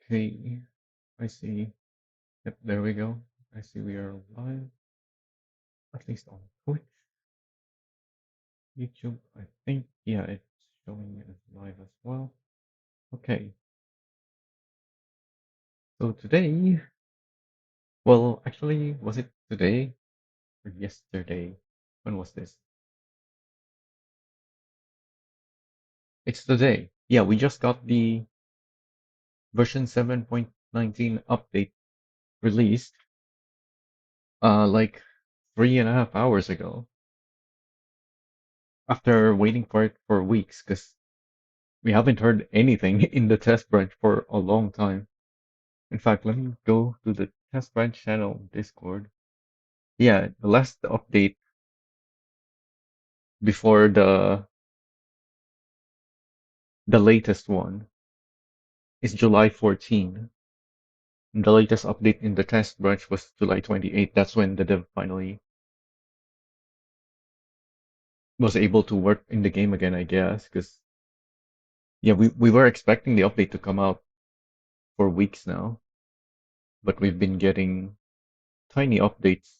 Okay, I see. Yep, there we go. I see we are live, at least on Twitch, YouTube. I think, yeah, it's showing as live as well. Okay, so today, well, actually, was it today or yesterday? When was this? It's today. Yeah, we just got the version 7.19 update released, like 3.5 hours ago, after waiting for it for weeks, because we haven't heard anything in the test branch for a long time. In fact, let me go to the test branch channel on Discord. Yeah, the last update before the latest one is July 14. The latest update in the test branch was July 28. That's when the dev finally was able to work in the game again, I guess. Because yeah, we were expecting the update to come out for weeks now, but we've been getting tiny updates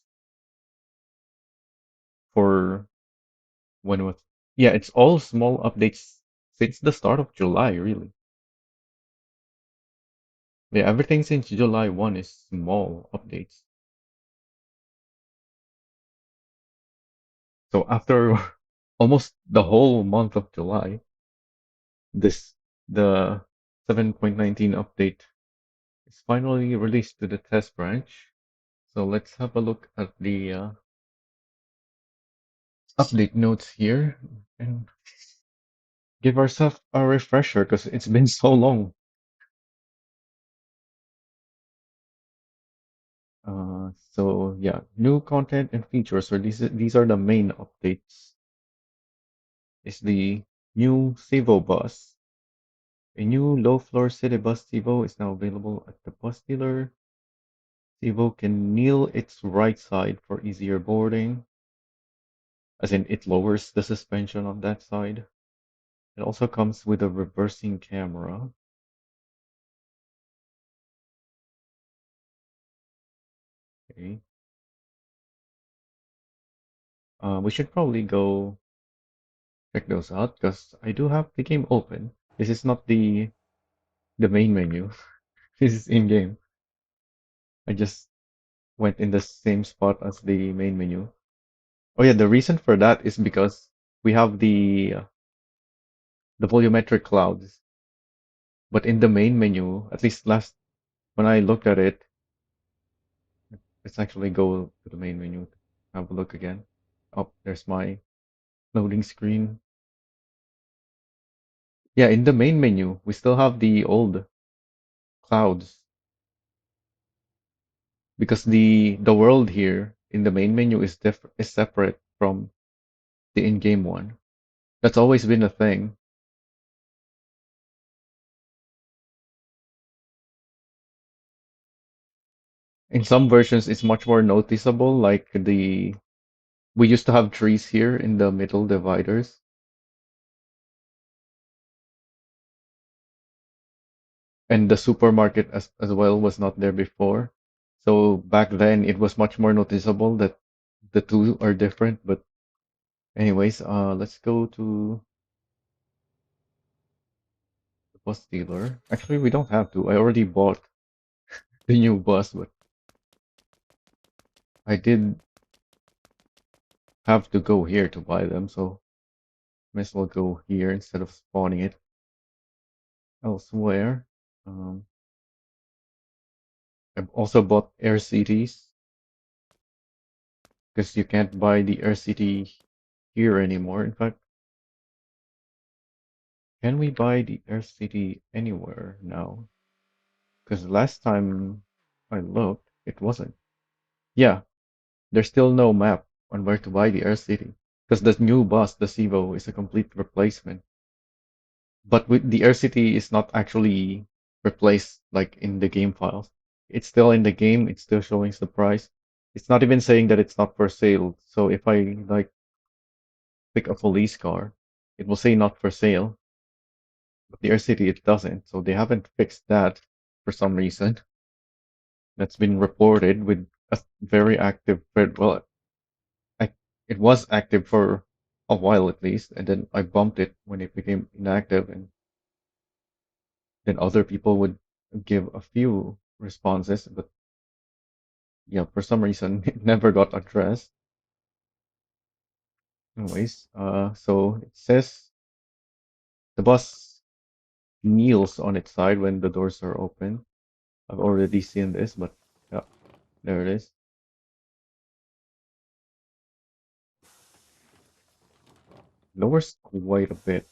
for when was yeah, it's all small updates since the start of July, really. Yeah, everything since July 1 is small updates. So after almost the whole month of July, this the 7.19 update is finally released to the test branch. So let's have a look at the update notes here and give ourselves a refresher because it's been so long. So yeah, new content and features. So these are the main updates. Is the new Civo bus. A new low-floor city bus Civo is now available at the bus dealer. Civo can kneel its right side for easier boarding, as in it lowers the suspension on that side. It also comes with a reversing camera. Okay. We should probably go check those out because I do have the game open. This is not the main menu. This is in game. I just went in the same spot as the main menu. Oh yeah, the reason for that is because we have the volumetric clouds, but in the main menu, at least last when I looked at it, let's actually go to the main menu to have a look again. Oh, there's my loading screen. Yeah, in the main menu, we still have the old clouds because the world here in the main menu is separate from the in-game one. That's always been a thing. In some versions, it's much more noticeable, like the we used to have trees here in the middle dividers, and the supermarket as well was not there before. So back then, it was much more noticeable that the two are different. But anyways, let's go to the bus dealer. Actually, we don't have to. I already bought the new bus, but I did have to go here to buy them, so might as well go here instead of spawning it elsewhere. Um, I've also bought air cities because you can't buy the air city here anymore. In fact, can we buy the air city anywhere now? Because last time I looked, it wasn't. Yeah, there's still no map on where to buy the air city because the new bus, the Civo, is a complete replacement. But with the air city is not actually replaced like in the game files. It's still in the game. It's still showing the price. It's not even saying that it's not for sale. So if I like pick a police car, it will say not for sale. But the air city it doesn't. So they haven't fixed that. for some reason. That's been reported with a very active thread. Well, I, it was active for a while at least, and then I bumped it when it became inactive, and then other people would give a few responses, but yeah, for some reason it never got addressed. Anyways, so it says the bus kneels on its side when the doors are open. I've already seen this, but yeah, there it is. Lowers quite a bit.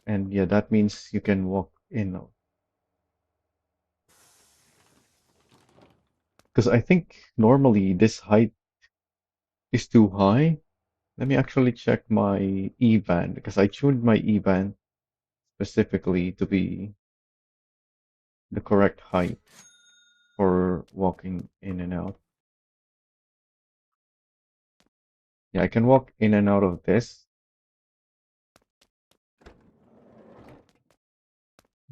And yeah, that means you can walk in. Because I think normally this height is too high. Let me actually check my E-band because I tuned my E-band specifically to be the correct height for walking in and out. Yeah, I can walk in and out of this.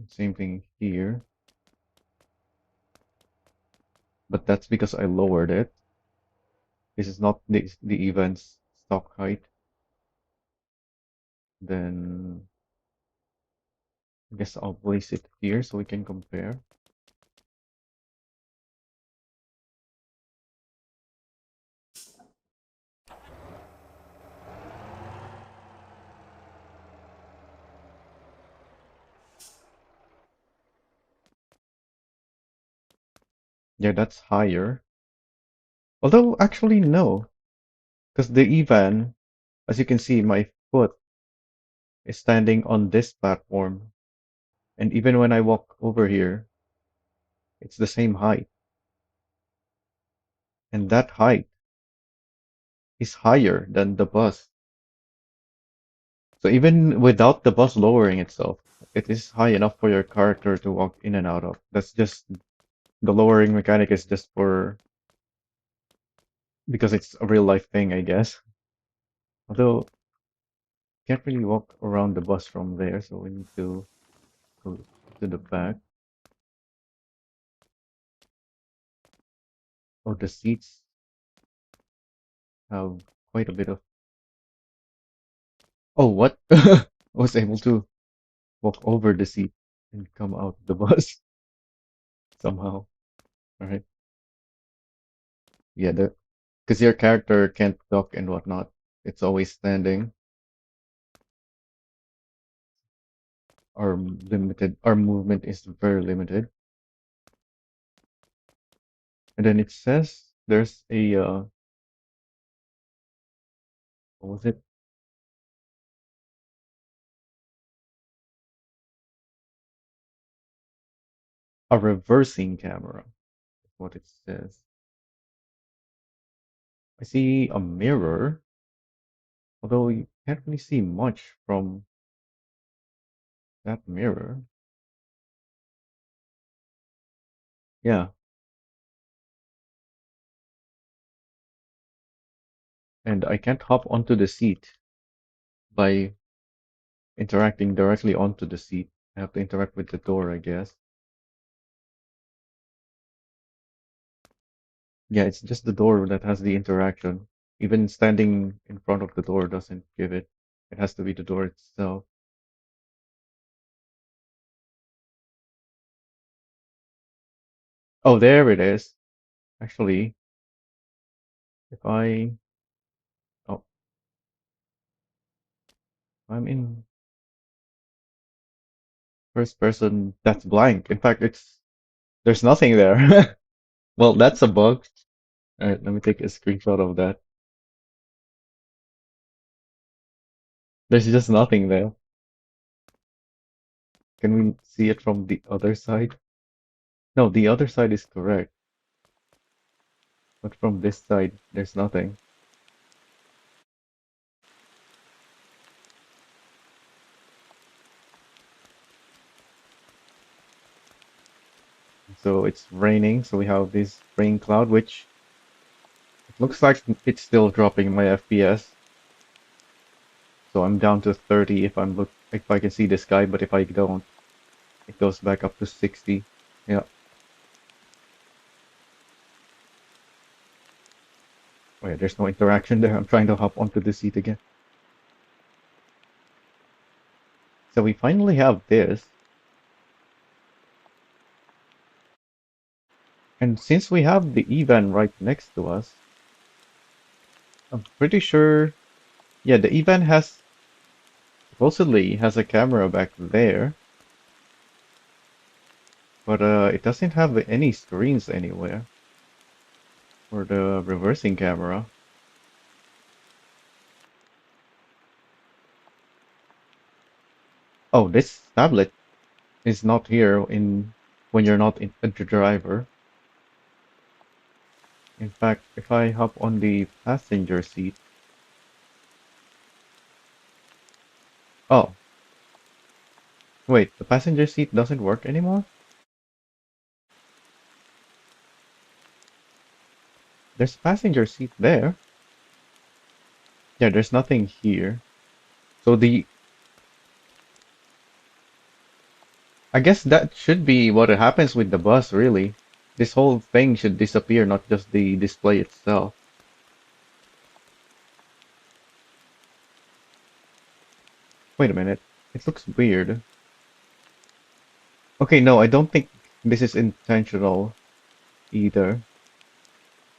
Same thing here. But that's because I lowered it. This is not the event's stock height. Then I guess I'll place it here so we can compare. Yeah, that's higher. Although, actually, no. Because the Evan, as you can see, my foot is standing on this platform. And even when I walk over here, it's the same height. And that height is higher than the bus. So even without the bus lowering itself, it is high enough for your character to walk in and out of. That's just the lowering mechanic is just for because it's a real life thing, I guess. Although can't really walk around the bus from there, so we need to go to the back. Oh, the seats have quite a bit of. Oh, what? I was able to walk over the seat and come out the bus somehow. All right. Yeah, the because your character can't duck and whatnot. It's always standing. Our movement is very limited. And then it says there's a what was it? A reversing camera. Is what it says. I see a mirror, although you can't really see much from that mirror. Yeah, and I can't hop onto the seat by interacting directly onto the seat. I have to interact with the door, I guess. Yeah, it's just the door that has the interaction. Even standing in front of the door doesn't give it. It has to be the door itself. Oh, there it is. Actually, if I oh, I'm in first person, that's blank. In fact, it's there's nothing there. Well, that's a bug. All right, let me take a screenshot of that. There's just nothing there. Can we see it from the other side? No, the other side is correct, but from this side, there's nothing. So it's raining, so we have this rain cloud, which it looks like it's still dropping my FPS. So I'm down to 30 if I can see the sky, but if I don't, it goes back up to 60. Yeah. Wait, there's no interaction there. I'm trying to hop onto the seat again. So we finally have this. And since we have the E-van right next to us, I'm pretty sure, yeah, the E-van has supposedly has a camera back there, but it doesn't have any screens anywhere for the reversing camera. Oh, this tablet is not here in when you're not in the driver. In fact, if I hop on the passenger seat, oh, wait, the passenger seat doesn't work anymore? There's a passenger seat there. Yeah, there's nothing here. So I guess that should be what happens with the bus, really. This whole thing should disappear, not just the display itself. Wait a minute. It looks weird. Okay, no, I don't think this is intentional either.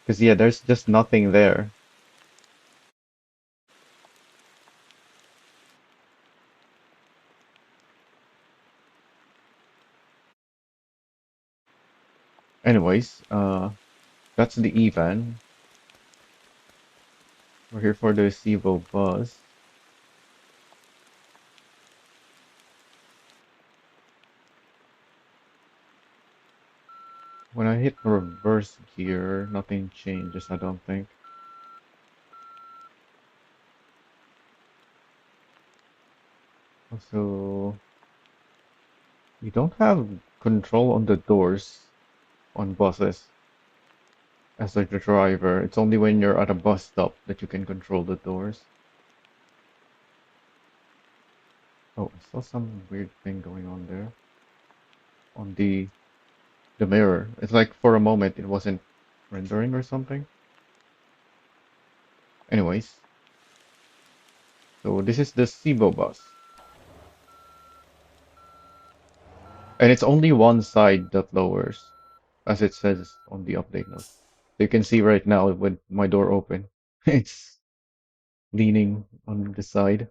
Because, yeah, there's just nothing there. Anyways, that's the Evan. We're here for the Civo bus. When I hit reverse gear, nothing changes, I don't think. Also, you don't have control on the doors on buses as like the driver. It's only when you're at a bus stop that you can control the doors. Oh, I saw some weird thing going on there on the mirror. It's like for a moment it wasn't rendering or something. Anyways, so this is the Civo bus. And it's only one side that lowers, as it says on the update note. So you can see right now with my door open, it's leaning on the side.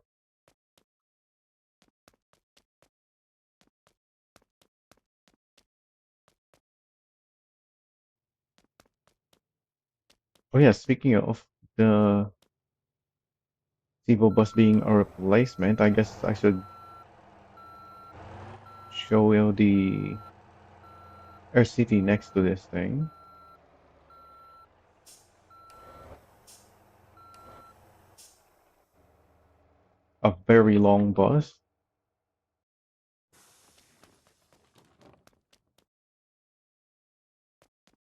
Oh yeah, speaking of the Civo bus being a replacement, I guess I should show you the RCT next to this thing. A very long bus.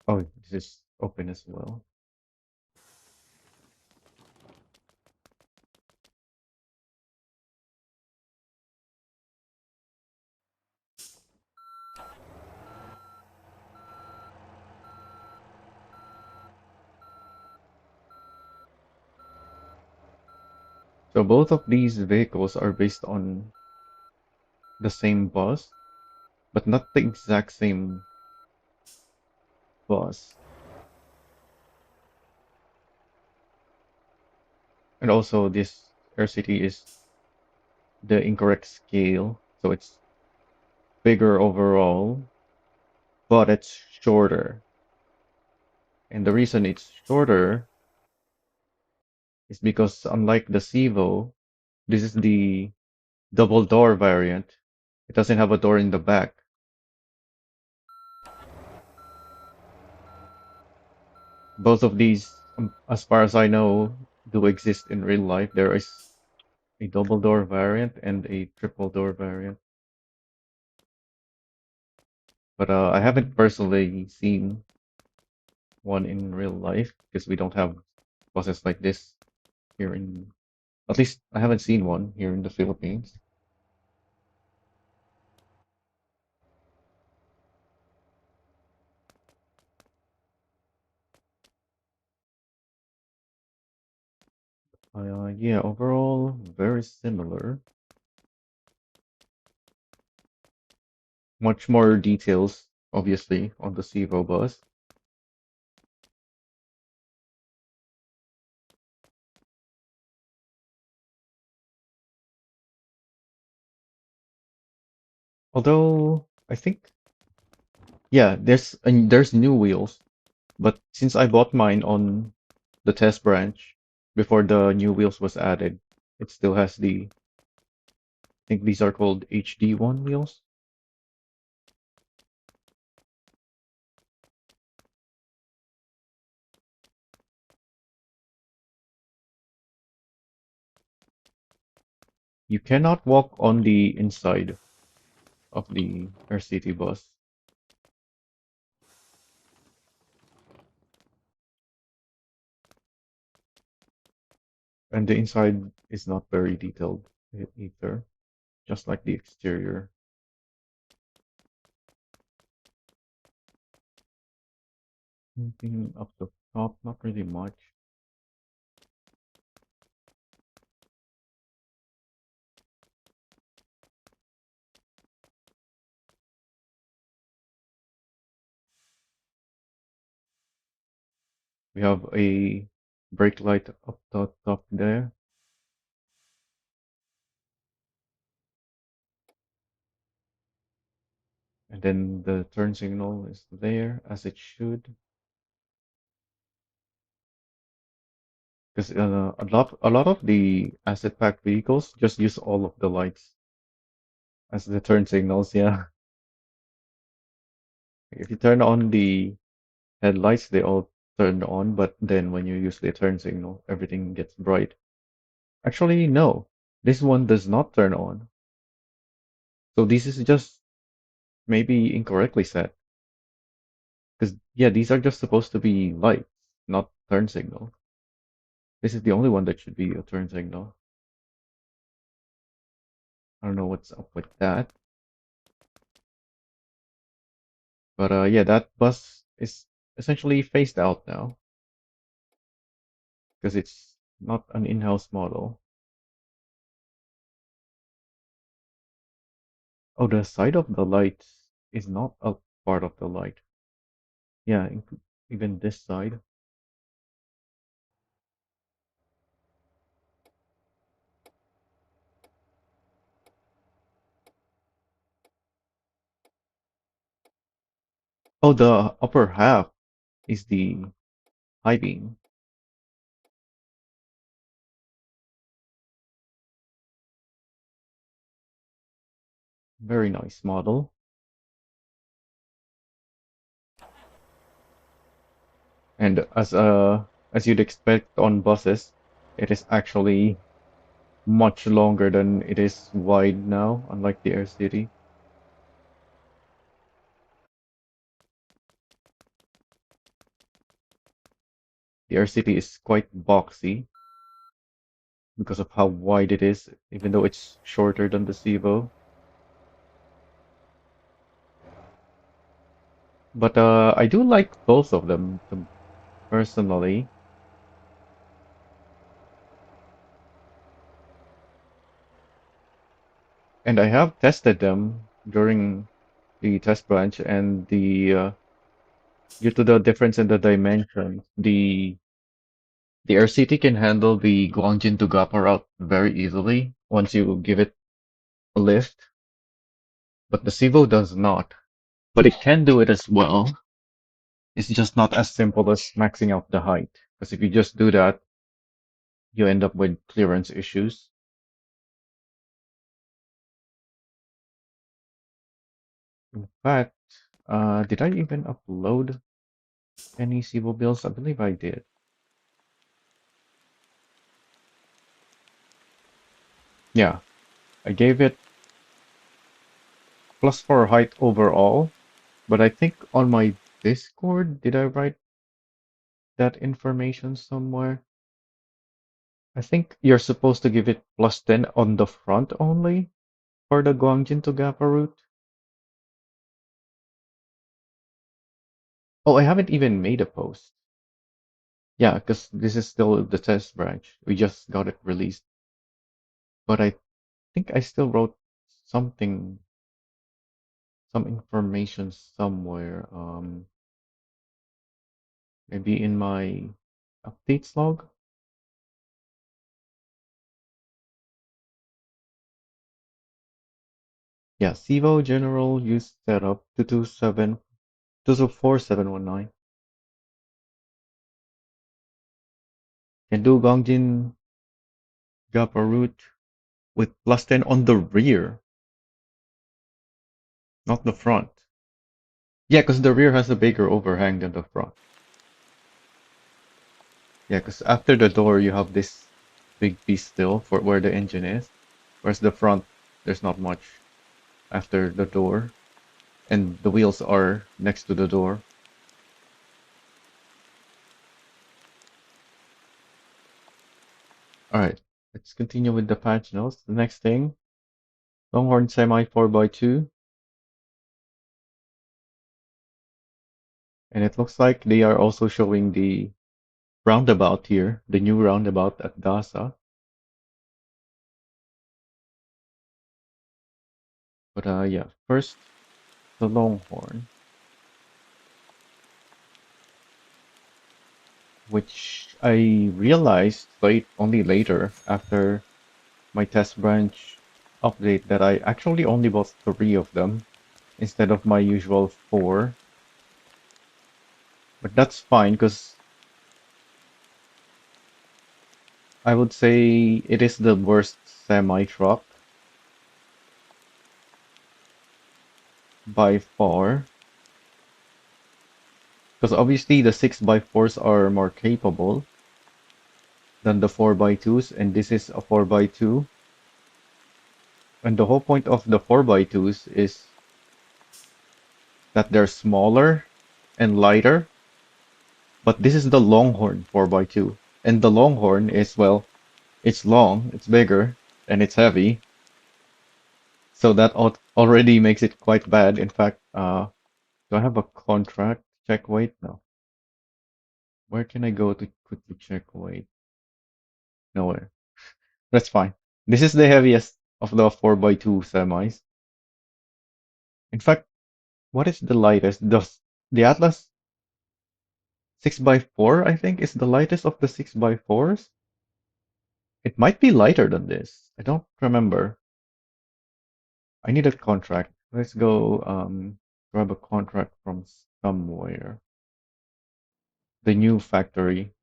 Oh, this is open as well. So both of these vehicles are based on the same bus, but not the exact same bus. And also this RCT is the incorrect scale, so it's bigger overall, but it's shorter. And the reason it's shorter is because unlike the Civo, this is the double door variant. It doesn't have a door in the back. Both of these, as far as I know, do exist in real life. There is a double door variant and a triple door variant. But I haven't personally seen one in real life because we don't have buses like this here in, at least I haven't seen one here in the Philippines. Yeah, overall, very similar. Much more details, obviously, on the Civo bus. Although, I think, yeah, there's new wheels. But since I bought mine on the test branch before the new wheels was added, it still has I think these are called HD1 wheels. You cannot walk on the inside of the RCT bus, and the inside is not very detailed either, just like the exterior. Anything up the top, not really much. We have a brake light up the top there, and then the turn signal is there as it should. Because a lot of the asset pack vehicles just use all of the lights as the turn signals. Yeah, if you turn on the headlights, they all turn on, but then when you use the turn signal, everything gets bright. Actually, no, this one does not turn on. So this is just maybe incorrectly set. Because yeah, these are just supposed to be lights, not turn signal. This is the only one that should be a turn signal. I don't know what's up with that. But yeah, that bus is essentially phased out now because it's not an in-house model. Oh, the side of the light is not a part of the light. Yeah, even this side. Oh, the upper half is the high beam. Very nice model. And as you'd expect on buses, it is actually much longer than it is wide now, unlike the Air City. The Air City is quite boxy because of how wide it is, even though it's shorter than the Civo. But I do like both of them personally, and I have tested them during the test branch, and the due to the difference in the dimensions, the RCT can handle the Guangjin to Gapa route very easily once you give it a lift, but the Civo does not. But it can do it as well. It's just not as simple as maxing out the height, because if you just do that, you end up with clearance issues. In fact, did I even upload any Civo builds? I believe I did. Yeah, I gave it +4 height overall, but I think on my Discord, did I write that information somewhere? I think you're supposed to give it +10 on the front only for the Guangjin to Gapa route. Oh, I haven't even made a post. Yeah, because this is still the test branch. We just got it released. But I think I still wrote something, some information somewhere. Maybe in my updates log. Yeah, Civo General Use Setup 224.719. Can do Gongjin Japa route with plus 10 on the rear, not the front. Yeah, because the rear has a bigger overhang than the front. Yeah, because after the door you have this big piece still for where the engine is, whereas the front there's not much after the door, and the wheels are next to the door. All right, let's continue with the patch notes. The next thing, Longhorn Semi 4x2, and it looks like they are also showing the roundabout here, the new roundabout at Gaza. But yeah, first the Longhorn, which I realized only later after my test branch update that I actually only bought three of them instead of my usual four. But that's fine because I would say it is the worst semi truck by far. Because obviously the 6x4s are more capable than the 4x2s, and this is a 4x2. And the whole point of the 4x2s is that they're smaller and lighter. But this is the Longhorn 4x2. And the Longhorn is, well, it's long, it's bigger, and it's heavy. So that already makes it quite bad. In fact, do I have a contract? Check weight? No. Where can I go to quickly check weight? Nowhere. That's fine. This is the heaviest of the 4x2 semis. In fact, what is the lightest? The Atlas 6x4, I think, is the lightest of the 6x4s. It might be lighter than this. I don't remember. I need a contract. Let's go grab a contract from somewhere. The new factory.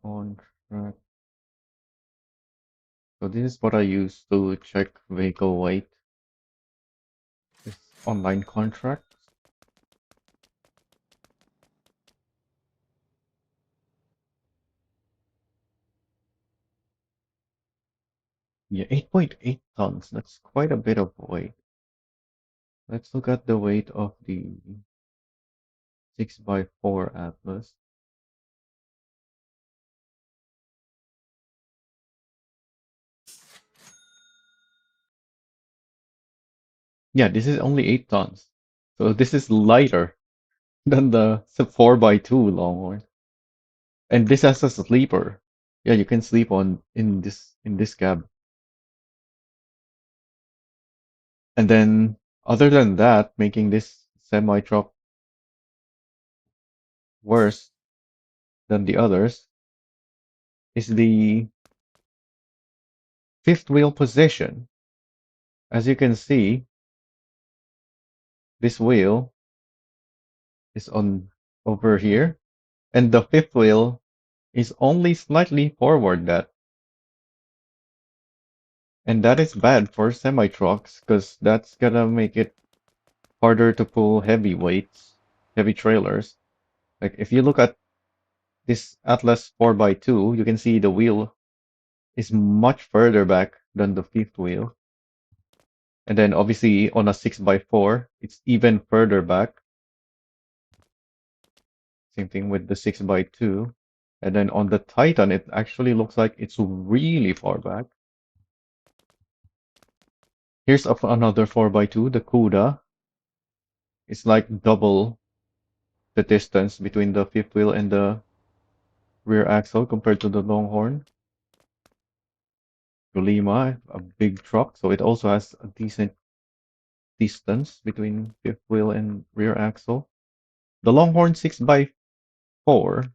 Contract. So this is what I use to check vehicle weight. This online contract. Yeah, 8.8 tons. That's quite a bit of weight. Let's look at the weight of the 6x4 Atlas. Yeah, this is only 8 tons. So this is lighter than the 4x2 Longhorn. And this has a sleeper. Yeah, you can sleep on in this cab. And then other than that, making this semi truck worse than the others is the fifth wheel position. As you can see, this wheel is on over here, and the fifth wheel is only slightly forward that. And that is bad for semi trucks because that's gonna make it harder to pull heavy weights, heavy trailers. Like if you look at this Atlas 4x2, you can see the wheel is much further back than the fifth wheel. And then obviously on a 6x4, it's even further back. Same thing with the 6x2. And then on the Titan, it actually looks like it's really far back. Here's another 4x2, the CUDA. It's like double the distance between the fifth wheel and the rear axle compared to the Longhorn. Golema, a big truck, so it also has a decent distance between fifth wheel and rear axle. The Longhorn 6x4,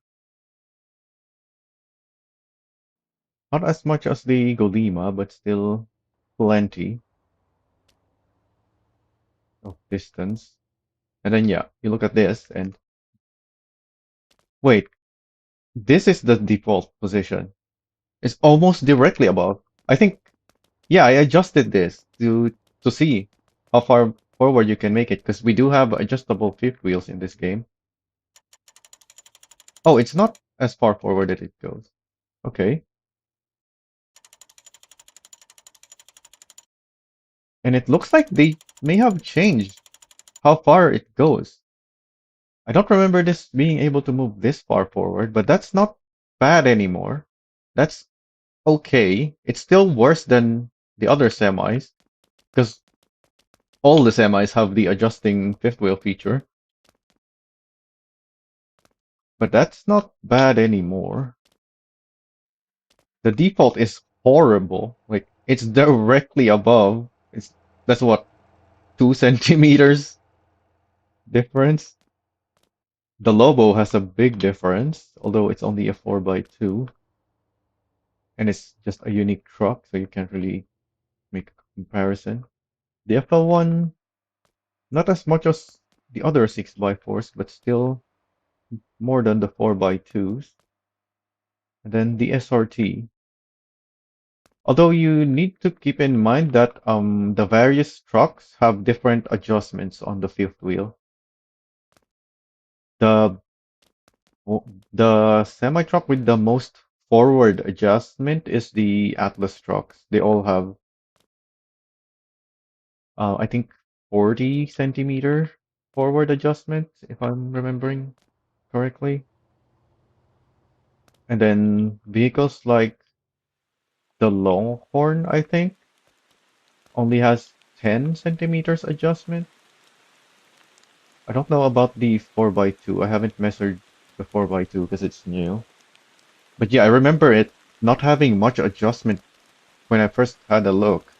not as much as the Golema, but still plenty of distance. And then yeah, you look at this and wait, this is the default position. It's almost directly above. I think yeah, I adjusted this to see how far forward you can make it because we do have adjustable fifth wheels in this game. Oh, it's not as far forward that it goes. Okay. And it looks like they may have changed how far it goes. I don't remember this being able to move this far forward, but that's not bad anymore. That's okay. It's still worse than the other semis, because all the semis have the adjusting fifth wheel feature. But that's not bad anymore. The default is horrible. Like it's directly above. That's what 2 centimeters difference. The Lobo has a big difference, although it's only a 4x2, and it's just a unique truck, so you can't really make a comparison. The FL1, not as much as the other 6x4s, but still more than the 4x2s. And then the SRT. Although you need to keep in mind that the various trucks have different adjustments on the fifth wheel. The the semi truck with the most forward adjustment is the Atlas trucks. They all have I think 40 centimeter forward adjustment, if I'm remembering correctly. And then vehicles like the Longhorn, I think, only has 10 centimeters adjustment. I don't know about the 4x2. I haven't measured the 4x2 because it's new. But yeah, I remember it not having much adjustment when I first had a look.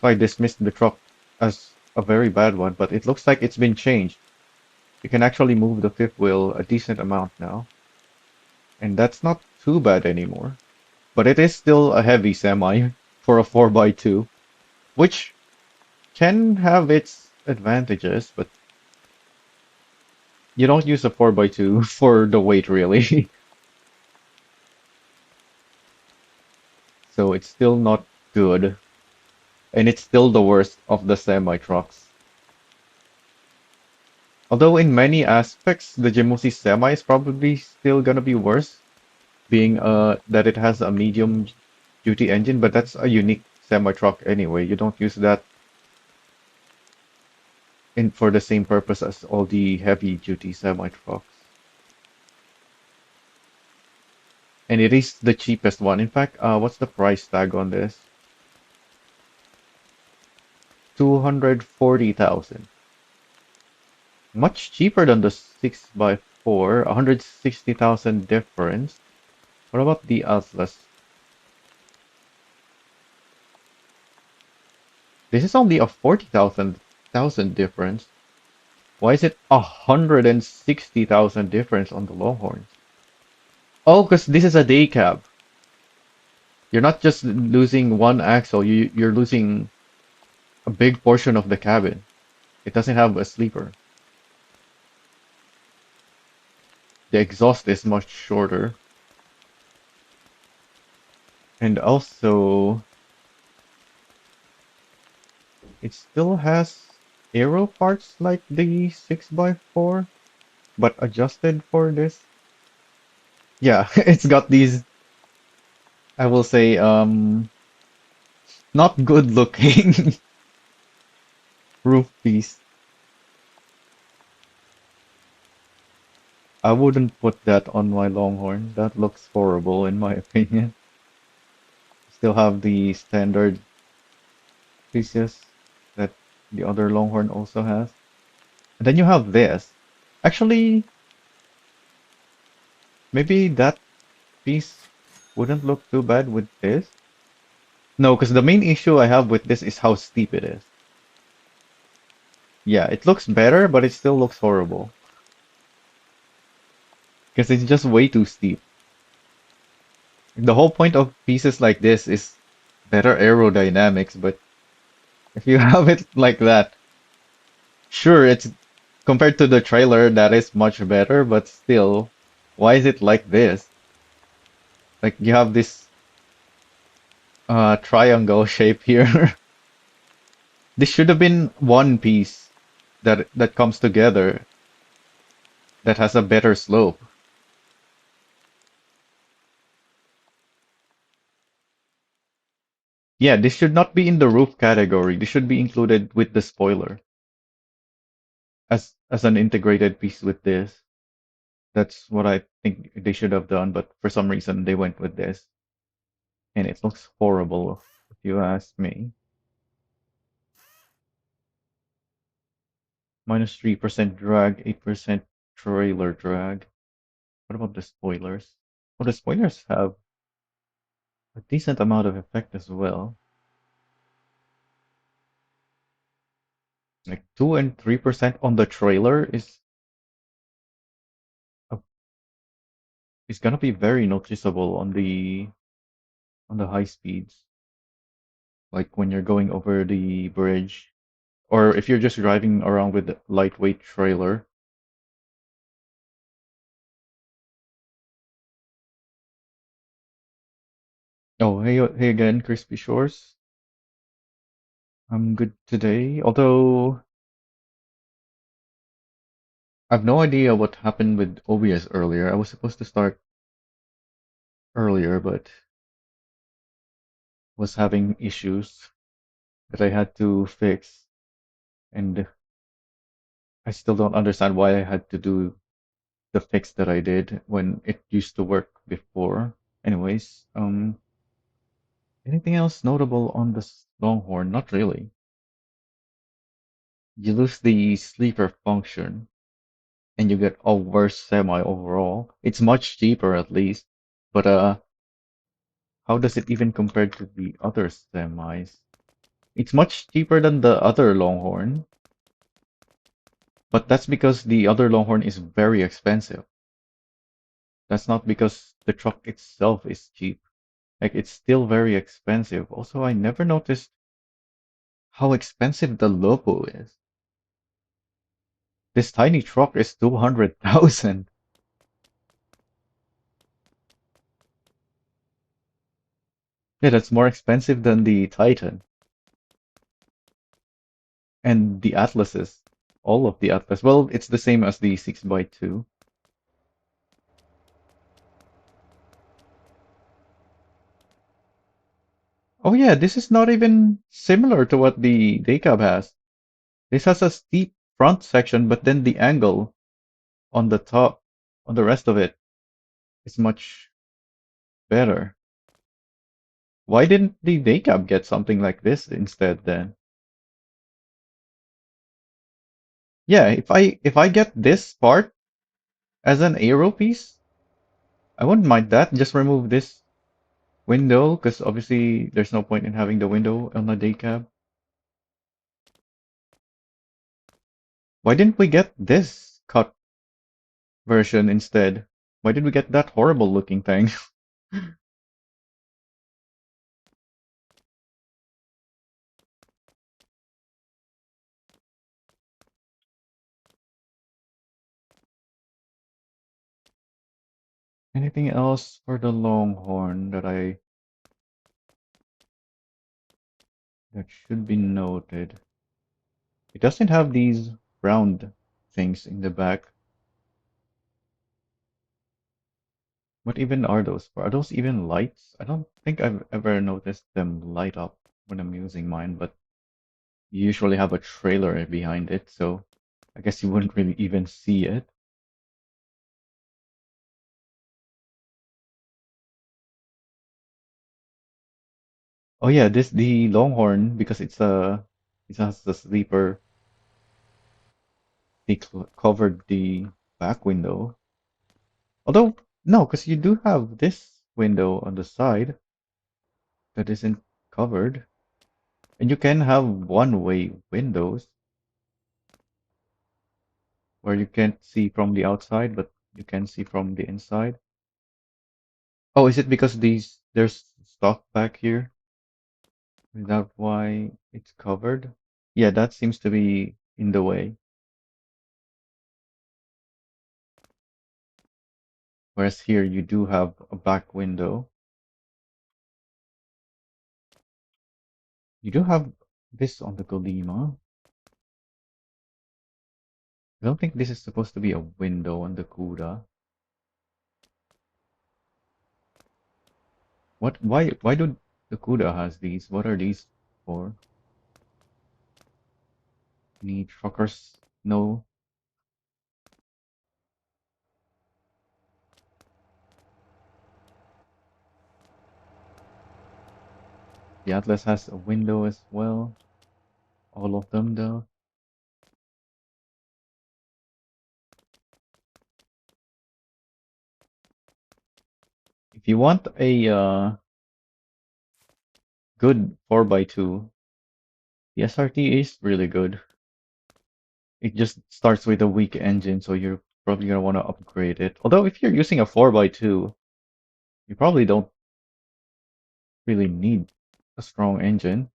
So I dismissed the truck as a very bad one, but it looks like it's been changed. You can actually move the fifth wheel a decent amount now. And that's not too bad anymore. But it is still a heavy semi for a 4x2, which can have its advantages, but you don't use a 4x2 for the weight really. So it's still not good. And it's still the worst of the semi trucks. Although in many aspects, the Jimusi Semi is probably still gonna be worse, being that it has a medium duty engine, but that's a unique semi truck anyway. You don't use that in for the same purpose as all the heavy duty semi trucks. And it is the cheapest one. In fact, what's the price tag on this? 240,000. Much cheaper than the 6x4, 160,000 difference. What about the Atlas? This is only a 40,000 difference. Why is it 160,000 difference on the Longhorns? Oh, because this is a day cab. You're not just losing one axle, you're losing a big portion of the cabin. It doesn't have a sleeper. The exhaust is much shorter. And also, it still has aero parts like the 6x4, but adjusted for this. Yeah, it's got these, I will say, not good looking roof piece. I wouldn't put that on my Longhorn. That looks horrible in my opinion. Still have the standard pieces that the other Longhorn also has. And then you have this. Actually, maybe that piece wouldn't look too bad with this. No, because the main issue I have with this is how steep it is. Yeah, it looks better, but it still looks horrible. Because it's just way too steep. The whole point of pieces like this is better aerodynamics, but if you have it like that, sure, it's compared to the trailer, that is much better, but still, why is it like this? Like you have this triangle shape here. This should have been one piece that comes together that has a better slope. Yeah, this should not be in the roof category. This should be included with the spoiler as an integrated piece with this. That's what I think they should have done, but for some reason they went with this, and it looks horrible if you ask me. -3% drag, 8% trailer drag. What about the spoilers? Well, the spoilers have a decent amount of effect as well. Like 2 and 3% on the trailer a, is gonna be very noticeable on the high speeds. Like when you're going over the bridge, or if you're just driving around with a lightweight trailer. Oh, hey, hey again, Crispy Shores. I'm good today. Although I've no idea what happened with OBS earlier. I was supposed to start earlier, but was having issues that I had to fix, and I still don't understand why I had to do the fix that I did when it used to work before. Anyways, anything else notable on this Longhorn? Not really. You lose the sleeper function, and you get a worse semi overall. It's much cheaper at least, but how does it even compare to the other semis? It's much cheaper than the other Longhorn, but that's because the other Longhorn is very expensive. That's not because the truck itself is cheap. Like it's still very expensive. Also, I never noticed how expensive the logo is. This tiny truck is 200,000. Yeah, that's more expensive than the Titan and the Atlases. All of the Atlas. Well, it's the same as the 6x2. Oh yeah, this is not even similar to what the Daycab has. This has a steep front section, but then the angle on the top, on the rest of it, is much better. Why didn't the Daycab get something like this instead then? Yeah, if I get this part as an aero piece, I wouldn't mind that. Just remove this window, because obviously there's no point in having the window on the Daycab. Why didn't we get this cut version instead? Why did we get that horrible looking thing? Anything else for the Longhorn that should be noted? It doesn't have these round things in the back. What even are those for? Are those even lights? I don't think I've ever noticed them light up when I'm using mine, but you usually have a trailer behind it, so I guess you wouldn't really even see it. Oh yeah, this the Longhorn because it has the sleeper. They covered the back window. Although no, because you do have this window on the side that isn't covered, and you can have one-way windows where you can't see from the outside, but you can see from the inside. Oh, is it because there's stuff back here? Is that why it's covered? Yeah, that seems to be in the way. Whereas here you do have a back window. You do have this on the Colima. I don't think this is supposed to be a window on the Cuda. Why do the Cuda has these? What are these for? Any truckers know? The Atlas has a window as well. All of them though. If you want a good 4x2, the SRT is really good. It just starts with a weak engine, so you're probably gonna want to upgrade it. Although if you're using a 4x2, you probably don't really need a strong engine.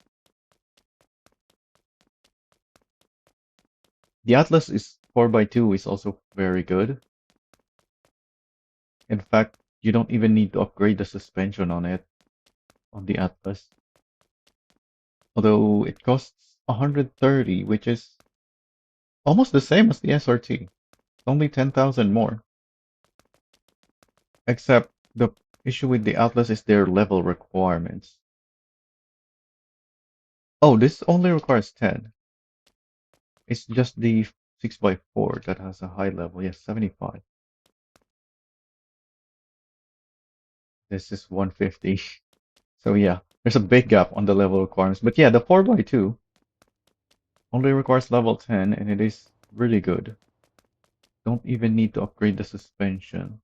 The Atlas is 4x2 is also very good. In fact, you don't even need to upgrade the suspension on it on the Atlas. Although it costs 130, which is almost the same as the SRT. Only 10,000 more. Except the issue with the Atlas is their level requirements. Oh, this only requires 10. It's just the 6x4 that has a high level. Yes, 75. This is 150. So yeah, there's a big gap on the level requirements. But yeah, the 4x2 only requires level 10 and it is really good. Don't even need to upgrade the suspension.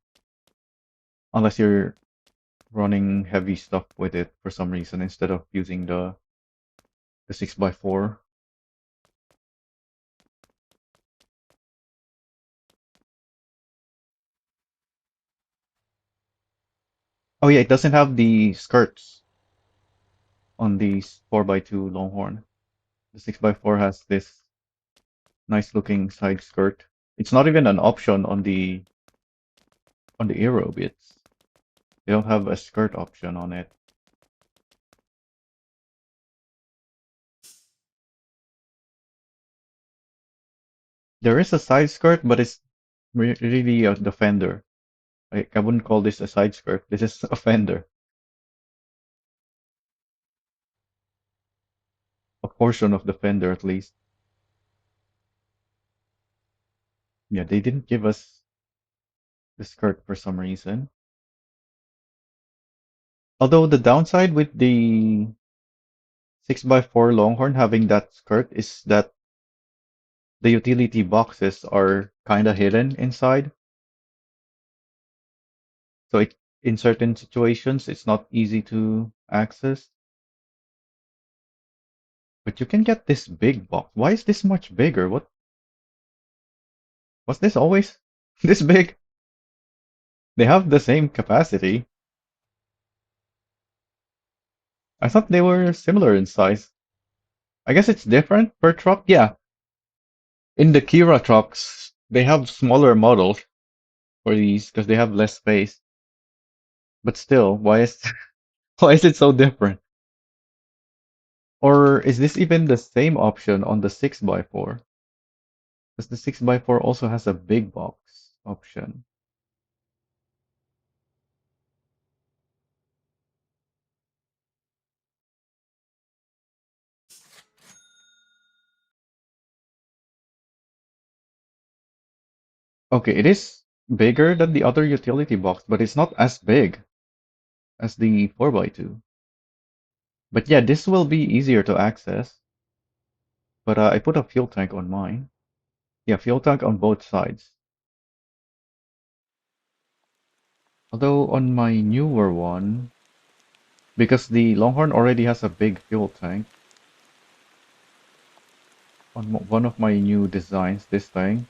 Unless you're running heavy stuff with it for some reason instead of using the 6x4. Oh yeah, it doesn't have the skirts on the 4x2 Longhorn. The 6x4 has this nice looking side skirt. It's not even an option on the Aero bits. They don't have a skirt option on it. There is a side skirt, but it's really the fender. I wouldn't call this a side skirt. This is a fender, a portion of the fender at least. Yeah, they didn't give us the skirt for some reason. Although the downside with the 6x4 Longhorn having that skirt is that the utility boxes are kind of hidden inside. So in certain situations, it's not easy to access. But you can get this big box. Why is this much bigger? Was this always this big? They have the same capacity. I thought they were similar in size. I guess it's different per truck. Yeah, in the Kira trucks, they have smaller models for these because they have less space. But still, why is why is it so different? Or is this even the same option on the 6x4? Because the 6x4 also has a big box option. Okay, it is bigger than the other utility box, but it's not as big as the 4x2. But yeah, this will be easier to access. But I put a fuel tank on mine. Yeah, fuel tank on both sides. Although on my newer one, because the Longhorn already has a big fuel tank, on one of my new designs, this thing,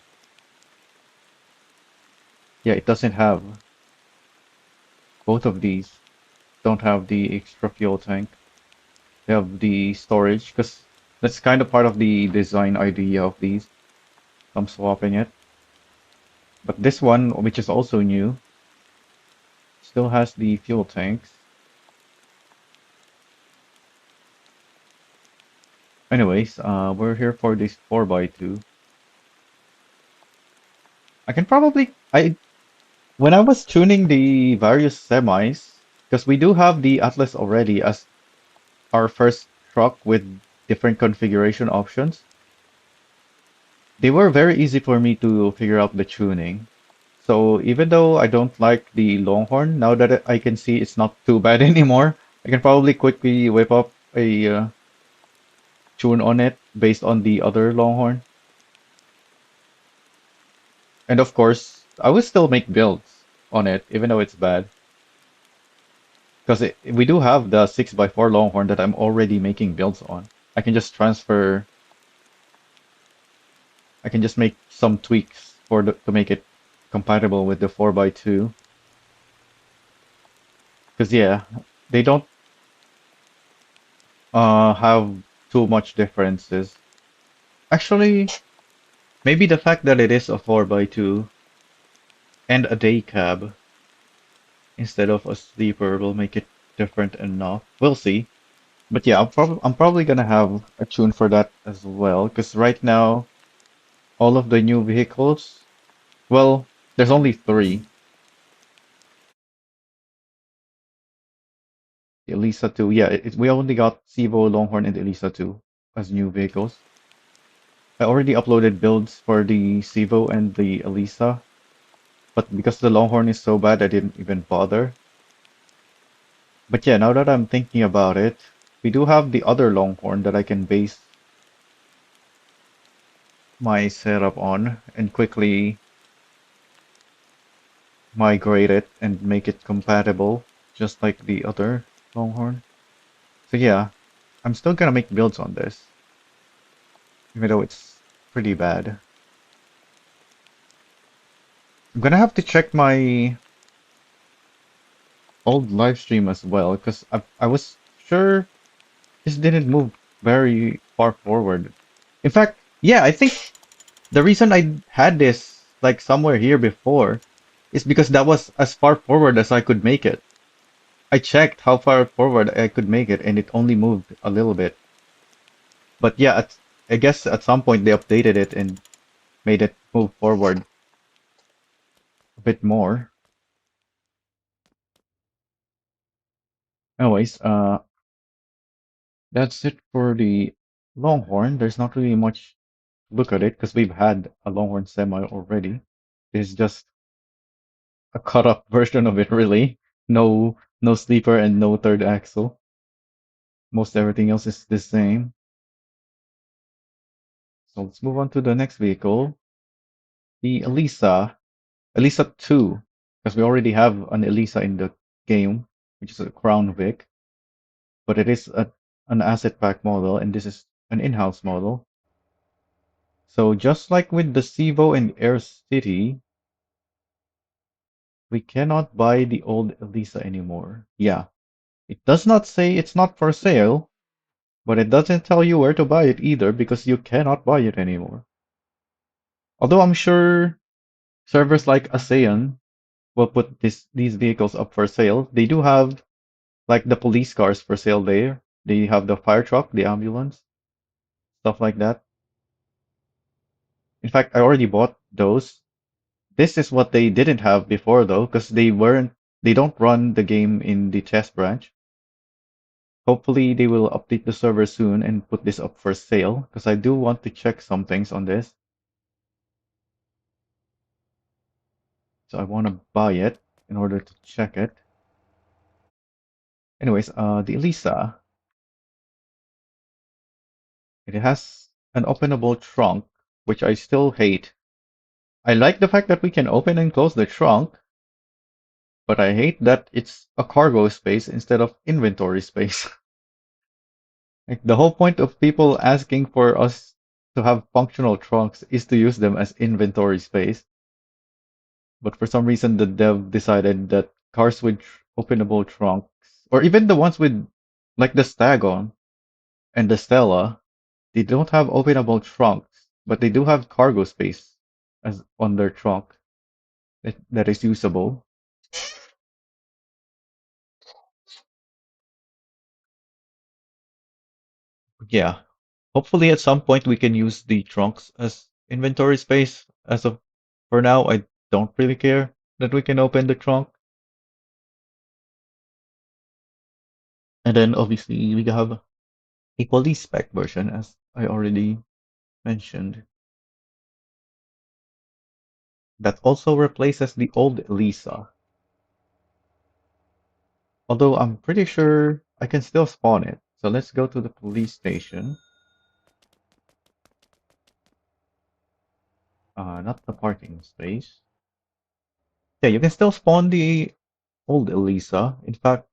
yeah, it doesn't have, both of these don't have the extra fuel tank. They have the storage, because that's kind of part of the design idea of these. I'm swapping it. But this one, which is also new, still has the fuel tanks. Anyways, we're here for this 4x2. I can probably, when I was tuning the various semis, because we do have the Atlas already as our first truck with different configuration options, they were very easy for me to figure out the tuning. So even though I don't like the Longhorn, now that I can see it's not too bad anymore, I can probably quickly whip up a tune on it based on the other Longhorn. And of course, I will still make builds on it, even though it's bad. Because we do have the 6x4 Longhorn that I'm already making builds on. I can just transfer, I can just make some tweaks to make it compatible with the 4x2. Because yeah, they don't have too much differences. Actually, maybe the fact that it is a 4x2 and a day cab instead of a sleeper will make it different enough. We'll see. But yeah, I'm probably gonna have a tune for that as well, because right now all of the new vehicles, well, there's only three. The Elisa 2, yeah, we only got Civo, Longhorn, and Elisa 2 as new vehicles. I already uploaded builds for the Civo and the Elisa, but because the Longhorn is so bad, I didn't even bother. But yeah, now that I'm thinking about it, we do have the other Longhorn that I can base my setup on and quickly migrate it and make it compatible, just like the other Longhorn. So yeah, I'm still gonna make builds on this, even though it's pretty bad. I'm gonna have to check my old live stream as well, because I was sure this didn't move very far forward. In fact, yeah, I think the reason I had this like somewhere here before is because that was as far forward as I could make it. I checked how far forward I could make it, and it only moved a little bit. But yeah, I guess at some point they updated it and made it move forward a bit more. Anyways, that's it for the Longhorn. There's not really much to look at it because we've had a Longhorn Semi already. This is just a cut up version of it, really. No sleeper and no third axle. Most everything else is the same. So let's move on to the next vehicle, the Elisa 2, because we already have an Elisa in the game, which is a Crown Vic, but it is an asset pack model, and this is an in-house model. So just like with the Civo and Air City, we cannot buy the old Elisa anymore. Yeah, it does not say it's not for sale, but it doesn't tell you where to buy it either because you cannot buy it anymore. Although I'm sure servers like ASEAN will put these vehicles up for sale. They do have like the police cars for sale there. They have the fire truck, the ambulance, stuff like that. In fact, I already bought those. This is what they didn't have before though, because they don't run the game in the test branch. Hopefully they will update the server soon and put this up for sale, because I do want to check some things on this. So I want to buy it in order to check it. Anyways, the Elisa. It has an openable trunk, which I still hate. I like the fact that we can open and close the trunk, but I hate that it's a cargo space instead of inventory space. Like the whole point of people asking for us to have functional trunks is to use them as inventory space. But for some reason, the dev decided that cars with openable trunks, or even the ones with like the Stagon and the Stella, they don't have openable trunks, but they do have cargo space as on their trunk that is usable. Yeah. Hopefully at some point we can use the trunks as inventory space. As of for now, I don't really care that we can open the trunk. And then obviously we have a police spec version, as I already mentioned, that also replaces the old Elisa. Although I'm pretty sure I can still spawn it. So let's go to the police station. Not the parking space. Yeah, you can still spawn the old Elisa. In fact,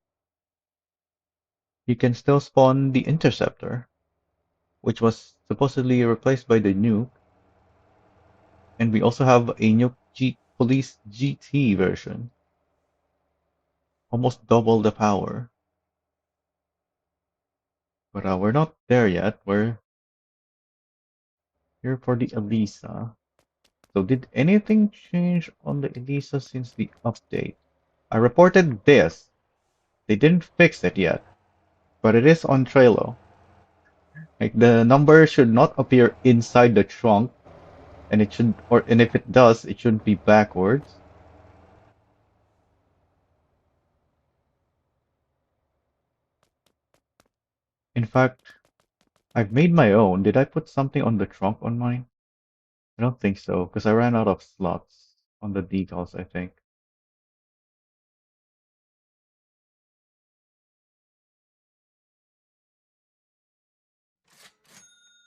you can still spawn the Interceptor, which was supposedly replaced by the Nuke. And we also have a Nuke Police GT version, almost double the power. But we're not there yet. We're here for the Elisa. So did anything change on the Elisa since the update? I reported this. They didn't fix it yet, but it is on Trello. Like the number should not appear inside the trunk, and it should, or and if it does, it shouldn't be backwards. In fact, I've made my own. Did I put something on the trunk on mine? I don't think so, because I ran out of slots on the decals, I think.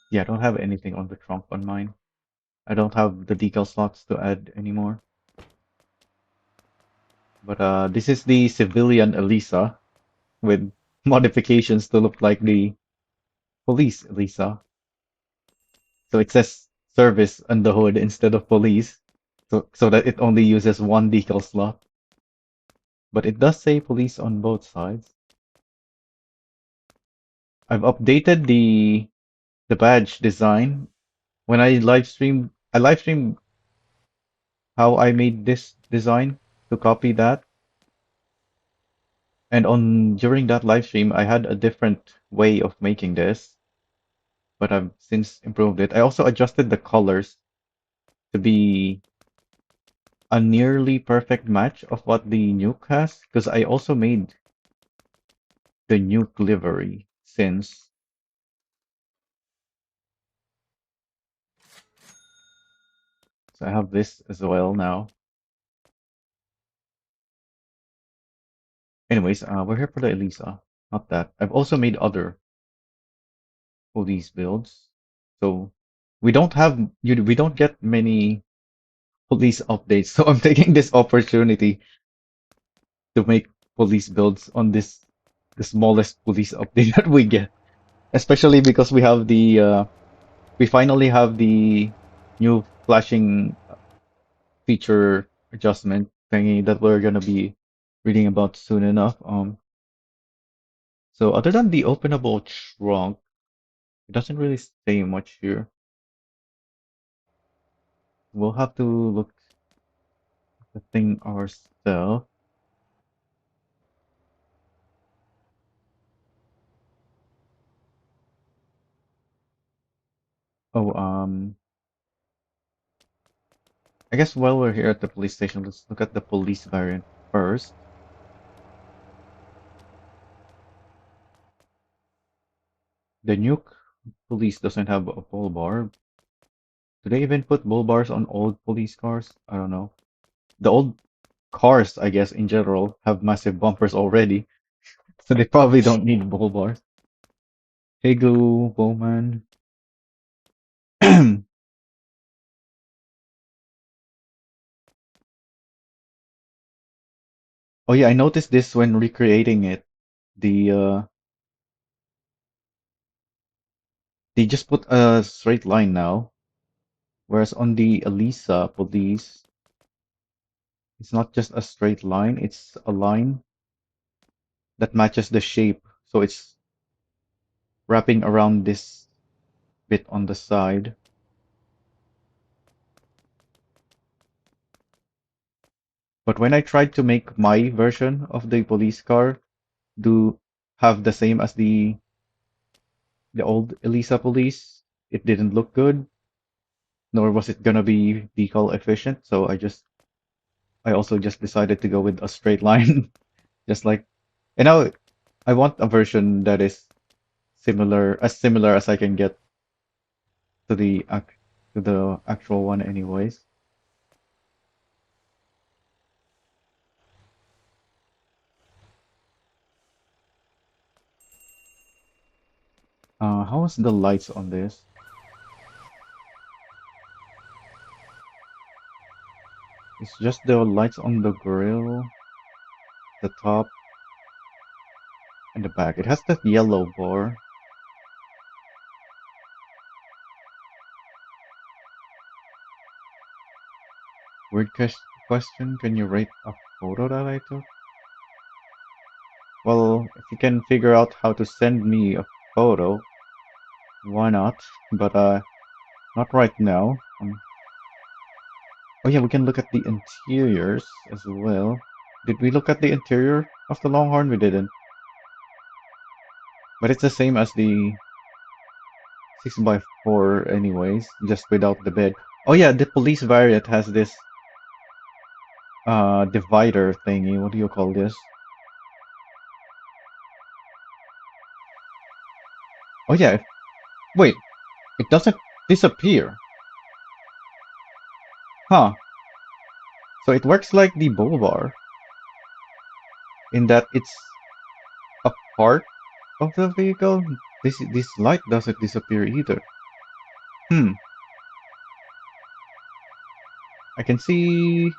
Yeah, I don't have anything on the trunk on mine. I don't have the decal slots to add anymore. But this is the civilian Elisa with modifications to look like the police Elisa. So it says service on the hood instead of police. So that it only uses one decal slot. But it does say police on both sides. I've updated the badge design. When I live streamed how I made this design to copy that. And on during that live stream, I had a different way of making this, but I've since improved it. I also adjusted the colors to be a nearly perfect match of what the Nuke has, because I also made the Nuke livery since. So I have this as well now. Anyways, we're here for the Elisa, not that. I've also made other police builds. So we don't get many police updates. So I'm taking this opportunity to make police builds on the smallest police update that we get. Especially because we finally have the new flashing feature adjustment thingy that we're gonna be reading about soon enough. So other than the openable trunk, it doesn't really say much here. We'll have to look at the thing ourselves. Oh, I guess while we're here at the police station, let's look at the police variant first. The Nuke police doesn't have a bull bar. Do they even put bull bars on old police cars? I don't know. The old cars, I guess, in general, have massive bumpers already, so they probably don't need bull bars. Hey, Glue, Bowman. Oh yeah, I noticed this when recreating it. The they just put a straight line now, whereas on the Elisa police, it's not just a straight line, it's a line that matches the shape. So it's wrapping around this bit on the side. But when I tried to make my version of the police car do have the same as the old Elisa police, it didn't look good, nor was it gonna be decal efficient. So I also just decided to go with a straight line, just like, and now I want a version that is similar as I can get to to the actual one, anyways. How was the lights on this? It's just the lights on the grill, the top, and the back. It has that yellow bar. Weird question. Can you rate a photo that I took? Well, if you can figure out how to send me a photo, why not? But not right now. Oh yeah, we can look at the interiors as well. Did we look at the interior of the Longhorn? We didn't. But it's the same as the 6x4 anyways, just without the bed. Oh yeah, the police variant has this divider thingy. What do you call this? Oh yeah, wait, it doesn't disappear. Huh. So it works like the bull bar in that it's a part of the vehicle. This light doesn't disappear either. Hmm. I can see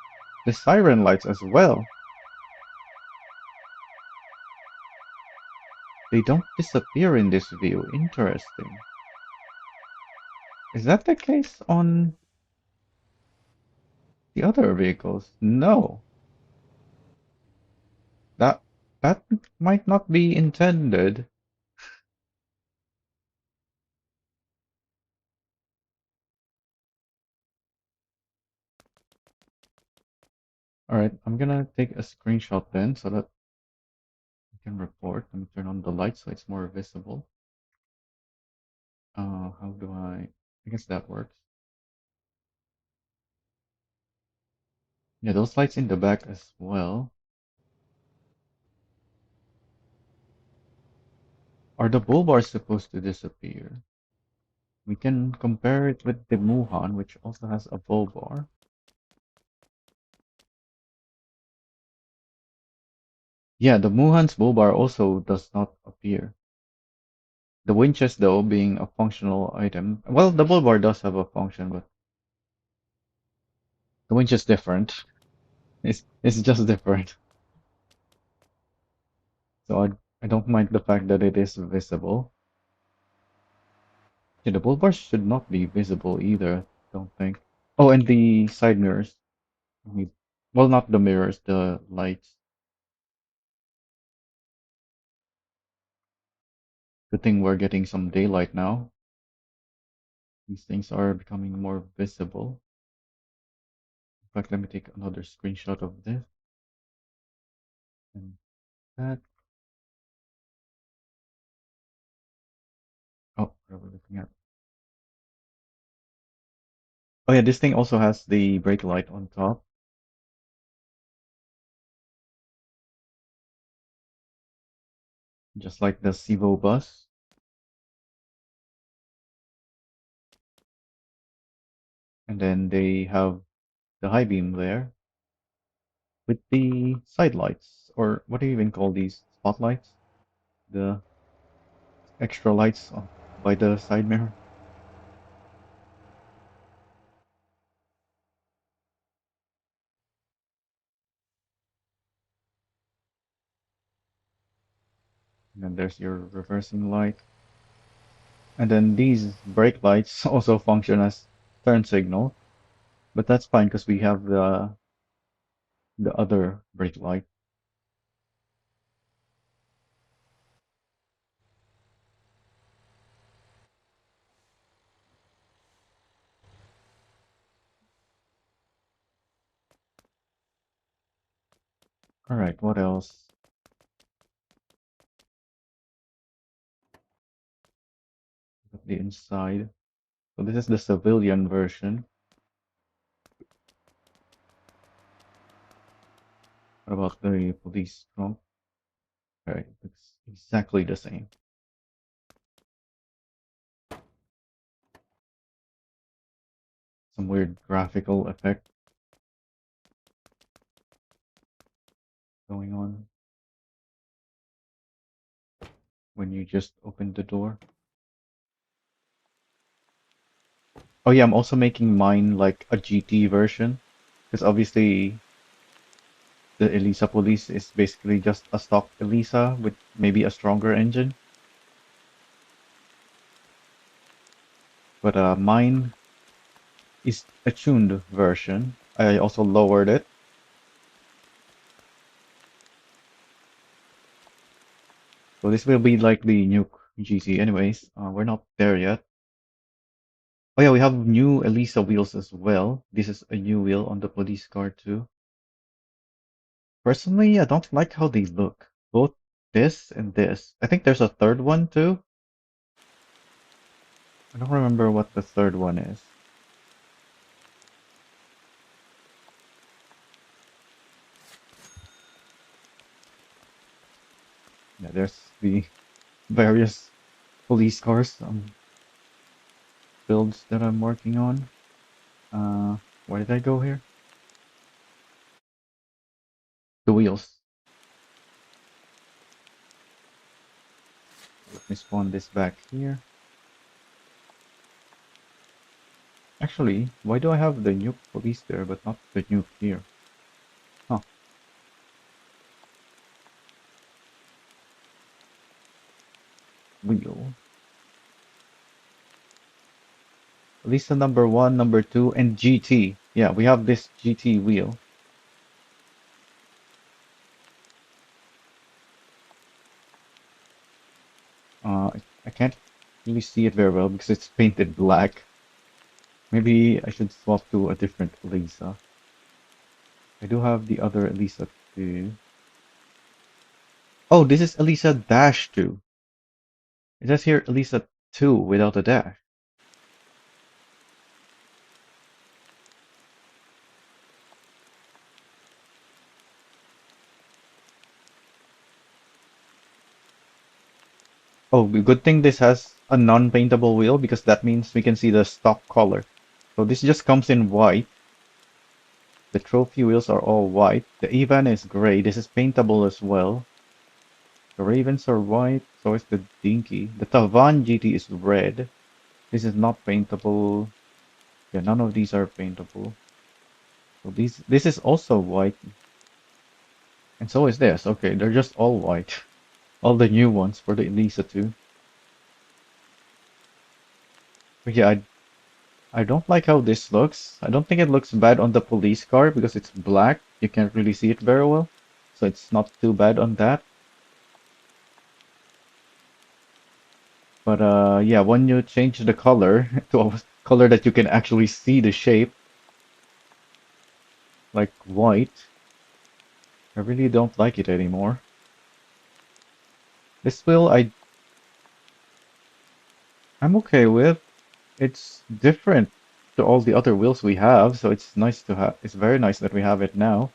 the siren lights as well. They don't disappear in this view. Interesting. Is that the case on the other vehicles? No. That that might not be intended. Alright, I'm gonna take a screenshot then so that I can report. Let me turn on the light so it's more visible. How do I guess that works. Yeah, those lights in the back as well. Are the bull bars supposed to disappear? We can compare it with the Muhan, which also has a bull bar. Yeah, the Muhan's bull bar also does not appear. The winches, though, being a functional item. Well, the bull bar does have a function, but the winch is different. It's just different. So I don't mind the fact that it is visible. Yeah, the bull bar should not be visible either, don't think. Oh, and the side mirrors. I mean, well, not the mirrors, the lights. Good thing we're getting some daylight now. These things are becoming more visible. In fact, let me take another screenshot of this and that. Oh, what are we looking at? Oh yeah, this thing also has the brake light on top, just like the Civo bus. And then they have the high beam there with the side lights, or what do you even call these? Spotlights? The extra lights by the side mirror. And then there's your reversing light. And then these brake lights also function as turn signal, but that's fine because we have the other brake light. All right, what else? The inside. So this is the civilian version. What about the police trunk? All right, looks exactly the same. Some weird graphical effect going on when you just open the door. Oh yeah, I'm also making mine like a GT version because obviously the Elisa Police is basically just a stock Elisa with maybe a stronger engine. But mine is a tuned version. I also lowered it. So this will be like the Nuke GT anyways. We're not there yet. Oh yeah, we have new Elisa wheels as well. This is a new wheel on the police car too. Personally, I don't like how they look. Both this and this. I think there's a third one too. I don't remember what the third one is. Yeah, there's the various police cars builds that I'm working on. Where did I go here? The wheels. Let me spawn this back here. Actually, why do I have the Nuke Police there, but not the Nuke here? Huh, wheel. Lisa number one, number two, and GT. Yeah, we have this GT wheel. I can't really see it very well because it's painted black. Maybe I should swap to a different Lisa. I do have the other Elisa too. Oh, this is Elisa Dash 2. It says here Elisa 2 without a dash. Oh, good thing this has a non-paintable wheel because that means we can see the stock color. So this just comes in white. The trophy wheels are all white. The Evan is gray. This is paintable as well. The Ravens are white. So is the Dinky. The Tavan GT is red. This is not paintable. Yeah, none of these are paintable. So this is also white. And so is this. Okay, they're just all white. All the new ones for the Elisa too. But yeah, I don't like how this looks. I don't think it looks bad on the police car because it's black. You can't really see it very well. So it's not too bad on that. But yeah, when you change the color to a color that you can actually see the shape, like white, I really don't like it anymore. This wheel I'm okay with. It's different to all the other wheels we have, so it's nice to have. It's very nice that we have it now.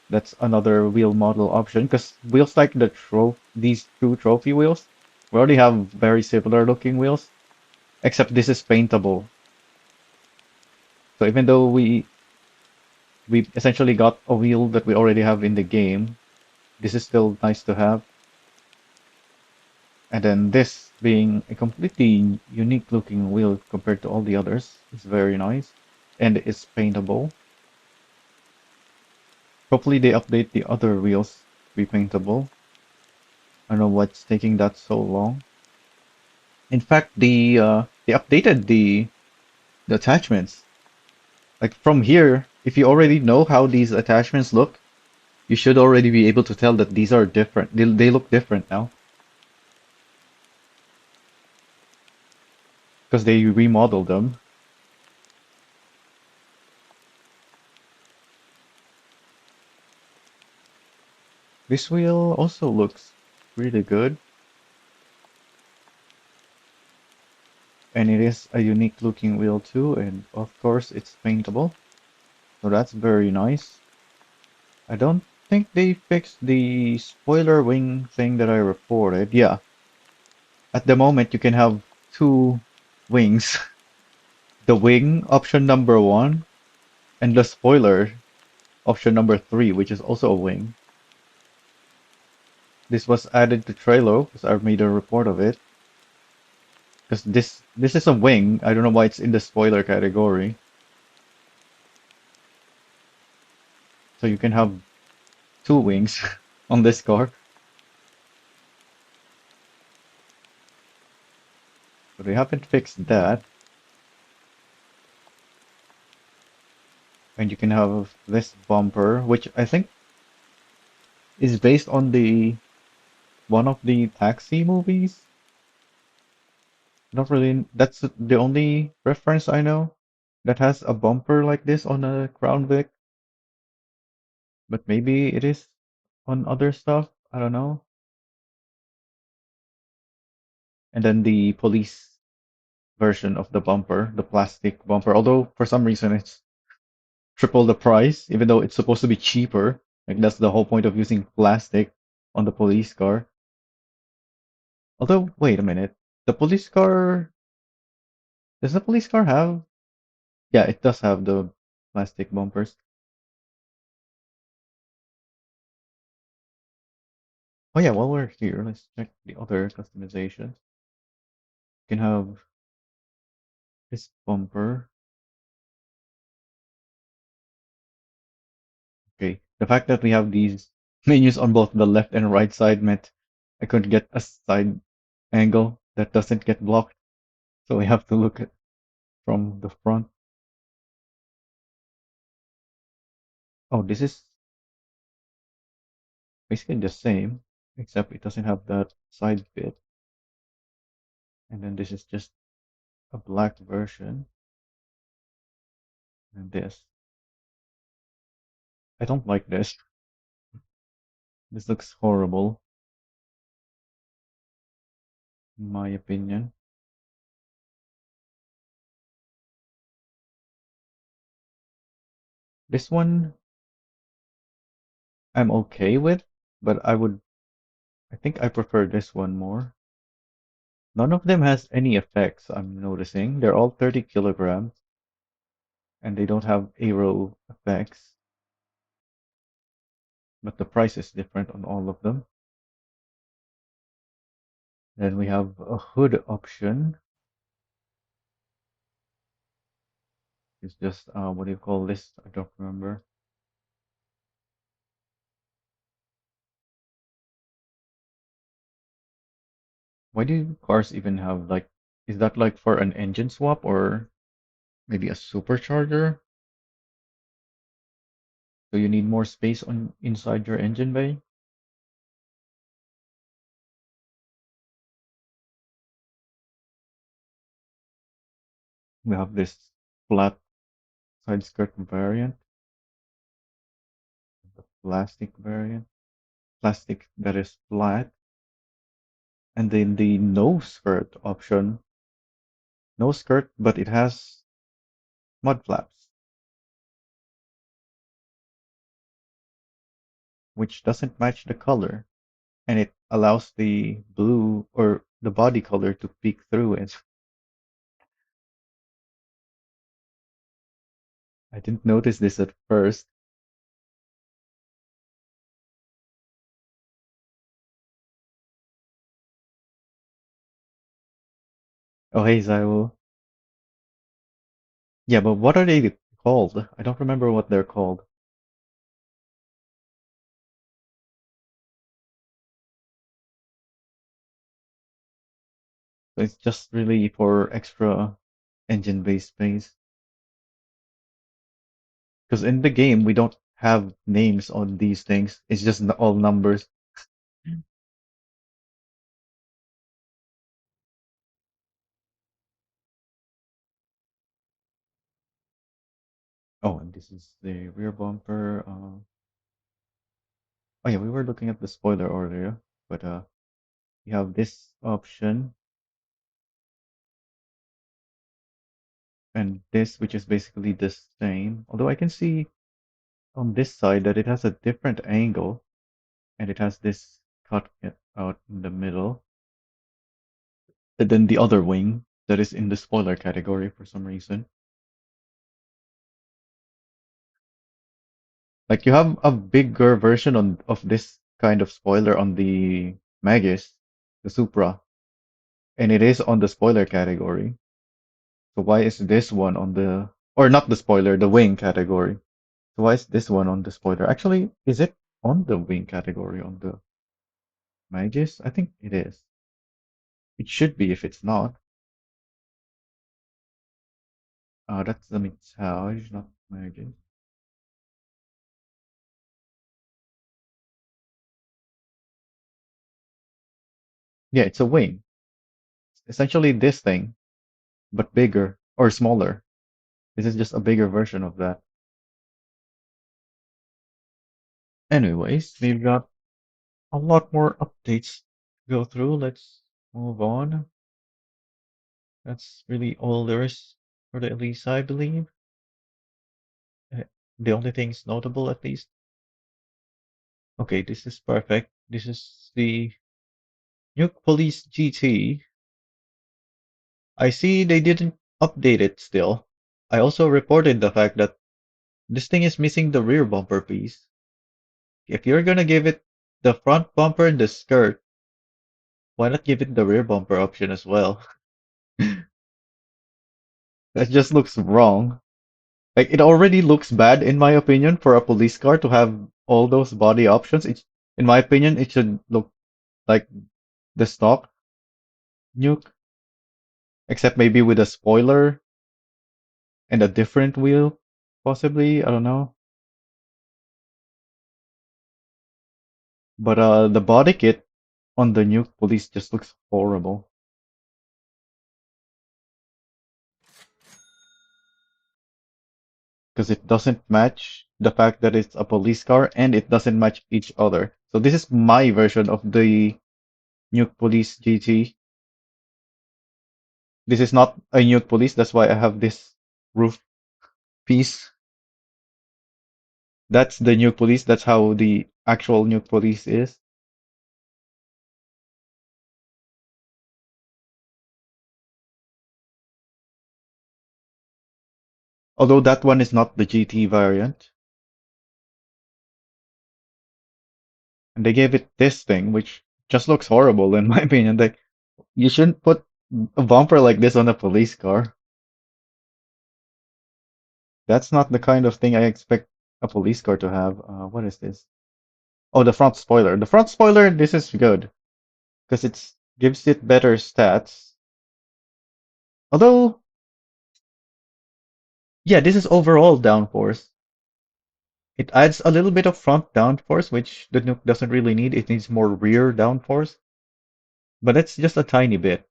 That's another wheel model option because wheels like these two trophy wheels, we already have very similar looking wheels, except this is paintable. So even though we essentially got a wheel that we already have in the game, this is still nice to have. And then this being a completely unique looking wheel compared to all the others is very nice and it's paintable. Hopefully they update the other wheels to be paintable. I don't know what's taking that so long. In fact, they updated the attachments. Like from here, if you already know how these attachments look, you should already be able to tell that these are different. They look different now because they remodeled them. This wheel also looks really good, and it is a unique looking wheel too, and of course it's paintable, so that's very nice. I don't think they fixed the spoiler wing thing that I reported. Yeah, at the moment you can have two wings. The wing option number one and the spoiler option number three, which is also a wing. This was added to Trello because I've made a report of it. Because this is a wing. I don't know why it's in the spoiler category. So you can have two wings on this car. But they haven't fixed that. And you can have this bumper, which I think is based on the one of the taxi movies. Not really. That's the only reference I know that has a bumper like this on a Crown Vic. But maybe it is on other stuff. I don't know. And then the police version of the bumper, the plastic bumper. Although for some reason it's triple the price, even though it's supposed to be cheaper. Like that's the whole point of using plastic on the police car. Although, wait a minute. The police car, does the police car have? Yeah, it does have the plastic bumpers. Oh yeah, while we're here, let's check the other customizations. You can have this bumper. Okay, the fact that we have these menus on both the left and right side meant I couldn't get a side angle that doesn't get blocked. So we have to look at from the front. Oh, this is basically the same, except it doesn't have that side bit. And then this is just a black version. And this. I don't like this. This looks horrible, in my opinion. This one I'm okay with, but I think I prefer this one more. None of them has any effects, I'm noticing. They're all 30 kilograms, and they don't have aero effects, but the price is different on all of them. Then we have a hood option. It's just, what do you call this? I don't remember. Why do cars even have like, is that like for an engine swap or maybe a supercharger? So you need more space on inside your engine bay? We have this flat side skirt variant, the plastic variant, plastic that is flat, and then the no skirt option, no skirt, but it has mud flaps, which doesn't match the color, and it allows the blue or the body color to peek through it. I didn't notice this at first. Oh, hey, Zywo. Yeah, but what are they called? I don't remember what they're called. So it's just really for extra engine-based space. Because in the game, we don't have names on these things. It's just all numbers. Oh, and this is the rear bumper. Oh yeah, we were looking at the spoiler earlier, but you have this option and this, which is basically the same. Although I can see on this side that it has a different angle and it has this cut out in the middle. And then the other wing that is in the spoiler category for some reason. Like you have a bigger version of this kind of spoiler on the Magis, the Supra, and it is on the spoiler category. So why is this one on the, or not the spoiler, the wing category? So why is this one on the spoiler? Actually, is it on the wing category on the Magis? I think it is. It should be if it's not. That's the Mitage, not Magis. Yeah, it's a wing. Essentially this thing, but bigger or smaller. This is just a bigger version of that. Anyways, we've got a lot more updates to go through. Let's move on. That's really all there is for the Elisa, I believe. Uh, The only things notable, at least. Okay, this is perfect. This is the Nuke Police GT. I see they didn't update it still. I also reported the fact that this thing is missing the rear bumper piece. If you're gonna give it the front bumper and the skirt, why not give it the rear bumper option as well? That just looks wrong. Like it already looks bad in my opinion for a police car to have all those body options. In my opinion, it should look like the stock Nuke, except maybe with a spoiler and a different wheel, possibly. I don't know. But the body kit on the Nuke Police just looks horrible because it doesn't match the fact that it's a police car and it doesn't match each other. So this is my version of the Nuke Police GT. This is not a Nuke Police, that's why I have this roof piece. That's the Nuke Police, that's how the actual Nuke Police is. Although that one is not the GT variant. And they gave it this thing, which just looks horrible in my opinion. Like you shouldn't put a bumper like this on a police car. That's not the kind of thing I expect a police car to have. What is this? Oh, the front spoiler. The front spoiler, this is good because it gives it better stats. Although, yeah, this is overall downforce. It adds a little bit of front downforce, which the Nuke doesn't really need. It needs more rear downforce, but that's just a tiny bit.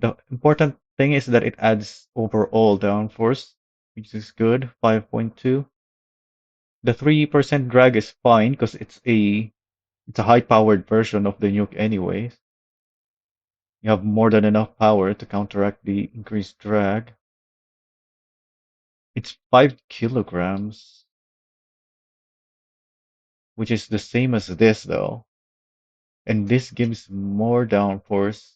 The important thing is that it adds overall downforce, which is good, 5.2. The 3% drag is fine because it's a high-powered version of the Nuke anyways. You have more than enough power to counteract the increased drag. It's 5 kilograms, which is the same as this though. And this gives more downforce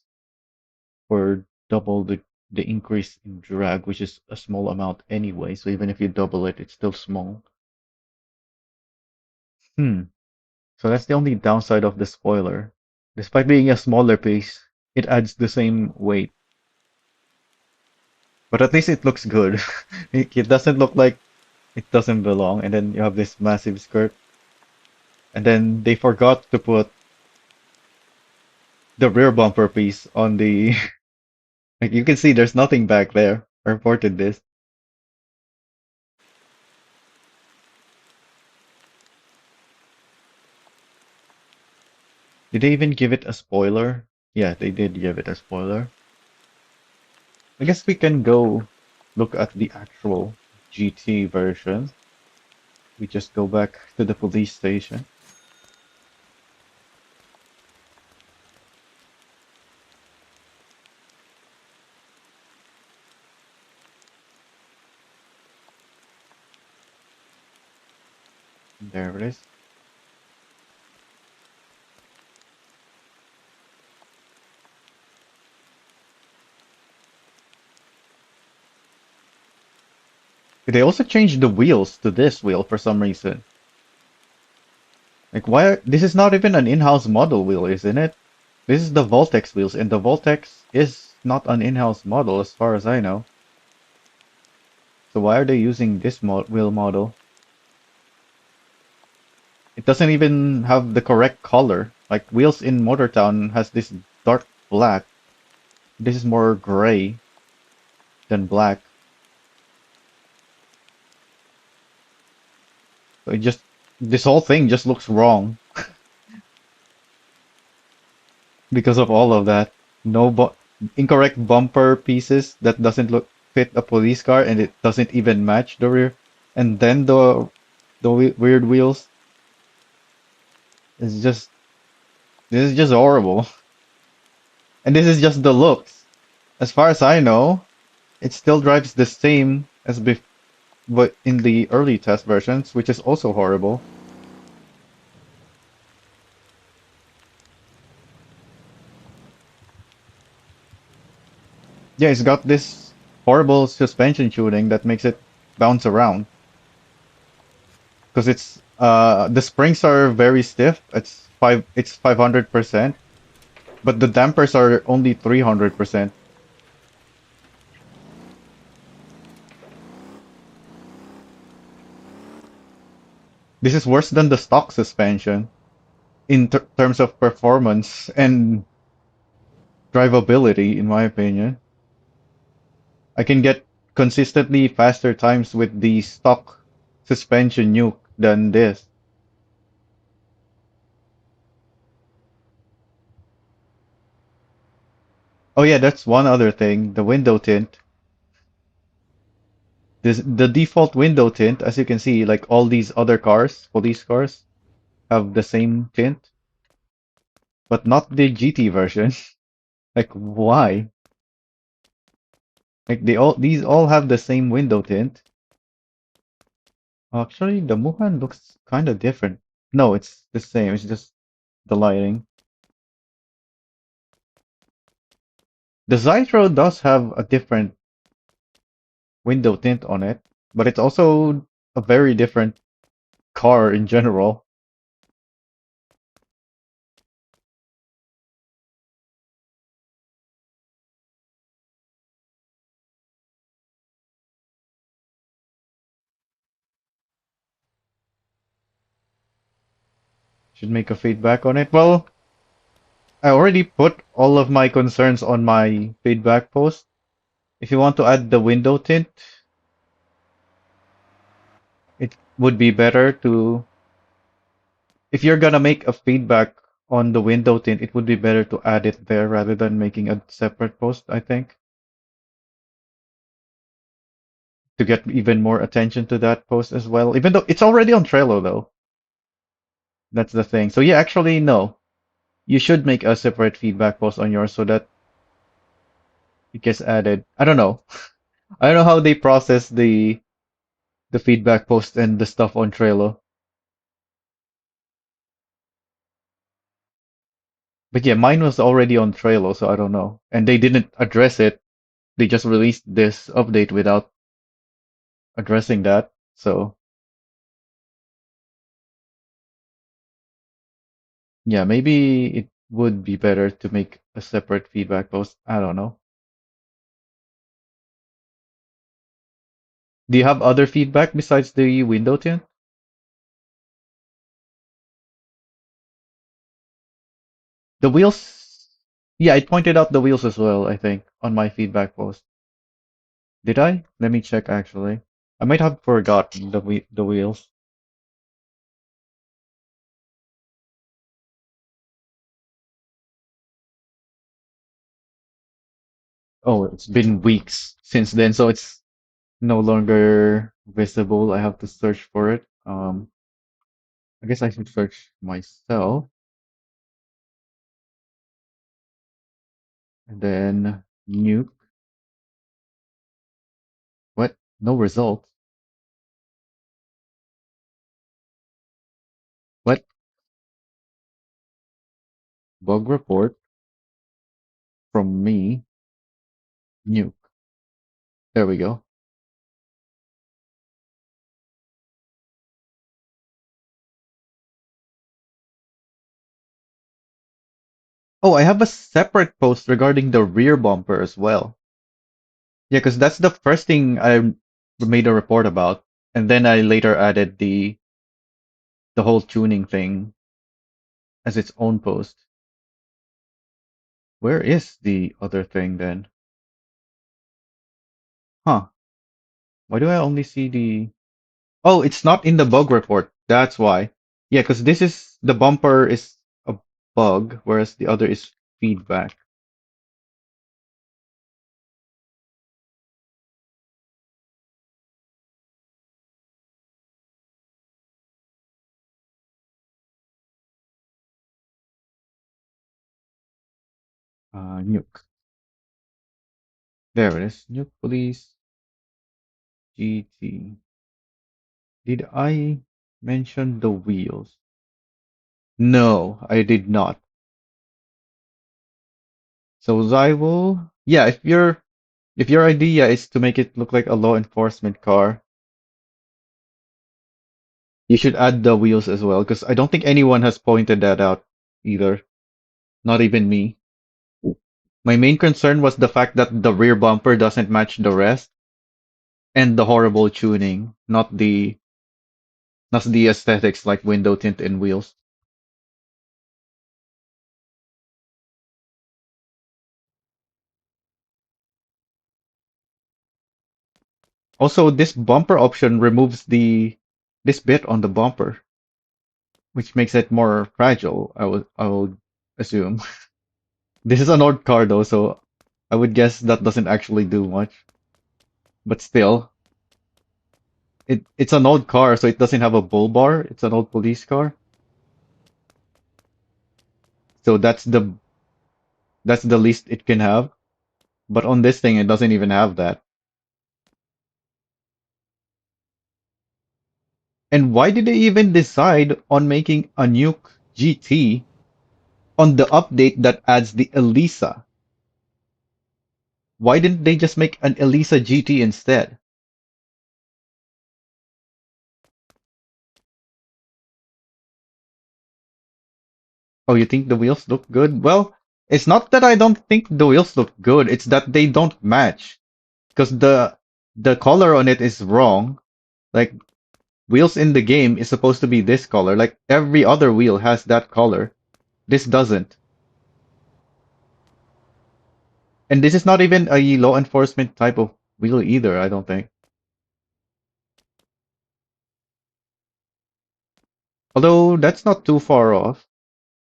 for double the increase in drag, which is a small amount anyway. So even if you double it, it's still small. Hmm. So that's the only downside of the spoiler. Despite being a smaller piece, it adds the same weight. But at least it looks good. It doesn't look like it doesn't belong. And then you have this massive skirt. And then they forgot to put the rear bumper piece on the Like you can see there's nothing back there. I reported this. Did they even give it a spoiler? Yeah, they did give it a spoiler. I guess we can go look at the actual GT version. We just go back to the police station. There it is. They also changed the wheels to this wheel for some reason. Like this is not even an in-house model wheel, isn't it? This is the Voltex wheels, and the Voltex is not an in-house model as far as I know. So why are they using this wheel model? It doesn't even have the correct color. Like wheels in Motortown has this dark black. This is more gray than black. So it just this whole thing just looks wrong because of all of that. No bu incorrect bumper pieces that doesn't look fit a police car, and it doesn't even match the rear. And then the weird wheels is just this is just horrible. And this is just the looks. As far as I know, it still drives the same as but in the early test versions, which is also horrible. Yeah, it's got this horrible suspension tuning that makes it bounce around because the springs are very stiff. It's 500%, but the dampers are only 300%. This is worse than the stock suspension in terms of performance and drivability, in my opinion. I can get consistently faster times with the stock suspension Nuke than this. Oh yeah, that's one other thing. The window tint. The default window tint, as you can see, like all these other cars, police cars, have the same tint, but not the GT version. Like why? Like these all have the same window tint. Actually, the Muhan looks kind of different. No, it's the same. It's just the lighting. The Zytro does have a different window tint on it, but it's also a very different car in general. Should make a feedback on it. Well, I already put all of my concerns on my feedback post. If you want to add the window tint, it would be better to, if you're gonna make a feedback on the window tint, it would be better to add it there rather than making a separate post, I think, to get even more attention to that post as well. Even though it's already on Trello, though. That's the thing. So yeah, actually, no. You should make a separate feedback post on yours so that it gets added. I don't know. I don't know how they process the feedback post and the stuff on Trello. But yeah, mine was already on Trello, so I don't know. And they didn't address it. They just released this update without addressing that. So yeah, maybe it would be better to make a separate feedback post. I don't know. Do you have other feedback besides the window tint? The wheels. Yeah, I pointed out the wheels as well, I think, on my feedback post. Did I? Let me check actually. I might have forgotten the wheels. Oh, it's been weeks since then, so it's no longer visible. I have to search for it. I guess I should search myself and then Nuke. What? No result. What? Bug report from me. Nuke. There we go. Oh, I have a separate post regarding the rear bumper as well. Yeah, because that's the first thing I made a report about, and then I later added the whole tuning thing as its own post. Where is the other thing then? Huh? Why do I only see the? Oh, it's not in the bug report. That's why. Yeah, because this is the bumper is a bug, whereas the other is feedback. Nuke. There it is. Nuke Police GT. Did I mention the wheels? No, I did not. So Civo, yeah, if your idea is to make it look like a law enforcement car, you should add the wheels as well, because I don't think anyone has pointed that out either. Not even me. My main concern was the fact that the rear bumper doesn't match the rest and the horrible tuning, not the aesthetics like window tint and wheels. Also, this bumper option removes the this bit on the bumper, which makes it more fragile, I would assume. This is an old car though, so I would guess that doesn't actually do much. But still, it's an old car, so it doesn't have a bull bar. It's an old police car. So that's the least it can have. But on this thing, it doesn't even have that. And why did they even decide on making a Nuke GT on the update that adds the Elisa? Why didn't they just make an Elisa GT instead? Oh, you think the wheels look good? Well, it's not that I don't think the wheels look good, it's that they don't match. Because the color on it is wrong. Like wheels in the game is supposed to be this color. Like every other wheel has that color. This doesn't. And this is not even a law enforcement type of wheel either, I don't think. Although that's not too far off.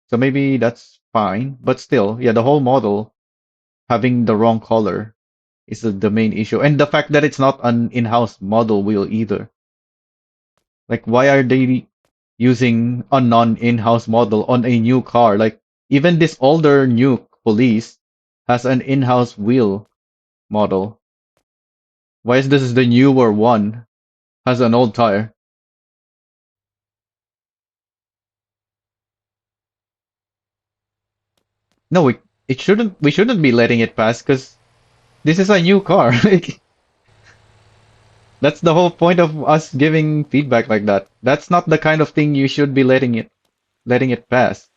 So maybe that's fine. But still, yeah, the whole model having the wrong color is the main issue. And the fact that it's not an in-house model wheel either. Like, why are they using a non-in-house model on a new car? Like, even this older Nuke Police has an in-house wheel model. Why is this the newer one has an old tire? No, it shouldn't. We shouldn't be letting it pass because this is a new car. Like, that's the whole point of us giving feedback like that. That's not the kind of thing you should be letting it pass.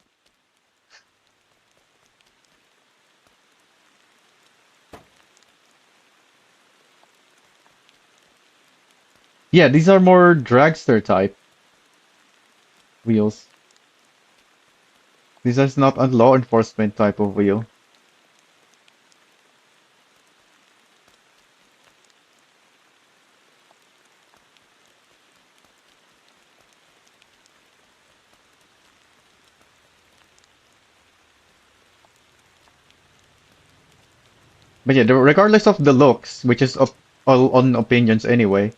Yeah, these are more dragster type wheels. This is not a law enforcement type of wheel. But yeah, regardless of the looks, which is all on opinions anyway,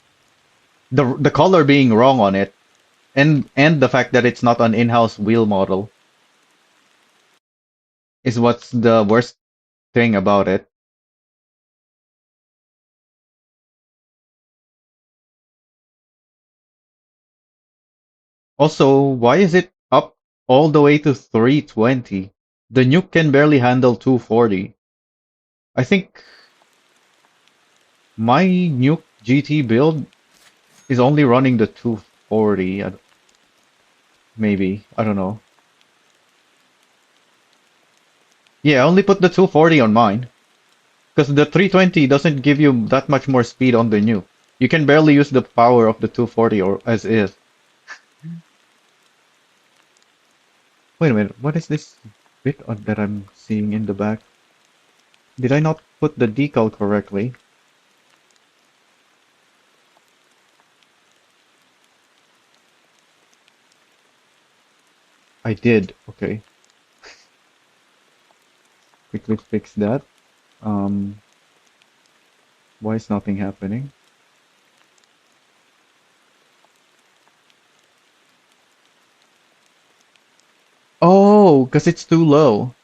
the color being wrong on it, and the fact that it's not an in-house wheel model is what's the worst thing about it. Also, why is it up all the way to 320? The Nuke can barely handle 240. I think my Nuke GT build is only running the 240, maybe. I don't know. Yeah, I only put the 240 on mine. Because the 320 doesn't give you that much more speed on the Nuke. You can barely use the power of the 240 or as is. Wait a minute, what is this bit that I'm seeing in the back? Did I not put the decal correctly? I did. Okay, quickly fix that. Um, why is nothing happening? Oh, because it's too low.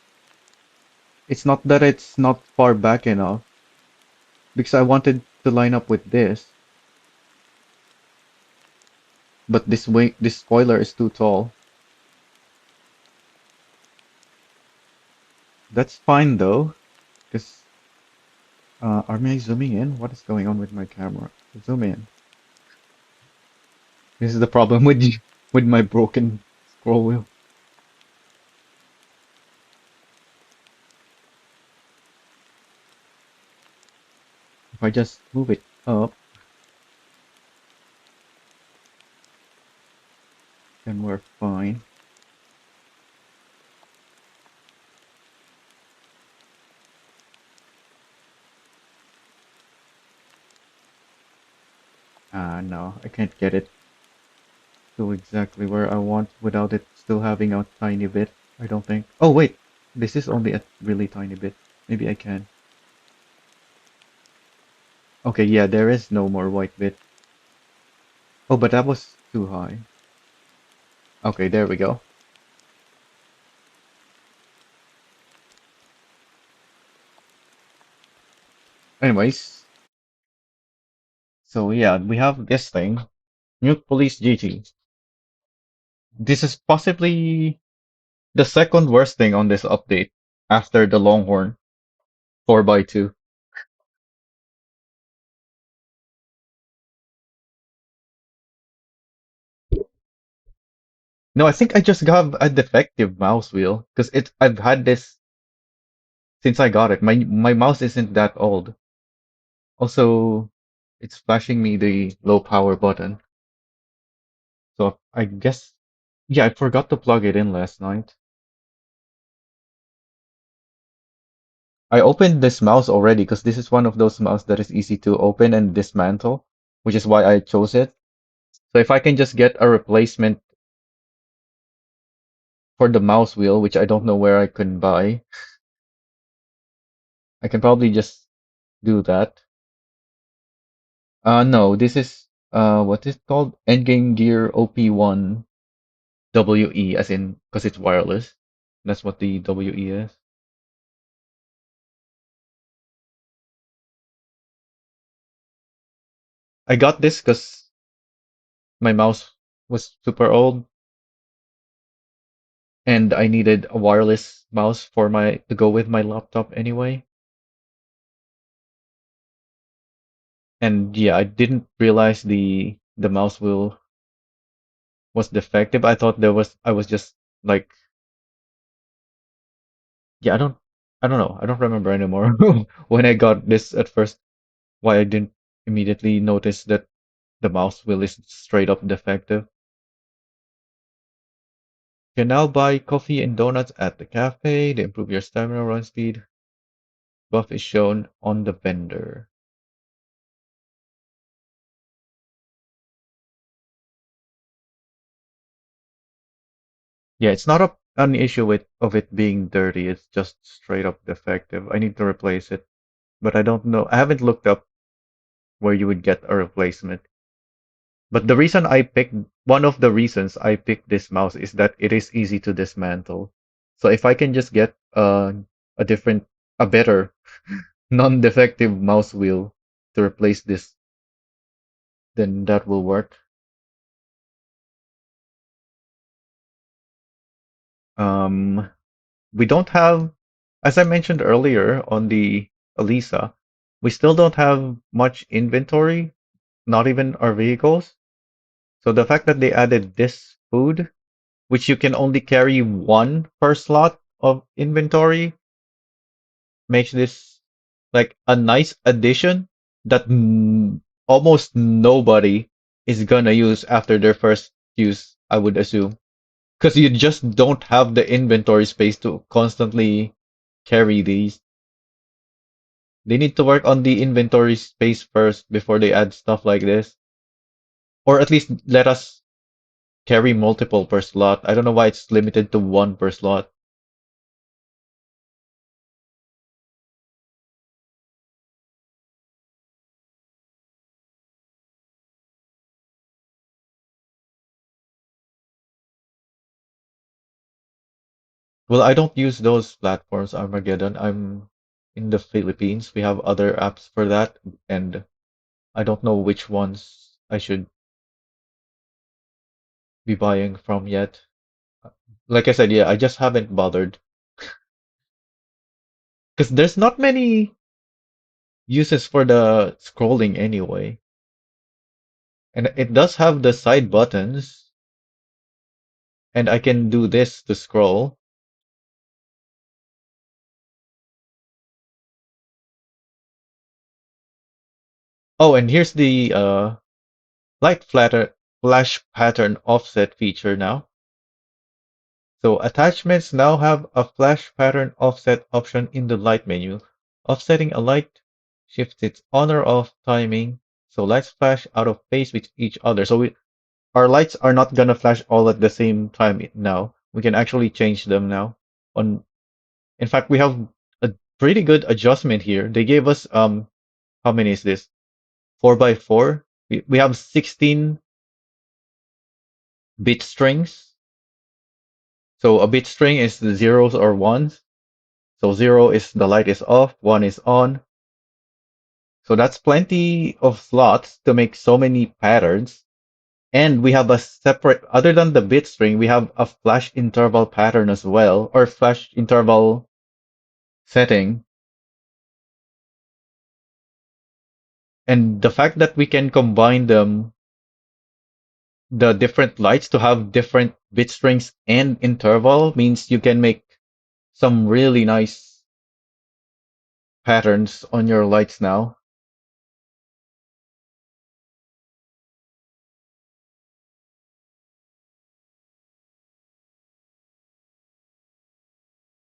It's not that it's not far back enough. Because I wanted to line up with this, but this spoiler is too tall. That's fine though, because am I zooming in? What is going on with my camera? Zoom in. This is the problem with with my broken scroll wheel. If I just move it up, then we're fine. Ah, no, I can't get it to exactly where I want without it still having a tiny bit. I don't think. Oh wait, this is only a really tiny bit. Maybe I can. Okay, yeah, there is no more white bit. Oh, but that was too high. Okay, there we go. Anyways, so yeah, we have this thing, Nuke Police GT. This is possibly the second worst thing on this update after the Longhorn 4x2. No, I think I just got a defective mouse wheel because I've had this since I got it. My mouse isn't that old. Also, it's flashing me the low power button. So I guess yeah, I forgot to plug it in last night. I opened this mouse already because this is one of those mouse that is easy to open and dismantle, which is why I chose it. So if I can just get a replacement for the mouse wheel, which I don't know where I can buy, I can probably just do that. No, this is what is it called? Endgame Gear OP1 WE, as in because it's wireless. That's what the WE is. I got this because my mouse was super old and I needed a wireless mouse for my to go with my laptop anyway. And yeah, I didn't realize the mouse wheel was defective. I thought I was just like yeah, I don't know. I don't remember anymore when I got this at first why I didn't immediately notice that the mouse wheel is straight up defective. You can now buy coffee and donuts at the cafe to improve your stamina run speed. Buff is shown on the vendor. Yeah, it's not an issue with of it being dirty. It's just straight up defective. I need to replace it. but I don't know. I haven't looked up where you would get a replacement. But the reason I picked one of the reasons I picked this mouse is that it is easy to dismantle. So if I can just get a different, a better non-defective mouse wheel to replace this, then that will work. Um, we don't have, as I mentioned earlier on the Elisa, we still don't have much inventory, not even our vehicles. So the fact that they added this food, which you can only carry one per slot of inventory, makes this like a nice addition that almost nobody is gonna use after their first use, I would assume. Because you just don't have the inventory space to constantly carry these. They need to work on the inventory space first before they add stuff like this. Or at least let us carry multiple per slot. I don't know why it's limited to one per slot. Well, I don't use those platforms, Armageddon. I'm in the Philippines. We have other apps for that, and I don't know which ones I should be buying from yet. Like I said, yeah, I just haven't bothered. Because there's not many uses for the scrolling anyway. And it does have the side buttons, and I can do this to scroll. Oh, and here's the light flatter flash pattern offset feature now. So attachments now have a flash pattern offset option in the light menu. Offsetting a light shifts its on or off timing, so lights flash out of phase with each other. So our lights are not gonna flash all at the same time now. We can actually change them now. On In fact, we have a pretty good adjustment here. They gave us how many is this? 4 by 4. We have 16 bit strings. So a bit string is the zeros or ones. So 0 is the light is off, 1 is on. So that's plenty of slots to make so many patterns. And we have a separate, other than the bit string, we have a flash interval pattern as well, or flash interval setting. And the fact that we can combine them, the different lights to have different bit strings and interval means you can make some really nice patterns on your lights now.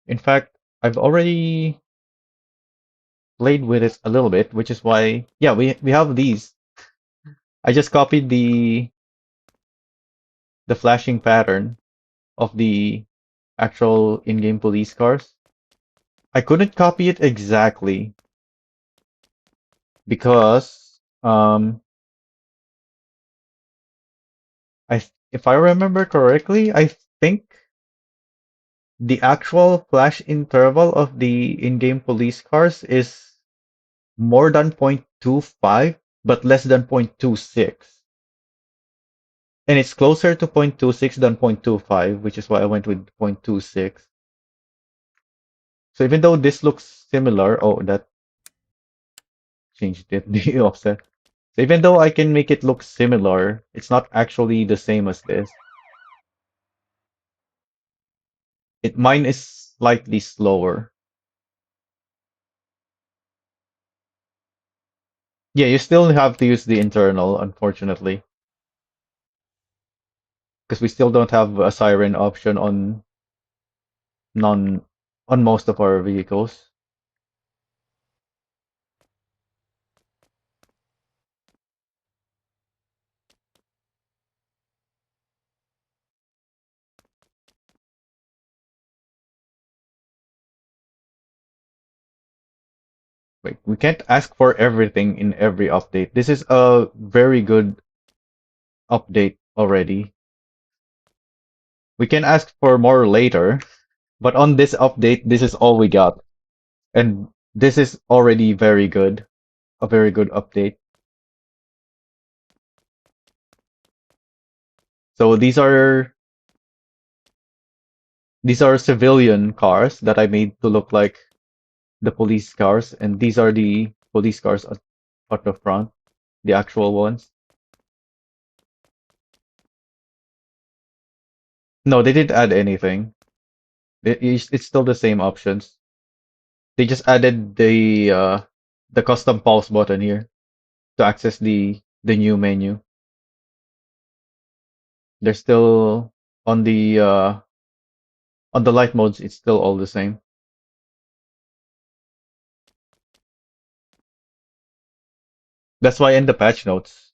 In fact, I've already played with it a little bit, which is why, yeah, we have these. I just copied the flashing pattern of the actual in-game police cars. I couldn't copy it exactly because if I remember correctly, I think the actual flash interval of the in-game police cars is more than 0.25 but less than 0.26. And it's closer to 0.26 than 0.25, which is why I went with 0.26. So even though this looks similar, oh, that changed it, the offset. So even though I can make it look similar, it's not actually the same as this. Mine is slightly slower. Yeah, you still have to use the internal, unfortunately, because we still don't have a siren option non on most of our vehicles. Wait, we can't ask for everything in every update. This is a very good update already. We can ask for more later, but on this update, this is all we got. And this is already very good. A very good update. So these are civilian cars that I made to look like the police cars, and these are the police cars at the front, the actual ones. No, they didn't add anything. It's still the same options. They just added the custom pulse button here to access the new menu. They're still on the light modes. It's still all the same. That's why in the patch notes,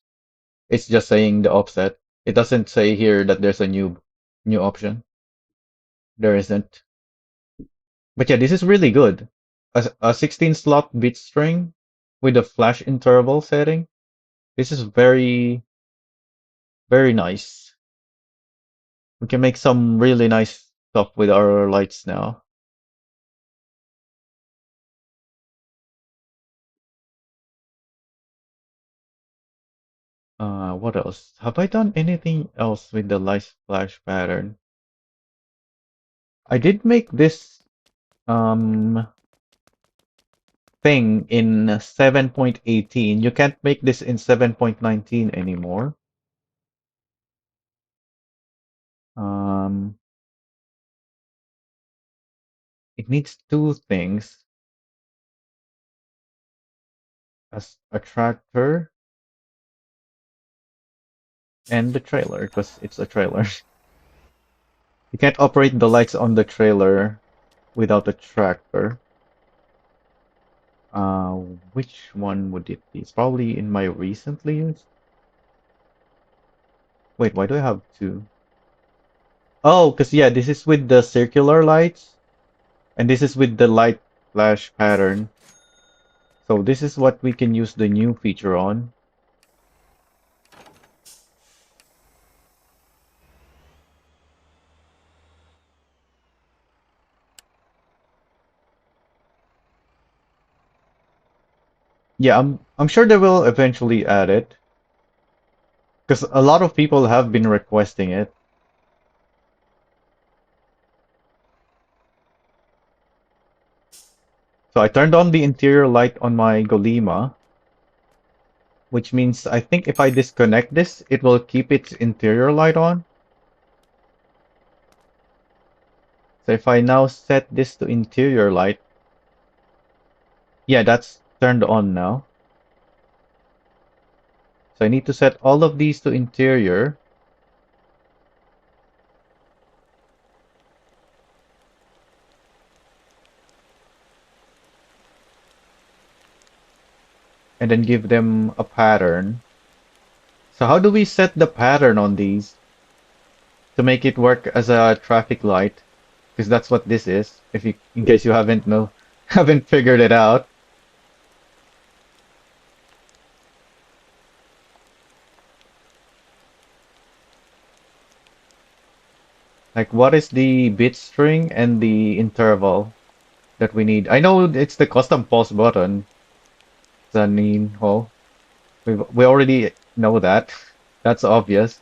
it's just saying the offset. It doesn't say here that there's a new option. There isn't. But yeah, this is really good. A 16 slot bit string with a flash interval setting. This is very, very nice. We can make some really nice stuff with our lights now. What else? Have I done anything else with the light flash pattern? I did make this um thing in 7.18. You can't make this in 7.19 anymore. Um, it needs two things: as a tractor and the trailer, because it's a trailer. You can't operate the lights on the trailer without a tractor. Uh, which one would it be? It's probably in my recently used. Wait, why do I have two? Oh, because yeah, this is with the circular lights, and this is with the light flash pattern. So this is what we can use the new feature on. Yeah, I'm sure they will eventually add it, because a lot of people have been requesting it. So I turned on the interior light on my Golema, which means I think if I disconnect this, it will keep its interior light on. So if I now set this to interior light, yeah, that's turned on now. So I need to set all of these to interior. And then give them a pattern. So how do we set the pattern on these to make it work as a traffic light? Because that's what this is. If you, in case you haven't figured it out. Like, what is the bit string and the interval that we need? I know it's the custom pulse button, Zaninho. We already know that. That's obvious.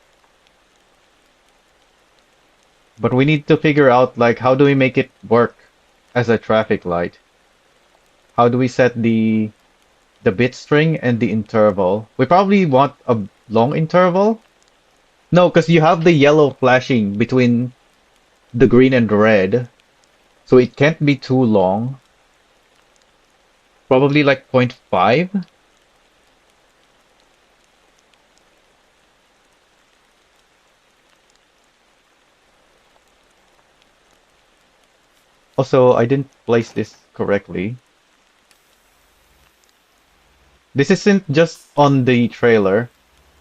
But we need to figure out, like, how do we make it work as a traffic light? How do we set the bit string and the interval? We probably want a long interval. No, because you have the yellow flashing between the green and red, so it can't be too long. Probably like 0.5. Also, I didn't place this correctly. This isn't just on the trailer.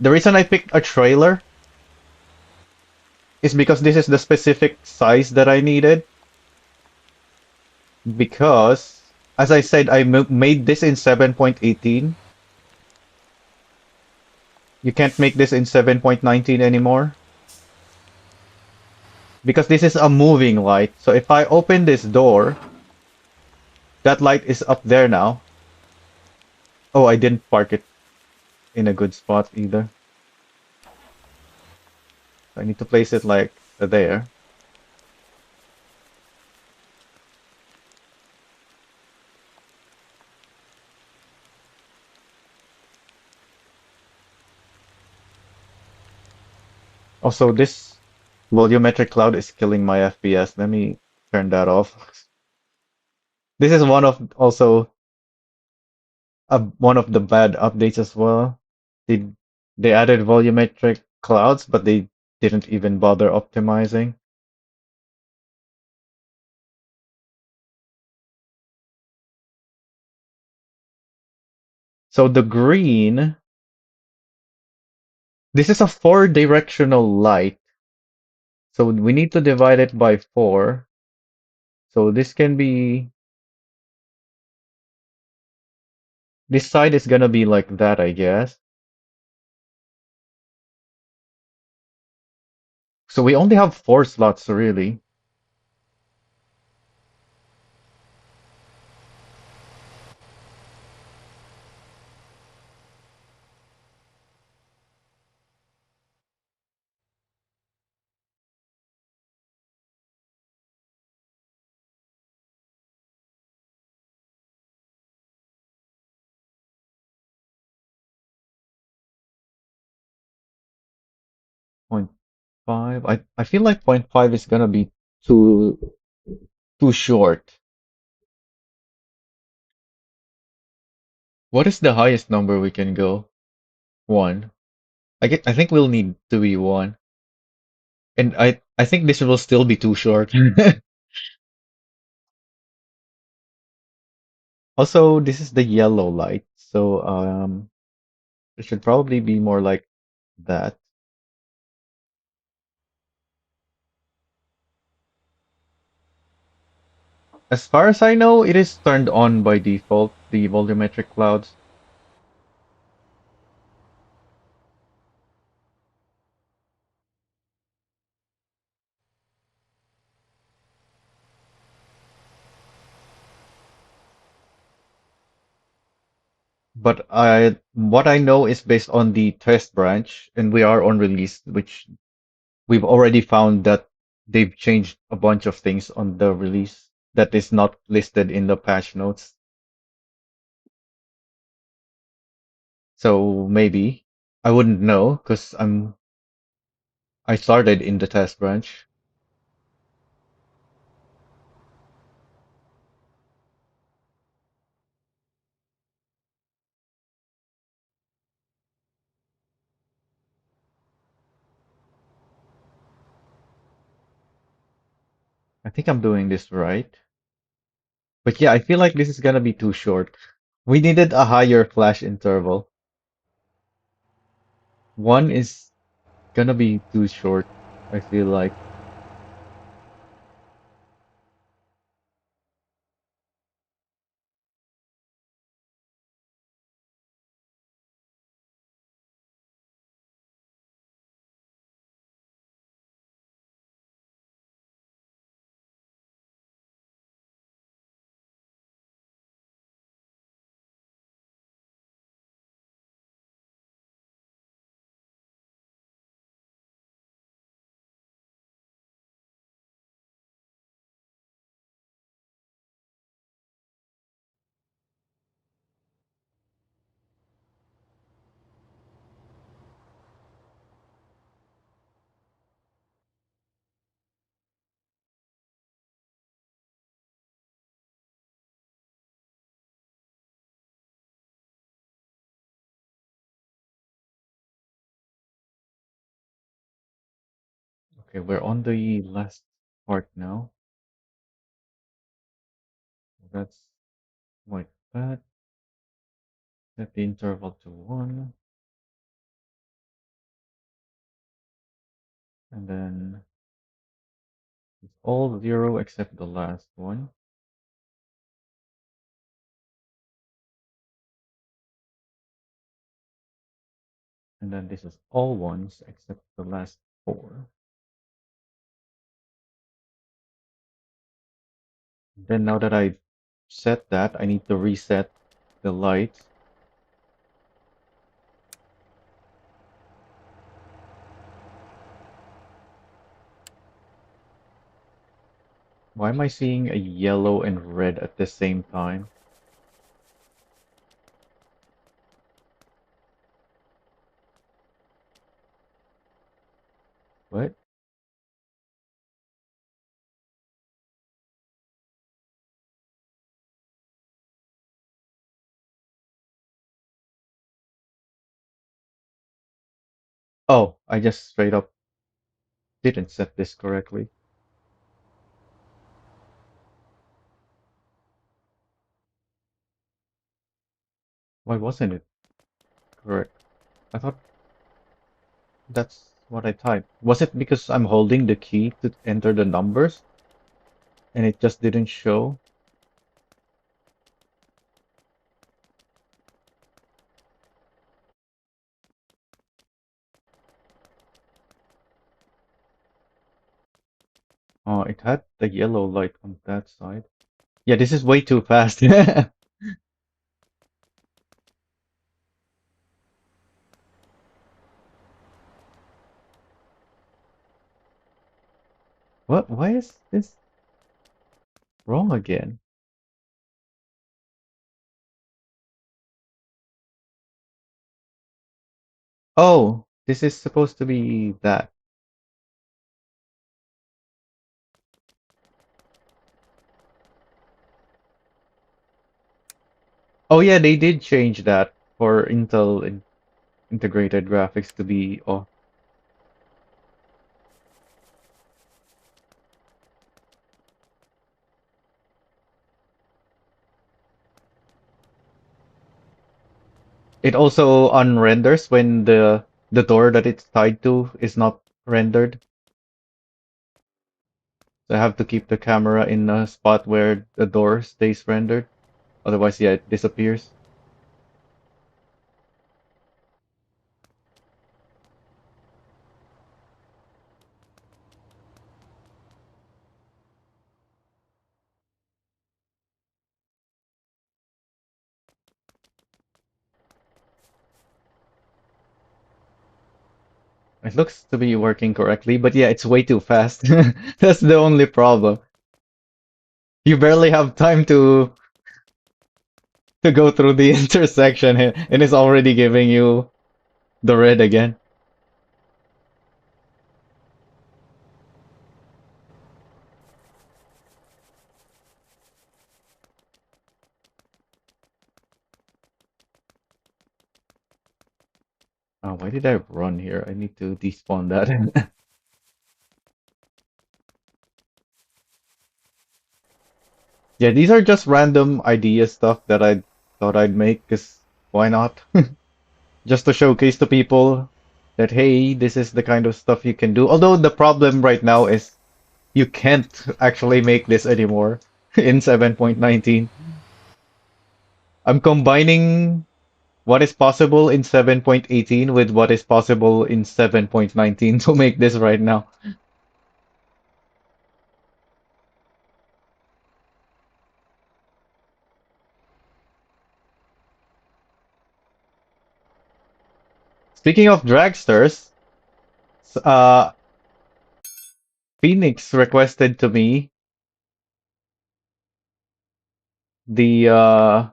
The reason I picked a trailer is because this is the specific size that I needed. Because As I said, I made this in 7.18. You can't make this in 7.19 anymore because this is a moving light. So if I open this door, that light is up there now. Oh, I didn't park it in a good spot either. I need to place it like there. Also, this volumetric cloud is killing my FPS. Let me turn that off. This is one of also one of the bad updates as well. They they added volumetric clouds, but they didn't even bother optimizing. So the green, this is a four directional light. So we need to divide it by four. So this can be, this side is gonna be like that, I guess. So we only have four slots really. 0.5. I feel like 0.5 is gonna be too too short. What is the highest number we can go? One. I think we'll need to be one. And I think this will still be too short. Also, this is the yellow light, so it should probably be more like that. As far as I know, it is turned on by default, the volumetric clouds. But what I know is based on the test branch, and we are on release, which we've already found that they've changed a bunch of things on the release that is not listed in the patch notes. So maybe I wouldn't know because I started in the test branch. I think I'm doing this right. But yeah, I feel like this is gonna be too short. We needed a higher flash interval. One is gonna be too short, I feel like. Okay, we're on the last part now. That's like that. Set the interval to one, and then it's all zero except the last one. And then this is all ones except the last four. Then now that I set that, I need to reset the lights. Why am I seeing a yellow and red at the same time? What? Oh, I just straight up didn't set this correctly. Why wasn't it correct? I thought that's what I typed. Was it because I'm holding the key to enter the numbers and it just didn't show? Oh, it had the yellow light on that side. Yeah, this is way too fast. What? Why is this wrong again? Oh, this is supposed to be that. Oh yeah, they did change that for Intel integrated graphics to be off. It also unrenders when the door that it's tied to is not rendered. So I have to keep the camera in a spot where the door stays rendered. Otherwise, yeah, it disappears. It looks to be working correctly, but yeah, it's way too fast. That's the only problem. You barely have time to go through the intersection and it's already giving you the red again. Oh, why did I run here? I need to despawn that. Yeah, these are just random idea stuff that I thought I'd make, because why not? Just to showcase to people that, hey, this is the kind of stuff you can do. Although the problem right now is you can't actually make this anymore in 7.19. I'm combining what is possible in 7.18 with what is possible in 7.19 to make this right now. Speaking of dragsters, uh, Phoenix requested to me the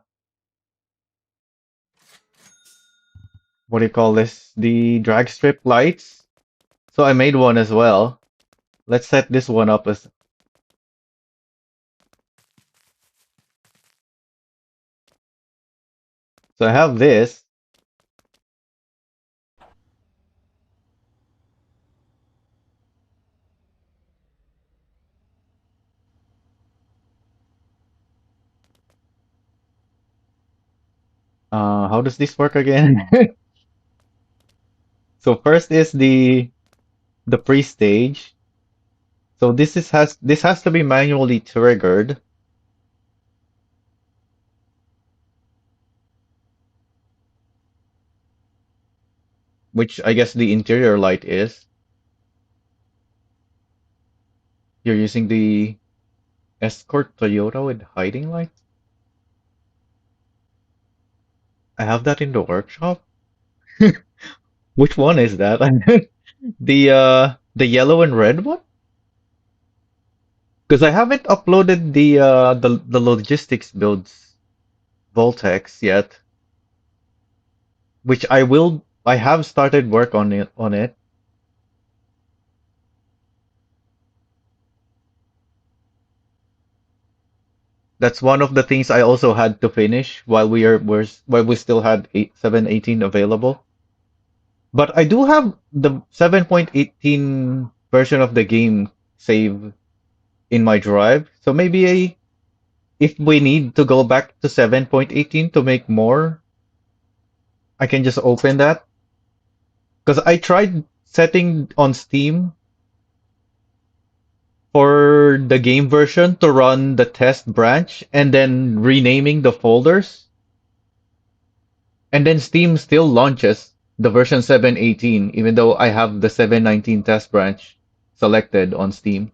what do you call this? The drag strip lights. So I made one as well. Let's set this one up as so I have this. How does this work again? So first is the pre-stage. So this has to be manually triggered. which I guess the interior light is. You're using the Escort Toyota with hiding lights? I have that in the workshop. Which one is that? The yellow and red one? Because I haven't uploaded the logistics builds Voltex yet, which I have started work on it. That's one of the things I also had to finish while we still had 7.18 available. But I do have the 7.18 version of the game save in my drive. So maybe if we need to go back to 7.18 to make more, I can just open that. Because I tried setting on Steam for the game version to run the test branch and then renaming the folders. And then Steam still launches the version 7.18, even though I have the 7.19 test branch selected on Steam.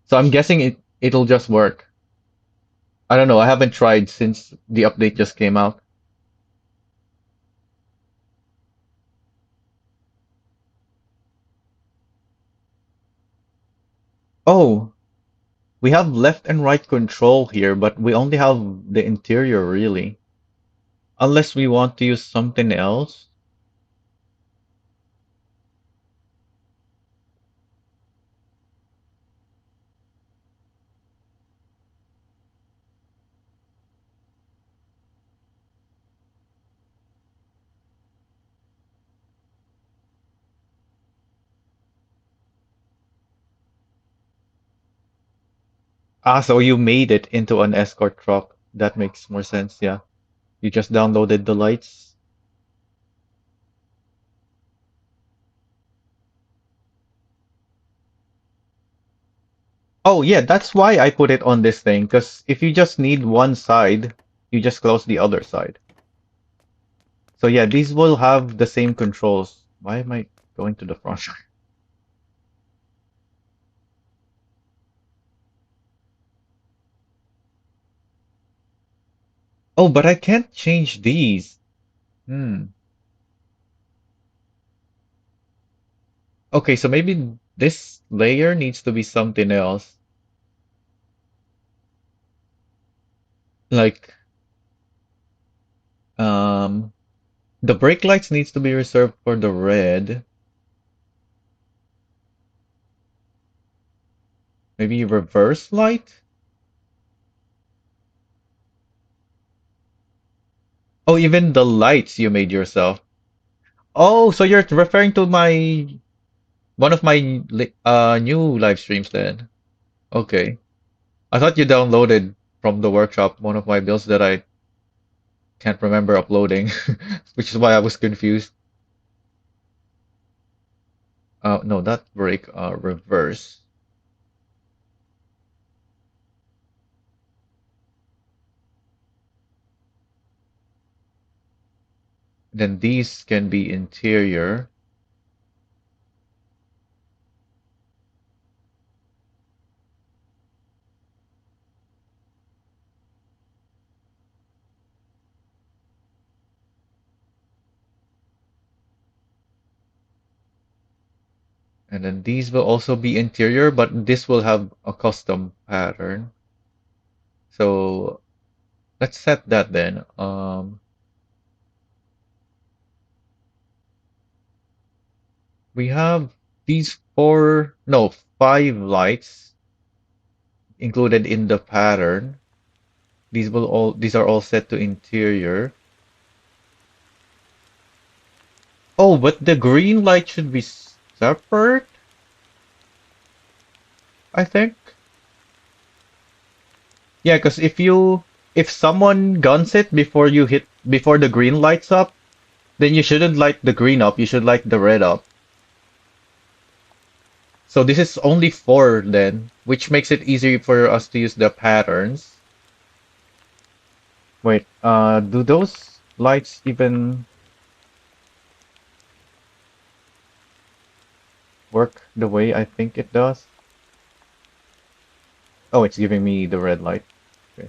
So I'm guessing it'll just work. I don't know. I haven't tried since the update just came out. Oh, we have left and right control here, but we only have the interior really. Unless we want to use something else. Ah, so you made it into an escort truck. That makes more sense, yeah. You just downloaded the lights. Oh, yeah, that's why I put it on this thing, because if you just need one side, you just close the other side. So yeah, these will have the same controls. Why am I going to the front? Oh, but I can't change these. Hmm. Okay, so maybe this layer needs to be something else. Like, um, the brake lights needs to be reserved for the red. Maybe reverse light? Oh, even the lights you made yourself. Oh, so you're referring to my one of my new live streams then. Okay. I thought you downloaded from the workshop one of my builds that I can't remember uploading, which is why I was confused. No, that brake, reverse. Then these can be interior, and then these will also be interior, but this will have a custom pattern. So let's set that then. We have these four, no, five lights included in the pattern. These are all set to interior. Oh, but the green light should be separate, I think. Yeah, because if someone guns it before the green lights up, then you shouldn't light the green up, you should light the red up. So this is only four then, which makes it easier for us to use the patterns. Wait, do those lights even work the way I think it does. Oh, it's giving me the red light. Okay.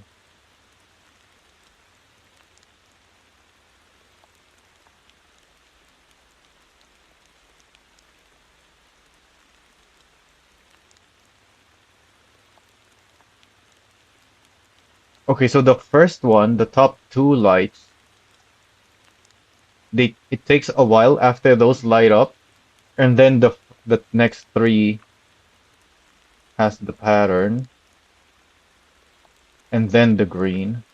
Okay, so the first one, the top two lights, it takes a while after those light up, and then the next three has the pattern, and then the green.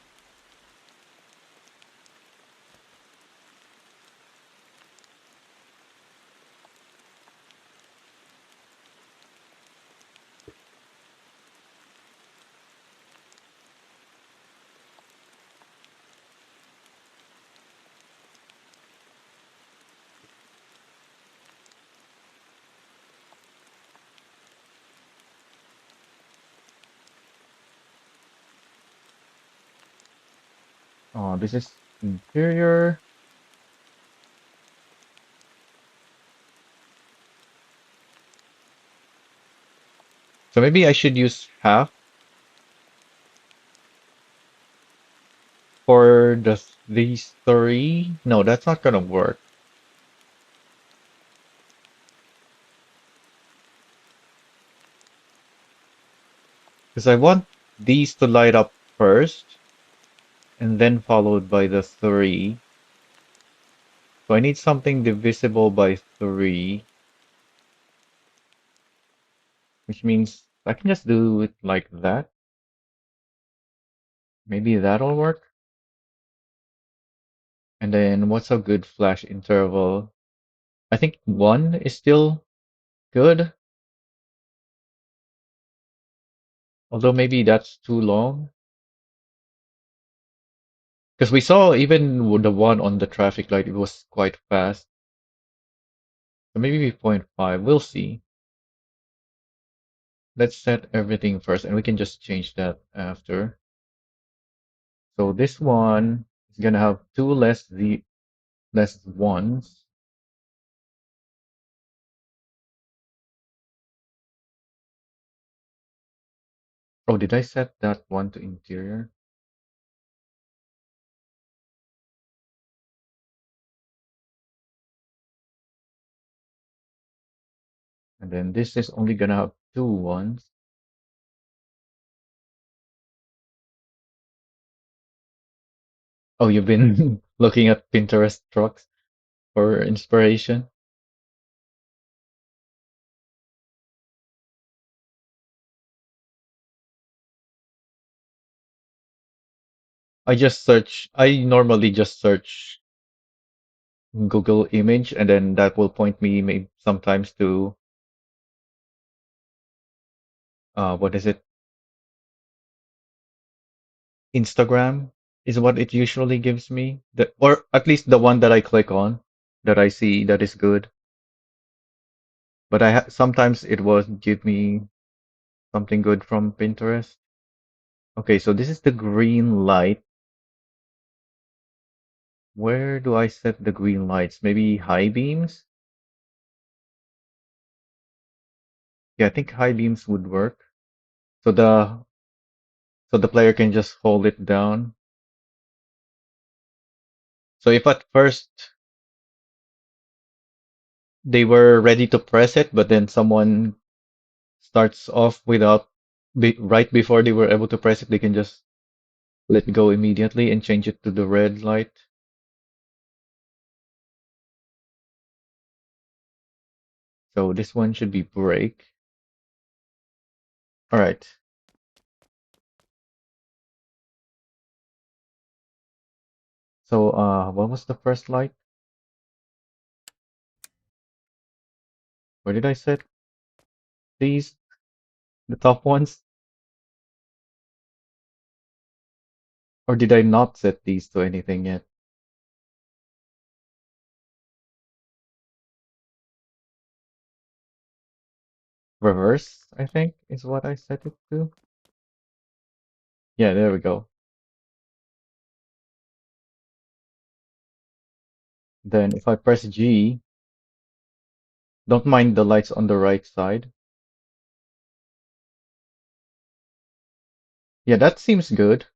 Oh, this is interior. So maybe I should use half for these three. No, that's not gonna work. Because I want these to light up first, and then followed by the three. So I need something divisible by three, which means I can just do it like that. Maybe that'll work. And then what's a good flash interval? I think one is still good, although maybe that's too long. Because we saw even with the one on the traffic light, it was quite fast. So maybe zero point 0.5, we'll see. Let's set everything first, and we can just change that after. So this one is gonna have two less ones. Oh, did I set that one to interior? And then this is only gonna have two ones. Oh, you've been looking at Pinterest trucks for inspiration? I normally just search Google image, and then that will point me maybe sometimes to what is it? Instagram is what it usually gives me. Or at least the one that I click on that I see that is good. But sometimes it will give me something good from Pinterest. Okay, so this is the green light. Where do I set the green lights? Maybe high beams? Yeah, I think high beams would work. So the player can just hold it down. So if at first they were ready to press it, but then someone starts off without right before they were able to press it, they can just let go immediately and change it to the red light. So this one should be brake. All right. So what was the first light? Where did I set these? The top ones? Or did I not set these to anything yet? Reverse, I think, is what I set it to. Yeah, there we go. Then if I press G, Don't mind the lights on the right side. Yeah, that seems good.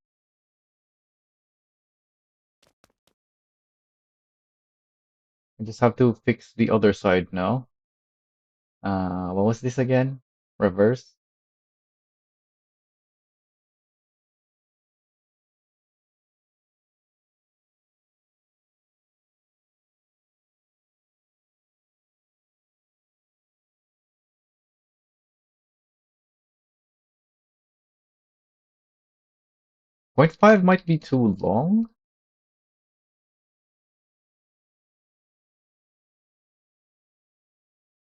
I just have to fix the other side now. What was this again? Reverse? 0.5 might be too long.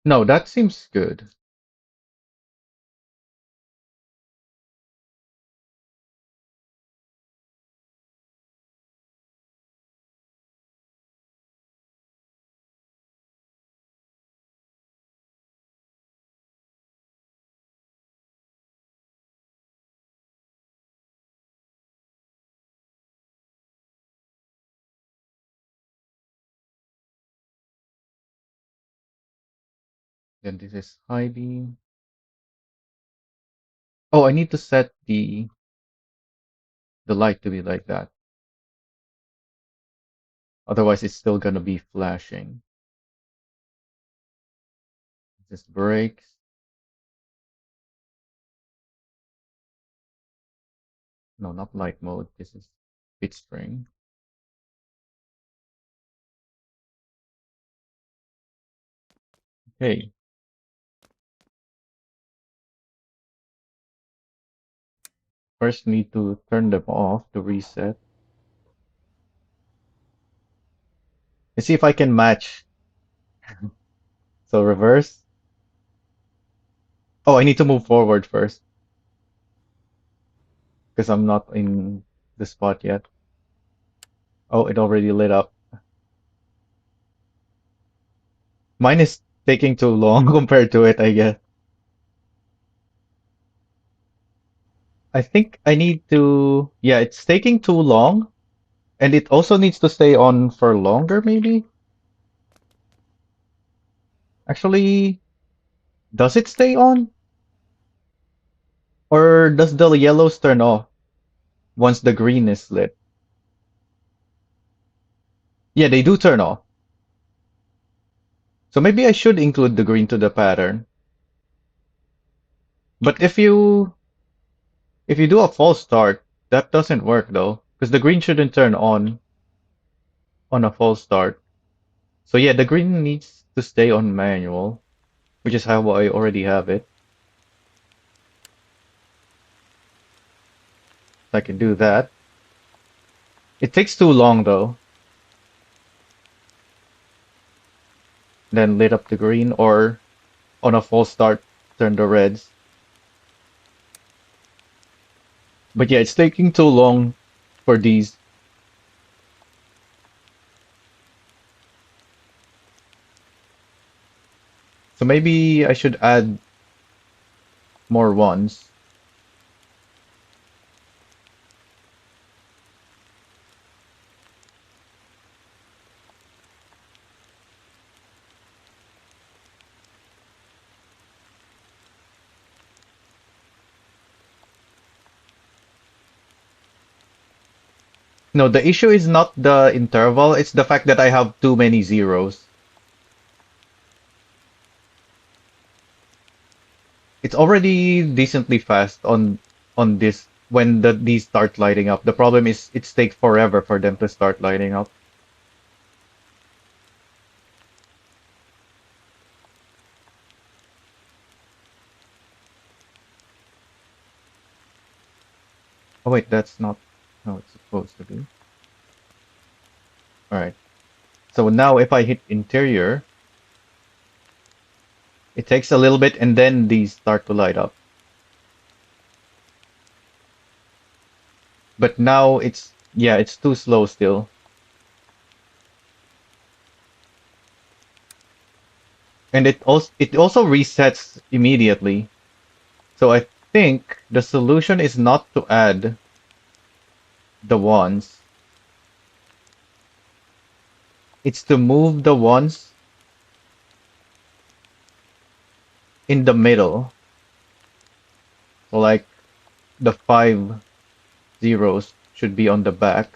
No, that seems good. Then this is hiding. Oh, I need to set the light to be like that. Otherwise, it's still gonna be flashing. This breaks. No, not light mode. This is bit string. Okay, first need to turn them off to reset. Let's see if I can match. So reverse. Oh, I need to move forward first because I'm not in the spot yet. Oh, it already lit up. Mine is taking too long compared to it, I guess. I think I need to, yeah, it's taking too long, and it also needs to stay on for longer, maybe? Actually, does it stay on? Or does the yellows turn off once the green is lit? Yeah, they do turn off. So maybe I should include the green to the pattern. But if you do a false start, that doesn't work though, because the green shouldn't turn on a false start. So yeah, the green needs to stay on manual, which is how I already have it. I can do that. It takes too long though. Then lit up the green or on a false start, turn the reds. But yeah, it's taking too long for these. So maybe I should add more ones. No, the issue is not the interval, it's the fact that I have too many zeros. It's already decently fast on this when these start lighting up. The problem is it's take forever for them to start lighting up. Oh wait, that's not how it's supposed to be. Alright. So now if I hit interior, it takes a little bit and then these start to light up. But now it's, yeah, it's too slow still. And it also resets immediately. So I think the solution is not to add the ones. It's to move the ones in the middle. So like the 5 zeros should be on the back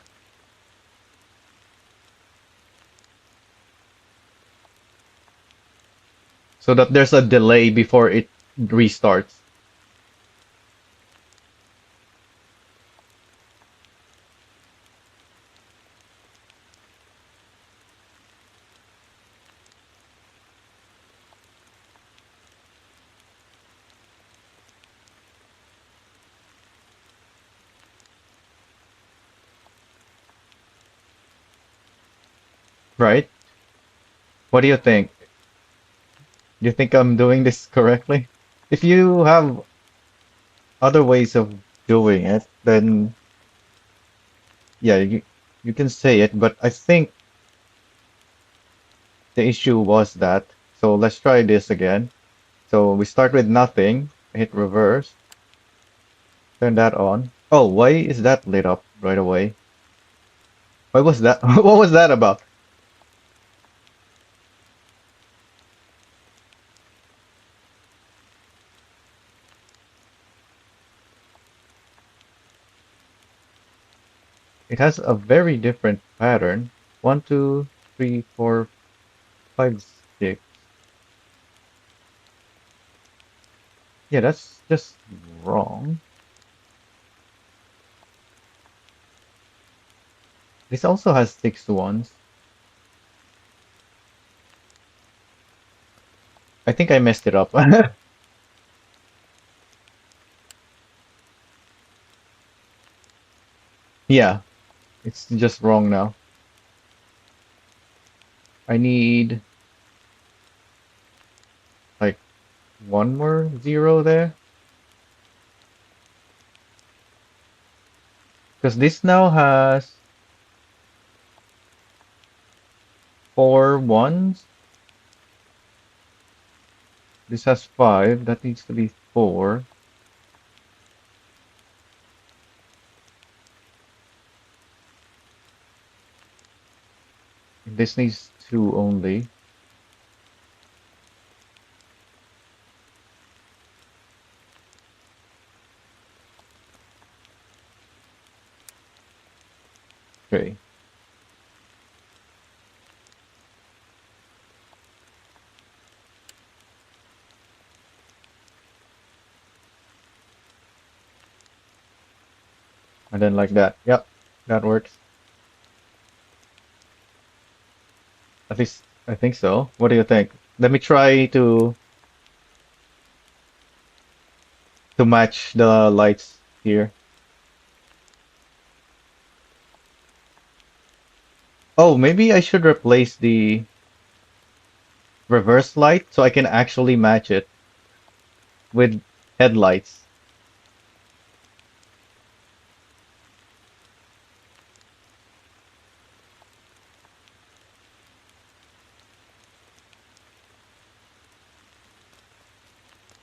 so that there's a delay before it restarts. Right? What do you think? Do you think I'm doing this correctly? If you have other ways of doing it, then yeah, you can say it, but I think the issue was that. So let's try this again. So we start with nothing, hit reverse, turn that on. Oh, why is that lit up right away? Why was that? What was that about? It has a very different pattern. One, two, three, four, five, six. Yeah, that's just wrong. This also has 6 ones. I think I messed it up. Yeah, it's just wrong now. I need like one more zero there. Because this now has 4 ones. This has 5. That needs to be 4. This needs 2 only. Okay. And then like that. Yep, that works. At least I think so. What do you think? Let me try to match the lights here. Oh, maybe I should replace the reverse light so I can actually match it with headlights.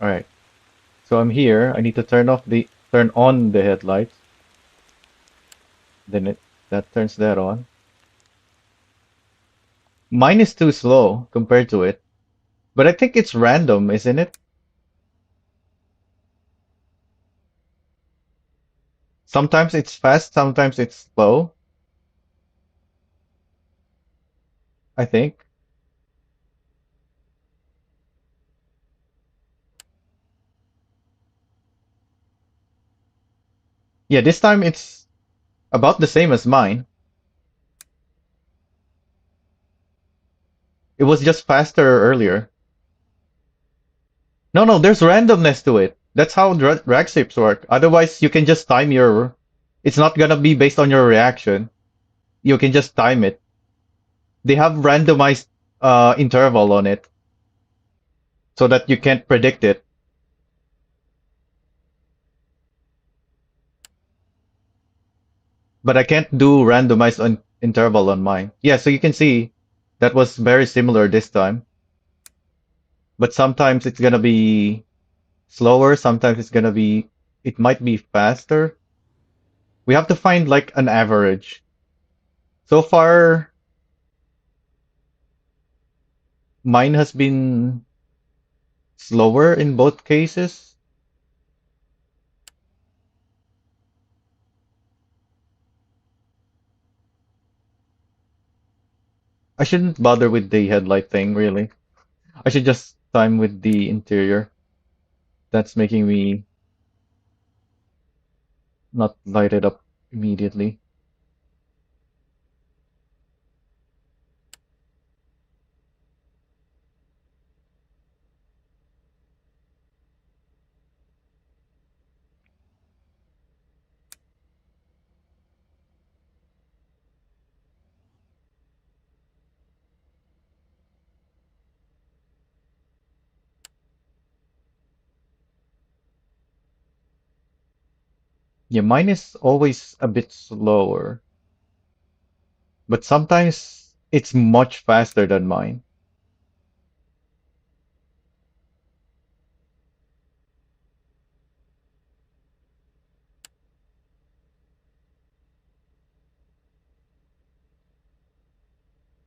All right. So I'm here. I need to turn on the headlights. Then that turns that on. Mine is too slow compared to it, but I think it's random, isn't it? Sometimes it's fast, sometimes it's slow, I think. Yeah, this time it's about the same as mine. It was just faster earlier. No, no, there's randomness to it. That's how drag strips work. Otherwise, you can just time your. It's not gonna be based on your reaction. You can just time it. They have randomized interval on it so that you can't predict it. But I can't do randomized on interval on mine. Yeah, so you can see that was very similar this time. But sometimes it's gonna be slower, sometimes it might be faster. We have to find like an average. So far, mine has been slower in both cases. I shouldn't bother with the headlight thing, really. I should just time with the interior. That's making me not light it up immediately. Yeah, mine is always a bit slower, but sometimes it's much faster than mine.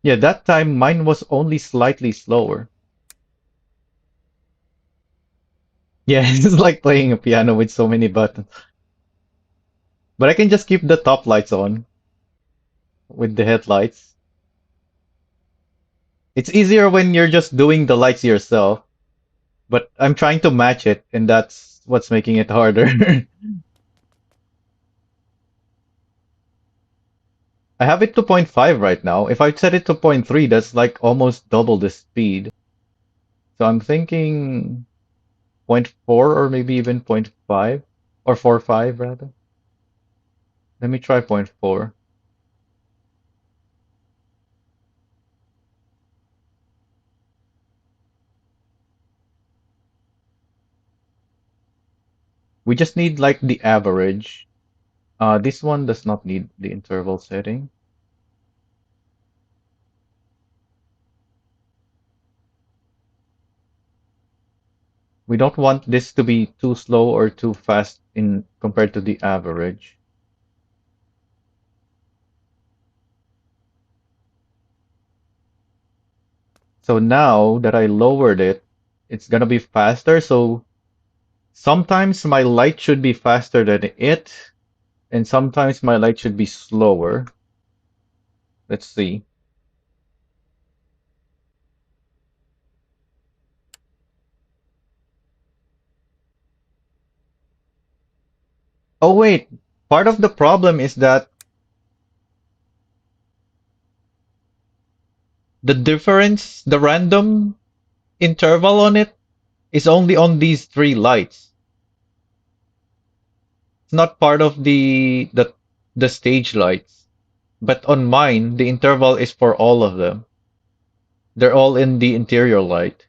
Yeah, that time mine was only slightly slower. Yeah, it's like playing a piano with so many buttons. But I can just keep the top lights on with the headlights. It's easier when you're just doing the lights yourself, but I'm trying to match it, and that's what's making it harder. I have it to point 0.5 right now. If I set it to point 0.3, that's like almost double the speed. So I'm thinking point 0.4 or maybe even point 0.5 or 4.5 rather. Let me try point 0.4. We just need like the average. This one does not need the interval setting. We don't want this to be too slow or too fast in compared to the average. So now that I lowered it, it's gonna be faster. So sometimes my light should be faster than it, and sometimes my light should be slower. Let's see. Oh wait, part of the problem is that the difference, the random interval on it is only on these three lights. It's not part of the stage lights. But on mine, the interval is for all of them. They're all in the interior light.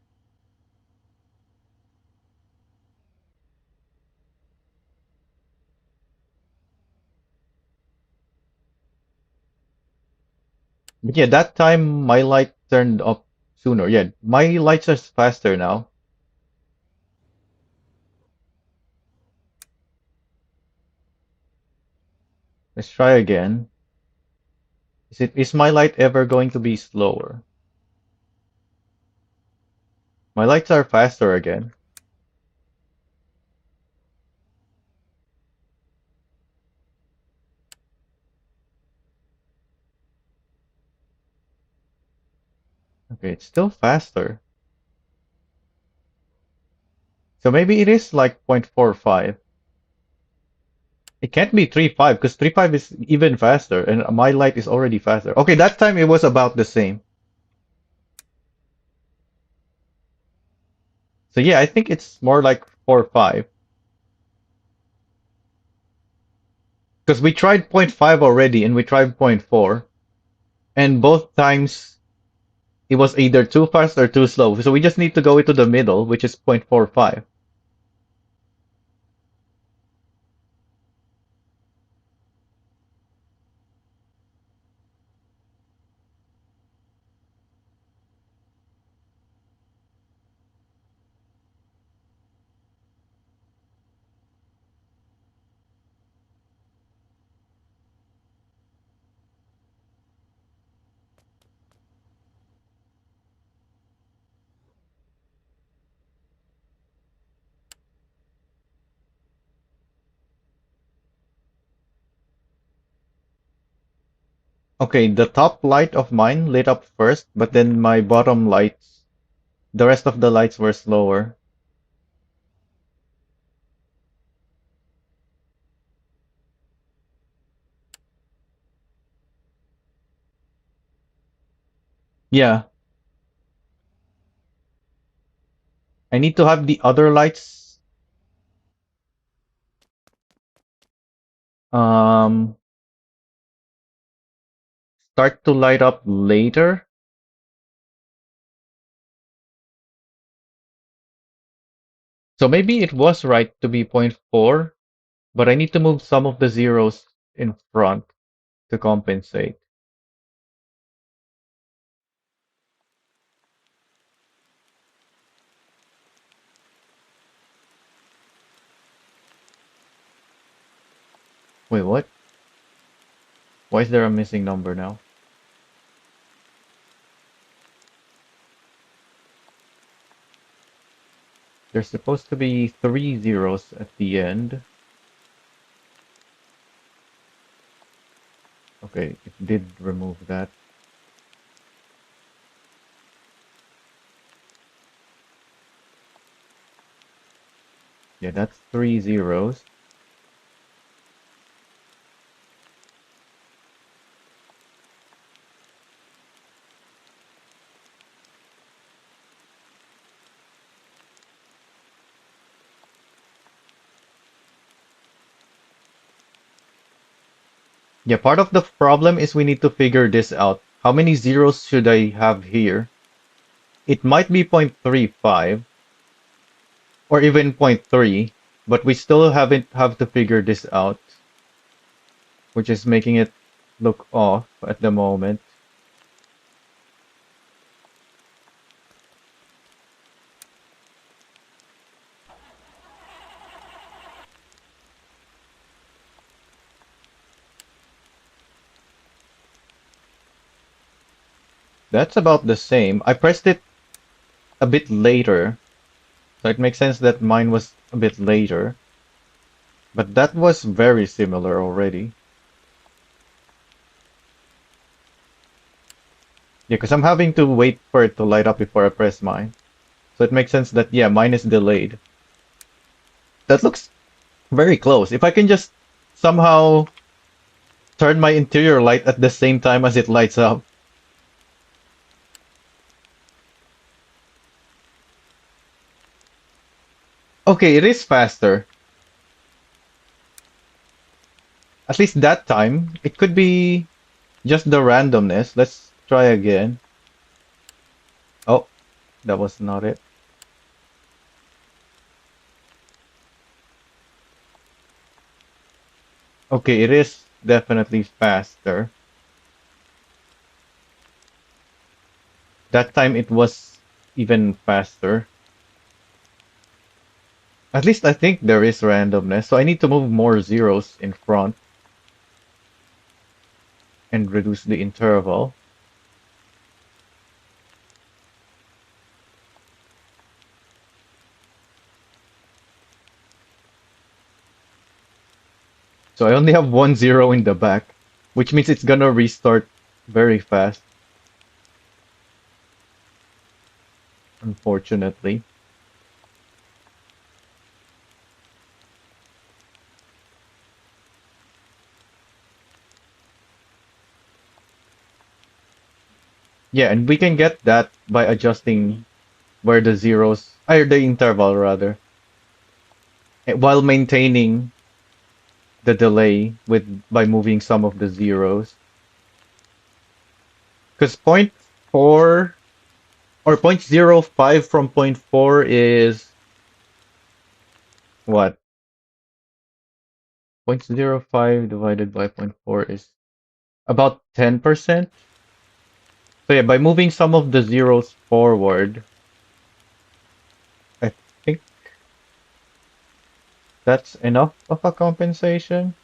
But yeah, that time my light turned up sooner. Yeah, my lights are faster now. Let's try again. Is my light ever going to be slower? My lights are faster again. Okay, it's still faster. So maybe it is like 0.45. It can't be 3.5 because 3.5 is even faster and my light is already faster. Okay, that time it was about the same. So yeah, I think it's more like 4.5 because we tried zero point 0.5 already and we tried zero point 0.4 and both times it was either too fast or too slow. So we just need to go into the middle, which is 0.45. Okay, the top light of mine lit up first, but then my bottom lights, the rest of the lights were slower. Yeah, I need to have the other lights um start to light up later. So maybe it was right to be point 0.4, but I need to move some of the zeros in front to compensate. Wait, what? Why is there a missing number now? There's supposed to be 3 zeros at the end. Okay, it did remove that. Yeah, that's 3 zeros. Yeah, part of the problem is we need to figure this out. How many zeros should I have here? It might be 0.35 or even zero point 0.3, but we still haven't have to figure this out, which is making it look off at the moment. That's about the same. I pressed it a bit later, so it makes sense that mine was a bit later, but that was very similar already. Yeah, because I'm having to wait for it to light up before I press mine. So it makes sense that, yeah, mine is delayed. That looks very close. If I can just somehow turn my interior light at the same time as it lights up. Okay, it is faster. At least that time. It could be just the randomness. Let's try again. Oh, that was not it. Okay, it is definitely faster. That time it was even faster. At least I think there is randomness, so I need to move more zeros in front and reduce the interval. So I only have 1 zero in the back, which means it's gonna restart very fast, unfortunately. Yeah, and we can get that by adjusting where the zeros, or the interval rather, while maintaining the delay with by moving some of the zeros. Because point 0.4 or 0.05 from point 0.4 is what? 0.05 divided by point 0.4 is about 10%. So yeah, by moving some of the zeros forward, I think that's enough of a compensation.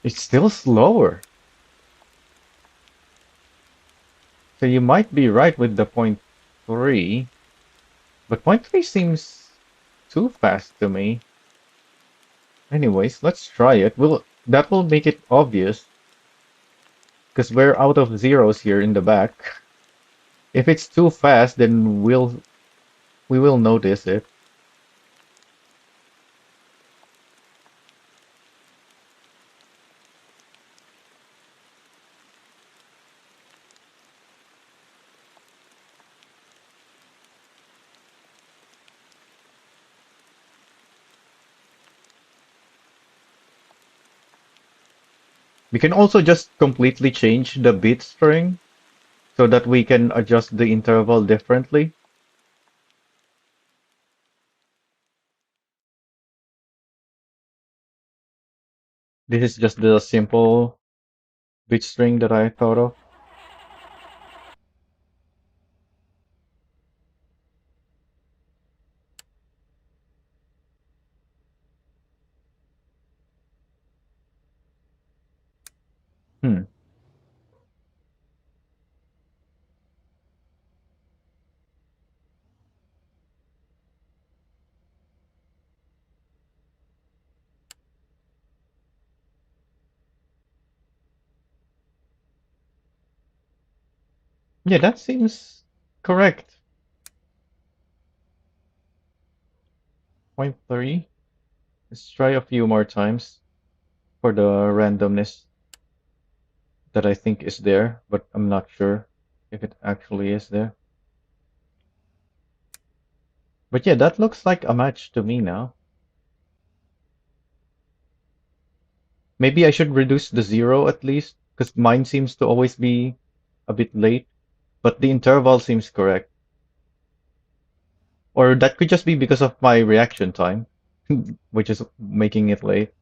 It's still slower. So you might be right with the point 3, but point 3 seems too fast to me. Anyways, let's try it. That will make it obvious because we're out of zeros here in the back. If it's too fast, then we will notice it. We can also just completely change the bit string so that we can adjust the interval differently. This is just the simple bit string that I thought of. Hmm. Yeah, that seems correct. Point 3. Let's try a few more times for the randomness that I think is there, but I'm not sure if it actually is there. But yeah, that looks like a match to me now. Maybe I should reduce the zero at least, because mine seems to always be a bit late, but the interval seems correct. Or that could just be because of my reaction time, which is making it late.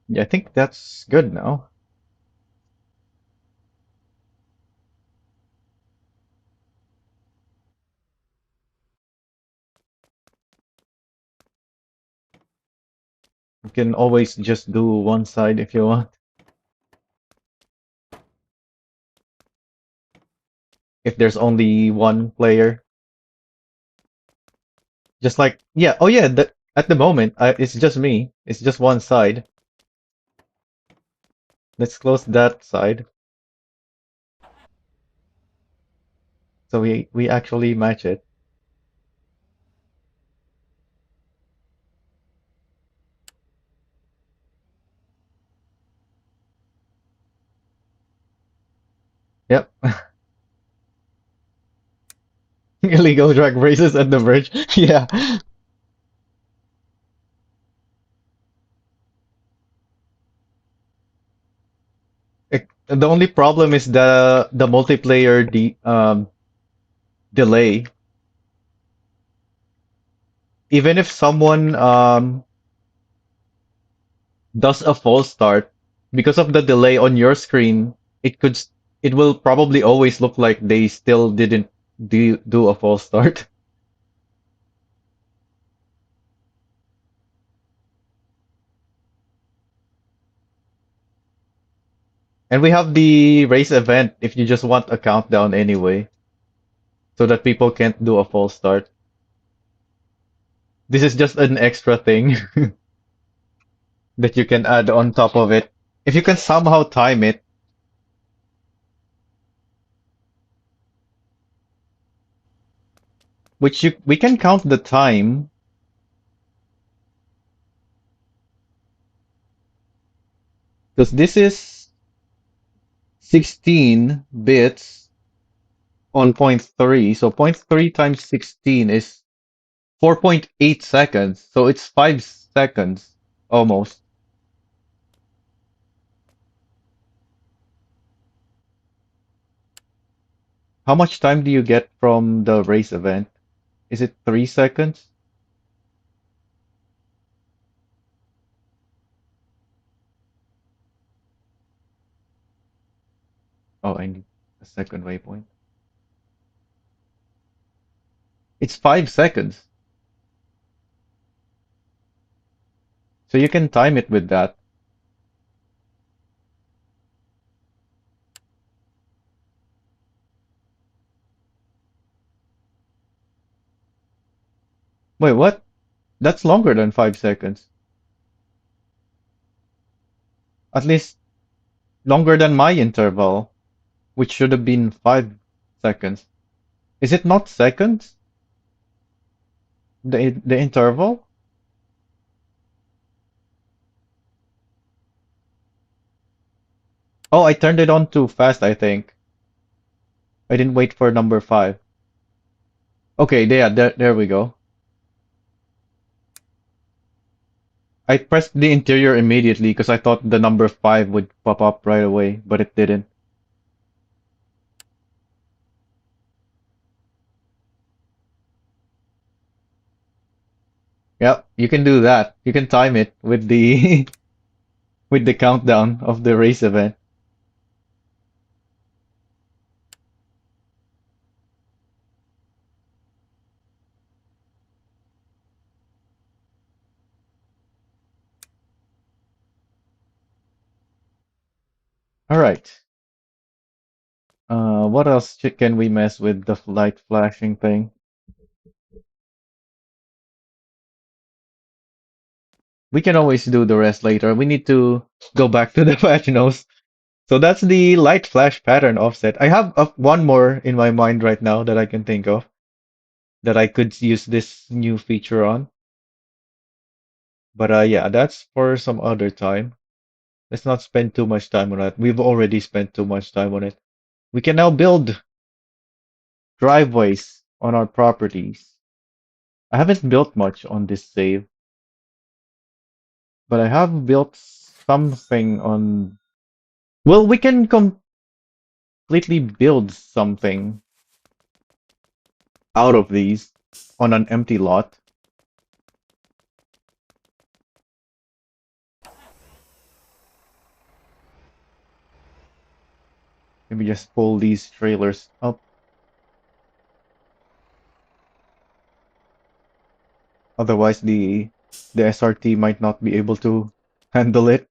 Yeah, I think that's good now. You can always just do one side if you want. If there's only one player. Just like, yeah, oh yeah, at the moment, it's just me. It's just one side. Let's close that side. So we actually match it. Yep. Illegal drag races at the bridge. Yeah. The only problem is the multiplayer delay. Even if someone does a false start, because of the delay on your screen, it will probably always look like they still didn't do a false start. And we have the race event if you just want a countdown anyway, so that people can't do a false start. This is just an extra thing that you can add on top of it. If you can somehow time it, we can count the time because this is 16 bits on point 3. So point 3 times 16 is 4.8 seconds. So it's 5 seconds almost. How much time do you get from the race event? Is it 3 seconds? Oh, I need a second waypoint. It's 5 seconds. So you can time it with that. Wait, what? That's longer than 5 seconds. At least longer than my interval, which should have been 5 seconds. Is it not seconds? The interval? Oh, I turned it on too fast, I think. I didn't wait for number five. Okay, yeah, there we go. I pressed the interior immediately because I thought the number five would pop up right away, but it didn't. Yep, you can do that. You can time it with the with the countdown of the race event. All right. What else can we mess with the light flashing thing? We can always do the rest later. We need to go back to the patch. So that's the light flash pattern offset. I have one more in my mind right now that I can think of that I could use this new feature on. But yeah, that's for some other time. Let's not spend too much time on that. We've already spent too much time on it. We can now build driveways on our properties. I haven't built much on this save, but I have built something on. Well, we can completely build something out of these on an empty lot. Maybe just pull these trailers up. Otherwise, the SRT might not be able to handle it.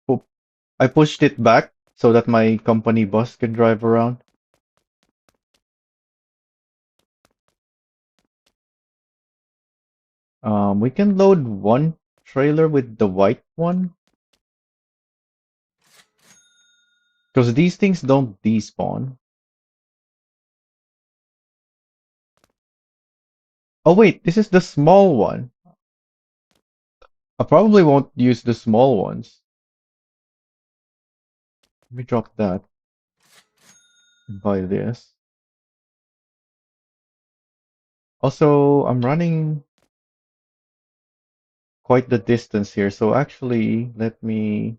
Pu- I pushed it back so that my company bus can drive around. We can load one trailer with the white one because these things don't despawn. Oh wait, this is the small one. I probably won't use the small ones. Let me drop that and buy this. Also, I'm running quite the distance here, so actually, let me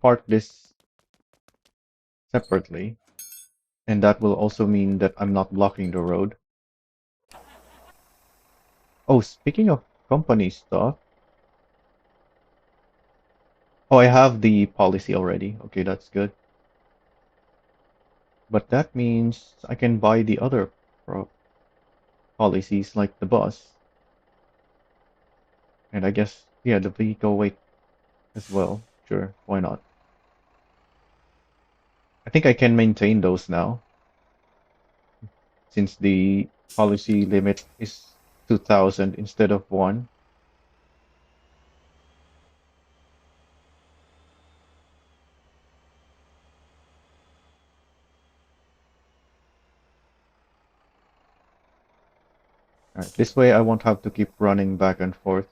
park this separately, and that will also mean that I'm not blocking the road. Oh, speaking of company stuff, oh, I have the policy already. Okay, that's good. But that means I can buy the other policies like the bus, and I guess, yeah, the vehicle weight as well. Sure, why not? I think I can maintain those now since the policy limit is 2,000 instead of one. All right, this way I won't have to keep running back and forth.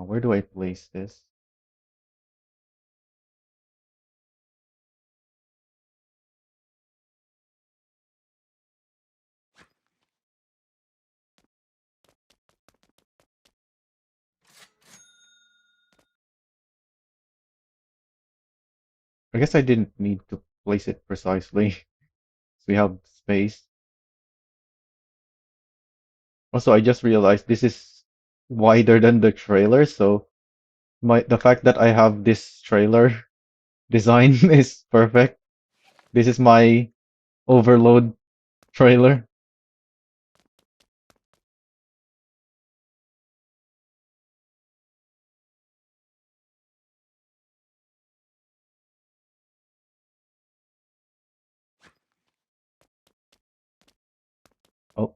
Where do I place this? I guess I didn't need to place it precisely. So we have space. Also, I just realized this is wider than the trailer, so the fact that I have this trailer design is perfect. This is my overload trailer. Oh,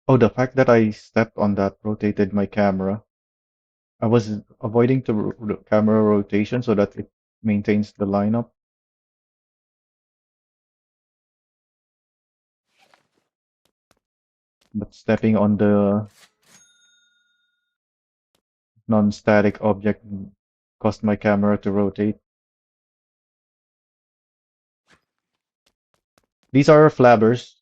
oh, the fact that I stepped on that rotated my camera. I was avoiding the camera rotation so that it maintains the lineup, but stepping on the non-static object caused my camera to rotate. These are flabbers.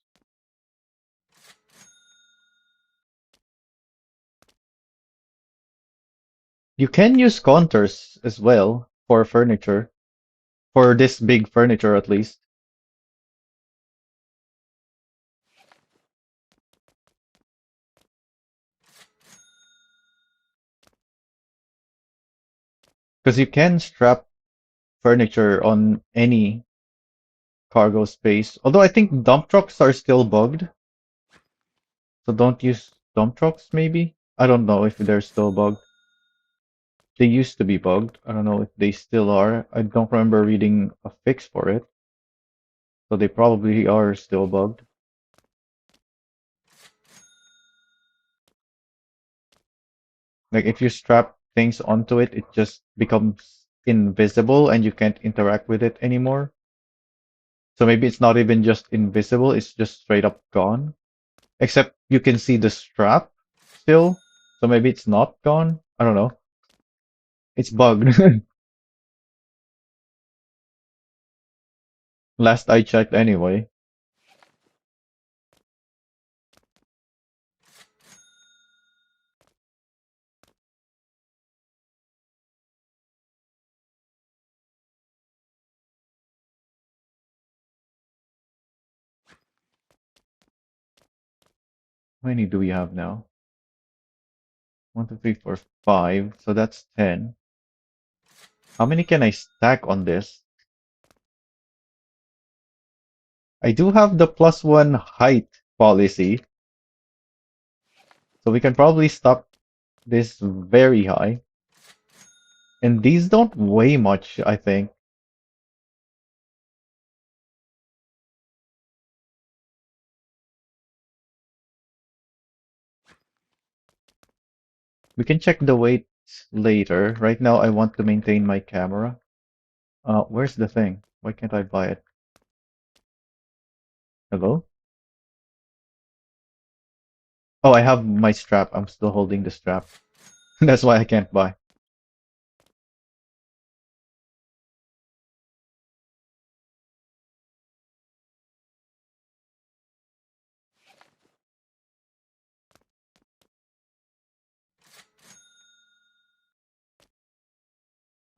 You can use contours as well for furniture, for this big furniture at least, because you can strap furniture on any cargo space. Although I think dump trucks are still bugged, so don't use dump trucks maybe? I don't know if they're still bugged. They used to be bugged. I don't know if they still are. I don't remember reading a fix for it, so they probably are still bugged. Like if you strap things onto it, it just becomes invisible and you can't interact with it anymore. So maybe it's not even just invisible, it's just straight up gone. Except you can see the strap still. So maybe it's not gone. I don't know. It's bugged. Last I checked anyway. How many do we have now? 1, 2, 3, 4, 5. So that's 10. How many can I stack on this? I do have the +1 height policy, so we can probably stop this very high. And these don't weigh much, I think. We can check the weight later. Right now, I want to maintain my camera. Where's the thing? Why can't I buy it? Hello? Oh, I have my strap. I'm still holding the strap. That's why I can't buy.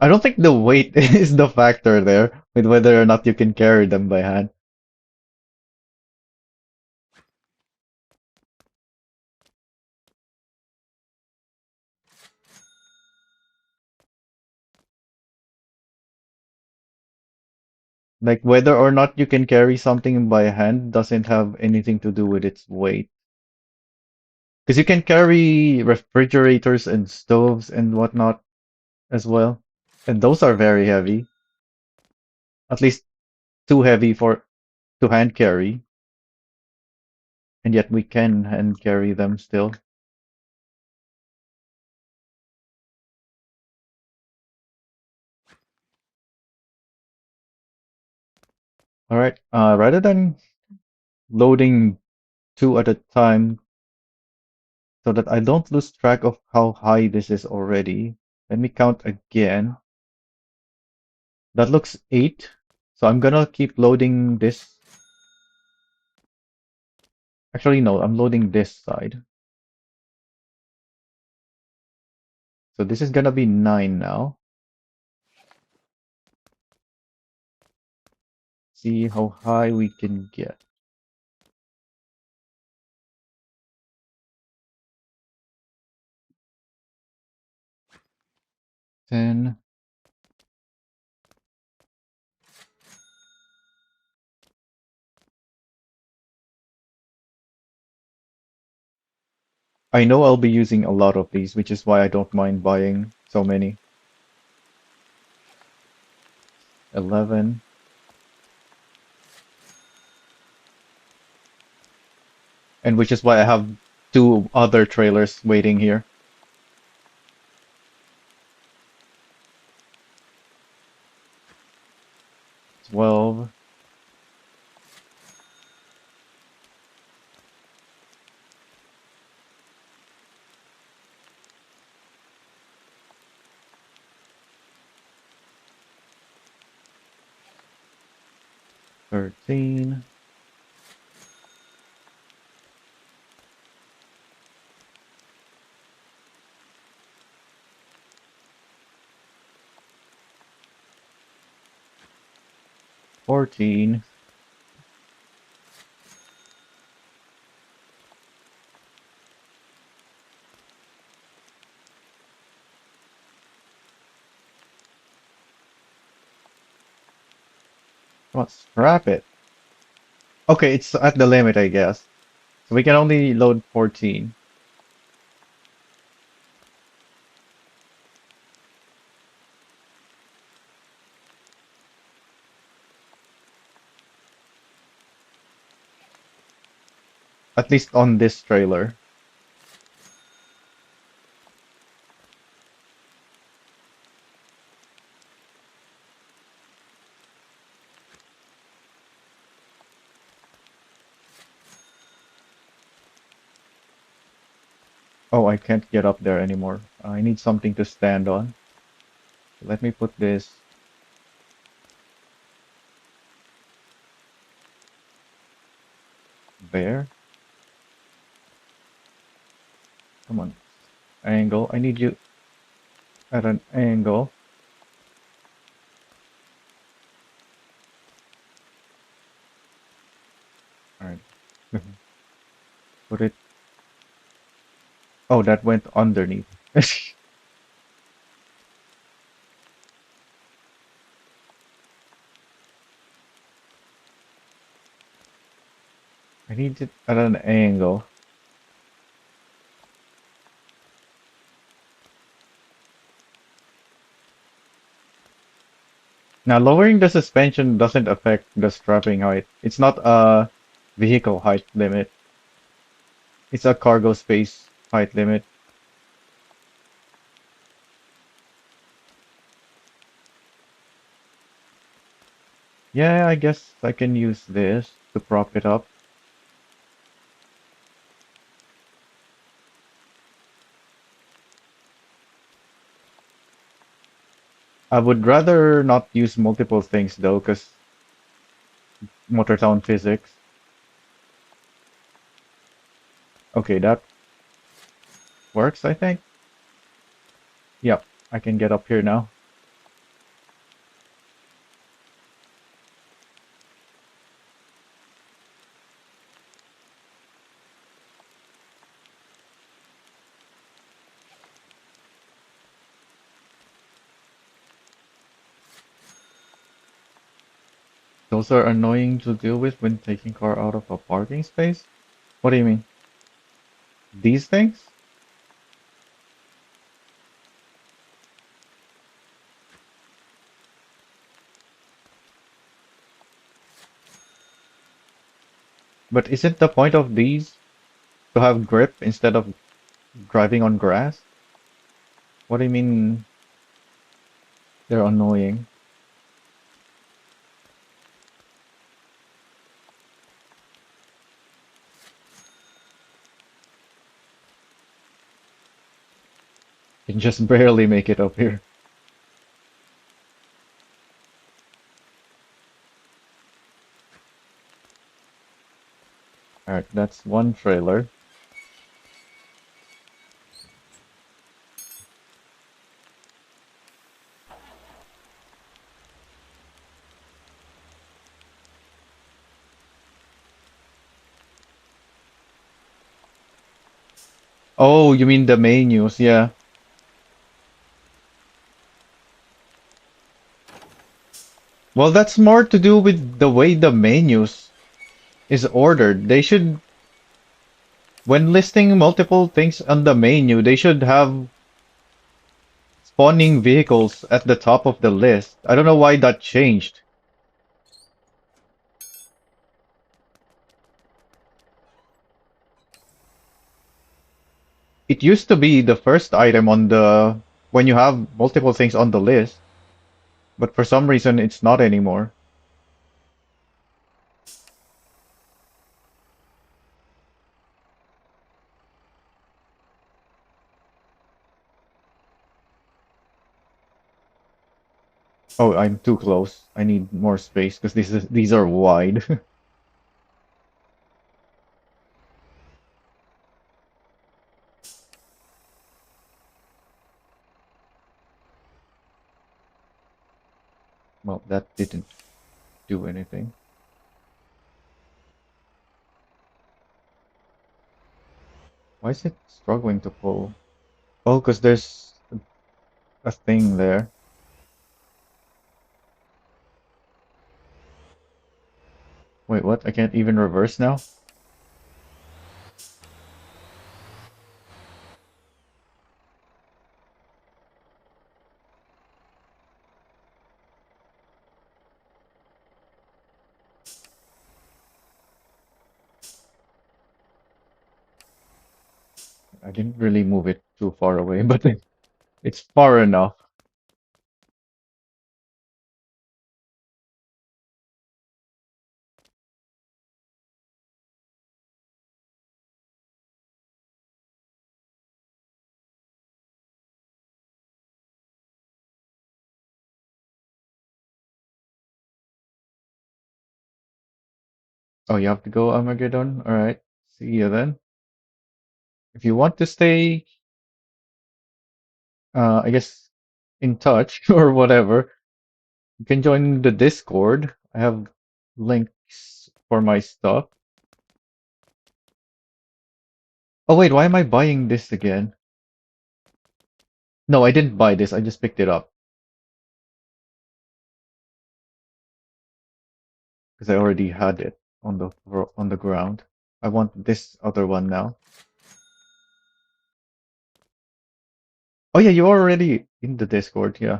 I don't think the weight is the factor there with whether or not you can carry them by hand. Like whether or not you can carry something by hand doesn't have anything to do with its weight. Because you can carry refrigerators and stoves and whatnot as well. And those are very heavy. At least too heavy for to hand carry. And yet we can hand carry them still. Alright, rather than loading two at a time so that I don't lose track of how high this is already, let me count again. That looks 8. So I'm gonna keep loading this. Actually, no, I'm loading this side. So this is gonna be 9 now. See how high we can get. 10. I know I'll be using a lot of these, which is why I don't mind buying so many. 11. And which is why I have 2 other trailers waiting here. 12. 13. 14. Come on, scrap it. Okay, it's at the limit, I guess. So we can only load 14. At least on this trailer. Oh, I can't get up there anymore. I need something to stand on. Let me put this there. Come on. Angle. I need you at an angle. Alright. Put it. Oh, that went underneath. I need it at an angle. Now, lowering the suspension doesn't affect the strapping height. It's not a vehicle height limit. It's a cargo space height limit. Yeah, I guess I can use this to prop it up. I would rather not use multiple things though, because Motortown physics. Okay, that works, I think. Yep, I can get up here now. Those are annoying to deal with when taking car out of a parking space? What do you mean? These things? But isn't the point of these to have grip instead of driving on grass? What do you mean they're annoying? You can just barely make it up here. Alright, that's one trailer. Oh, you mean the menus? Yeah. Well, that's more to do with the way the menus is ordered. They should, when listing multiple things on the menu, they should have spawning vehicles at the top of the list. I don't know why that changed. It used to be the first item on the when you have multiple things on the list, but for some reason it's not anymore. Oh, I'm too close. I need more space because these are wide. Well, that didn't do anything. Why is it struggling to pull? Oh, because there's a thing there. Wait, what? I can't even reverse now? I didn't really move it too far away, but it's far enough. Oh, you have to go Armageddon? Alright. See you then. If you want to stay, I guess, in touch or whatever, you can join the Discord. I have links for my stuff. Oh, wait, why am I buying this again? No, I didn't buy this. I just picked it up because I already had it on the ground. I want this other one now. Oh yeah, you're already in the Discord. Yeah,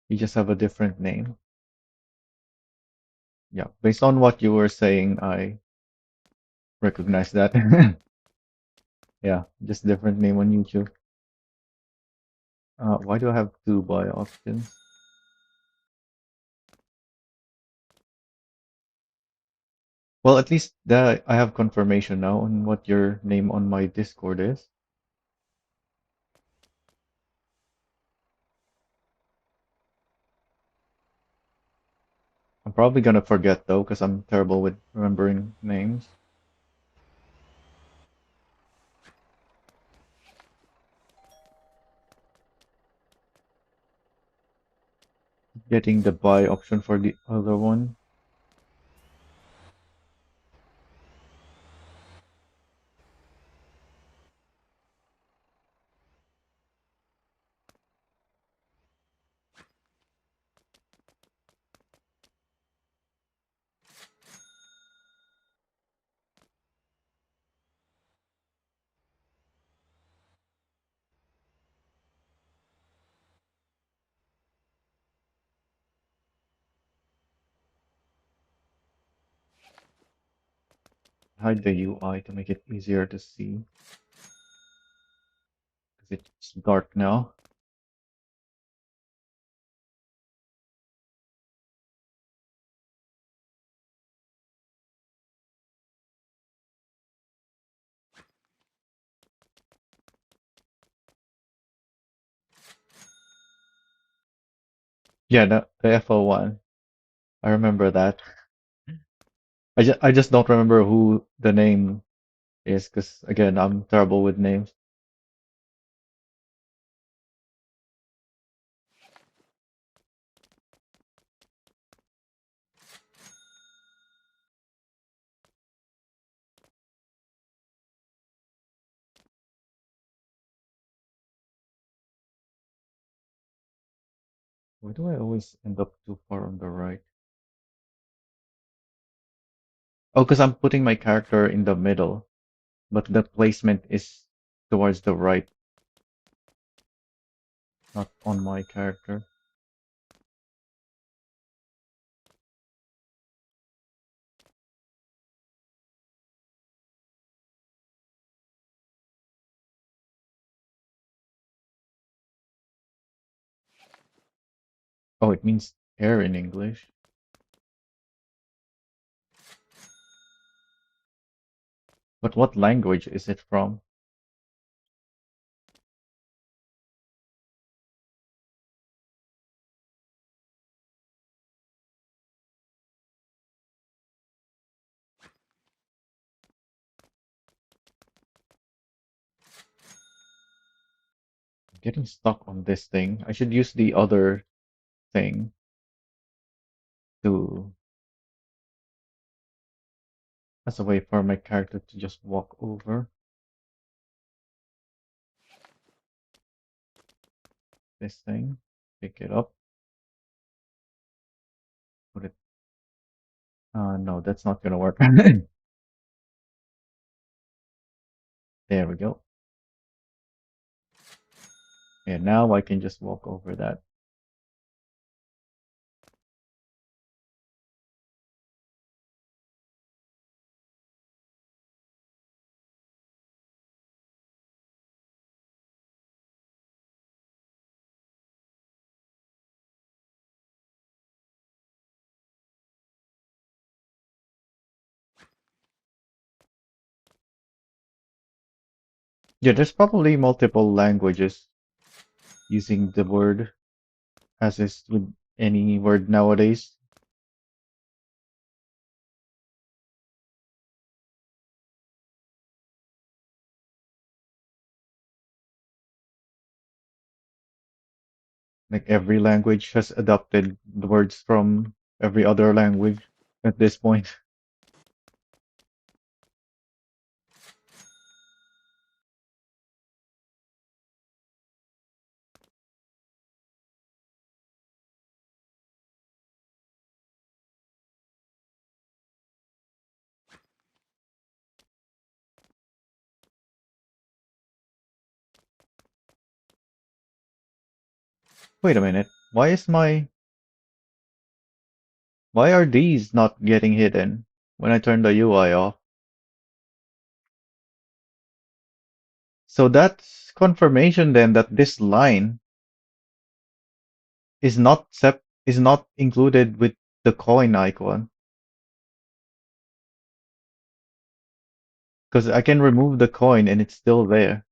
you just have a different name. Yeah, based on what you were saying, I recognize that. Yeah, just different name on YouTube. Why do I have two buy options? Well, at least that I have confirmation now on what your name on my Discord is. I'm probably gonna forget though, because I'm terrible with remembering names. Getting the buy option for the other one. Hide the UI to make it easier to see, because it's dark now. Yeah, the FO1. I remember that. I just don't remember who the name is, because again, I'm terrible with names. Why do I always end up too far on the right? Oh, because I'm putting my character in the middle, but the placement is towards the right, not on my character. Oh, it means air in English. But what language is it from? I'm getting stuck on this thing. I should use the other thing to as a way for my character to just walk over this thing, pick it up, put it. No, that's not gonna work. There we go. And now I can just walk over that. Yeah, there's probably multiple languages using the word, as is with any word nowadays. Like every language has adopted the words from every other language at this point. Wait a minute. Why are these not getting hidden when I turn the UI off? So that's confirmation then that this line is not included with the coin icon, because I can remove the coin and it's still there.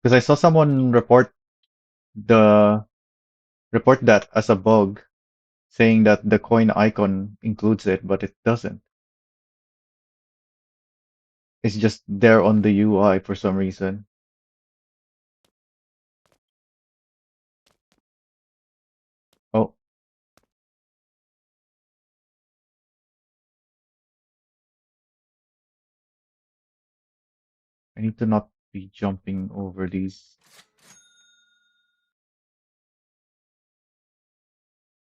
Because I saw someone the report that as a bug, saying that the coin icon includes it, but it doesn't. It's just there on the UI for some reason. Oh, I need to not be jumping over these.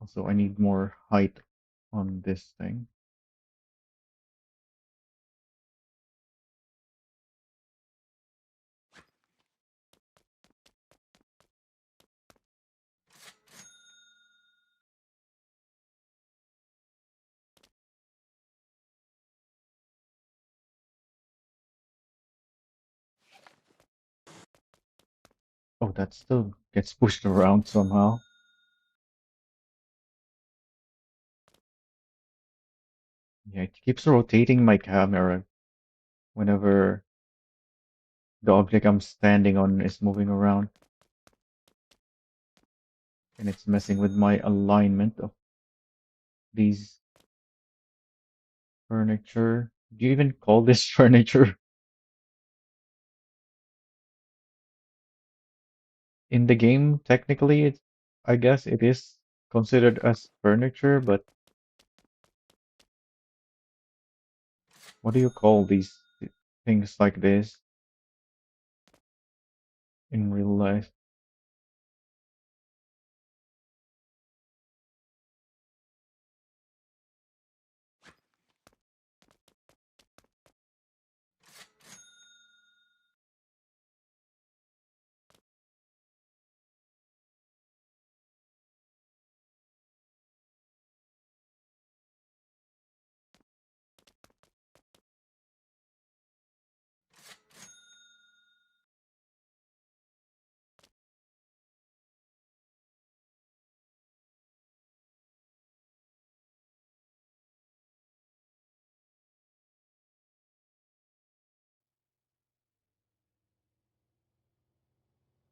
Also, I need more height on this thing. Oh, that still gets pushed around somehow. Yeah, it keeps rotating my camera whenever the object I'm standing on is moving around. And it's messing with my alignment of these furniture. Do you even call this furniture? In the game, technically, I guess it is considered as furniture, but what do you call these things like this in real life.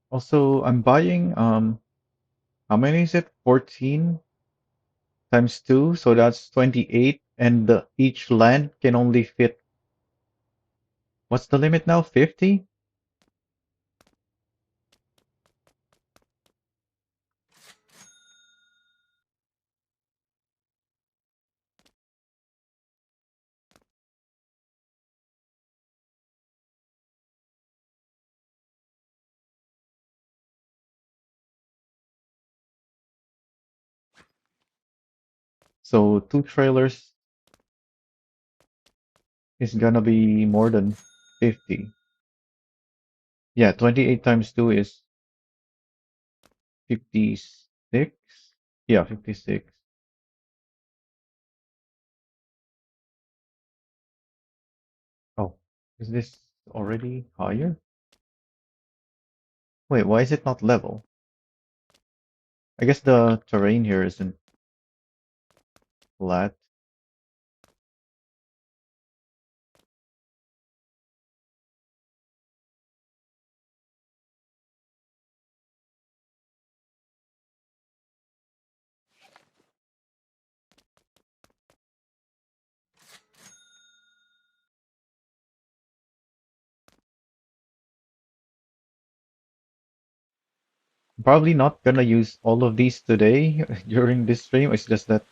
Also, I'm buying how many is it? 14 times 2, so that's 28, and each land can only fit, what's the limit now? 50? So two trailers is gonna be more than 50. Yeah, 28 times 2 is 56. Yeah, 56. Oh, is this already higher? Wait, why is it not level? I guess the terrain here isn't flat. I'm probably not gonna use all of these today during this stream. It's just that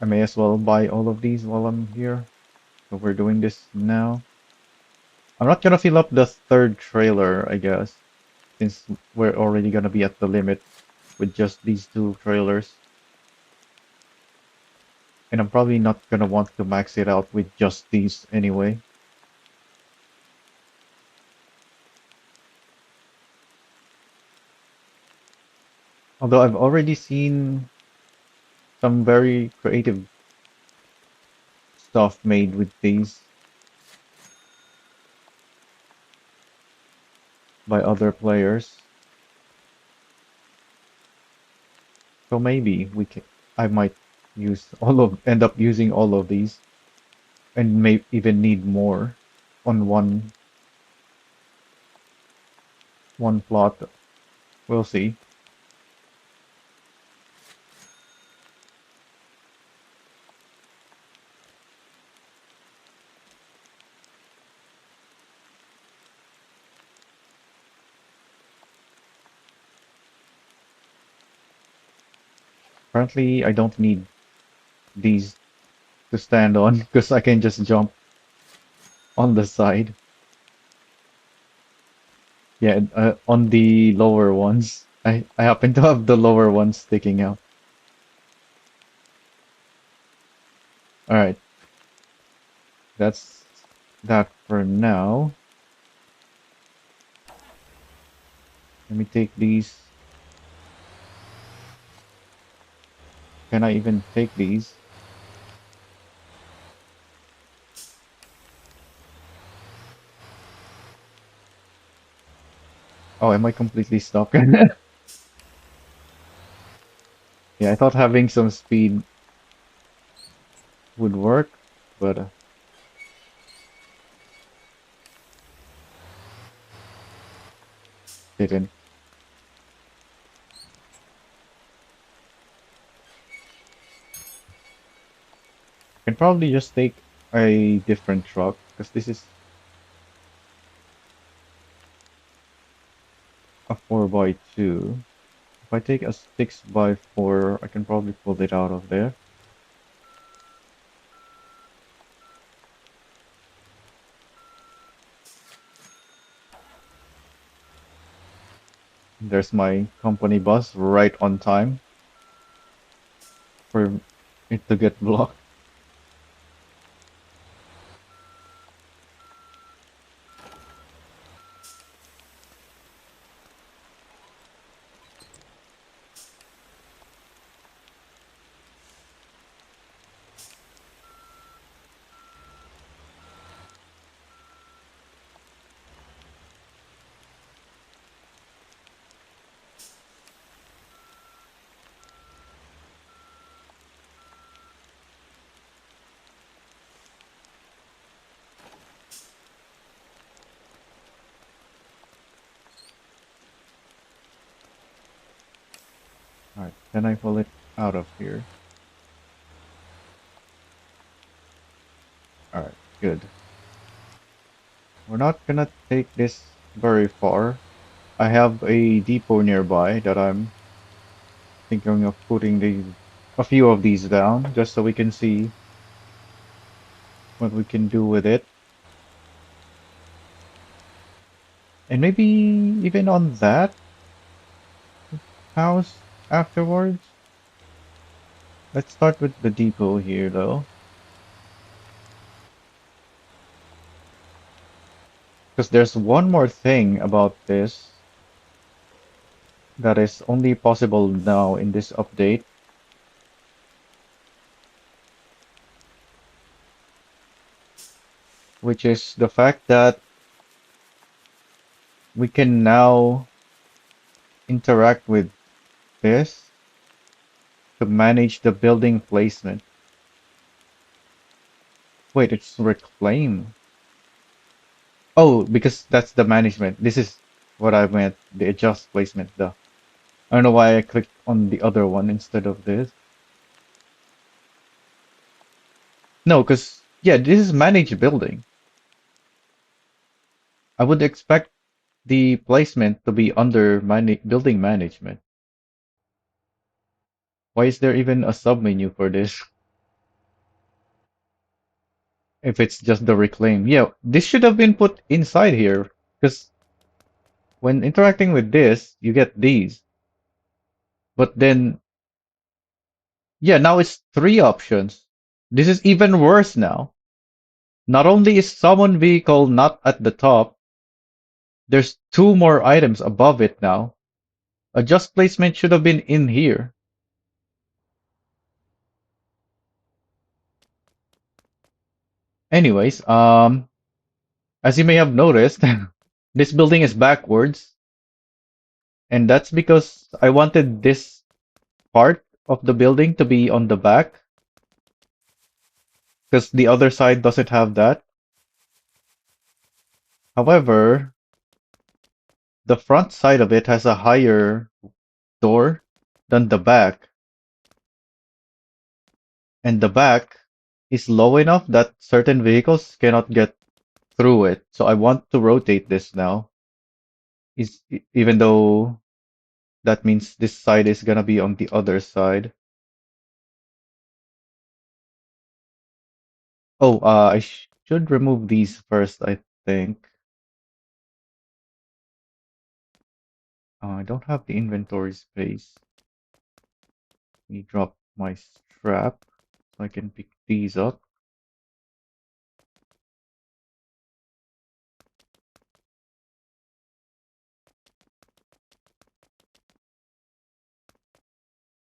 I may as well buy all of these while I'm here. So we're doing this now. I'm not gonna fill up the third trailer, I guess, since we're already gonna be at the limit with just these two trailers. And I'm probably not gonna want to max it out with just these anyway. Although I've already seen some very creative stuff made with these by other players. So maybe I might end up using all of these and may even need more on one plot. We'll see. Currently, I don't need these to stand on because I can just jump on the side. Yeah, on the lower ones. I happen to have the lower ones sticking out. All right, that's that for now. Let me take these. Can I even take these? Oh, am I completely stuck? Yeah, I thought having some speed would work, but didn't. I can probably just take a different truck because this is a 4x2. If I take a 6x4, I can probably pull it out of there. There's my company bus right on time for it to get blocked. All right, can I pull it out of here? All right, good. We're not gonna take this very far. I have a depot nearby that I'm thinking of putting a few of these down just so we can see what we can do with it. And maybe even on that house afterwards. Let's start with the depot here though, because there's one more thing about this that is only possible now in this update, which is the fact that we can now interact with this to manage the building placement. Wait, it's reclaim. Oh, because that's the management. This is what I meant, the adjust placement. I don't know why I clicked on the other one instead of this. No, because yeah, this is manage building. I would expect the placement to be under building management. Why is there even a submenu for this if it's just the reclaim? Yeah, this should have been put inside here because when interacting with this, you get these. But then, yeah, now it's three options. This is even worse now. Not only is summon vehicle not at the top, there's two more items above it now. Adjust placement should have been in here. Anyways, as you may have noticed, this building is backwards, and that's because I wanted this part of the building to be on the back, because the other side doesn't have that. However, the front side of it has a higher door than the back, and the back is low enough that certain vehicles cannot get through it. So I want to rotate this now, even though that means this side is gonna be on the other side. Oh, I should remove these first, I think. I don't have the inventory space. Let me drop my strap so I can pick these up.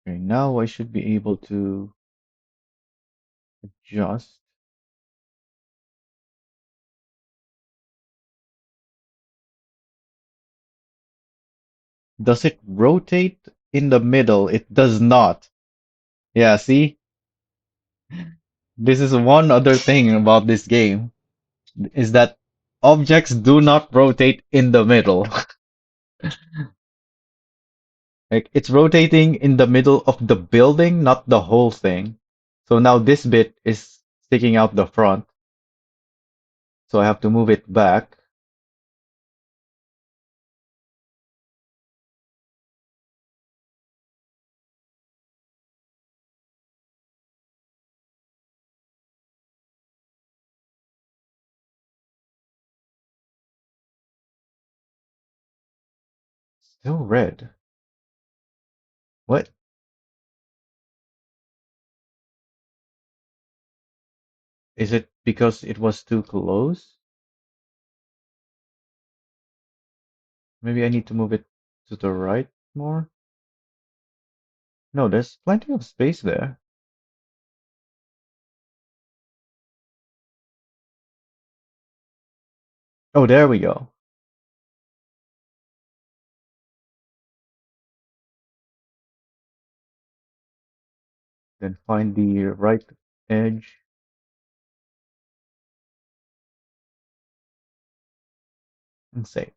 Okay, now I should be able to adjust. Does it rotate in the middle? It does not. Yeah, see? This is one other thing about this game, is that objects do not rotate in the middle. Like it's rotating in the middle of the building, not the whole thing. So now this bit is sticking out the front, so I have to move it back. Still red. What? Is it because it was too close? Maybe I need to move it to the right more? No, there's plenty of space there. Oh, there we go. Then find the right edge and save.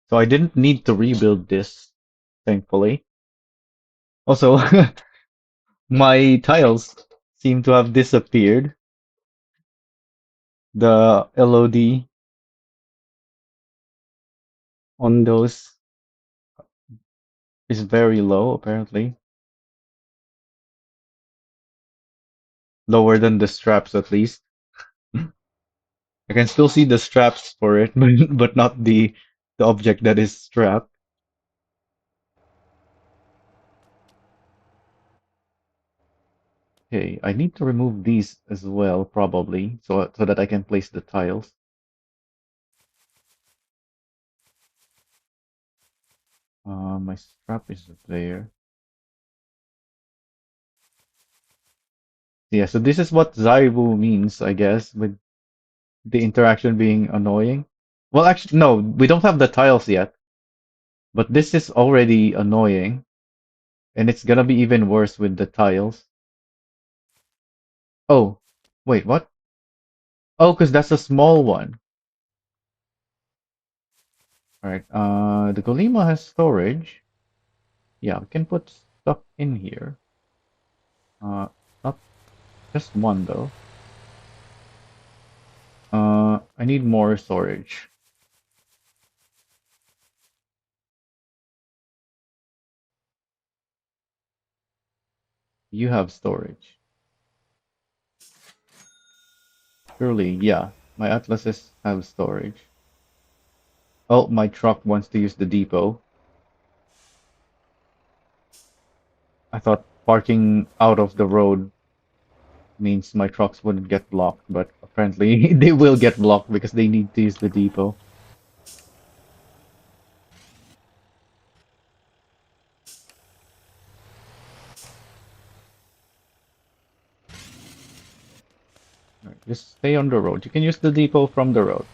So I didn't need to rebuild this, thankfully. Also, my tiles seem to have disappeared. The LOD on those is very low, apparently. Lower than the straps, at least. I can still see the straps for it, but not the object that is strapped. Okay, I need to remove these as well, probably, so that I can place the tiles. My strap is there. Yeah, so this is what Zaibu means, I guess, with the interaction being annoying. Well, actually, no, we don't have the tiles yet, but this is already annoying, and it's gonna be even worse with the tiles. Oh, wait, what? Oh, because that's a small one. All right, the Golema has storage. Yeah, we can put stuff in here. Not just one though. I need more storage. You have storage. Surely, yeah. My Atlases have storage. Oh, my truck wants to use the depot. I thought parking out of the road means my trucks wouldn't get blocked, but apparently they will get blocked because they need to use the depot. Alright, just stay on the road. You can use the depot from the road.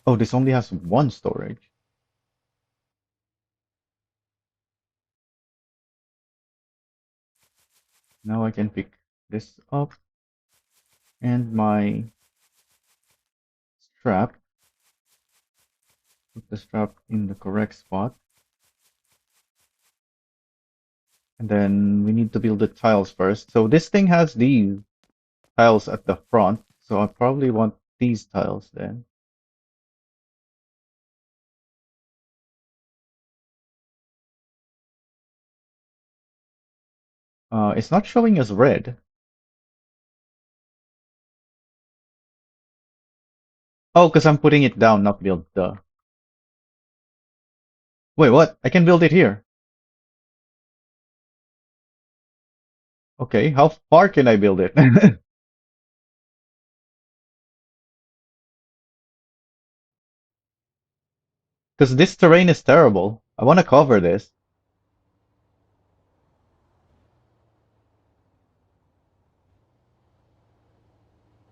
Oh, this only has one storage. Now I can pick this up and my strap. Put the strap in the correct spot. And then we need to build the tiles first. So this thing has these tiles at the front. So I probably want these tiles then. It's not showing as red. Oh, because I'm putting it down, not build. Duh. Wait, what? I can build it here. Okay, how far can I build it? Because this terrain is terrible. I want to cover this.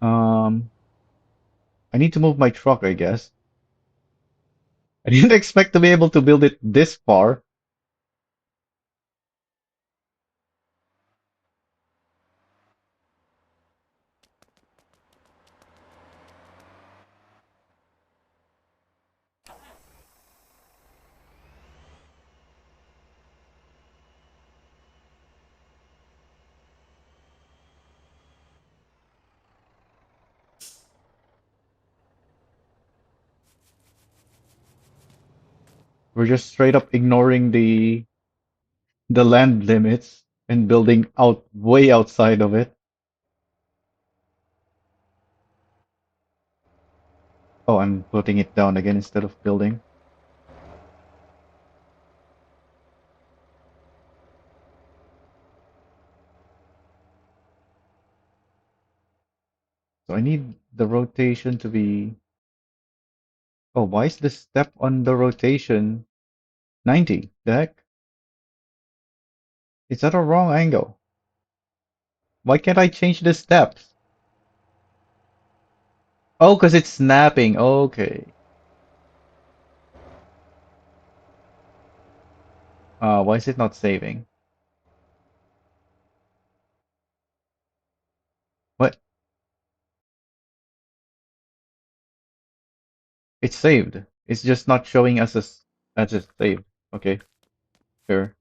Um, I need to move my truck, I guess. I didn't expect to be able to build it this far. We're just straight up ignoring the land limits. and building out way outside of it. Oh, I'm putting it down again instead of building. So I need the rotation to be. Oh, why is the step on the rotation 90? The heck? Is that a wrong angle? Why can't I change the steps? Oh, because it's snapping. Okay. Why is it not saving? What? It's saved. It's just not showing us as a save. Okay, sure.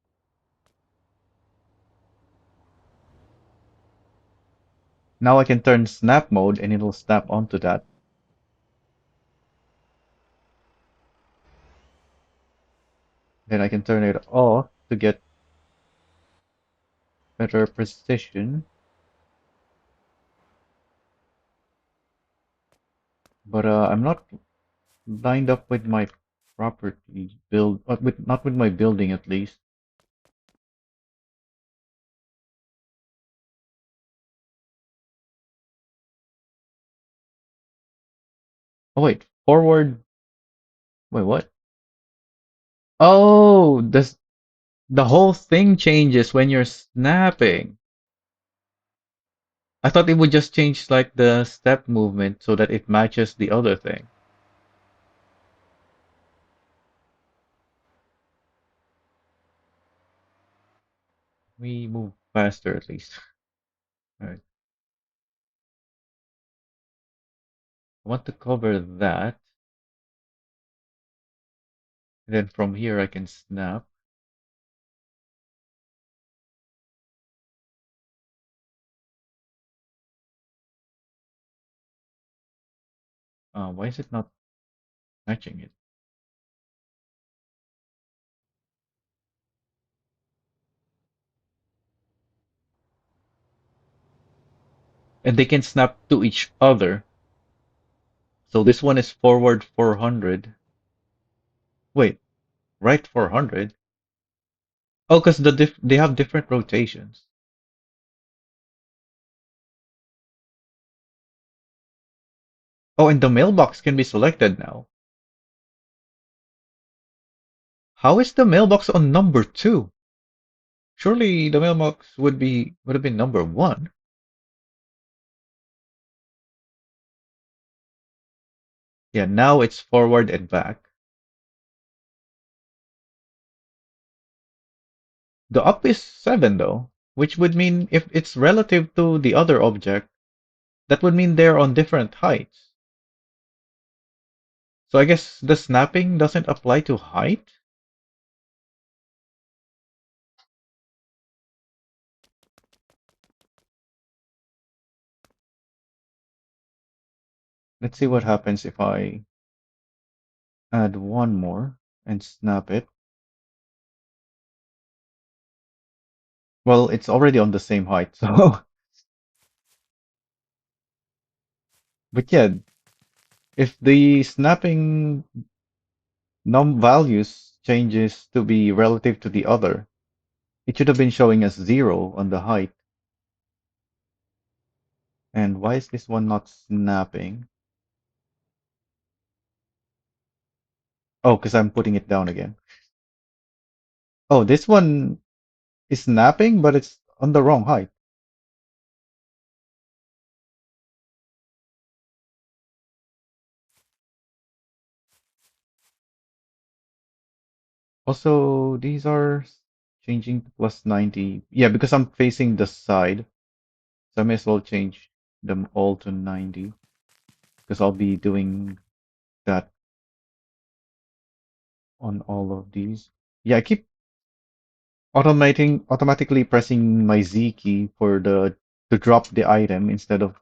Now I can turn snap mode and it'll snap onto that. Then I can turn it off to get better precision. But I'm not lined up with my property build, with not with my building at least. Oh wait, forward. Wait, what? Oh, this the whole thing changes when you're snapping. I thought it would just change like the step movement so that it matches the other thing. We move faster at least. All right. I want to cover that. Then from here I can snap. Why is it not matching it? And they can snap to each other. So this one is forward 400. Wait, right 400? Oh, because they have different rotations. Oh, and the mailbox can be selected now. How is the mailbox on number two? Surely the mailbox would have been number one. Yeah, now it's forward and back. The up is 7 though, which would mean if it's relative to the other object, that would mean they're on different heights. So I guess the snapping doesn't apply to height? Let's see what happens if I add one more and snap it. Well, it's already on the same height, so. But yeah, if the snapping num values changes to be relative to the other, it should have been showing us 0 on the height. And why is this one not snapping? Oh, because I'm putting it down again. Oh, this one is snapping, but it's on the wrong height. Also, these are changing to plus 90. Yeah, because I'm facing the side, so I may as well change them all to 90 because I'll be doing that on all of these. Yeah, I keep automatically pressing my Z key for the to drop the item instead of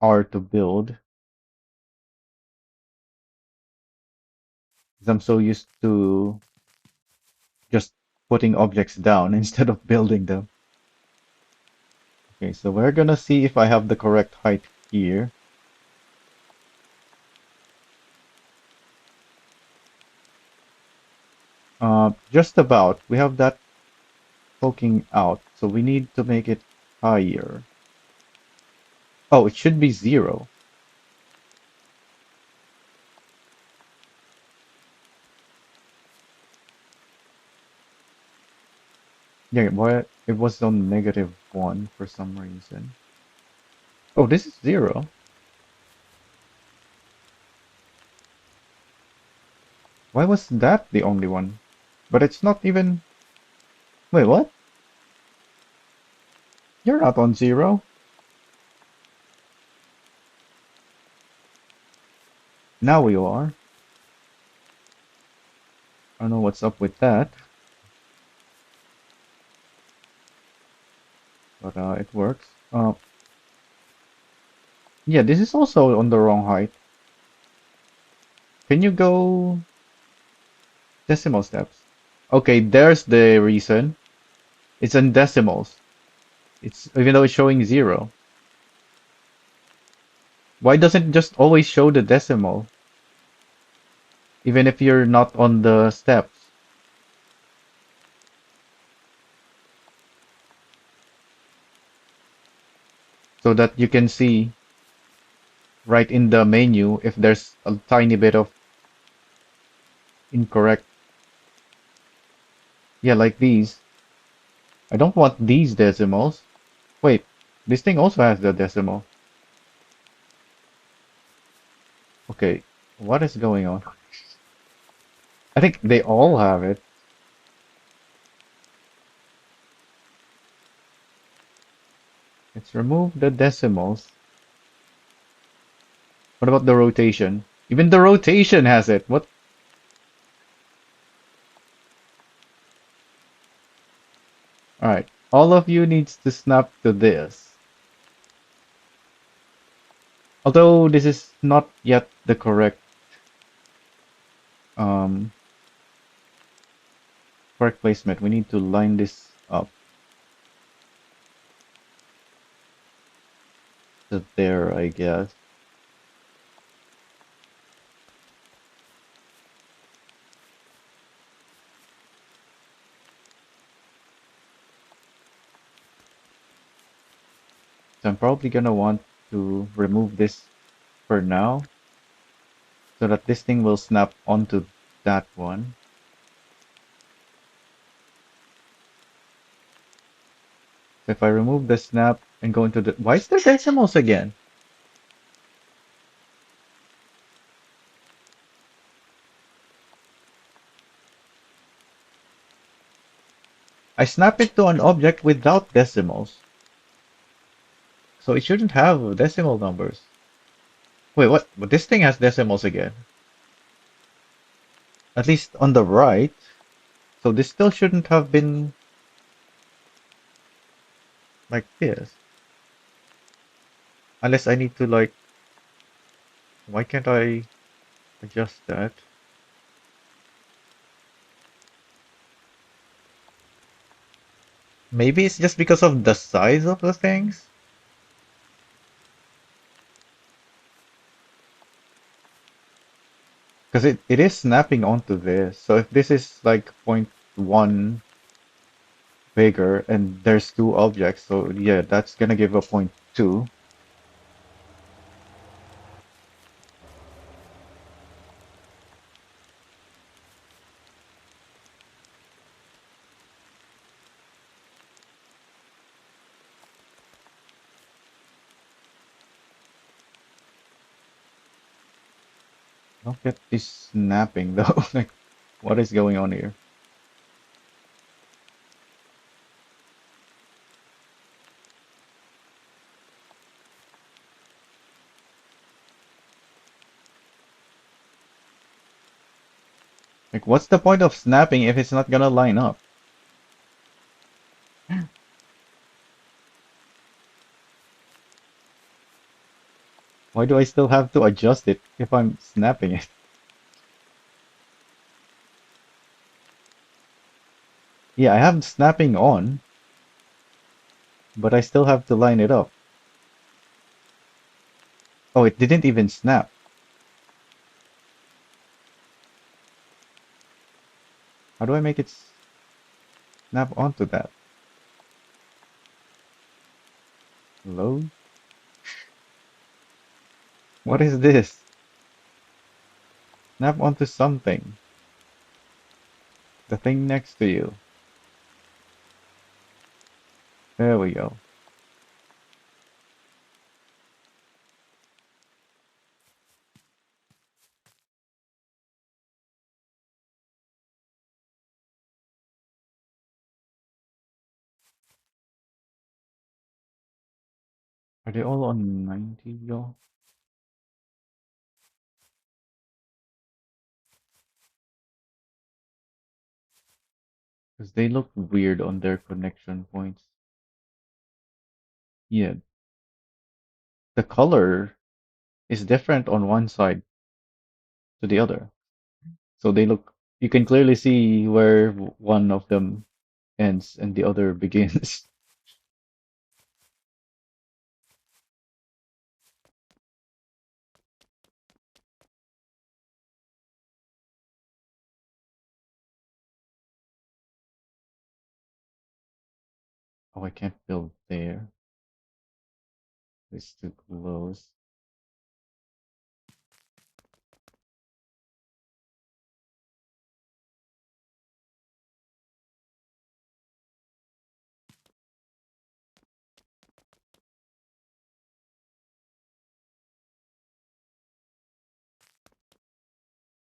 R to build. 'Cause I'm so used to just putting objects down instead of building them. Okay, so we're gonna see if I have the correct height here. Just about. We have that poking out, so we need to make it higher. Oh, it should be 0. Yeah, why it was on -1 for some reason. Oh, this is 0. Why was that the only one? But it's not even. Wait, what? You're not on 0. Now you are. I don't know what's up with that, but it works. Yeah, this is also on the wrong height. Can you go decimal steps? Okay, there's the reason. It's in decimals. It's even though it's showing 0. Why doesn't it just always show the decimal, even if you're not on the steps, so that you can see right in the menu if there's a tiny bit of incorrect. Yeah, like these. I don't want these decimals. Wait, this thing also has the decimal. Okay, what is going on? I think they all have it. Let's remove the decimals. What about the rotation? Even the rotation has it. What? Alright. All of you needs to snap to this. Although this is not yet the um correct placement. We need to line this up to there, I guess. So I'm probably gonna want to remove this for now so that this thing will snap onto that one. So if I remove the snap and go into the, why is there decimals again? I snap it to an object without decimals. So it shouldn't have decimal numbers. Wait, what? But this thing has decimals again. At least on the right. So this still shouldn't have been like this. Unless I need to like, why can't I adjust that? Maybe it's just because of the size of the things? Because it is snapping onto this. So if this is like zero point 0.1 bigger and there's two objects, so yeah, that's gonna give a 0.2. I don't get this snapping though. Like, what is going on here? Like, what's the point of snapping if it's not gonna line up? Why do I still have to adjust it if I'm snapping it? Yeah, I have snapping on, but I still have to line it up. Oh, it didn't even snap. How do I make it snap onto that? Load? What is this? Snap onto something. The thing next to you. There we go. Are they all on 90, y'all? Because they look weird on their connection points. Yeah, the color is different on one side to the other. So they look, you can clearly see where one of them ends and the other begins. Oh, I can't build there. It's too close.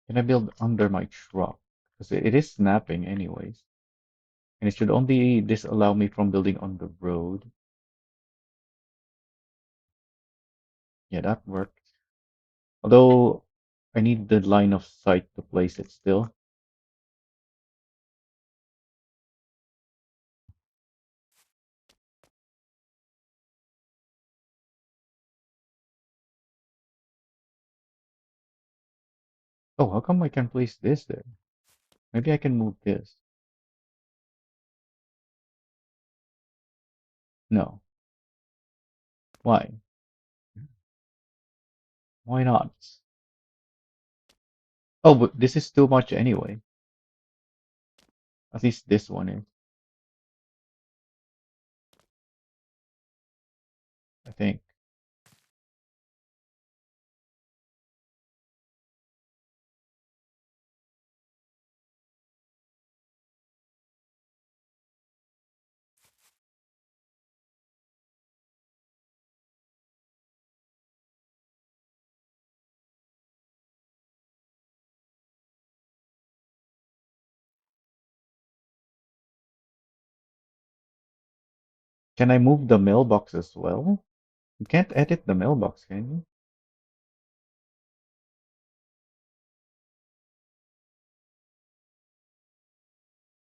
Can I build under my truck? Because it is snapping anyways. And it should only disallow me from building on the road. Yeah, that worked. Although I need the line of sight to place it still. Oh, how come I can place this there? Maybe I can move this. No. Why? Why not? Oh, but this is too much anyway. At least this one is, I think. Can I move the mailbox as well? You can't edit the mailbox, can you?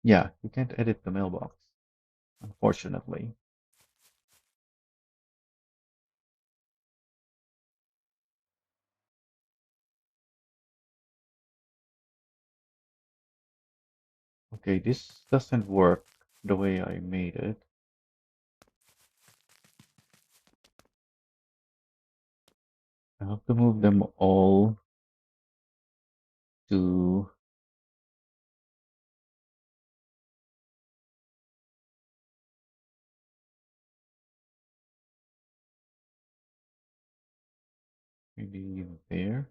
Yeah, you can't edit the mailbox, unfortunately. Okay, this doesn't work the way I made it. I have to move them all to maybe there.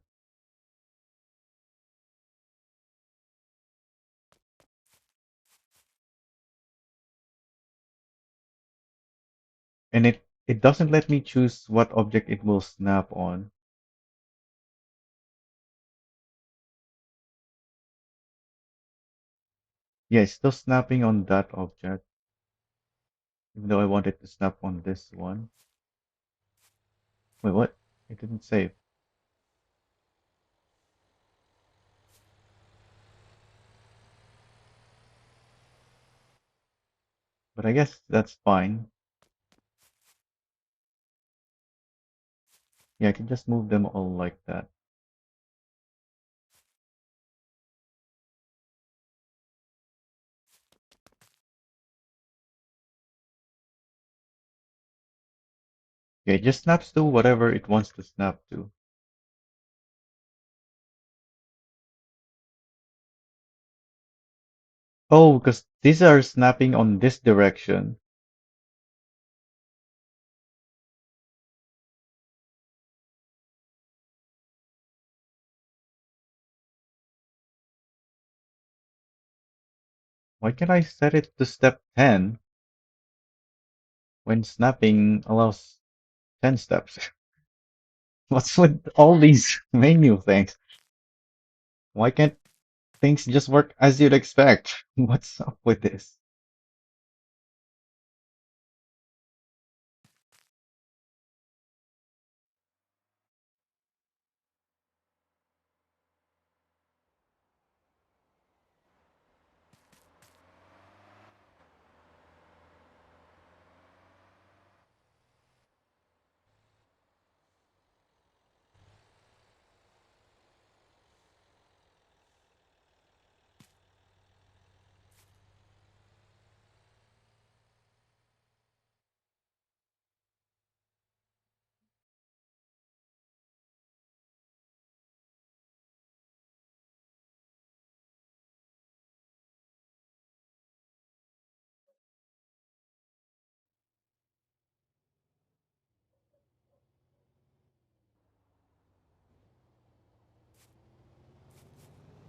And it doesn't let me choose what object it will snap on. Yeah, it's still snapping on that object, even though I wanted to snap on this one. Wait, what? It didn't save. But I guess that's fine. Yeah, I can just move them all like that. Yeah, it just snaps to whatever it wants to snap to. Oh, because these are snapping on this direction. Why can't I set it to step 10 when snapping allows 10 steps? What's with all these menu things? Why can't things just work as you'd expect? What's up with this?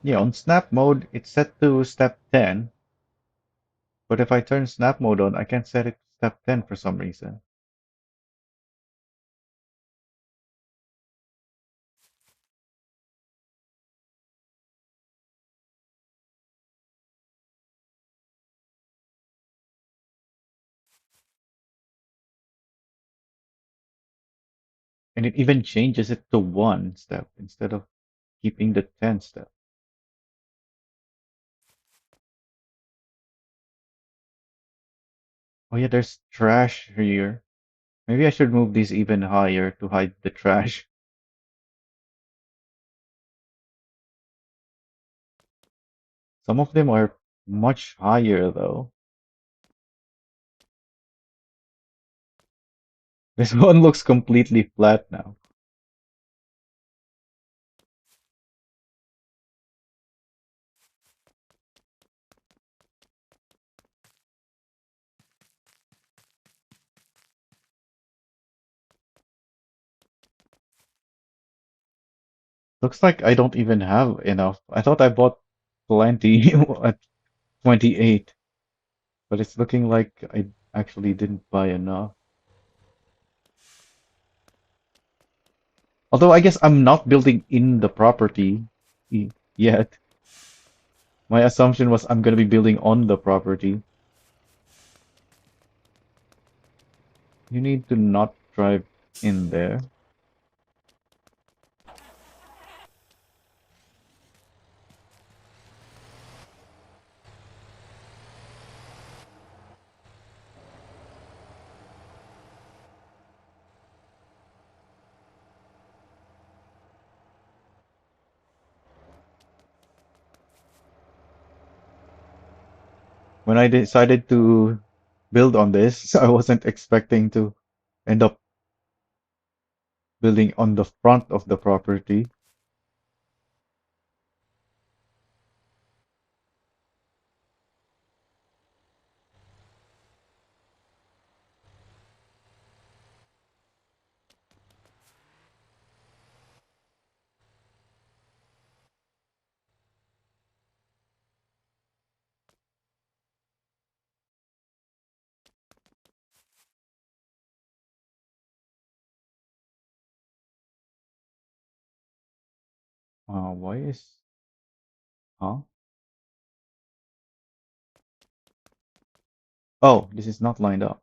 Yeah, on snap mode, it's set to step 10, but if I turn snap mode on, I can't set it to step 10 for some reason. And it even changes it to 1 step instead of keeping the 10 step. Oh yeah, there's trash here. Maybe I should move these even higher to hide the trash. Some of them are much higher though. This one looks completely flat now. Looks like I don't even have enough. I thought I bought plenty at 28, but it's looking like I actually didn't buy enough. Although I guess I'm not building in the property yet. My assumption was I'm going to be building on the property. You need to not drive in there. When I decided to build on this, I wasn't expecting to end up building on the front of the property. Why is... Huh? Oh, this is not lined up.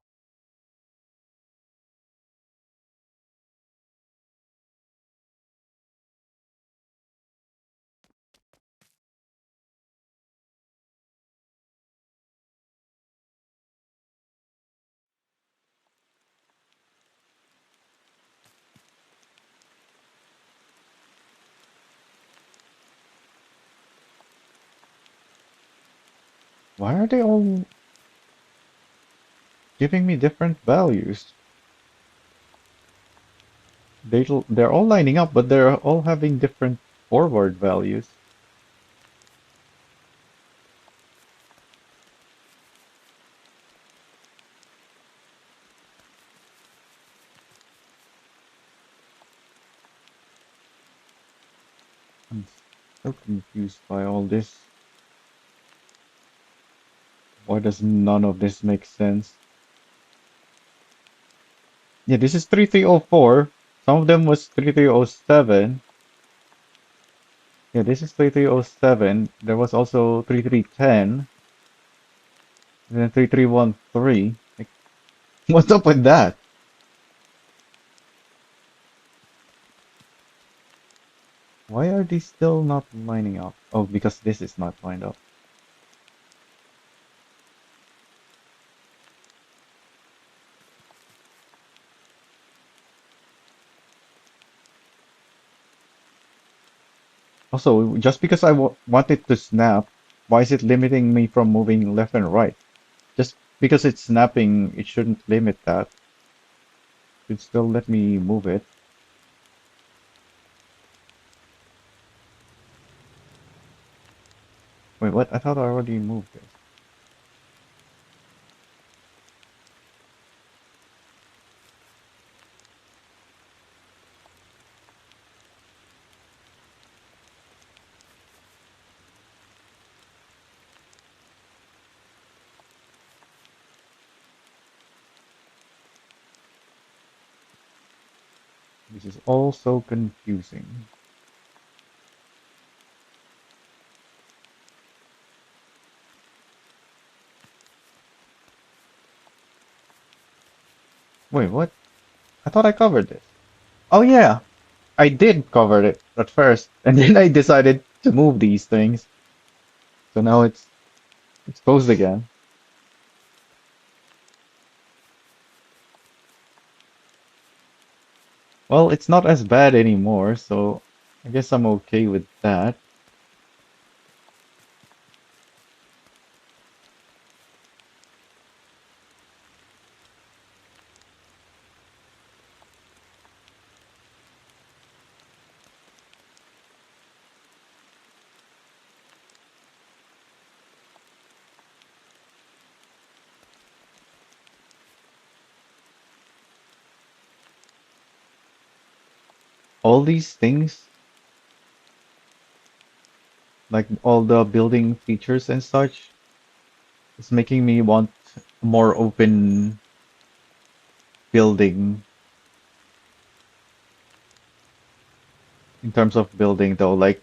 Why are they all giving me different values? They're all lining up, but they're all having different forward values. I'm so confused by all this. Why does none of this make sense? Yeah, this is 3304. Some of them was 3307. Yeah, this is 3307. There was also 3310. And then 3313. Like, what's up with that? Why are these still not lining up? Oh, because this is not lined up. Also, just because I want it to snap, why is it limiting me from moving left and right? Just because it's snapping, it shouldn't limit that. It should still let me move it. Wait, what? I thought I already moved this. This is all so confusing. Wait, what? I thought I covered this. Oh yeah, I did cover it at first, and then I decided to move these things. So now it's exposed again. Well, it's not as bad anymore, so I guess I'm okay with that. All these things, like all the building features and such, is making me want a more open building in terms of building though, like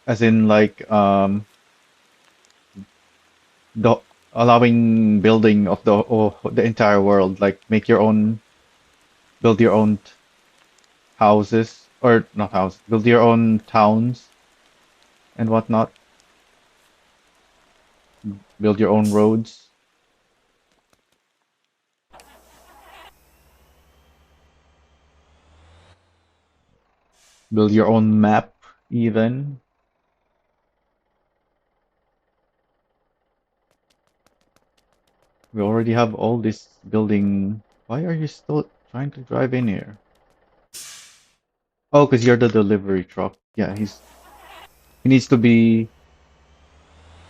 as in like the allowing building of the entire world, like make your own build your own houses or not houses, build your own towns and whatnot, build your own roads, build your own map even. We already have all this building. Why are you still trying to drive in here? Oh, because you're the delivery truck. Yeah, he needs to be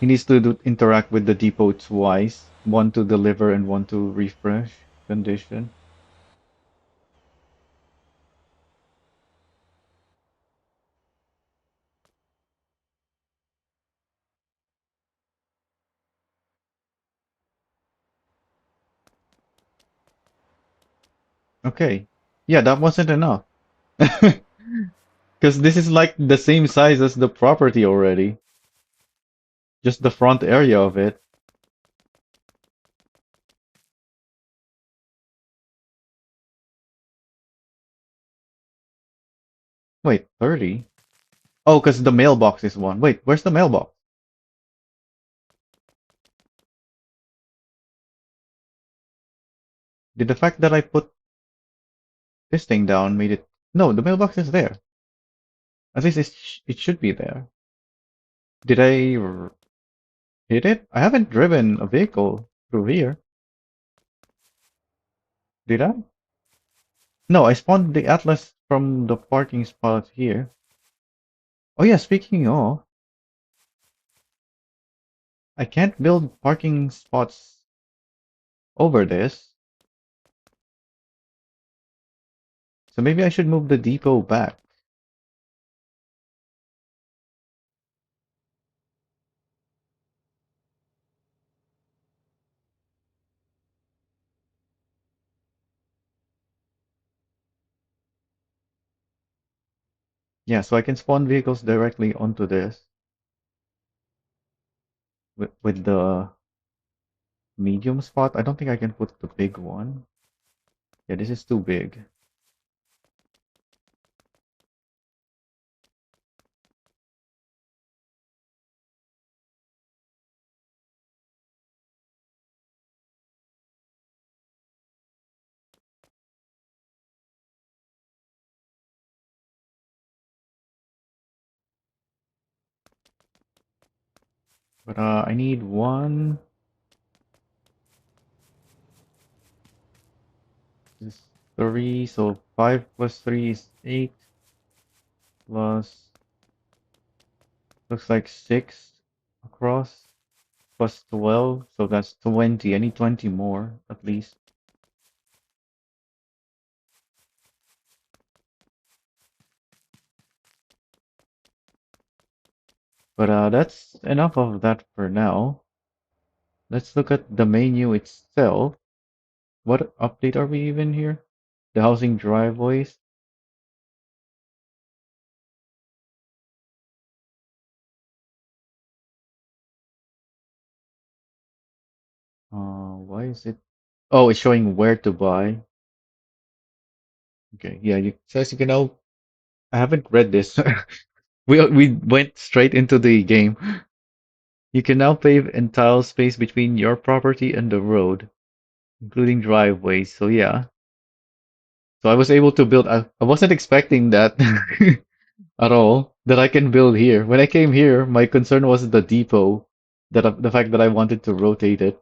he needs to interact with the depot twice, one to deliver and one to refresh condition. Okay. Yeah, that wasn't enough. Because this is like the same size as the property already. Just the front area of it. Wait, 30? Oh, because the mailbox is one. Wait, where's the mailbox? Did the fact that I put this thing down made it... No, the mailbox is there. At least it should be there. Did I hit it? I haven't driven a vehicle through here. Did I? No, I spawned the Atlas from the parking spot here. Oh yeah, speaking of, I can't build parking spots over this. So maybe I should move the depot back. Yeah, so I can spawn vehicles directly onto this with the medium spot. I don't think I can put the big one. Yeah, this is too big. But I need one. This is three, so 5 plus 3 is 8 plus looks like 6 across plus 12, so that's 20. I need 20 more at least. But that's enough of that for now. Let's look at the menu itself. What update are we even here? The housing driveways. Why is it? Oh, it's showing where to buy. Okay, yeah, it says you can now. I haven't read this. We went straight into the game. You can now pave and tile space between your property and the road, including driveways. So yeah, so I was able to build. I wasn't expecting that at all. That I can build here. When I came here, my concern was the depot. The fact that I wanted to rotate it.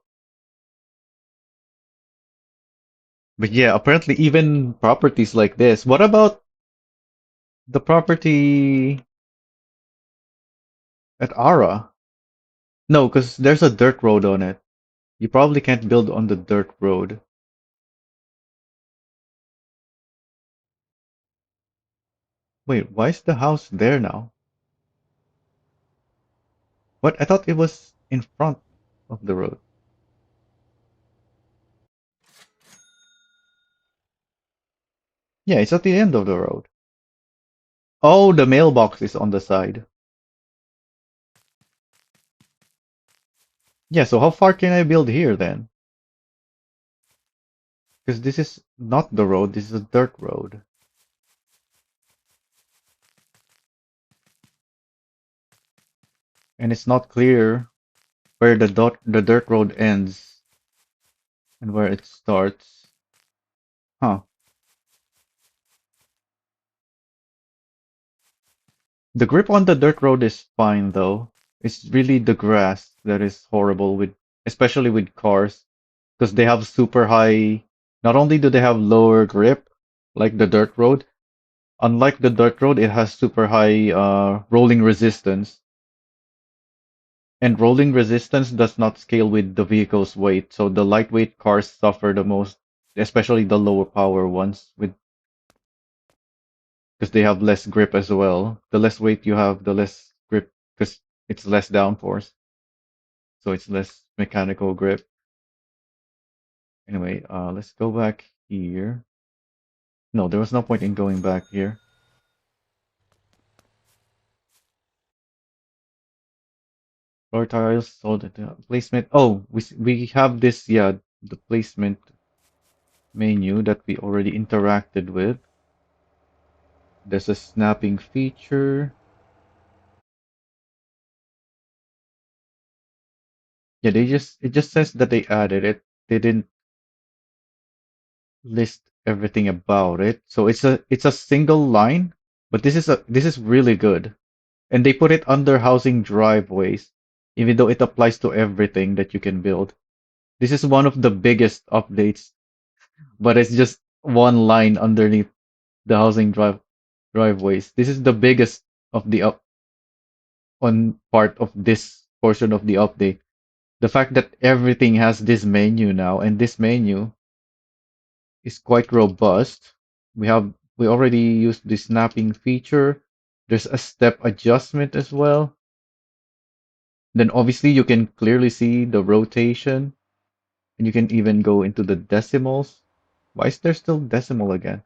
But yeah, apparently even properties like this. What about the property at Ara? No, because there's a dirt road on it. You probably can't build on the dirt road. Wait, why is the house there now? What? I thought it was in front of the road. Yeah, it's at the end of the road. Oh, the mailbox is on the side. Yeah, so how far can I build here then? Because this is not the road, this is a dirt road. And it's not clear where the dirt road ends and where it starts. Huh. The grip on the dirt road is fine though. It's really the grass that is horrible with, especially with cars, because they have super high. Not only do they have lower grip, like the dirt road, unlike the dirt road, it has super high rolling resistance. And rolling resistance does not scale with the vehicle's weight, so the lightweight cars suffer the most, especially the lower power ones, with because they have less grip as well. The less weight you have, the less grip, because it's less downforce, so it's less mechanical grip. Anyway, let's go back here. No, there was no point in going back here. Floor tiles, so the placement. Oh, we have this, yeah, the placement menu that we already interacted with. There's a snapping feature. Yeah, it just says that they added it. They didn't list everything about it. So it's a single line, but this is really good. And they put it under housing driveways, even though it applies to everything that you can build. This is one of the biggest updates, but it's just one line underneath the driveways. This is the biggest of the up on part of this portion of the update. The fact that everything has this menu now, and this menu is quite robust. We already used the snapping feature. There's a step adjustment as well. Then obviously you can clearly see the rotation, and you can even go into the decimals. Why is there still decimal again?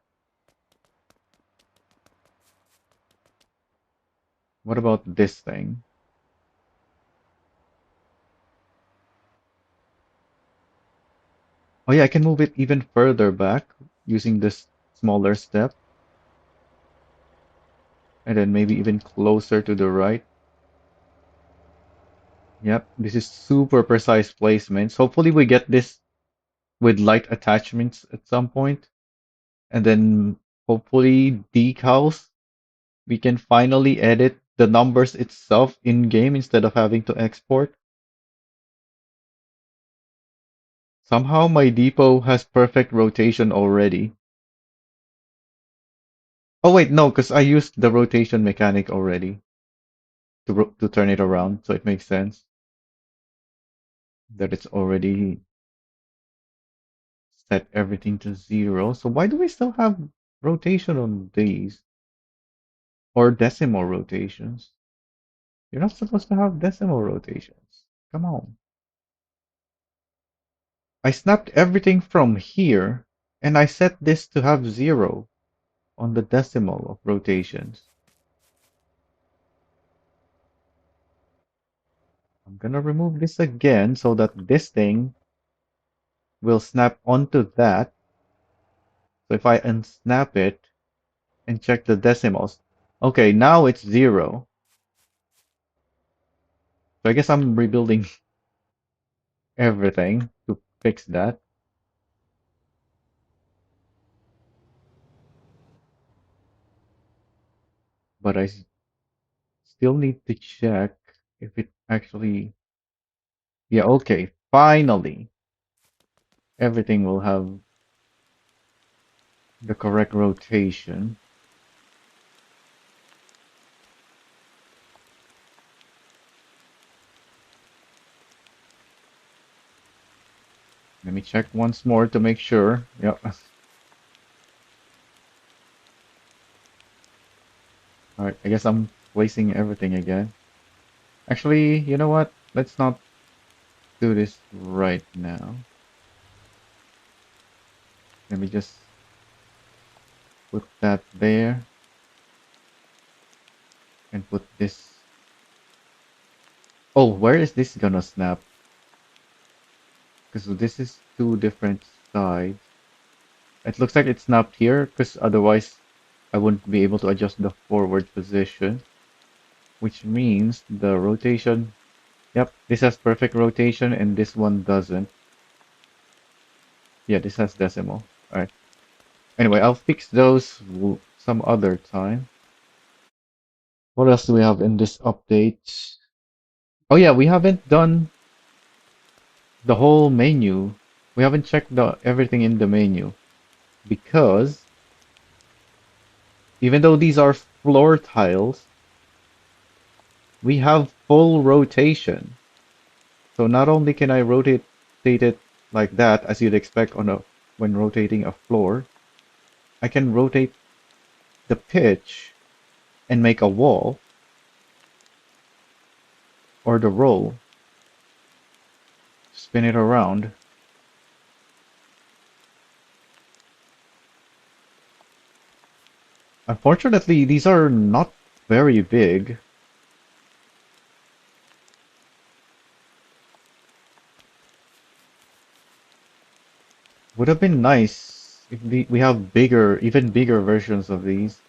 What about this thing? Oh yeah, I can move it even further back using this smaller step, and then maybe even closer to the right. Yep, this is super precise placements. Hopefully we get this with light attachments at some point, and then hopefully decals. We can finally edit the numbers itself in game instead of having to export. Somehow my depot has perfect rotation already. Oh wait, no, because I used the rotation mechanic already to turn it around, so it makes sense that it's already set everything to 0. So why do we still have rotation on these or decimal rotations? You're not supposed to have decimal rotations. Come on. I snapped everything from here and I set this to have 0 on the decimal of rotations. I'm gonna remove this again so that this thing will snap onto that. So if I unsnap it and check the decimals, okay, now it's 0. So I guess I'm rebuilding everything to fix that. But still need to check if it actually. Yeah, okay, finally. Everything will have the correct rotation. Let me check once more to make sure. Yep. Alright, I guess I'm placing everything again. Actually, you know what? Let's not do this right now. Let me just put that there and put this. Oh, where is this gonna snap? Because this is two different sides. It looks like it snapped here, because otherwise I wouldn't be able to adjust the forward position, which means the rotation. Yep, this has perfect rotation and this one doesn't. Yeah, this has decimal. Alright. Anyway, I'll fix those some other time. What else do we have in this update? Oh yeah, we haven't done the whole menu. We haven't checked everything in the menu because even though these are floor tiles, we have full rotation. So not only can I rotate it like that as you'd expect on a when rotating a floor, I can rotate the pitch and make a wall or the roll, spin it around. Unfortunately, these are not very big. Would have been nice if we have bigger, even bigger versions of these.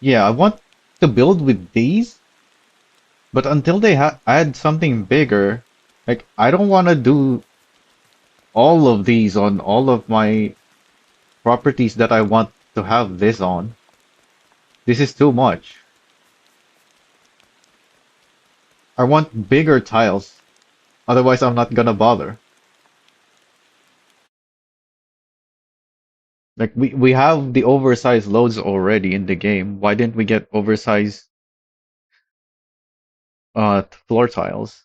Yeah, I want to build with these, but until they add something bigger, like I don't want to do all of these on all of my properties that I want to have this on. This is too much. I want bigger tiles, otherwise I'm not gonna bother. Like we have the oversized loads already in the game. Why didn't we get oversized floor tiles?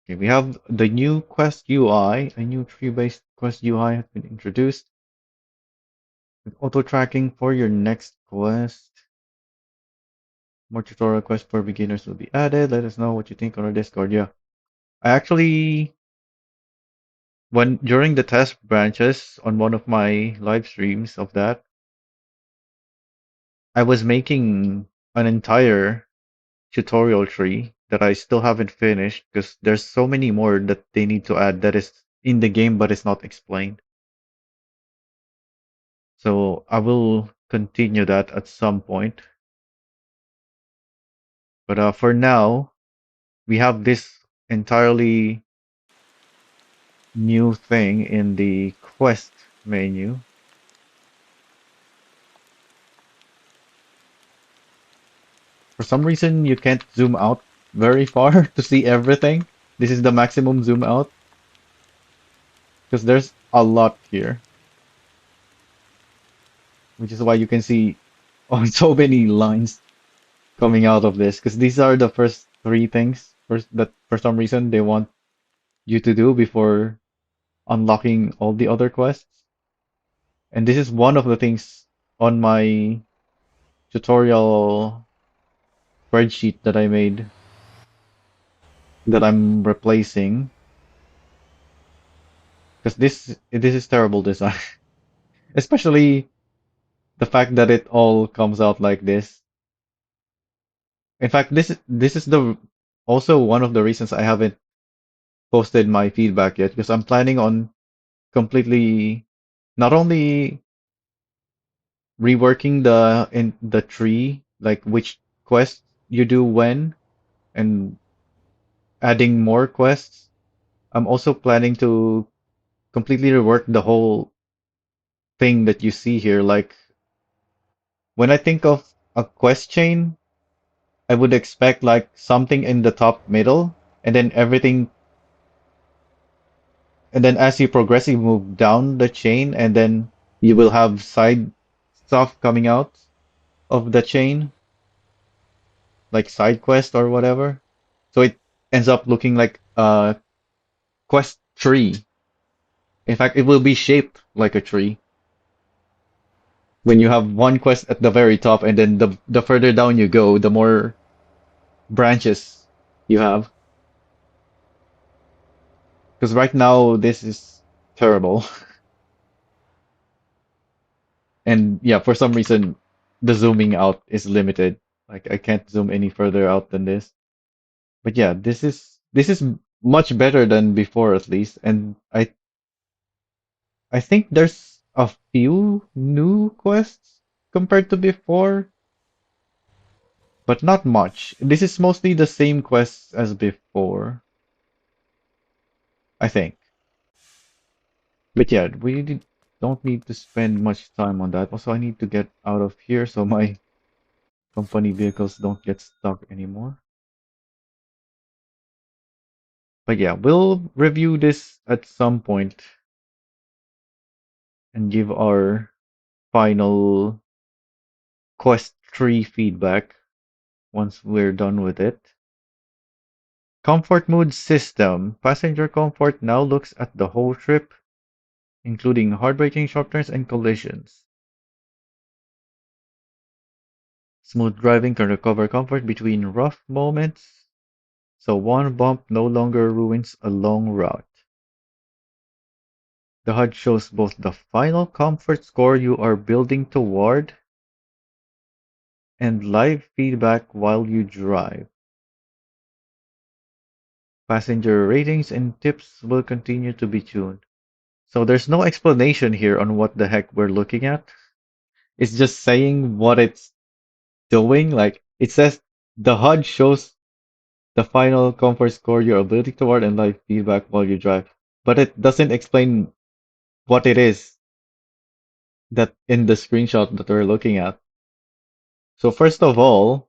Okay, we have the new quest UI. A new tree-based quest UI has been introduced with auto tracking for your next quest. More tutorial quests for beginners will be added. Let us know what you think on our Discord. Yeah, I actually when during the test branches on one of my live streams of that, I was making an entire tutorial tree that I still haven't finished because there's so many more that they need to add that is in the game but it's not explained. So I will continue that at some point. But for now, we have this entirely new thing in the quest menu. For some reason, you can't zoom out very far to see everything. This is the maximum zoom out because there's a lot here, which is why you can see on so many lines coming out of this because these are the first three things that for some reason they want you to do before unlocking all the other quests. And this is one of the things on my tutorial spreadsheet that I made that I'm replacing because this is terrible design, especially the fact that it all comes out like this. In fact, this is the also one of the reasons I haven't posted my feedback yet because I'm planning on completely not only reworking the tree, like which quest you do when, and adding more quests. I'm also planning to completely rework the whole thing that you see here. Like when I think of a quest chain, I would expect like something in the top middle, and then everything, and then as you progressively move down the chain, and then you will have side stuff coming out of the chain, like side quest or whatever. So it ends up looking like a quest tree. In fact, it will be shaped like a tree when you have one quest at the very top, and then the further down you go, the more branches you have. Because right now this is terrible, and yeah, for some reason the zooming out is limited. Like I can't zoom any further out than this. But yeah, this is much better than before at least, and I think there's a few new quests compared to before, but not much. This is mostly the same quests as before, I think. But yeah, don't need to spend much time on that. Also, I need to get out of here so my company vehicles don't get stuck anymore. But yeah, we'll review this at some point and give our final quest tree feedback once we're done with it. Comfort mood system. Passenger comfort now looks at the whole trip, including hard braking, sharp turns, and collisions. Smooth driving can recover comfort between rough moments, so one bump no longer ruins a long route. The HUD shows both the final comfort score you are building toward and live feedback while you drive. Passenger ratings and tips will continue to be tuned. So there's no explanation here on what the heck we're looking at. It's just saying what it's doing. Like it says the HUD shows the final comfort score you're building toward and live feedback while you drive. But it doesn't explain what it is that in the screenshot that we're looking at. So first of all,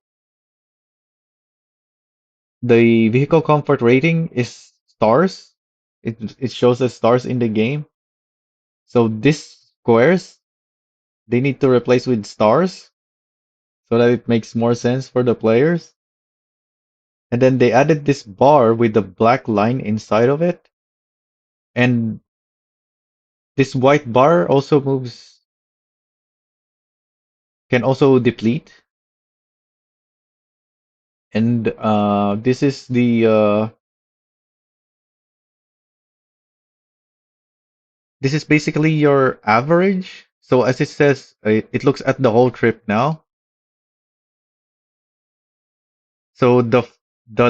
the vehicle comfort rating is stars. It shows as stars in the game. So this squares they need to replace with stars so that it makes more sense for the players. And then they added this bar with the black line inside of it. And this white bar also moves, can also deplete. And this is basically your average. So as it says, it looks at the whole trip now. So the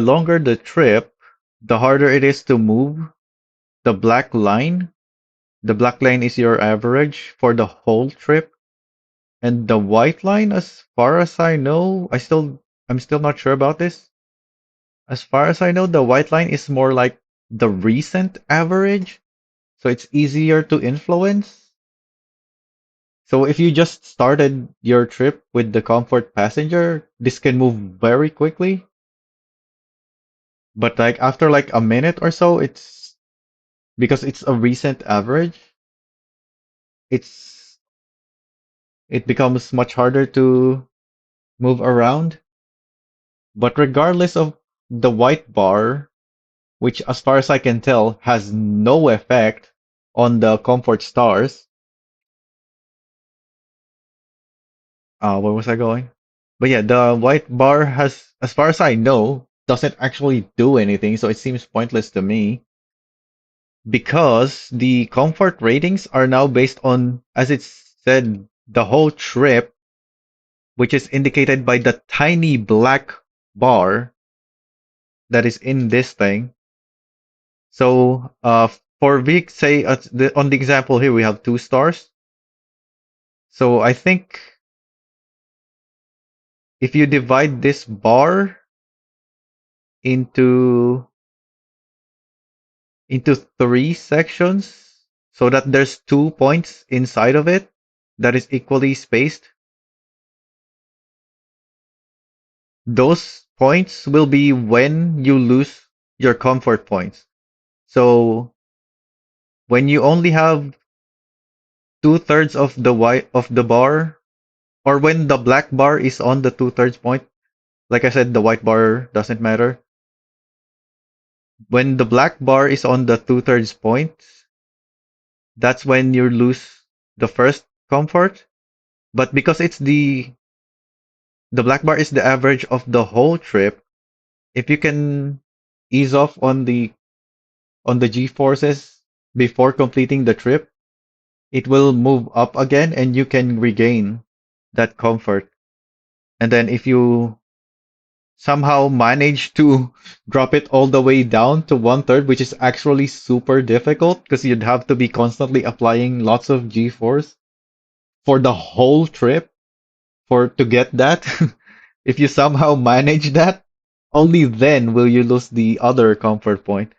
longer the trip, the harder it is to move the black line. The black line is your average for the whole trip. And the white line, as far as I know, I'm still not sure about this. As far as I know, the white line is more like the recent average, so it's easier to influence. So if you just started your trip with the comfort passenger, this can move very quickly. But like after like a minute or so, it's because it's a recent average, it's it becomes much harder to move around. But regardless of the white bar, which as far as I can tell has no effect on the comfort stars. Where was I going? But yeah, the white bar has, as far as I know, doesn't actually do anything, so it seems pointless to me because the comfort ratings are now based on, as it said, the whole trip, which is indicated by the tiny black bar that is in this thing. So, for Vic, say on the example here, we have 2 stars. So I think if you divide this bar into 3 sections so that there's 2 points inside of it that is equally spaced, those points will be when you lose your comfort points. So when you only have 2/3 of the white of the bar, or when the black bar is on the 2/3 point, like I said, the white bar doesn't matter. When the black bar is on the 2/3 point, that's when you lose the first comfort. But because it's the black bar is the average of the whole trip, if you can ease off on the G forces before completing the trip, it will move up again and you can regain that comfort. And then if you somehow manage to drop it all the way down to 1/3, which is actually super difficult because you'd have to be constantly applying lots of G force for the whole trip for to get that. If you somehow manage that, only then will you lose the other comfort point.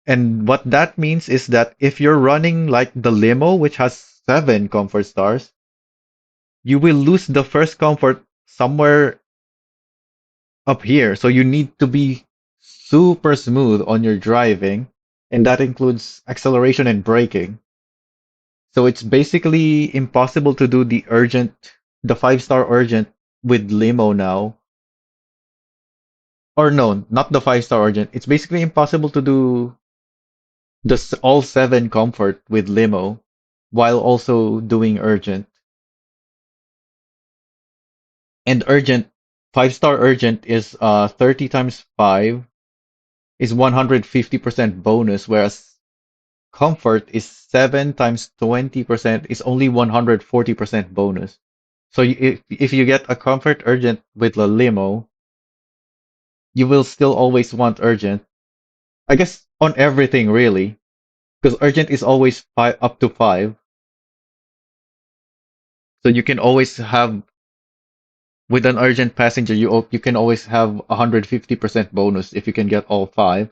And what that means is that if you're running like the limo, which has 7 comfort stars, you will lose the first comfort somewhere up here. So you need to be super smooth on your driving, and that includes acceleration and braking. So it's basically impossible to do the 5-star urgent with limo now. Or no, not the 5-star urgent. It's basically impossible to do all 7 comfort with limo while also doing urgent. And urgent, 5-star urgent is 30 times 5 is 150% bonus, whereas comfort is 7 times 20% is only 140% bonus. So if you get a comfort urgent with a limo, you will still always want urgent. I guess on everything really, because urgent is always up to 5. So you can always have with an urgent passenger, you can always have 150% bonus if you can get all 5.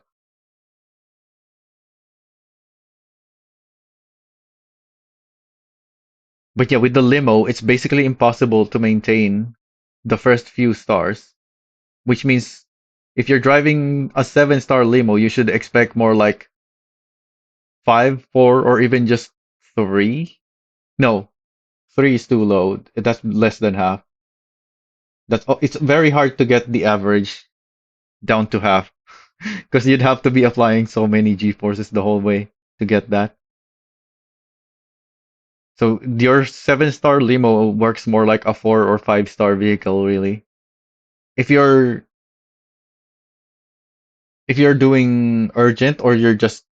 But yeah, with the limo, it's basically impossible to maintain the first few stars, which means If you're driving a 7-star limo, you should expect more like 5, 4, or even just 3. No, 3 is too low. That's less than half. It's very hard to get the average down to half because you'd have to be applying so many G forces the whole way to get that. So your 7-star limo works more like a 4 or 5-star vehicle, really. If you're doing urgent or you just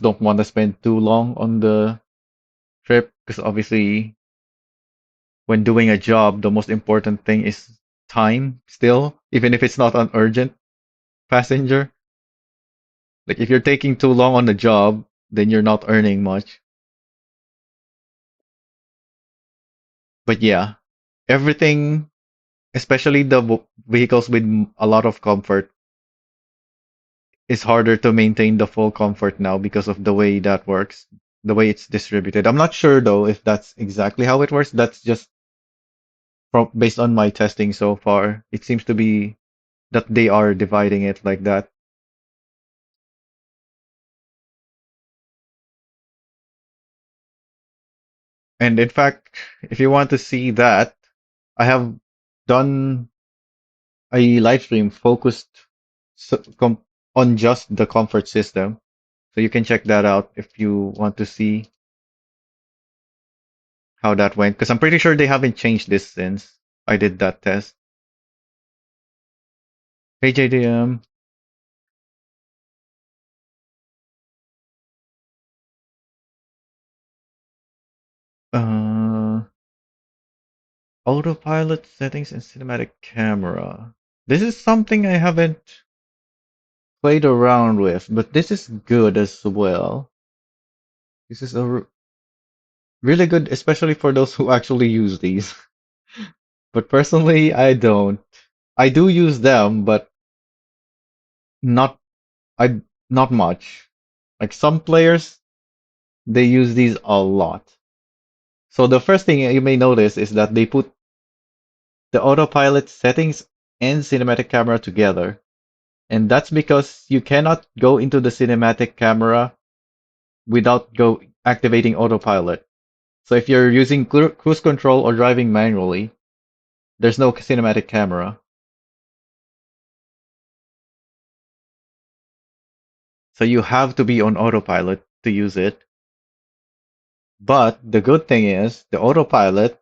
don't want to spend too long on the trip, because obviously when doing a job, the most important thing is time still, even if it's not an urgent passenger. Like if you're taking too long on the job, then you're not earning much. But yeah, everything, especially the vehicles with a lot of comfort, is harder to maintain the full comfort now because of the way that works, the way it's distributed. I'm not sure though if that's exactly how it works. That's just based on my testing so far. It seems to be that they are dividing it like that. And in fact, if you want to see that, I have done a live stream focused on just the comfort system. So you can check that out if you want to see how that went. Because I'm pretty sure they haven't changed this since I did that test. Hey JDM, uh, autopilot settings and cinematic camera. This is something I haven't played around with, but this is good as well. This is really good, especially for those who actually use these. But personally, I don't. I do use them, but not I not much. Like some players, they use these a lot. So the first thing you may notice is that they put the autopilot settings and cinematic camera together. And that's because you cannot go into the cinematic camera without go activating autopilot. So if you're using cruise control or driving manually, there's no cinematic camera. So you have to be on autopilot to use it. But the good thing is the autopilot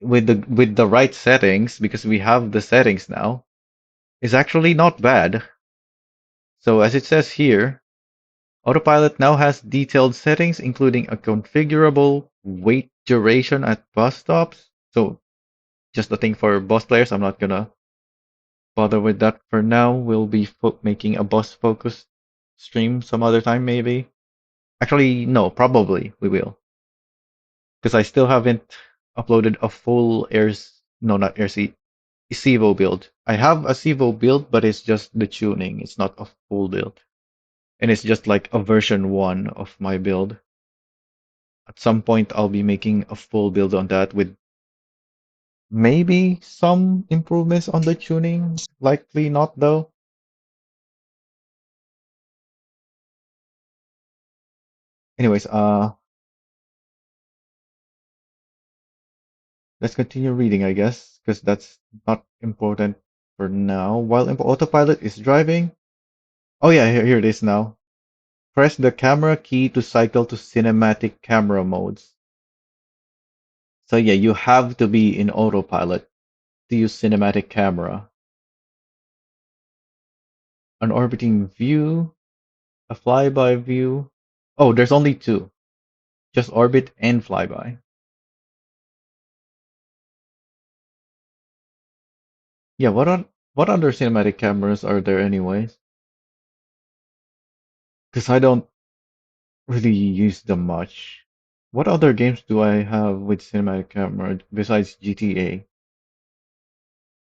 with the right settings, because we have the settings now, is actually not bad. So as it says here, Autopilot now has detailed settings, including a configurable wait duration at bus stops. So just a thing for bus players. I'm not gonna bother with that for now. We'll be making a bus focused stream some other time, maybe. Actually, no, probably we will, because I still haven't uploaded a full no, not Civo build. I have a Civo build, but it's just the tuning. It's not a full build, and it's just like a version 1 of my build. At some point, I'll be making a full build on that with maybe some improvements on the tuning. Likely not, though. Anyways, let's continue reading, I guess, because that's not important for now. While autopilot is driving. Oh yeah, here it is now. Press the camera key to cycle to cinematic camera modes. So yeah, you have to be in autopilot to use cinematic camera. An orbiting view, a flyby view. Oh, there's only two. Just orbit and flyby. Yeah, what other cinematic cameras are there anyways? Because I don't really use them much. What other games do I have with cinematic camera besides GTA?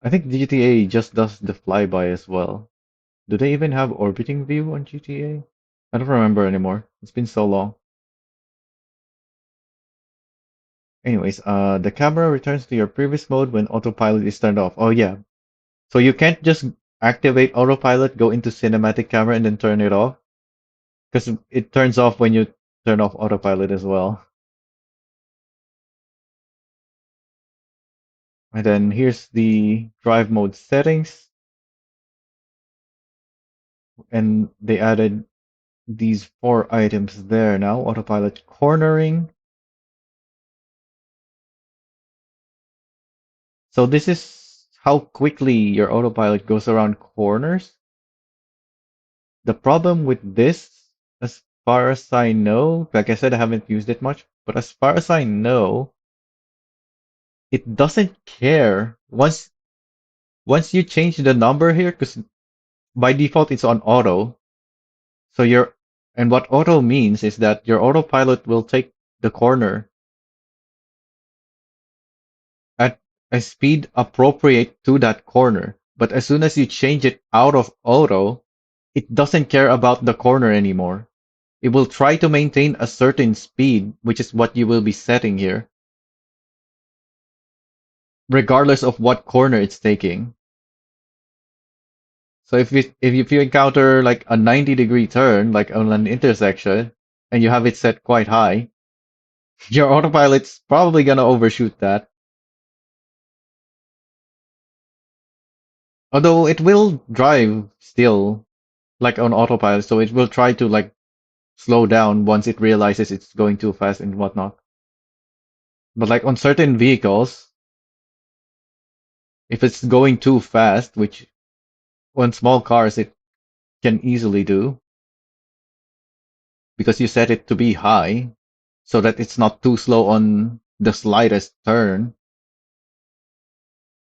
I think GTA just does the flyby as well. Do they even have orbiting view on GTA? I don't remember anymore. It's been so long. Anyways, the camera returns to your previous mode when autopilot is turned off. Oh yeah, So you can't just activate autopilot, go into cinematic camera, and then turn it off because it turns off when you turn off autopilot as well. And then here's the drive mode settings, and they added these four items there now. Autopilot cornering. So this is how quickly your autopilot goes around corners. The problem with this, as far as I know, like I said, I haven't used it much, but as far as I know, it doesn't care. Once you change the number here, because by default it's on auto, so and what auto means is that your autopilot will take the corner at a speed appropriate to that corner. But as soon as you change it out of auto, it doesn't care about the corner anymore. It will try to maintain a certain speed, which is what you will be setting here, regardless of what corner it's taking. So if you encounter like a 90-degree turn, like on an intersection, and you have it set quite high, your autopilot's probably gonna overshoot that. Although it will drive still, like on autopilot, so it will try to like slow down once it realizes it's going too fast and whatnot. But like on certain vehicles, if it's going too fast, which on small cars it can easily do, because you set it to be high, so that it's not too slow on the slightest turn,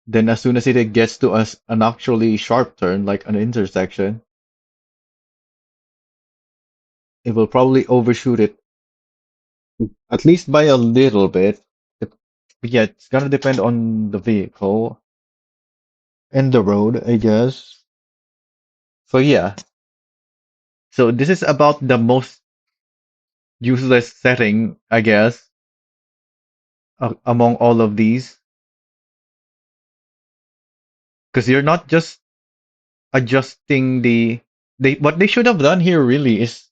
then as soon as it gets to an actually sharp turn, like an intersection, it will probably overshoot it at least by a little bit. It- But yeah, it's gonna depend on the vehicle and the road, I guess. So yeah, so this is about the most useless setting, I guess, among all of these, because you're not just adjusting what they should have done here really is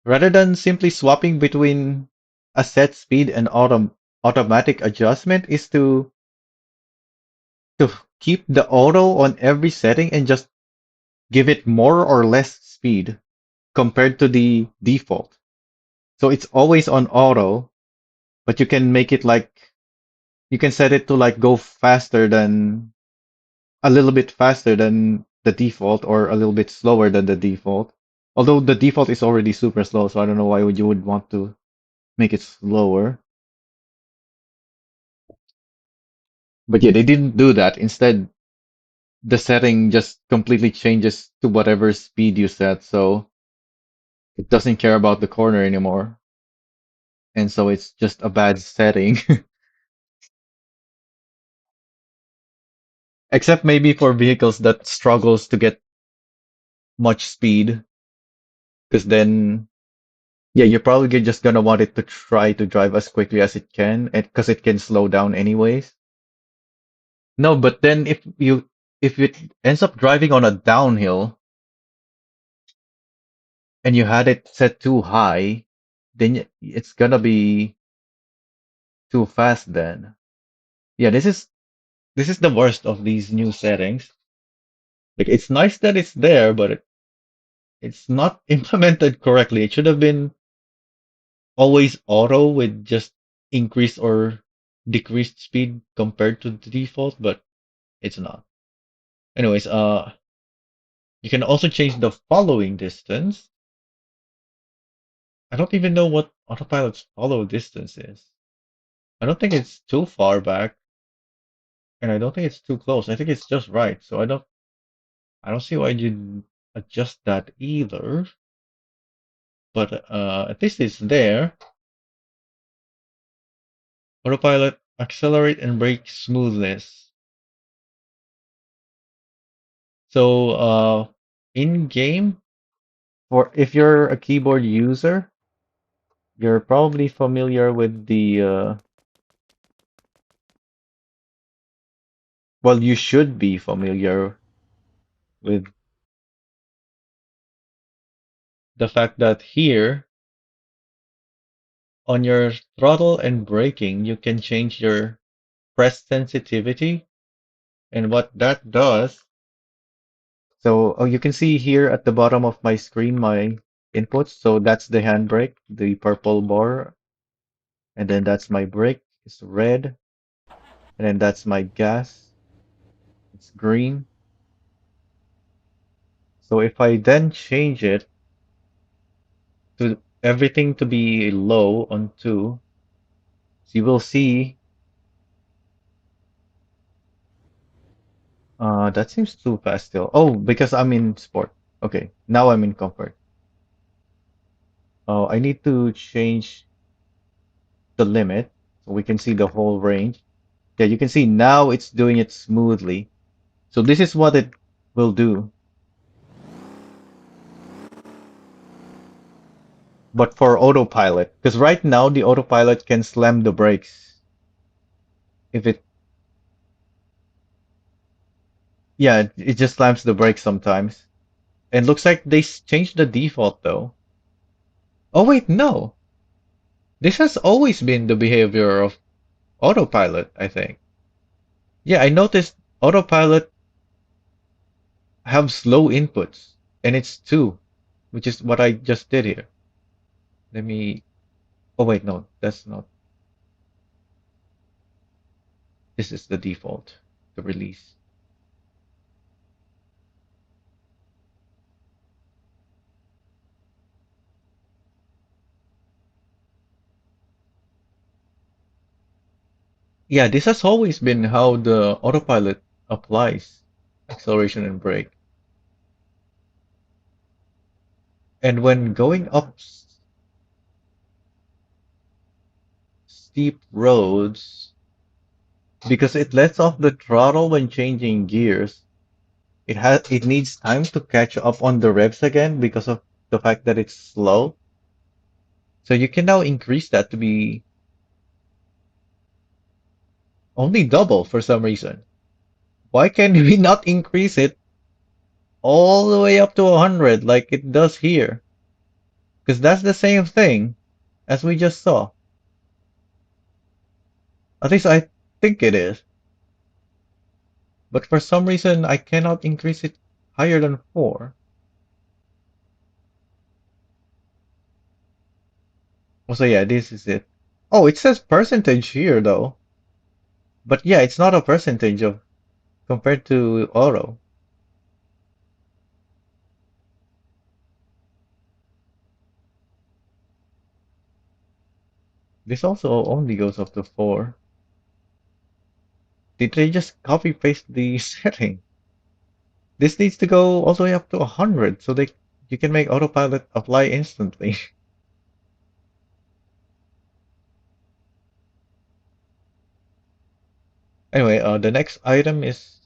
rather than simply swapping between a set speed and automatic adjustment is to keep the auto on every setting and just give it more or less speed compared to the default. So it's always on auto, but you can make it like you can set it to like go faster than a little bit faster than the default or a little bit slower than the default. Although the default is already super slow, so I don't know why you would want to make it slower. But yeah, they didn't do that. Instead, the setting just completely changes to whatever speed you set, so it doesn't care about the corner anymore. And so it's just a bad setting. Except maybe for vehicles that struggles to get much speed, because then yeah, you're probably just gonna want it to try to drive as quickly as it can, because it can slow down anyways. No, but then if it ends up driving on a downhill and you had it set too high, then it's gonna be too fast then. Yeah, this is the worst of these new settings. Like it's nice that it's there, but it's not implemented correctly. It should have been always auto with just increased or decreased speed compared to the default, but it's not. Anyways, you can also change the following distance. I don't even know what autopilot's follow distance is. I don't think it's too far back, and I don't think it's too close. I think it's just right. So I don't see why you'd adjust that either. But at least it's there. Autopilot accelerate and brake smoothness. So in game, for if you're a keyboard user, you're probably familiar with the Well, you should be familiar with the fact that here on your throttle and braking, you can change your press sensitivity. And what that does, so oh, you can see here at the bottom of my screen my inputs. So that's the handbrake, the purple bar, and then that's my brake, it's red, and then that's my gas, it's green. So if I then change it to everything to be low on 2, so you will see, that seems too fast still. Oh, because I'm in sport. Okay, now I'm in comfort. Oh, I need to change the limit so we can see the whole range. Yeah, you can see now it's doing it smoothly. So this is what it will do. But for autopilot, because right now the autopilot can slam the brakes. If it, yeah, it just slams the brakes sometimes. And looks like they changed the default though. Oh wait, no. This has always been the behavior of autopilot, I think. Yeah, I noticed autopilot have slow inputs, and it's 2, which is what I just did here. Let me. Oh wait, no, that's not. This is the default, the release. Yeah, this has always been how the autopilot applies acceleration and brake. And when going up steep roads, because it lets off the throttle when changing gears, it needs time to catch up on the revs again because of the fact that it's slow. So you can now increase that to be only double for some reason. Why can we not increase it all the way up to 100 like it does here? Because that's the same thing as we just saw. At least I think it is. But for some reason, I cannot increase it higher than 4. Oh, so yeah, this is it. Oh, it says percentage here though. But yeah, it's not a percentage of compared to auto. This also only goes up to 4. Did they just copy paste the setting? This needs to go all the way up to 100 so they you can make autopilot apply instantly. Anyway, the next item is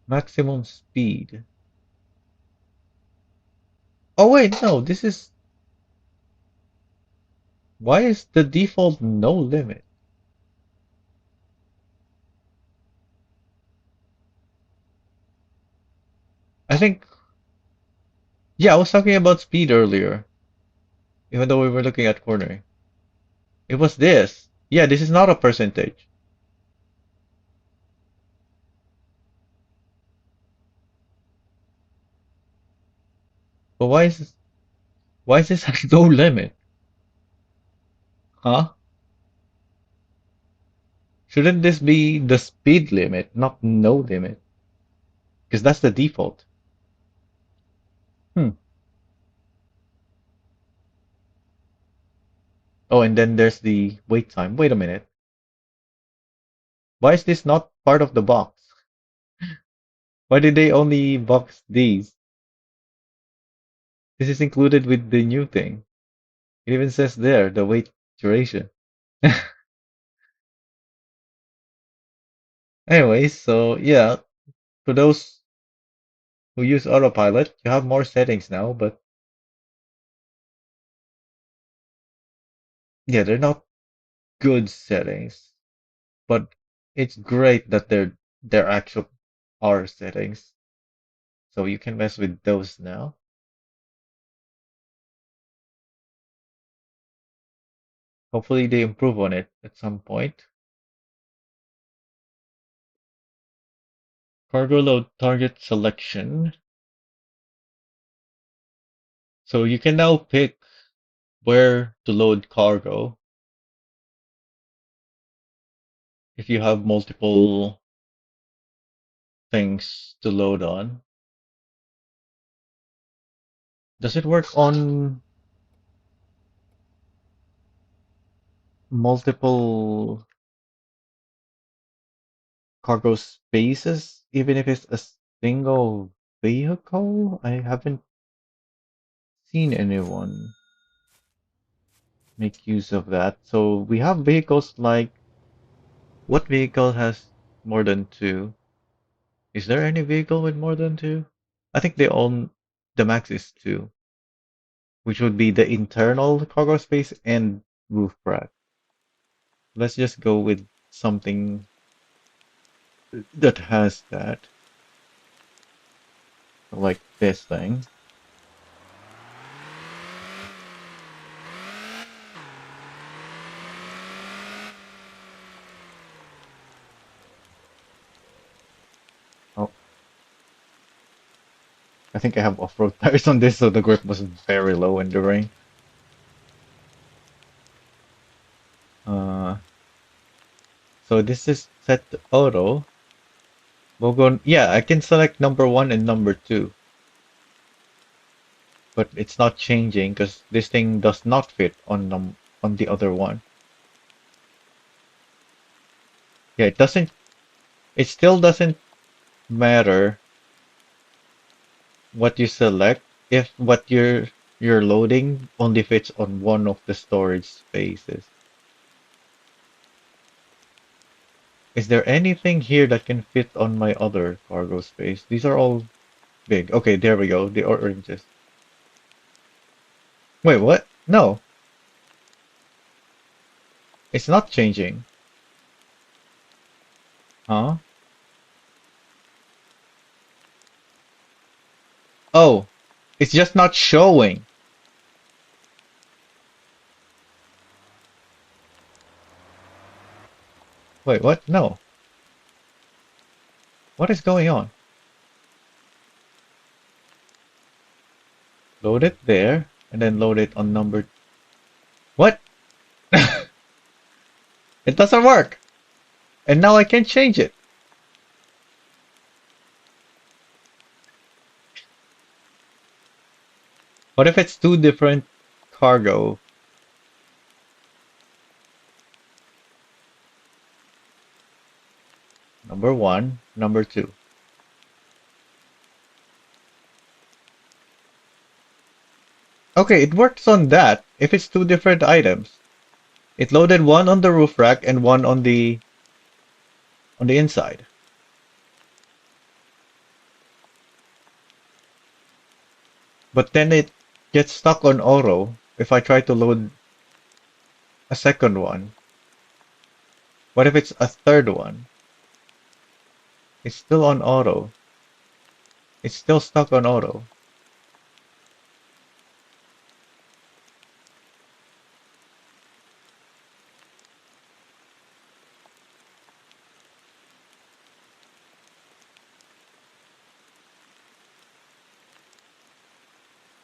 maximum speed. Oh wait, no, this is why is the default no limit? I think yeah, I was talking about speed earlier, even though we were looking at cornering. It was this. Yeah, this is not a percentage. But why is this like no limit? Huh? Shouldn't this be the speed limit, not no limit? Because that's the default. Hmm. Oh, and then there's the wait time. Wait a minute. Why is this not part of the box? Why did they only box these? This is included with the new thing. It even says there, the wait duration. Anyways, so yeah, for those who use autopilot, you have more settings now, but yeah, they're not good settings. But It's great that they're actual Ara settings, so you can mess with those now. Hopefully they improve on it at some point. Cargo load target selection. So you can now pick where to load cargo if you have multiple things to load on. Does it work on multiple cargo spaces, even if it's a single vehicle? I haven't seen anyone make use of that. So we have vehicles like, what vehicle has more than two? Is there any vehicle with more than two? I think they own the max is two, which would be the internal cargo space and roof rack. Let's just go with something that has that, like this thing. Oh, I think I have off-road tires on this, so the grip was very low in the rain. Uh, so this is set to auto. We'll go, yeah, I can select number one and number two, but it's not changing because this thing does not fit on the other one. Yeah, it still doesn't matter what you select if what you're loading only fits on one of the storage spaces. Is there anything here that can fit on my other cargo space? These are all big. Okay, there we go. The oranges. Wait, what? No, it's not changing. Huh? Oh, it's just not showing. Wait, what? No. What is going on? Load it there, and then load it on number... What? It doesn't work! And now I can't change it. What if it's two different cargo? Number one, number two. Okay, it works on that if it's two different items. It loaded one on the roof rack and one on the inside. But then it gets stuck on auto if I try to load a second one. What if it's a third one? It's still on auto. It's still stuck on auto.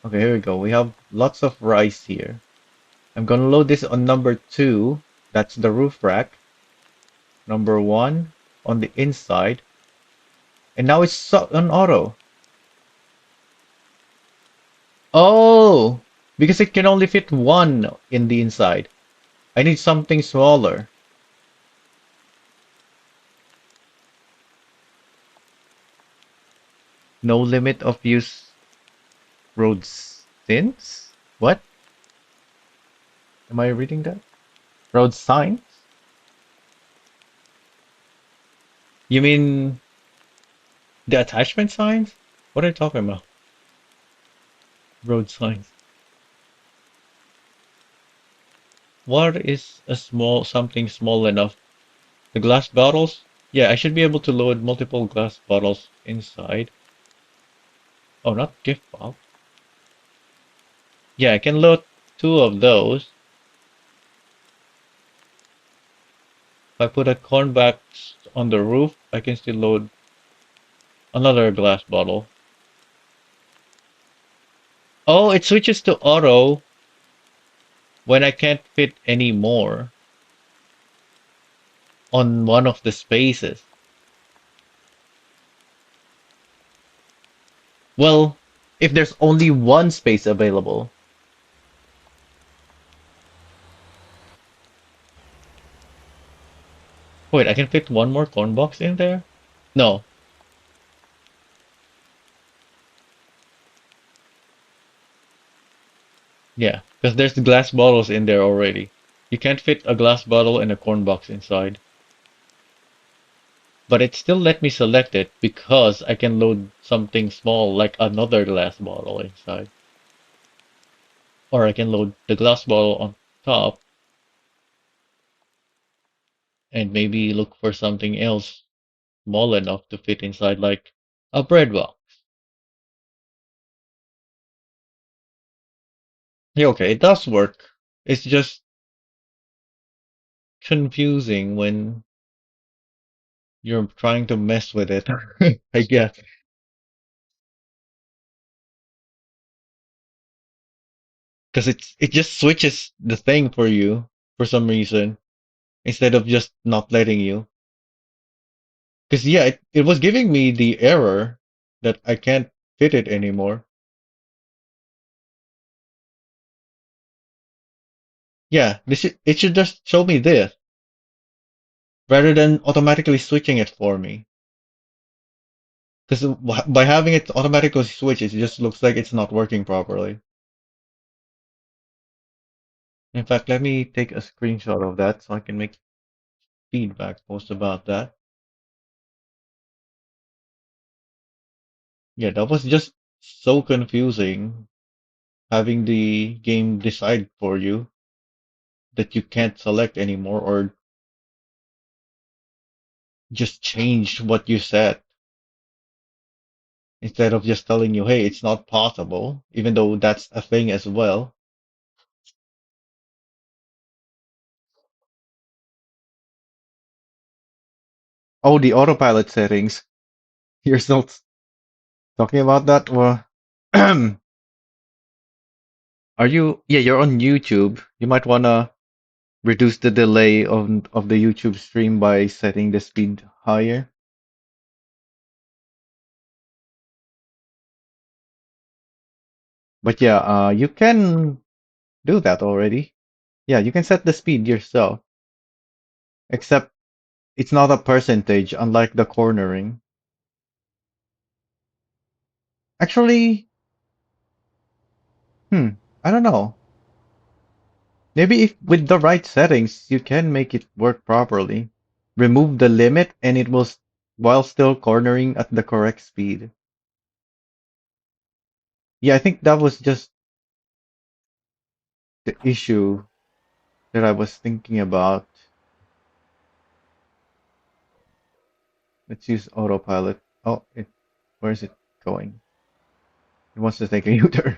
Okay, here we go. We have lots of rice here. I'm gonna load this on number two. That's the roof rack. Number one on the inside. And now it's on auto. Oh, because it can only fit one in the inside. I need something smaller. No limit of use road since? What? Am I reading that? Road signs? You mean the attachment signs? What are you talking about? Road signs. What is a small something small enough The glass bottles? Yeah, I should be able to load multiple glass bottles inside. Oh, not gift box. Yeah, I can load two of those. If I put a cornback on the roof, I can still load another glass bottle. Oh, it switches to auto when I can't fit any more on one of the spaces. Well, if there's only one space available. Wait, I can fit one more corn box in there? No, yeah, because there's glass bottles in there already. You can't fit a glass bottle and a corn box inside. But it still let me select it because I can load something small like another glass bottle inside. Or I can load the glass bottle on top and maybe look for something else small enough to fit inside, like a bread box. Yeah, okay, it does work. It's just confusing when you're trying to mess with it, I guess. Because it just switches the thing for you for some reason instead of just not letting you. Because yeah, it was giving me the error that I can't fit it anymore. Yeah, it should just show me this rather than automatically switching it for me. Because by having it automatically switch, it just looks like it's not working properly. In fact, let me take a screenshot of that so I can make feedback post about that. Yeah, that was just so confusing having the game decide for you that you can't select anymore or just change what you set instead of just telling you, hey, it's not possible, even though that's a thing as well. Oh, the autopilot settings. You're still talking about that? Well, are you? Yeah, you're on YouTube. You might wanna reduce the delay of the YouTube stream by setting the speed higher. But yeah, you can do that already. Yeah, you can set the speed yourself, except it's not a percentage, unlike the cornering. Actually, I don't know. Maybe if with the right settings, you can make it work properly. Remove the limit and it will, while still cornering at the correct speed. Yeah, I think that was just the issue that I was thinking about. Let's use autopilot. Oh, where is it going? It wants to take a U-turn.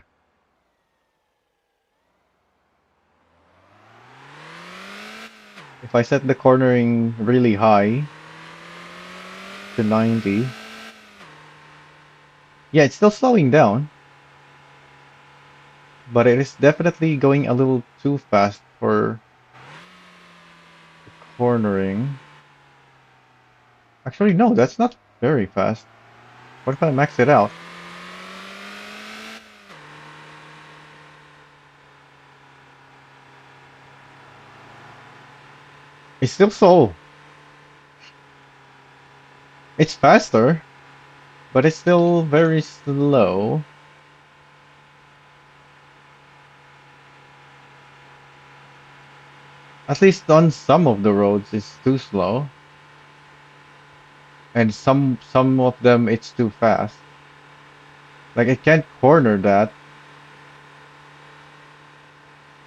If I set the cornering really high to 90, yeah, it's still slowing down, but it is definitely going a little too fast for the cornering. Actually, no, that's not very fast. What if I max it out? It's still slow. It's faster, but it's still very slow. At least on some of the roads, it's too slow, and some of them it's too fast. Like it can't corner that,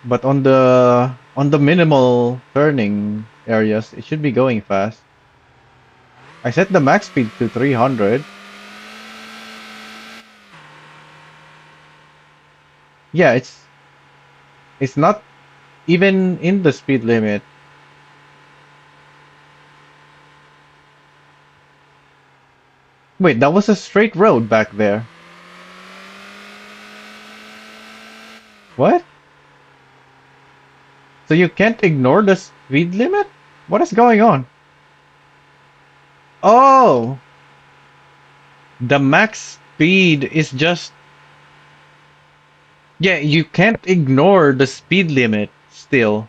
but on the minimal turning areas, it should be going fast. I set the max speed to 300. Yeah, it's not even in the speed limit. Wait, that was a straight road back there. What? So you can't ignore the speed limit? What is going on? Oh, the max speed is just... Yeah, you can't ignore the speed limit still.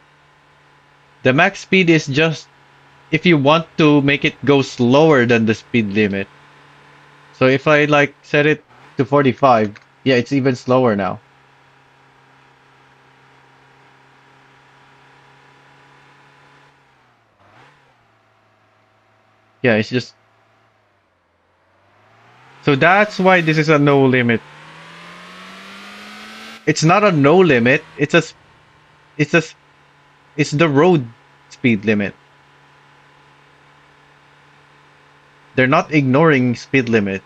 The max speed is just if you want to make it go slower than the speed limit. So if I like set it to 45, yeah, it's even slower now. Yeah, it's just... So that's why this is a no limit. It's not a no limit. It's a it's the road speed limit. They're not ignoring speed limits.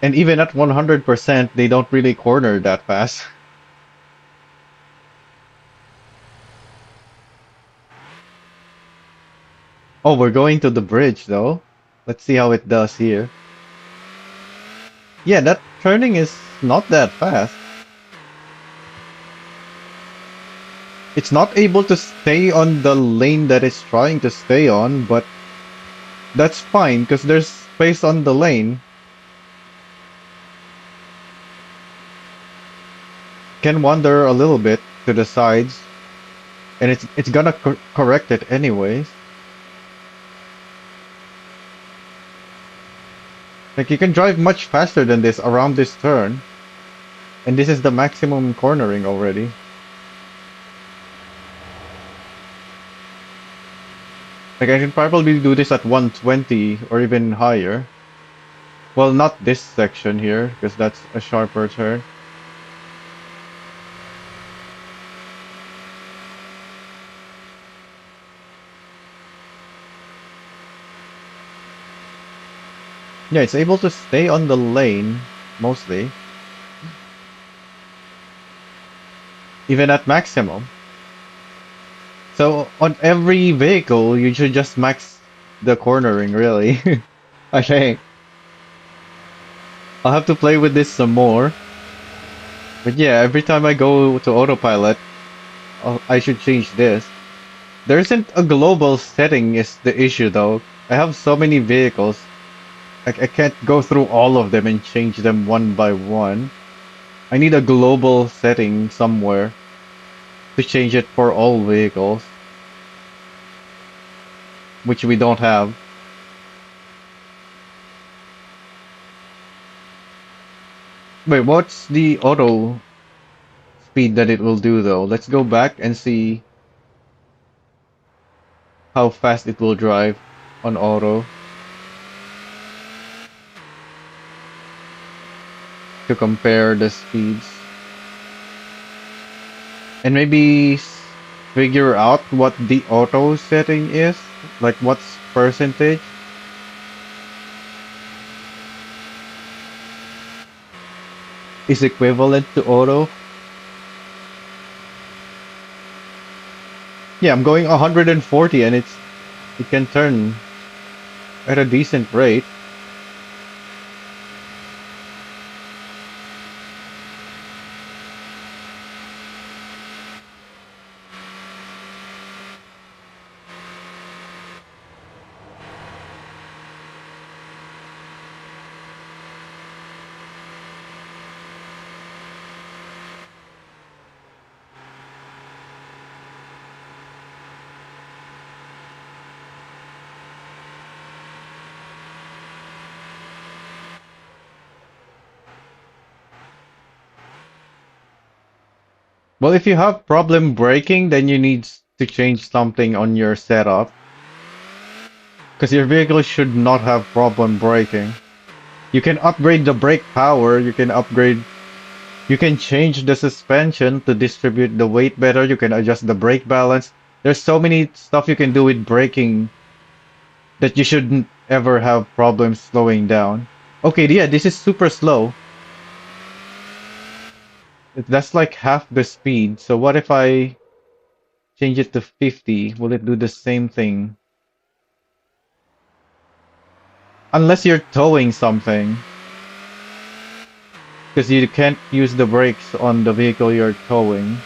And even at 100%, they don't really corner that fast. Oh, we're going to the bridge though. Let's see how it does here. Yeah, that turning is not that fast. It's not able to stay on the lane that it's trying to stay on, but that's fine because there's space on the lane. Can wander a little bit to the sides, and it's gonna correct it anyways. Like you can drive much faster than this around this turn, and this is the maximum cornering already. Like I can probably do this at 120 or even higher. Well, not this section here, because that's a sharper turn. Yeah, it's able to stay on the lane, mostly. Even at maximum. So, on every vehicle, you should just max the cornering, really. I think. I'll have to play with this some more. But yeah, every time I go to autopilot, I should change this. There isn't a global setting is the issue though. I have so many vehicles. I can't go through all of them and change them one by one. I need a global setting somewhere to change it for all vehicles. Which we don't have. Wait, what's the auto speed that it will do though? Let's go back and see how fast it will drive on auto to compare the speeds. And maybe figure out what the auto setting is, like what's percentage. Is equivalent to auto. Yeah, I'm going 140 and it can turn at a decent rate. Well, if you have problem braking, then you need to change something on your setup. Because your vehicle should not have problem braking. You can upgrade the brake power, you can change the suspension to distribute the weight better, you can adjust the brake balance. There's so many stuff you can do with braking that you shouldn't ever have problems slowing down. Okay, yeah, this is super slow. That's like half the speed. So what if I change it to 50? Will it do the same thing? Unless you're towing something, because you can't use the brakes on the vehicle you're towing.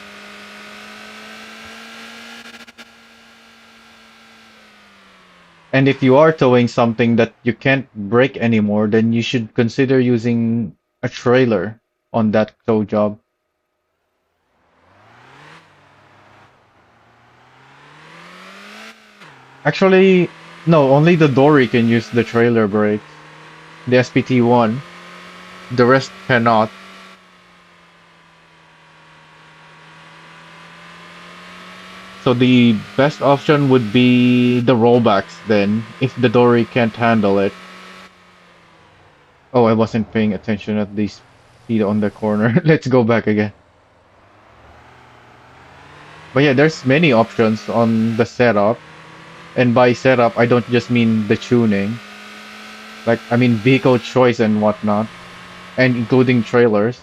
And if you are towing something that you can't brake anymore, then you should consider using a trailer on that tow job. Actually, no, only the dory can use the trailer brakes. The SPT-1. The rest cannot. So the best option would be the rollbacks then, if the dory can't handle it. Oh, I wasn't paying attention at the speed on the corner. Let's go back again. But yeah, there's many options on the setup. And by setup, I don't just mean the tuning. Like, I mean vehicle choice and whatnot. And including trailers.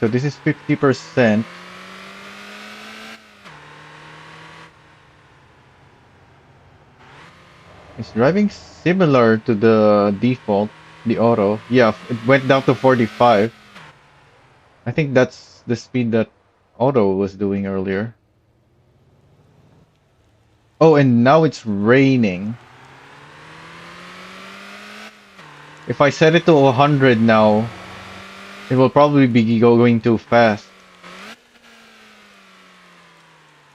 So this is 50%. It's driving similar to the default, the auto. Yeah, it went down to 45. I think that's the speed that auto was doing earlier. Oh, and now it's raining. If I set it to 100 now, it will probably be going too fast.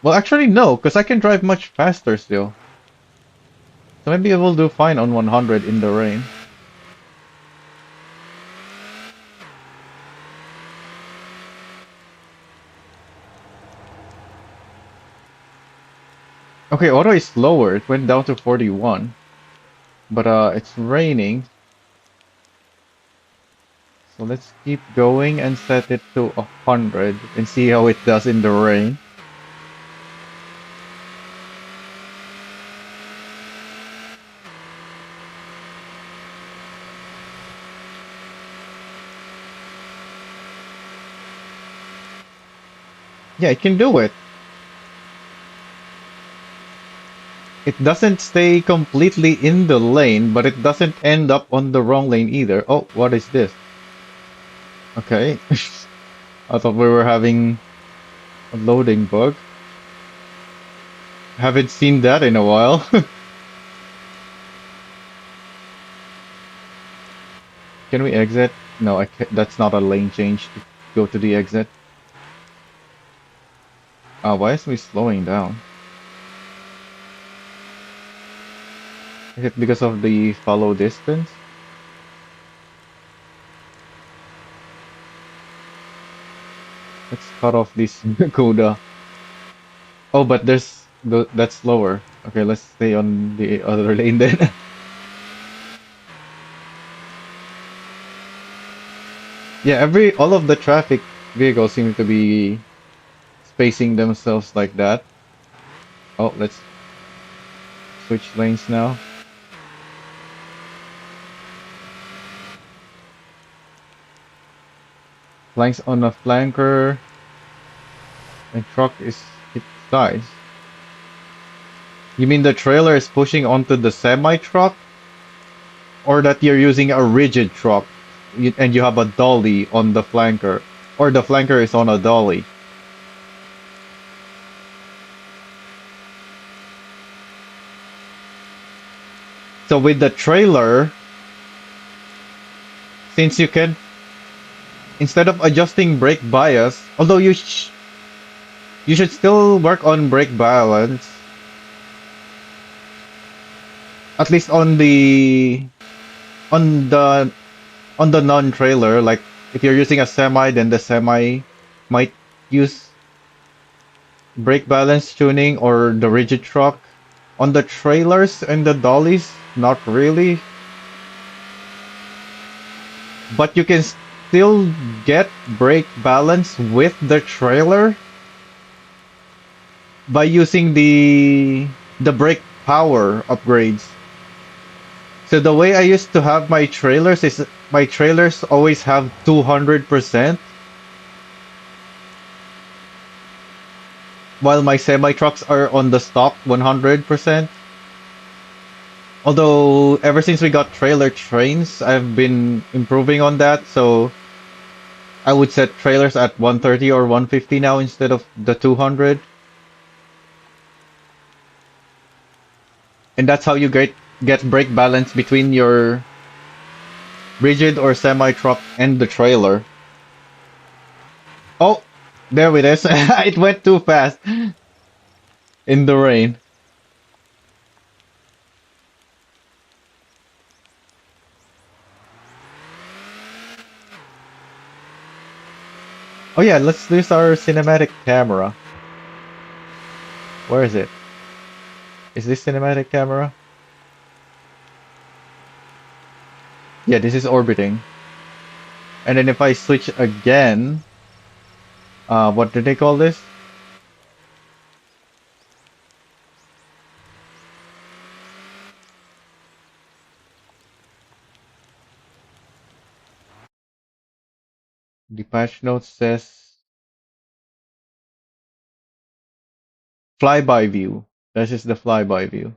Well, actually, no, because I can drive much faster still. So maybe it will do fine on 100 in the rain. Okay, auto is slower. It went down to 41. But it's raining. So let's keep going and set it to 100 and see how it does in the rain. Yeah, it can do it. It doesn't stay completely in the lane, but it doesn't end up on the wrong lane either. Oh, what is this? Okay. I thought we were having a loading bug. Haven't seen that in a while. Can we exit? No, that's not a lane change to go to the exit. Why is we slowing down? Is it because of the follow distance? Let's cut off this coda. Oh, but that's slower. Okay, let's stay on the other lane then. Yeah, all of the traffic vehicles seem to be spacing themselves like that. Oh, let's switch lanes now. Flanks on a flanker. And truck is its size. You mean the trailer is pushing onto the semi-truck? Or that you're using a rigid truck and you have a dolly on the flanker? Or the flanker is on a dolly? So with the trailer, since you can, instead of adjusting brake bias, although you should still work on brake balance, at least on the on the non-trailer, like if you're using a semi, then the semi might use brake balance tuning or the rigid truck. On the trailers and the dollies, not really, but you can still get brake balance with the trailer by using the brake power upgrades. So the way I used to have my trailers is my trailers always have 200%, while my semi trucks are on the stock 100%. Although ever since we got trailer trains, I've been improving on that. So I would set trailers at 130 or 150 now instead of the 200. And that's how you get brake balance between your rigid or semi truck and the trailer. Oh, there it is. It went too fast in the rain. Oh yeah, let's use our cinematic camera. Where is it? Is this cinematic camera? Yeah, this is orbiting. And then if I switch again, what did they call this? The patch note says flyby view. This is the flyby view.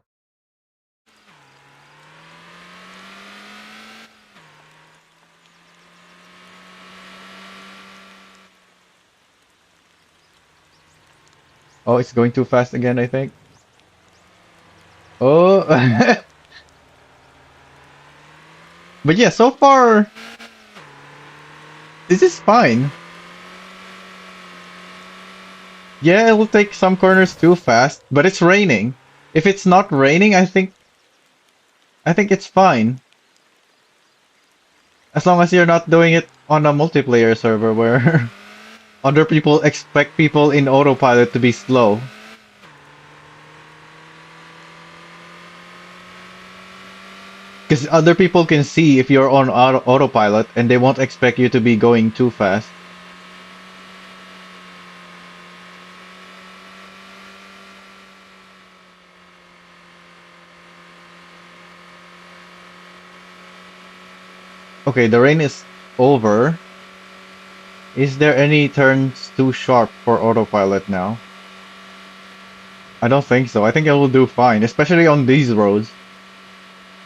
Oh, it's going too fast again, I think. Oh, but yeah, so far this is fine. Yeah, it will take some corners too fast, but it's raining. If it's not raining, I think it's fine. As long as you're not doing it on a multiplayer server where other people expect people in autopilot to be slow. Because other people can see if you're on autopilot and they won't expect you to be going too fast. Okay, the rain is over. Is there any turns too sharp for autopilot now? I don't think so. I think it will do fine, especially on these roads.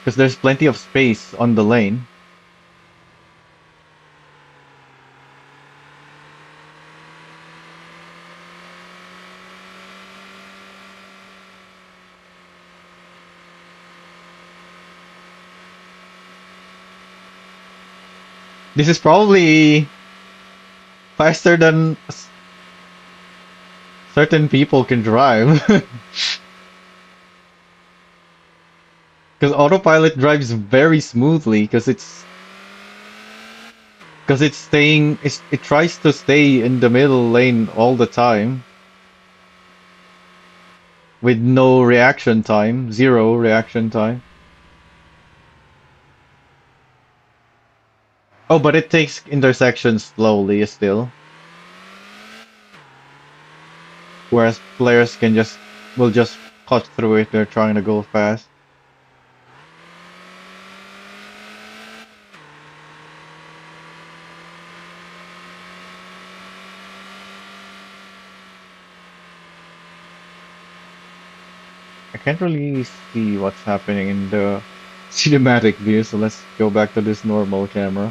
Because there's plenty of space on the lane. This is probably faster than certain people can drive. Because autopilot drives very smoothly because it tries to stay in the middle lane all the time with no reaction time, zero reaction time. Oh, but it takes intersections slowly still, whereas players will just cut through if they're trying to go fast. I can't really see what's happening in the cinematic view, so let's go back to this normal camera.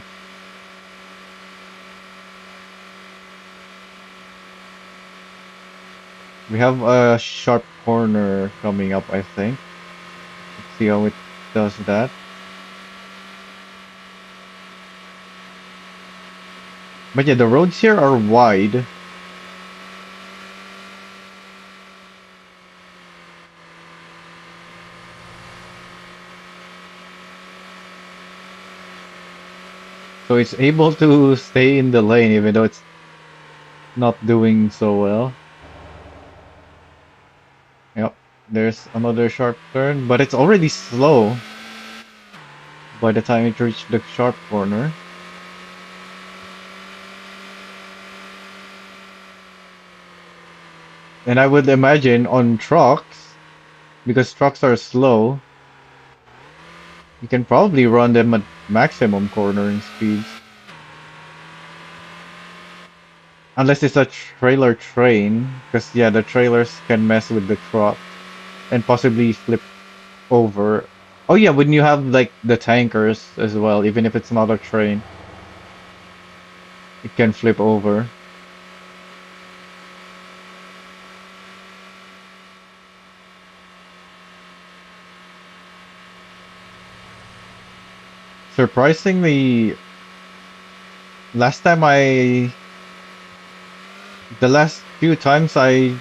We have a sharp corner coming up, I think. Let's see how it does that. But yeah, the roads here are wide. So it's able to stay in the lane even though it's not doing so well. Yep. There's another sharp turn, but it's already slow by the time it reached the sharp corner. And I would imagine on trucks, because trucks are slow, you can probably run them at maximum cornering speeds. Unless it's a trailer train, because yeah, the trailers can mess with the trucks and possibly flip over. Oh yeah, when you have like the tankers as well, even if it's not a train, it can flip over. Surprisingly, last time the last few times I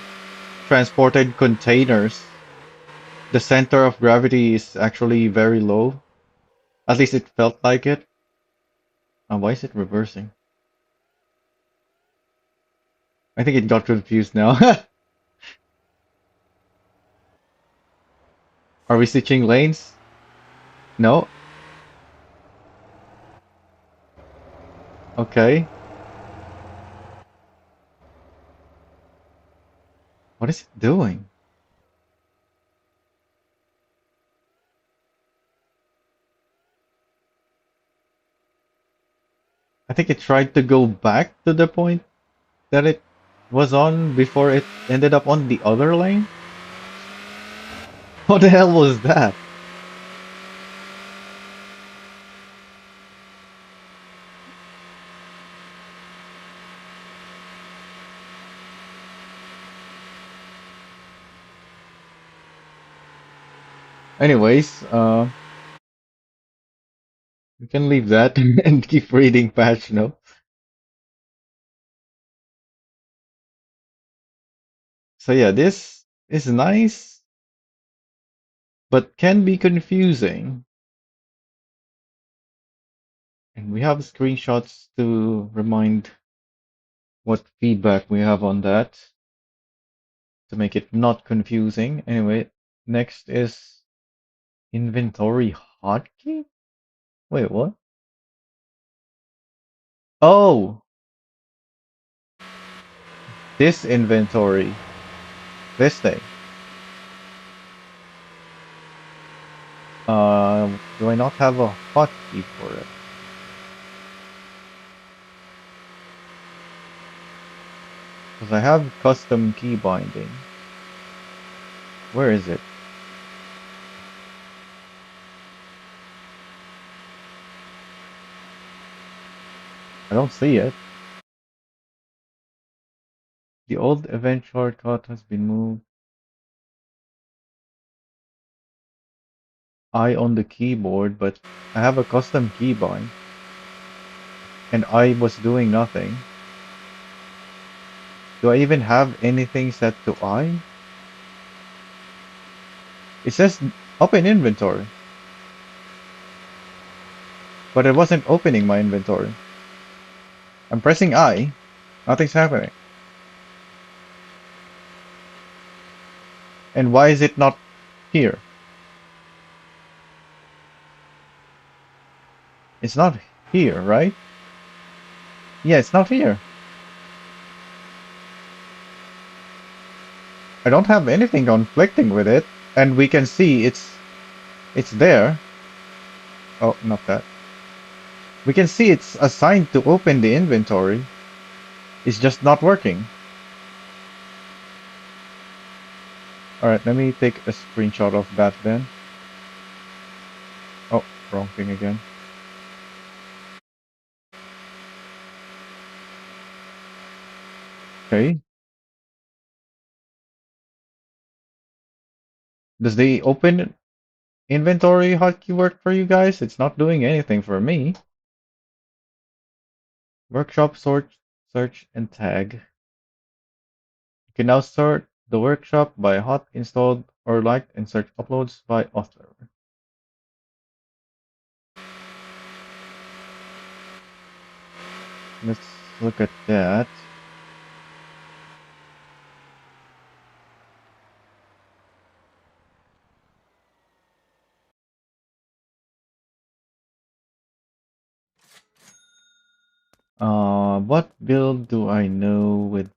transported containers, the center of gravity is actually very low. At least it felt like it. Why is it reversing? I think it got confused now. Are we switching lanes? No? Okay. What is it doing? I think it tried to go back to the point that it was on before it ended up on the other lane? What the hell was that? Anyways, we can leave that and keep reading patch notes. So yeah, this is nice, but can be confusing. And we have screenshots to remind what feedback we have on that to make it not confusing. Anyway, next is inventory hotkey? Wait, what? Oh, this inventory. This thing. Do I not have a hotkey for it? Because I have custom key binding. Where is it? I don't see it. The old event shortcut has been moved. I on the keyboard, but I have a custom keybind. And I was doing nothing. Do I even have anything set to I? It says open inventory, but it wasn't opening my inventory. I'm pressing I. Nothing's happening. And why is it not here? It's not here, right? Yeah, it's not here. I don't have anything conflicting with it, and we can see it's there. Oh, not that. We can see it's assigned to open the inventory. It's just not working. All right, let me take a screenshot of that then. Oh, wrong thing again. Okay. Does the open inventory hotkey work for you guys? It's not doing anything for me. Wrkshop sort, search, and tag. You can now sort the Wrkshop by hot, installed, or liked, and search uploads by author. Let's look at that. What build do I know with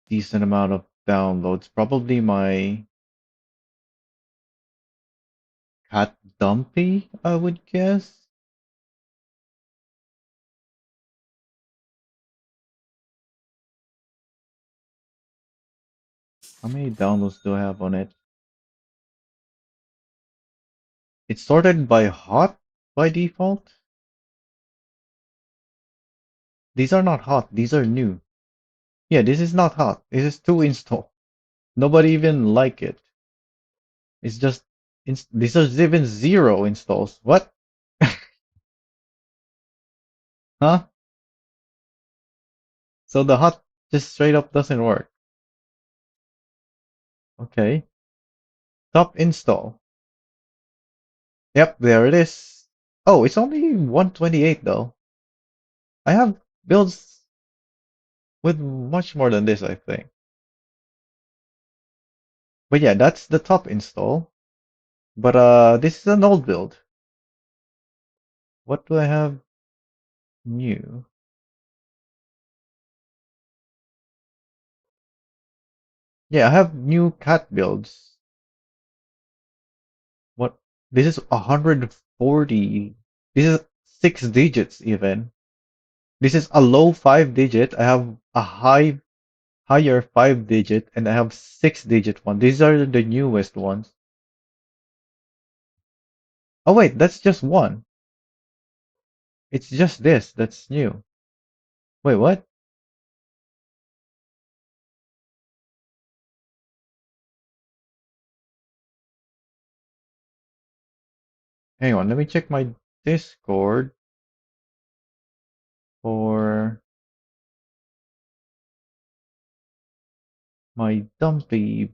decent amount of downloads? Probably my cat dumpy, I would guess. How many downloads do I have on it? It's sorted by hot by default. These are not hot, these are new. Yeah, this is not hot. This is to install. Nobody even like it. It's just this is even zero installs. What? Huh? So the hot just straight up doesn't work. Okay. Top install. Yep, there it is. Oh, it's only 128 though. I have builds with much more than this, I think. But yeah, that's the top install. But this is an old build. What do I have new? Yeah, I have new cat builds. What? This is 140. This is 6 digits even. This is a low 5 digit. I have a higher 5 digit, and I have 6 digit one. These are the newest ones. Oh wait, that's just one. It's just this that's new. Wait, what? Hang on, let me check my Discord for my dumpy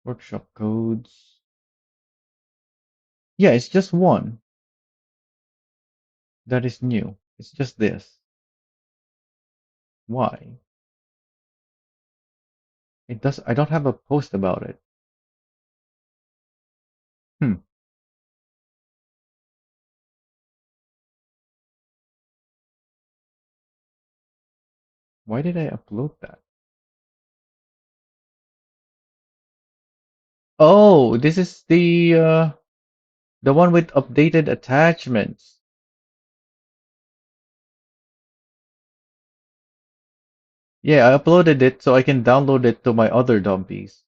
workshop codes. Yeah, it's just one that is new. It's just this. Why? It does. I don't have a post about it. Hmm. Why did I upload that? Oh, this is the one with updated attachments. Yeah, I uploaded it so I can download it to my other dumpies.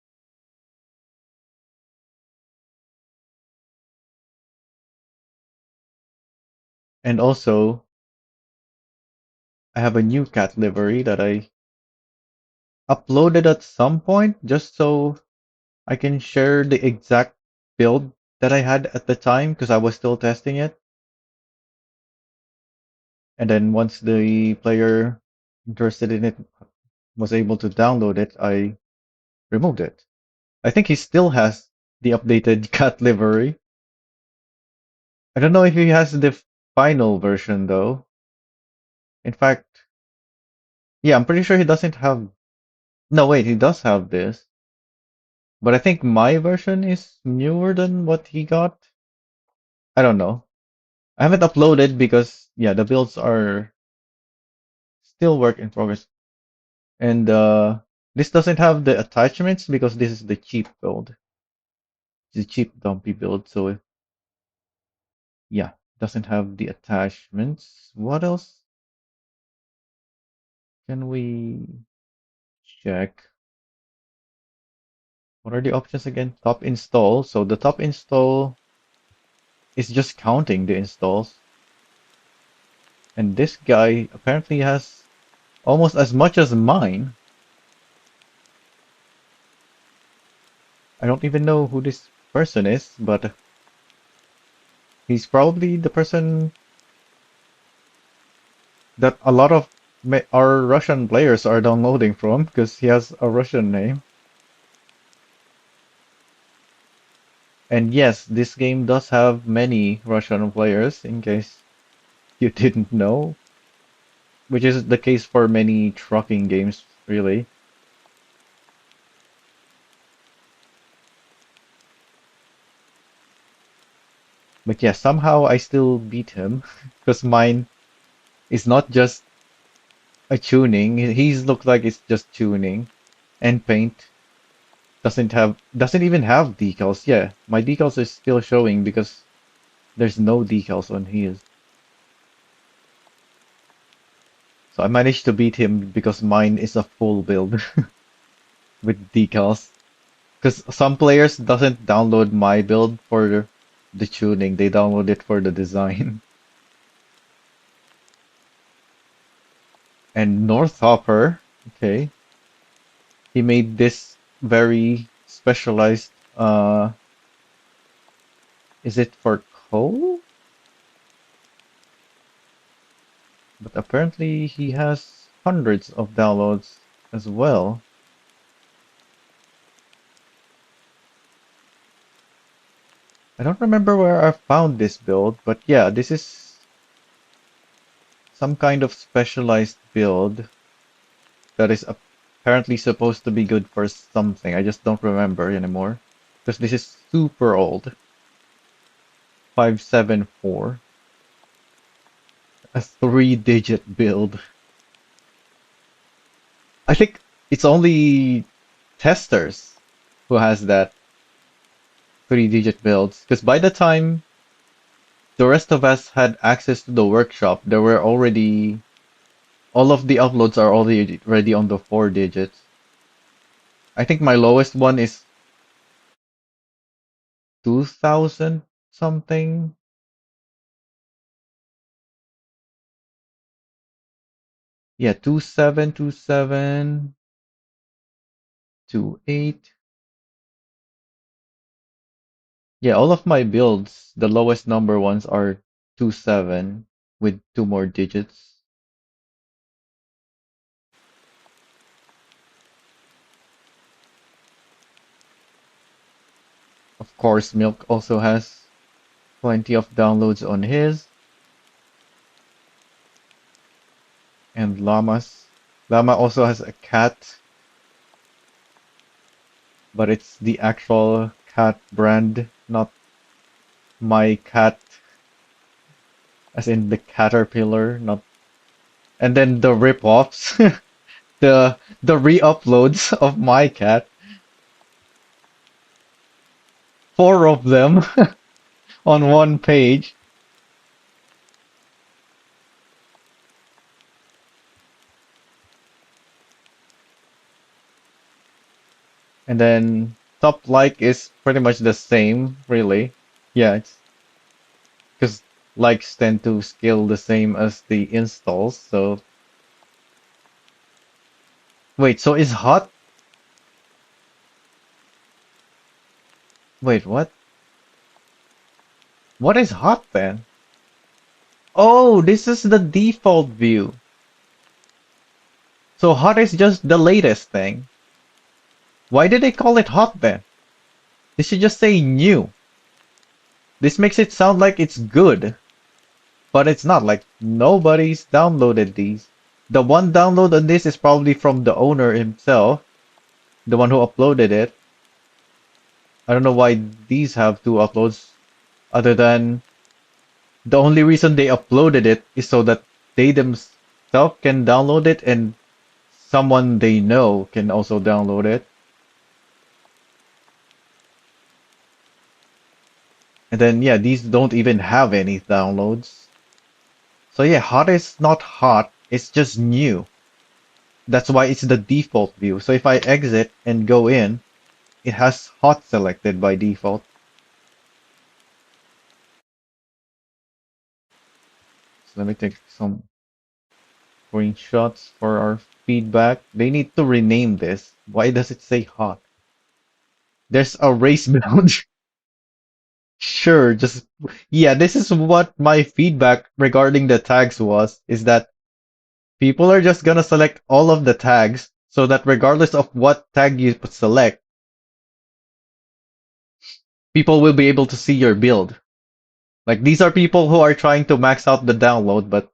And also, I have a new cat livery that I uploaded at some point just so I can share the exact build that I had at the time because I was still testing it. And then once the player interested in it was able to download it, I removed it. I think he still has the updated cat livery. I don't know if he has the final version though. In fact, yeah, I'm pretty sure he doesn't have. No, wait, he does have this. But I think my version is newer than what he got. I don't know. I haven't uploaded because, yeah, the builds are still work in progress. And this doesn't have the attachments because this is the cheap build. It's a cheap dumpy build, so yeah, doesn't have the attachments. What else can we check? What are the options again? Top install. So the top install is just counting the installs. And this guy apparently has almost as much as mine. I don't even know who this person is, but he's probably the person that a lot of our Russian players are downloading from because he has a Russian name. And yes, this game does have many Russian players in case. You didn't know? Which is the case for many trucking games, really. But yeah, somehow I still beat him because mine is not just a tuning. He's looked like it's just tuning and paint. Doesn't even have decals. Yeah, my decals is still showing because there's no decals on his. So I managed to beat him because mine is a full build with decals. Because some players doesn't download my build for the tuning, they download it for the design. And Northhopper, okay, he made this very specialized. Is it for coal? But apparently he has hundreds of downloads as well. I don't remember where I found this build, but yeah, this is some kind of specialized build that is apparently supposed to be good for something. I just don't remember anymore. Because this is super old. 574. A 3-digit build. I think it's only testers who has that 3-digit builds. Because by the time the rest of us had access to the Wrkshop, there were already all of the uploads are already on the 4 digits. I think my lowest one is 2000 something. Yeah, 2727, 28. Yeah, all of my builds, the lowest number ones are 27 with 2 more digits. Of course, Milk also has plenty of downloads on his. And Llamas. Llama also has a cat, but it's the actual cat brand, not my cat, as in the caterpillar, not. And then the rip-offs, the re-uploads of my cat, 4 of them on one page. And then top like is pretty much the same, really. Yeah, it's because likes tend to scale the same as the installs. So wait, so is hot? Wait, what? What is hot then? Oh, this is the default view. So hot is just the latest thing. Why did they call it hot then? They should just say new. This makes it sound like it's good, but it's not. Like nobody's downloaded these. The one download on this is probably from the owner himself, the one who uploaded it. I don't know why these have 2 uploads, other than the only reason they uploaded it is so that they themselves can download it and someone they know can also download it. And then, yeah, these don't even have any downloads. So yeah, hot is not hot, it's just new. That's why it's the default view. So if I exit and go in, it has hot selected by default. So let me take some screenshots for our feedback. They need to rename this. Why does it say hot? There's a race build. Sure, just yeah, this is what my feedback regarding the tags was, is that people are just gonna select all of the tags so that regardless of what tag you select, people will be able to see your build. Like these are people who are trying to max out the download, but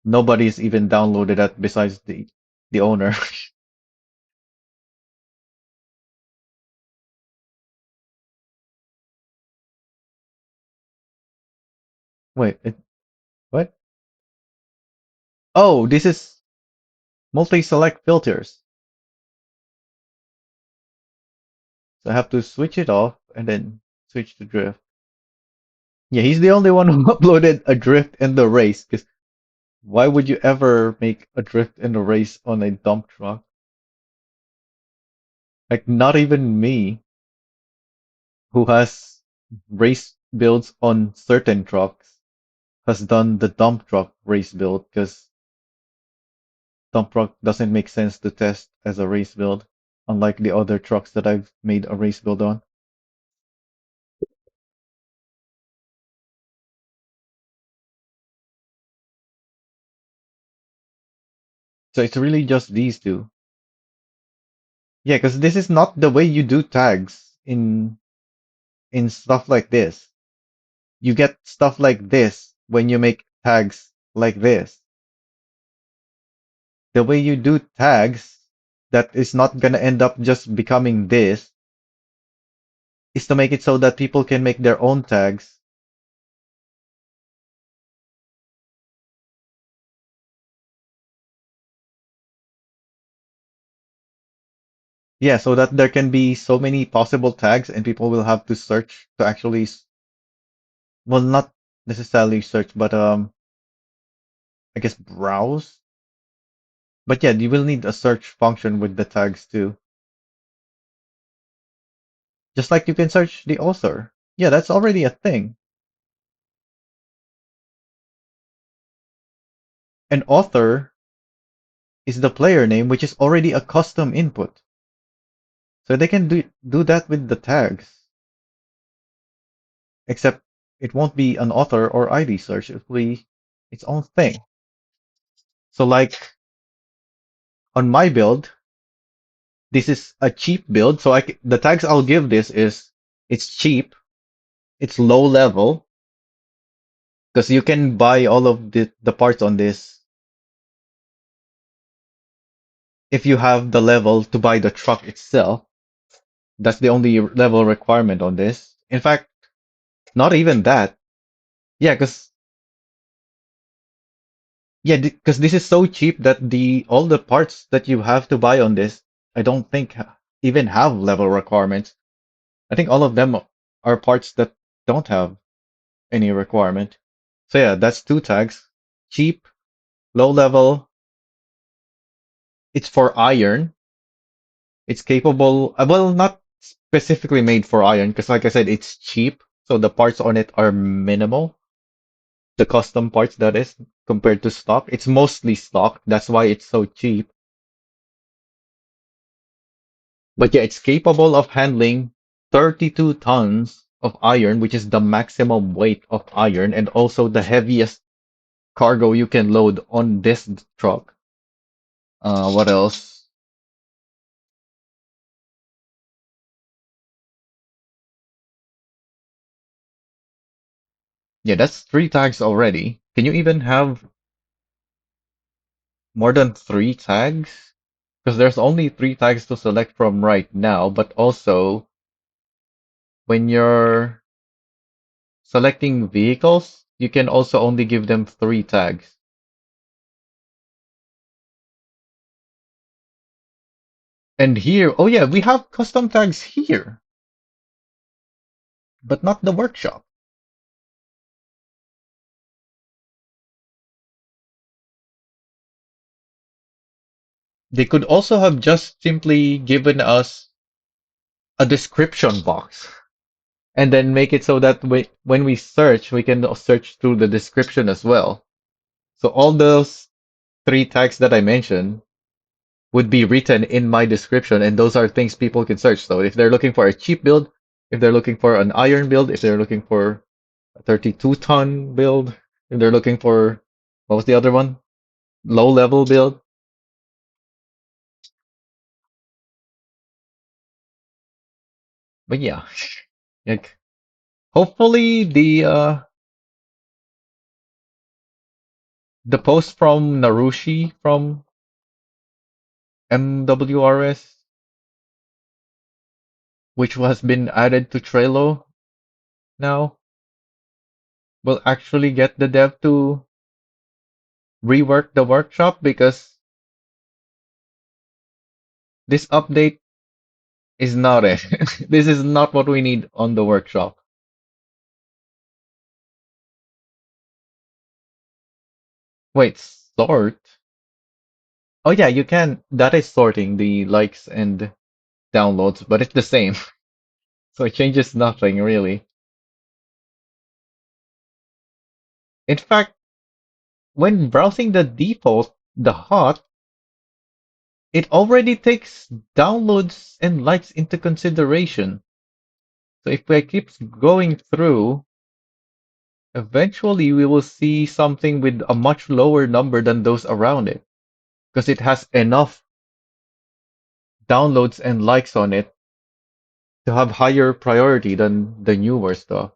nobody's even downloaded that besides the owner. Wait, what? Oh, this is multi-select filters. So I have to switch it off and then switch to drift. Yeah, he's the only one who uploaded a drift in the race. Because why would you ever make a drift in the race on a dump truck? Like, not even me, who has race builds on certain trucks, has done the dump truck race build because dump truck doesn't make sense to test as a race build, unlike the other trucks that I've made a race build on. So it's really just these two. Yeah, because this is not the way you do tags in stuff like this. You get stuff like this when you make tags like this. The way you do tags that is not gonna end up just becoming this is to make it so that people can make their own tags. Yeah, so that there can be so many possible tags and people will have to search to actually, well, not necessarily search, but I guess browse. But yeah, you will need a search function with the tags too. Just like you can search the author. Yeah, that's already a thing. An author is the player name, which is already a custom input. So they can do that with the tags, except it won't be an author or ID search. It will be its own thing. So like on my build, this is a cheap build. So the tags I'll give this is it's cheap, it's low level, because you can buy all of the parts on this if you have the level to buy the truck itself. That's the only level requirement on this. In fact, not even that. Yeah, because this is so cheap that the all the parts that you have to buy on this, I don't think even have level requirements. I think all of them are parts that don't have any requirement. So yeah, that's two tags. Cheap, low level. It's for iron. It's capable, well, not specifically made for iron, because like I said, it's cheap. So the parts on it are minimal. The custom parts, that is, compared to stock. It's mostly stock. That's why it's so cheap. But yeah, it's capable of handling 32 tons of iron, which is the maximum weight of iron, and also the heaviest cargo you can load on this truck. What else? Yeah, that's three tags already. Can you even have more than three tags? Because there's only three tags to select from right now, but also when you're selecting vehicles, you can also only give them three tags. And here, oh yeah, we have custom tags here, but not the workshop. They could also have just simply given us a description box and then make it so that when we search, we can search through the description as well. So all those three tags that I mentioned would be written in my description, and those are things people can search. So if they're looking for a cheap build, if they're looking for an iron build, if they're looking for a 32-ton build, if they're looking for, what was the other one? Low level build. But yeah, like hopefully the The post from Narushi from MWRS, which has been added to Trello now, will actually get the dev to rework the workshop because this update is not it. This is not what we need on the workshop. Wait, sort? Oh yeah, you can. That is sorting the likes and downloads, but it's the same. So it changes nothing really. In fact, when browsing the default, the hot, it already takes downloads and likes into consideration. So if I keep going through, eventually we will see something with a much lower number than those around it. Because it has enough downloads and likes on it to have higher priority than the newer stuff.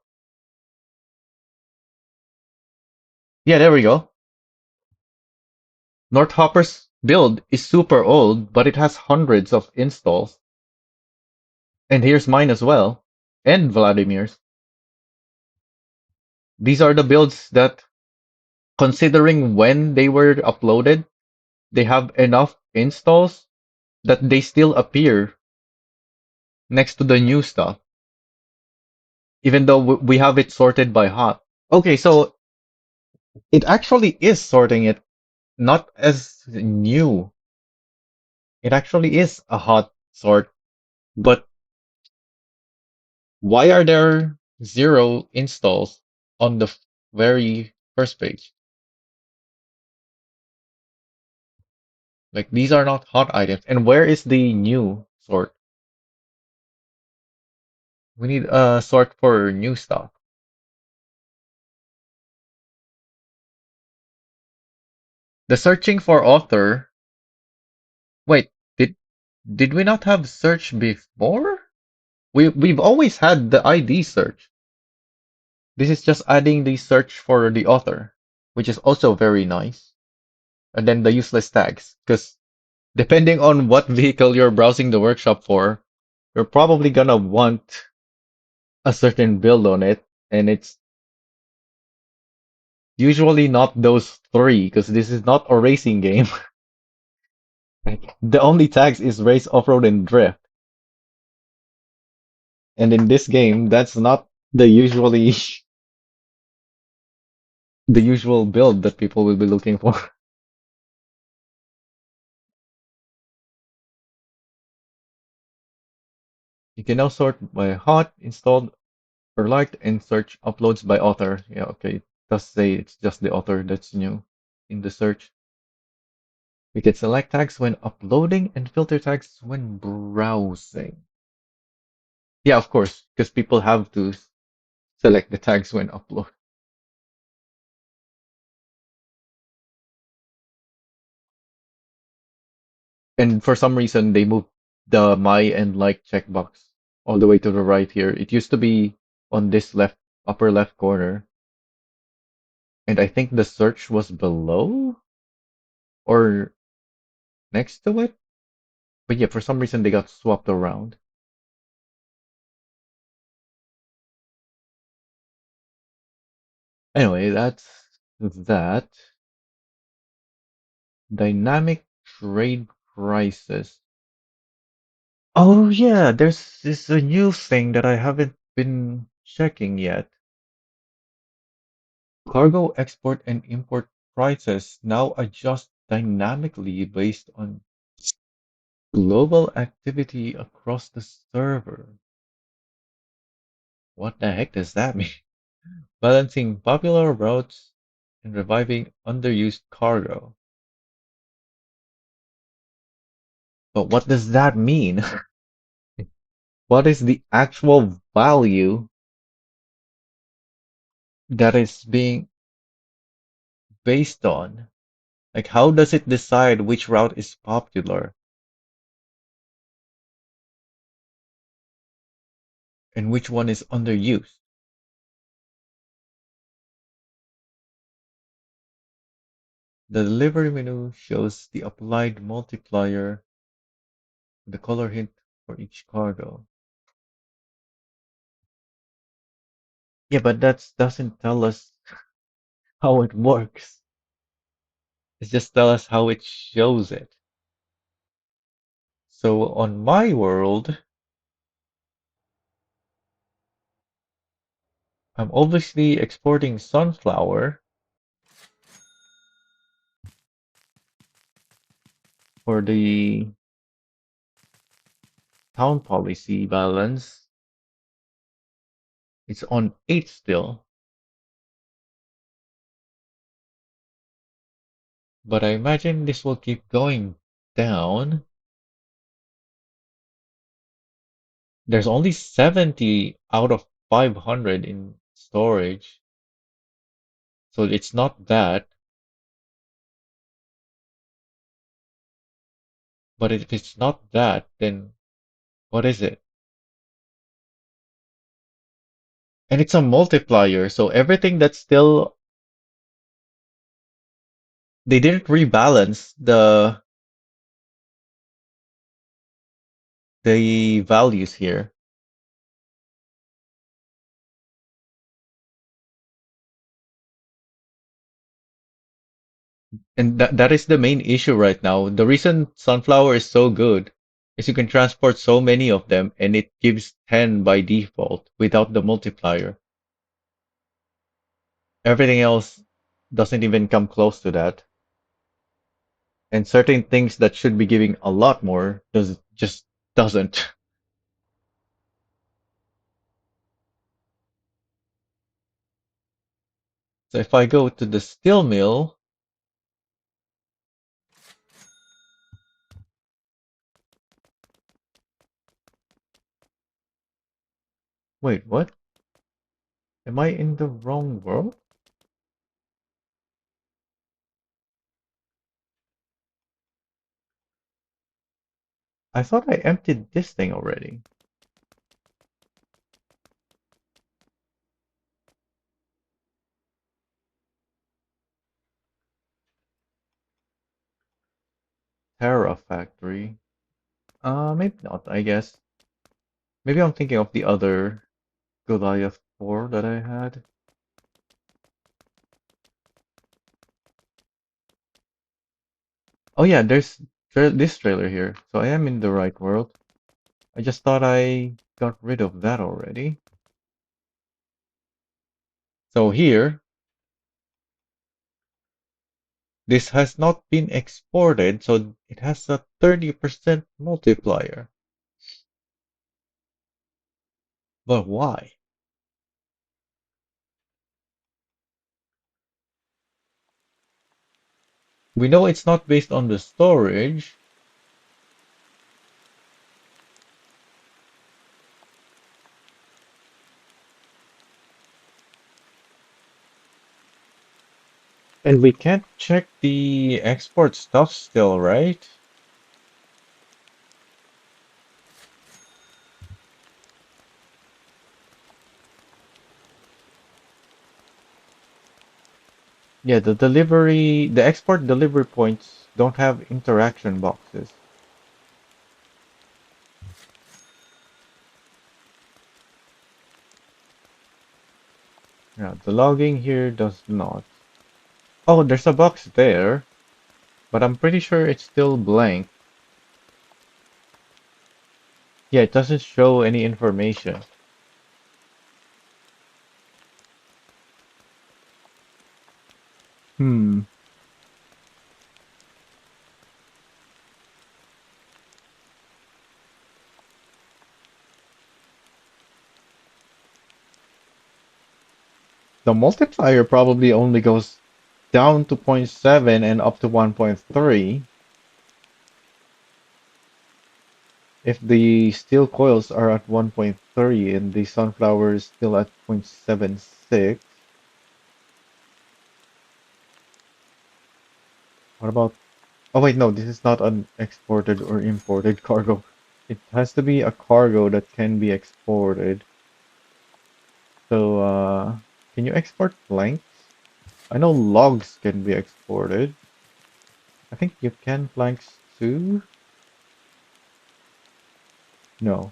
Yeah, there we go. Northopper's build is super old, but it has hundreds of installs. And here's mine as well. And Vladimir's. These are the builds that, considering when they were uploaded, they have enough installs that they still appear next to the new stuff, even though we have it sorted by hot. Okay, so it actually is sorting it not as new. It actually is a hot sort, but why are there zero installs on the very first page? Like these are not hot items. And where is the new sort? We need a sort for new stuff. The searching for author. Wait, did we not have search before? We've always had the ID search. This is just adding the search for the author, which is also very nice. And then the useless tags, because depending on what vehicle you're browsing the workshop for, you're probably gonna want a certain build on it, and it's usually not those three, because this is not a racing game. Like, the only tags is race, off-road, and drift. And in this game, that's not the usually the usual build that people will be looking for. You can now sort by hot, installed, or liked, and search uploads by author. Yeah, okay. It does say it's just the author that's new in the search. We can select tags when uploading and filter tags when browsing. Yeah, of course, because people have to select the tags when upload. And for some reason, they moved the my and like checkbox all the way to the right here. It used to be on this upper left corner, and I think the search was below or next to it. But yeah, for some reason they got swapped around. Anyway, that's that. Dynamic trade prices. Oh yeah, there's this a new thing that I haven't been checking yet. Cargo export and import prices now adjust dynamically based on global activity across the server. What the heck does that mean? Balancing popular routes and reviving underused cargo. But what does that mean? What is the actual value that is being based on? Like, how does it decide which route is popular and which one is underused? The delivery menu shows the applied multiplier, the color hint for each cargo. Yeah, but that doesn't tell us how it works. It just tells us how it shows it. So on my world, I'm obviously exporting sunflower for the town policy balance. It's on 8 still, but I imagine this will keep going down. There's only 70 out of 500 in storage, so it's not that. But if it's not that, then what is it? And it's a multiplier, so everything that's still they didn't rebalance the values here. And that is the main issue right now. The reason sunflower is so good is you can transport so many of them and it gives 10 by default without the multiplier. Everything else doesn't even come close to that. And certain things that should be giving a lot more just doesn't. So if I go to the steel mill, wait, what? Am I in the wrong world? I thought I emptied this thing already. Terra factory. Maybe not, I guess. Maybe I'm thinking of the other Goliath 4 that I had. Oh yeah, there's this trailer here. So I am in the right world. I just thought I got rid of that already. So here, this has not been exported, so it has a 30% multiplier. But why? We know it's not based on the storage. And we can't check the export stuff still, right? Yeah, the export delivery points don't have interaction boxes. Yeah, the logging here does not. Oh, there's a box there, but I'm pretty sure it's still blank. Yeah, it doesn't show any information. Hmm. The multiplier probably only goes down to zero point 0.7 and up to 1.3 if the steel coils are at 1.3 and the sunflower is still at 0.76. What about... Oh wait, no, this is not an exported or imported cargo. It has to be a cargo that can be exported. So, can you export planks? I know logs can be exported. I think you can planks too. No.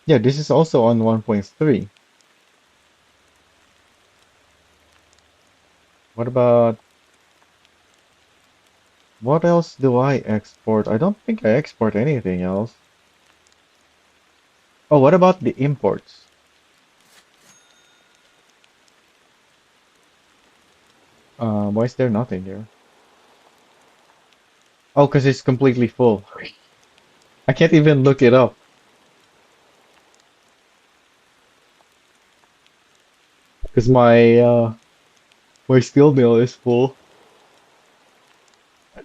Yeah, this is also on 1.3. What about what else do I export? I don't think I export anything else. Oh, what about the imports? Why is there nothing there? Oh, because it's completely full. I can't even look it up because my steel mill is full.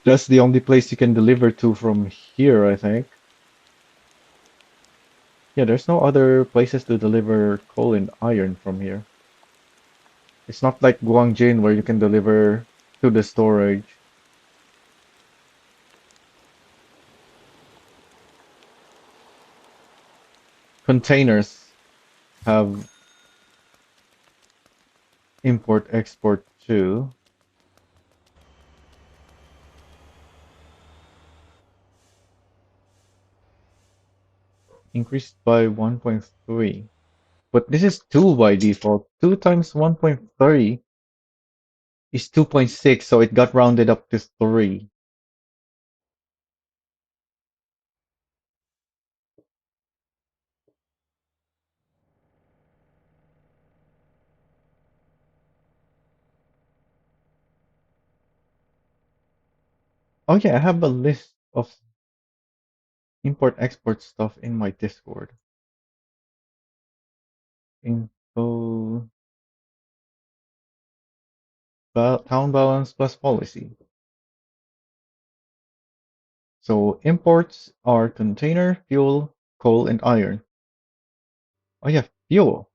That's the only place you can deliver to from here, I think. Yeah, there's no other places to deliver coal and iron from here. It's not like Guangjin where you can deliver to the storage. Containers have import export too. Increased by 1.3. But this is 2 by default. 2 times 1.3 is 2.6, so it got rounded up to 3. Oh yeah, I have a list of import export stuff in my Discord. Info town balance plus policy. So imports are container, fuel, coal, and iron. Oh yeah, fuel.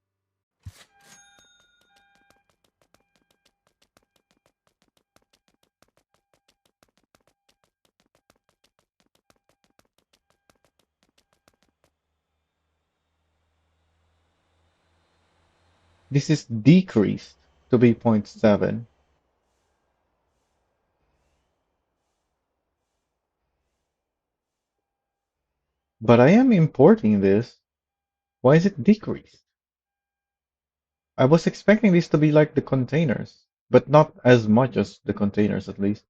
This is decreased to be zero point 0.7. But I am importing this. Why is it decreased? I was expecting this to be like the containers, but not as much as the containers at least.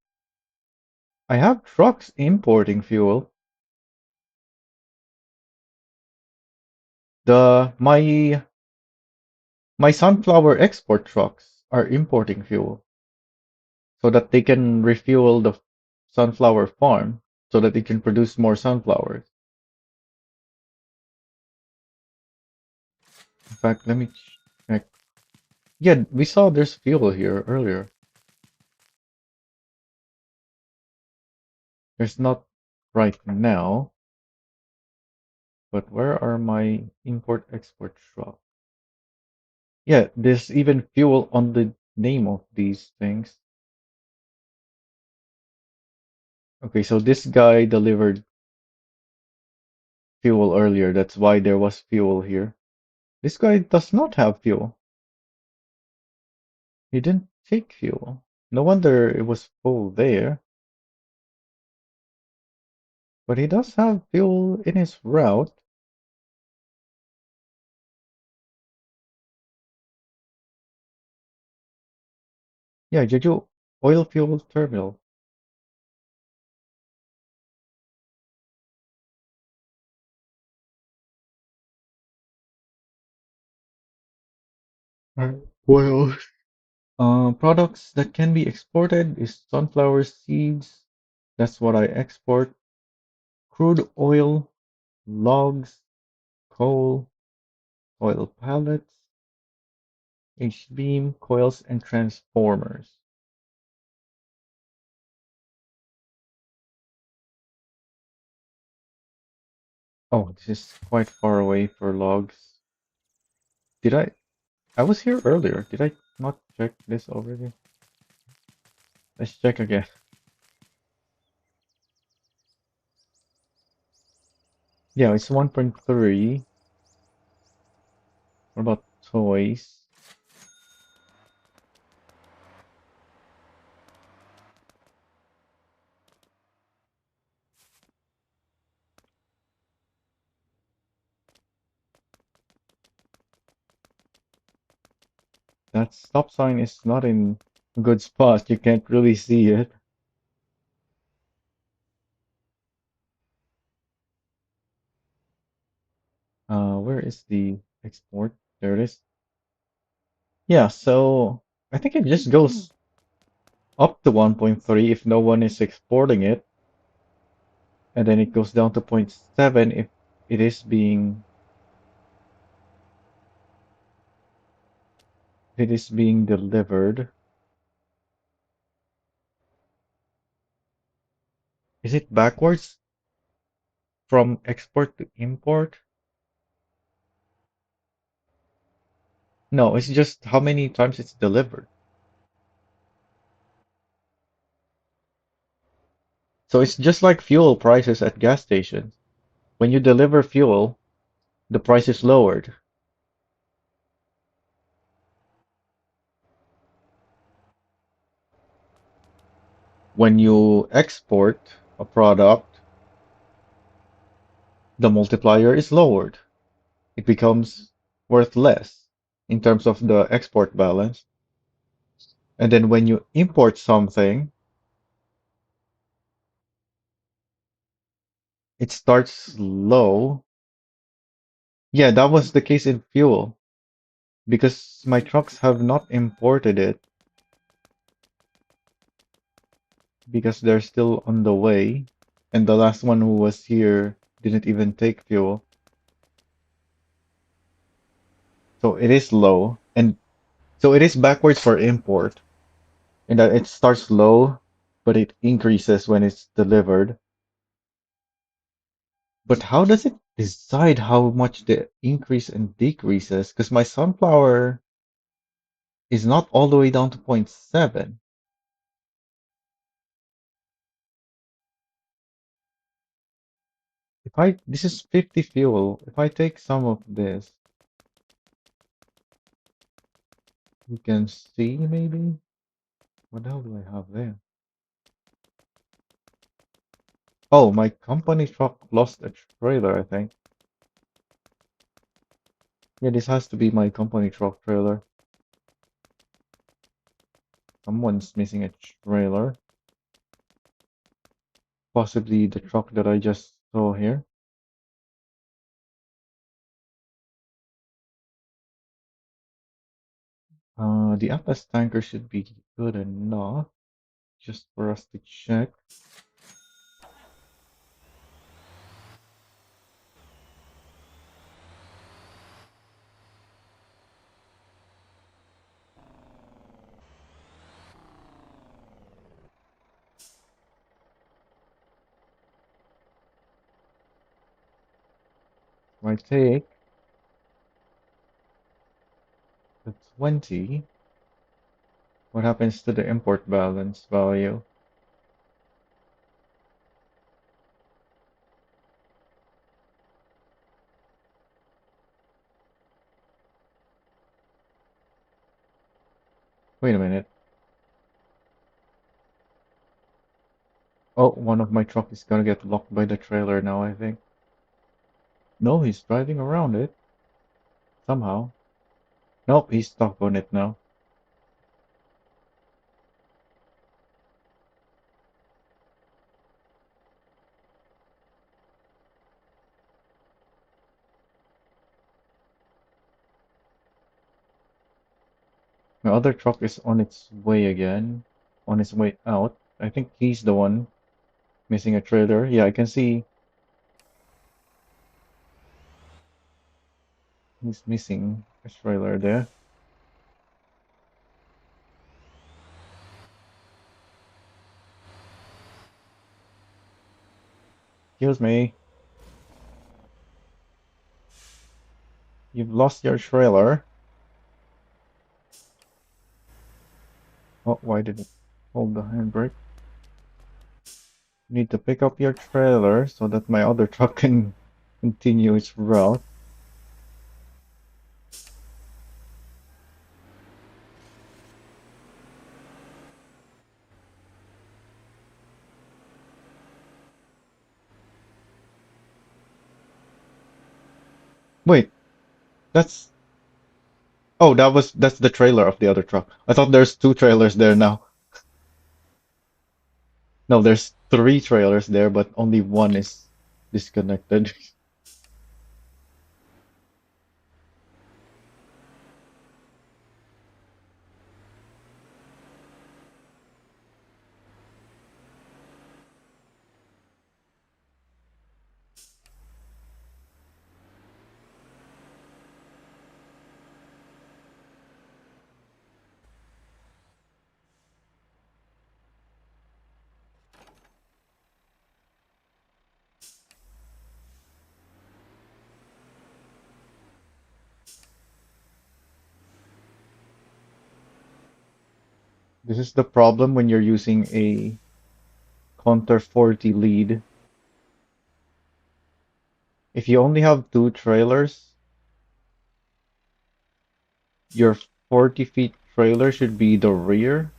I have trucks importing fuel. The my sunflower export trucks are importing fuel so that they can refuel the sunflower farm so that it can produce more sunflowers. In fact, let me check. Yeah, we saw there's fuel here earlier. There's not right now, but where are my import-export trucks? Yeah, there's even fuel on the name of these things. Okay, so this guy delivered fuel earlier. That's why there was fuel here. This guy does not have fuel. He didn't take fuel. No wonder it was full there. But he does have fuel in his route. Yeah, Jeju Oil Fuel Terminal. Well, products that can be exported is sunflower seeds. That's what I export. Crude oil, logs, coal, oil pellets, H-beam, coils, and transformers. Oh, this is quite far away for logs. Did I? I was here earlier. Did I not check this already? Let's check again. Yeah, it's 1.3. What about toys? That stop sign is not in a good spot. You can't really see it. Where is the export? There it is. Yeah, so I think it just goes up to 1.3 if no one is exporting it, and then it goes down to zero point 0.7 if it is being delivered. Is it backwards from export to import? No, it's just how many times it's delivered. So it's just like fuel prices at gas stations. When you deliver fuel, the price is lowered. When you export a product, the multiplier is lowered. It becomes worth less in terms of the export balance. And then when you import something, it starts low. Yeah, that was the case in fuel because my trucks have not imported it because they're still on the way. And the last one who was here didn't even take fuel. So it is low. And so it is backwards for import in that it starts low, but it increases when it's delivered. But how does it decide how much the increase and decreases? Because my sunflower is not all the way down to zero point 0.7. This is 50 fuel. If I take some of this, we can see maybe. What the hell do I have there? Oh, my company truck lost a trailer, I think. Yeah, this has to be my company truck trailer. Someone's missing a trailer. Possibly the truck that I just saw here. The Atlas tanker should be good enough just for us to check. I take the 20. What happens to the import balance value? Wait a minute. Oh, one of my truck is gonna get locked by the trailer now, I think. No, he's driving around it somehow. Nope, he's stuck on it now. My other truck is on its way again, on its way out. I think he's the one missing a trailer. Yeah, I can see he's missing a trailer there. Excuse me, you've lost your trailer. Oh, why did it hold the handbrake? You need to pick up your trailer so that my other truck can continue its route. Wait, that's oh, that's the trailer of the other truck. I thought there's two trailers there now. No, there's three trailers there, but only one is disconnected. This is the problem when you're using a Counter 40 lead. If you only have two trailers, your 40 feet trailer should be the rear.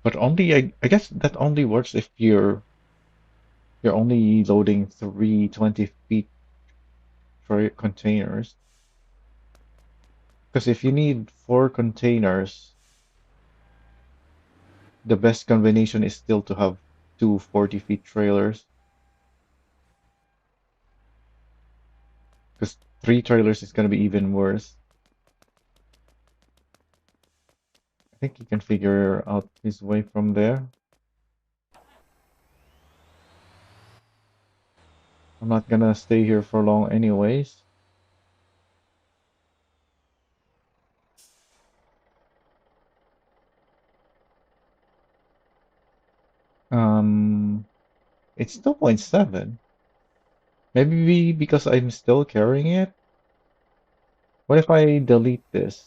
But only I guess that only works if you're only loading three 20 feet containers. Because if you need four containers, the best combination is still to have two 40 feet trailers. Because three trailers is gonna be even worse. I think he can figure out his way from there. I'm not gonna stay here for long anyways. Um, it's 2.7. Maybe because I'm still carrying it. What if I delete this?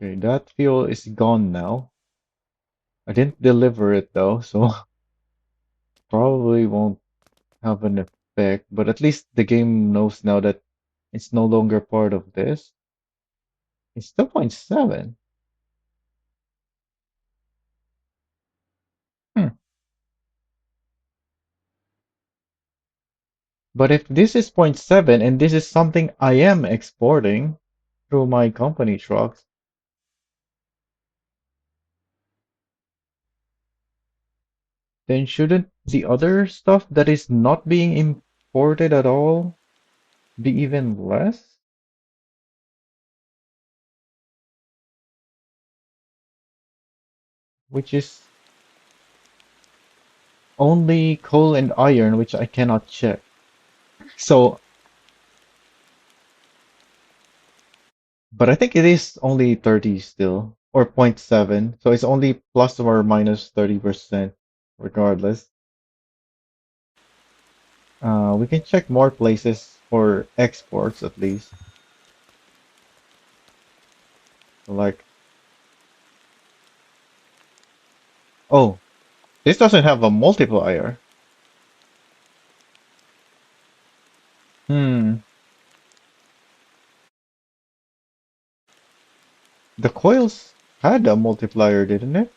Okay, that fuel is gone now. I didn't deliver it though, so probably won't have an effect, but at least the game knows now that it's no longer part of this. It's 2.7. Hmm. But if this is zero point 0.7 and this is something I am exporting through my company trucks, then shouldn't the other stuff that is not being imported at all be even less? Which is only coal and iron, which I cannot check. So, but I think it is only 30 still, or zero point 0.7. So it's only plus or minus 30% regardless. We can check more places for exports at least. Like, oh, this doesn't have a multiplier. Hmm, the coils had a multiplier, didn't it?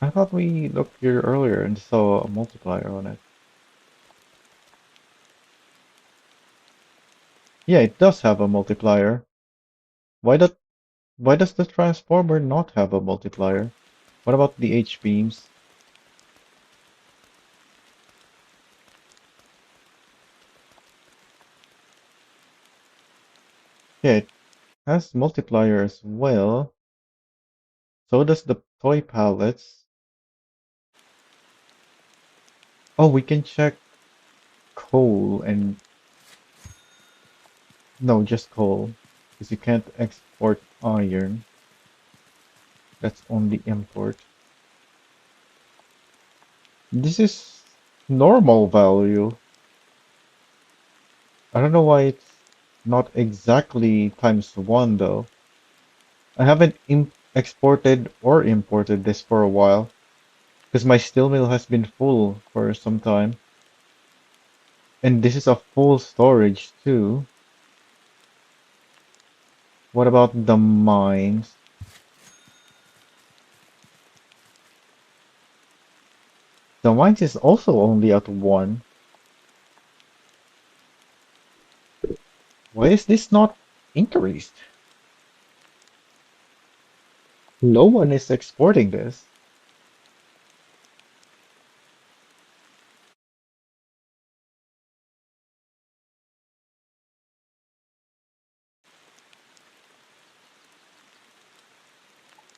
I thought we looked here earlier and saw a multiplier on it. Yeah, it does have a multiplier. Why does why does the transformer not have a multiplier? What about the H-beams? Yeah, it has multiplier as well. So does the toy pallets. Oh, we can check. coal and no, just coal. Because you can't export iron. That's only import. This is normal value. I don't know why it's not exactly times one though. I haven't exported or imported this for a while because my steel mill has been full for some time. And this is a full storage too. What about the mines? The mines is also only at one. Why is this not increased? No one is exporting this.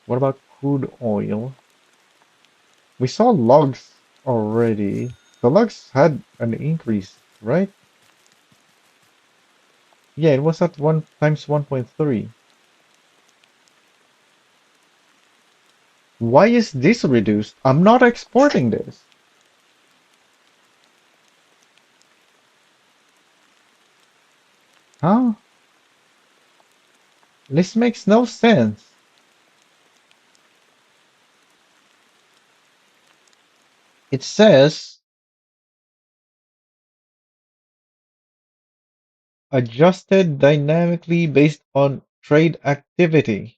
What about crude oil? We saw logs already. The logs had an increase, right? Yeah, it was at 1 times 1.3. Why is this reduced? I'm not exporting this. Huh? This makes no sense. It says adjusted dynamically based on trade activity,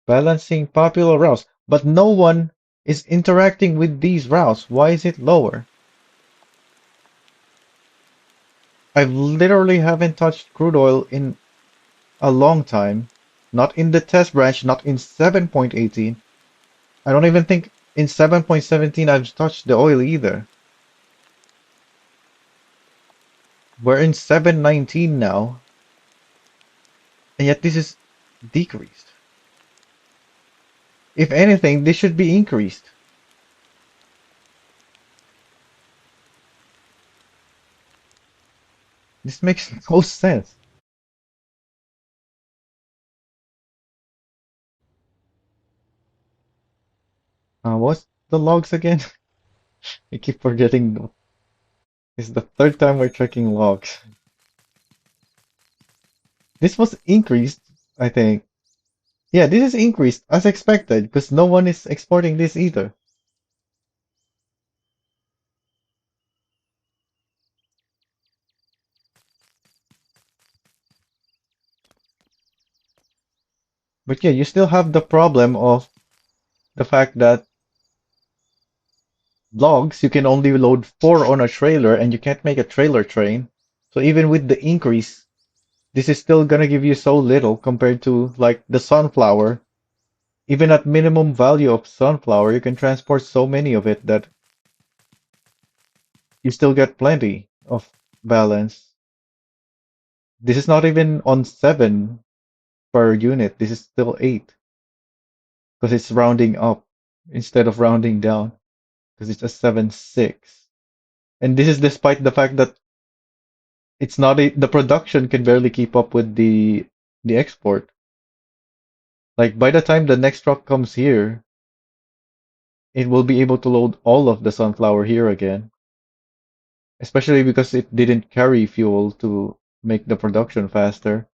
balancing popular routes. But no one is interacting with these routes. Why is it lower? I literally haven't touched crude oil in a long time. Not in the test branch, not in 7.18. I don't even think in 7.17 I've touched the oil either. We're in 7.19 now, and yet this is decreased. If anything, this should be increased. This makes no sense. What's the logs again? I keep forgetting. It's the third time we're checking logs. This was increased, I think. Yeah, this is increased as expected because no one is exporting this either. But yeah, you still have the problem of the fact that logs, you can only load four on a trailer and you can't make a trailer train. So even with the increase, this is still gonna give you so little compared to like the sunflower. Even at minimum value of sunflower, you can transport so many of it that you still get plenty of balance. This is not even on 7 per unit. This is still 8 because it's rounding up instead of rounding down because it's a 7.6. And this is despite the fact that it's not the production can barely keep up with the export. Like by the time the next truck comes here, it will be able to load all of the sunflower here again, especially because it didn't carry fuel to make the production faster.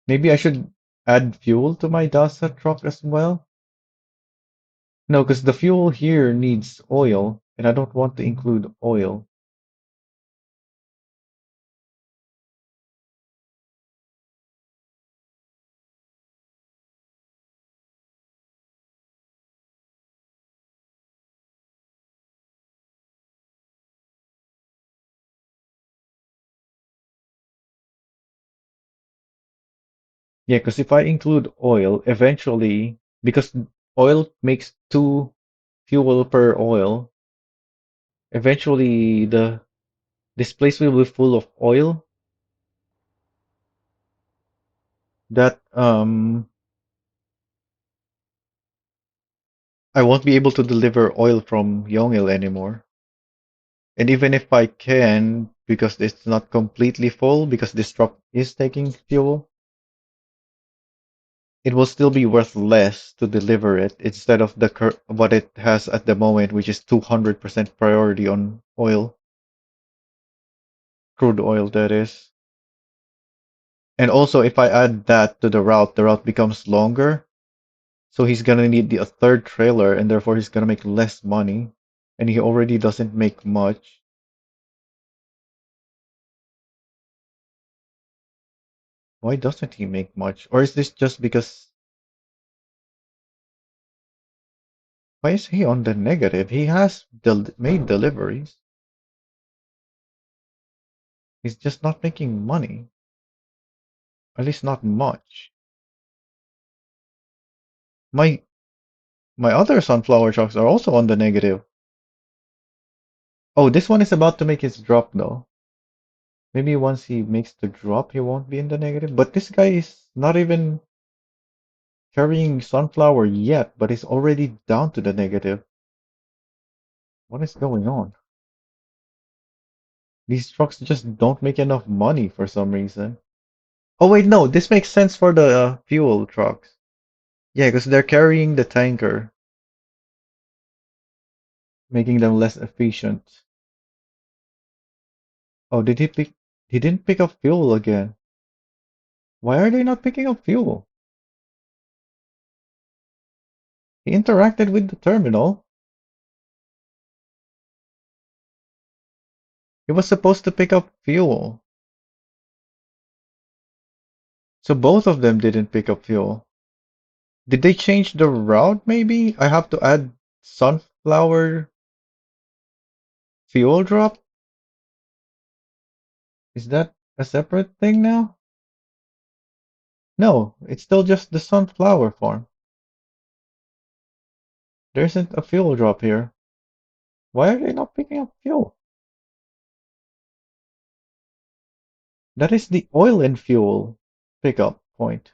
Maybe I should add fuel to my Dasa truck as well. No, because the fuel here needs oil, and I don't want to include oil. Yeah, because if I include oil, eventually, because oil makes two fuel per oil, eventually the this place will be full of oil that I won't be able to deliver oil from Yongil anymore. And even if I can, because it's not completely full, because this truck is taking fuel, it will still be worth less to deliver it instead of what it has at the moment, which is 200% priority on oil, crude oil that is. And also, if I add that to the route becomes longer, so he's gonna need a third trailer, and therefore he's gonna make less money, and he already doesn't make much. Why doesn't he make much? Or is this just because why is he on the negative? He has made deliveries. He's just not making money. At least not much. My my other sunflower trucks are also on the negative. Oh, this one is about to make his drop though. Maybe once he makes the drop, he won't be in the negative. But this guy is not even carrying sunflower yet, but is already down to the negative. What is going on? These trucks just don't make enough money for some reason. Oh wait, no, this makes sense for the fuel trucks. Yeah, because they're carrying the tanker, making them less efficient. Oh, did he pick? He didn't pick up fuel again. Why are they not picking up fuel? He interacted with the terminal. He was supposed to pick up fuel. So both of them didn't pick up fuel. Did they change the route maybe? I have to add sunflower fuel drop? Is that a separate thing now? No, it's still just the sunflower farm. There isn't a fuel drop here. Why are they not picking up fuel? That is the oil and fuel pickup point.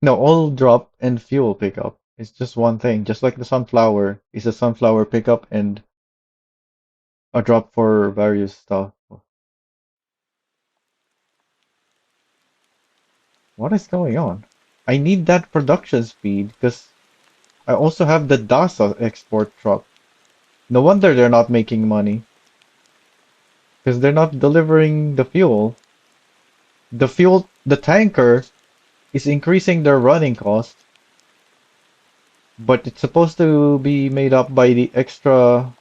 No, oil drop and fuel pickup. It's just one thing. Just like the sunflower is a sunflower pickup and a drop for various stuff. What is going on? I need that production speed because I also have the DASA export truck. No wonder they're not making money because they're not delivering the fuel. The tanker is increasing their running cost, but it's supposed to be made up by the extra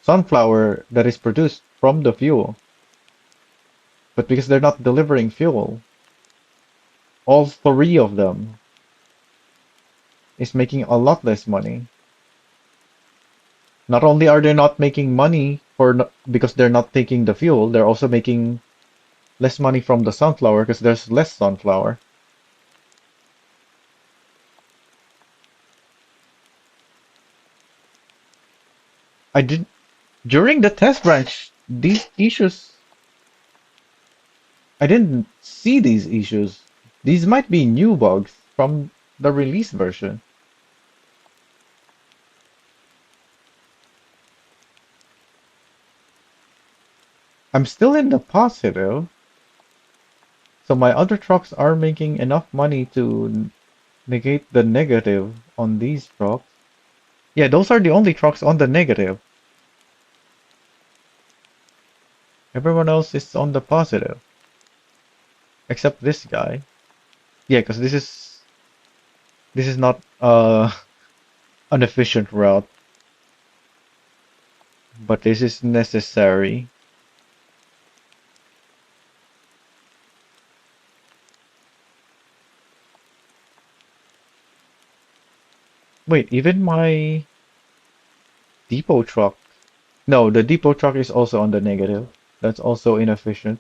sunflower that is produced from the fuel. But because they're not delivering fuel, all three of them is making a lot less money. Not only are they not making money because they're not taking the fuel, they're also making less money from the sunflower because there's less sunflower. I did During the test branch, these issues I didn't see these issues. These might be new bugs from the release version. I'm still in the positive, so my other trucks are making enough money to negate the negative on these trucks. Yeah, those are the only trucks on the negative. Everyone else is on the positive, except this guy. Yeah, because this is not an efficient route, but this is necessary. Wait, even my depot truck. No, the depot truck is also on the negative. That's also inefficient.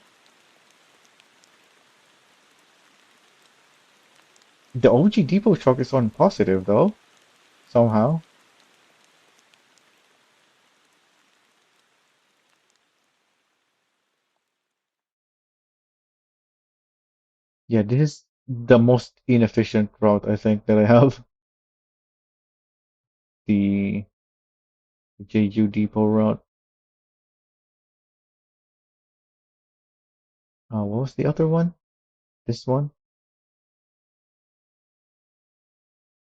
The OG depot truck is on positive though, somehow. Yeah, this is the most inefficient route I think that I have. The JU Depot route. What was the other one? This one?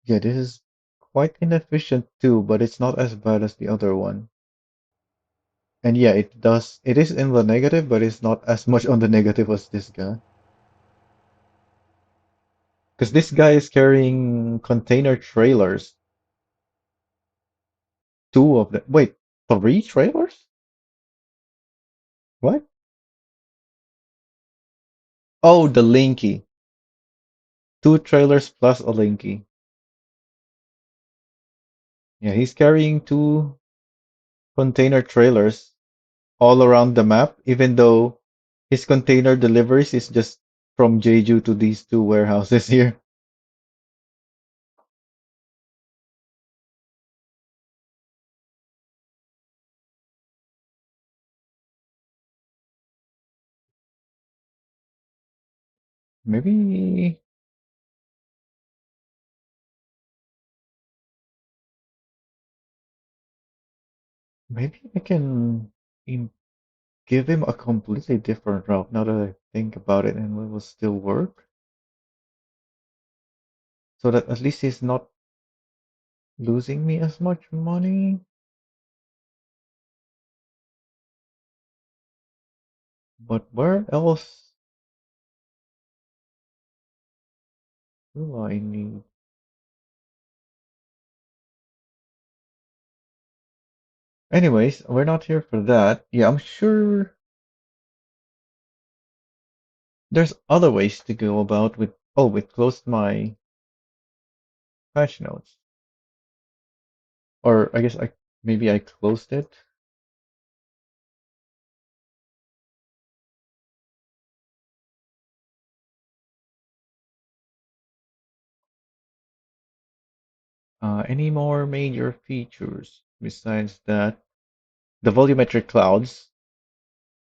Yeah, this is quite inefficient too, but it's not as bad as the other one. And yeah, it is in the negative, but it's not as much on the negative as this guy. Because this guy is carrying container trailers. Two of them. Wait, three trailers? What? Oh, the Linky. Two trailers plus a Linky. Yeah, he's carrying two container trailers all around the map, even though his container deliveries is just from Jeju to these two warehouses here. Maybe maybe I can im- give him a completely different route now that I think about it, and it will still work. So that at least he's not losing me as much money. But where else do I need? Anyways, we're not here for that. Yeah, I'm sure there's other ways to go about with. Oh, it closed my patch notes. Or I guess I maybe I closed it. Any more major features besides that? The volumetric clouds,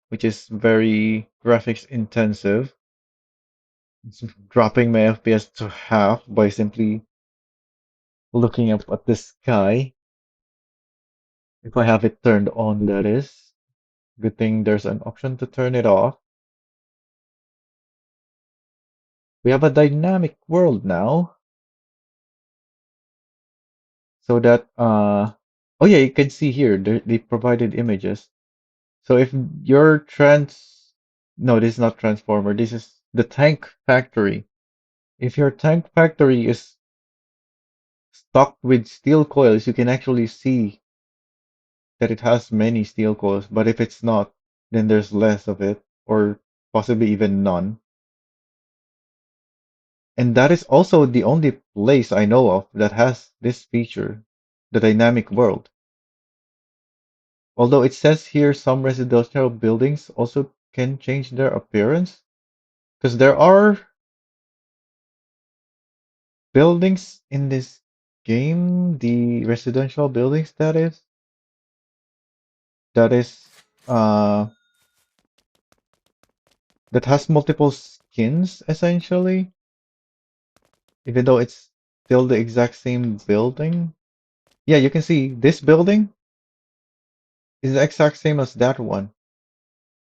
which is very graphics intensive. It's dropping my FPS to half by simply looking up at the sky. If I have it turned on, that is. Good thing there's an option to turn it off. We have a dynamic world now, so that oh yeah, you can see here they provided images. So if your trans no, this is not transformer. This is the tank factory. If your tank factory is stocked with steel coils, you can actually see that it has many steel coils. But if it's not, then there's less of it, or possibly even none. And that is also the only place I know of that has this feature, the dynamic world. Although it says here some residential buildings also can change their appearance, because there are buildings in this game, the residential buildings that is uh that has multiple skins essentially, even though it's still the exact same building. Yeah, you can see this building is the exact same as that one.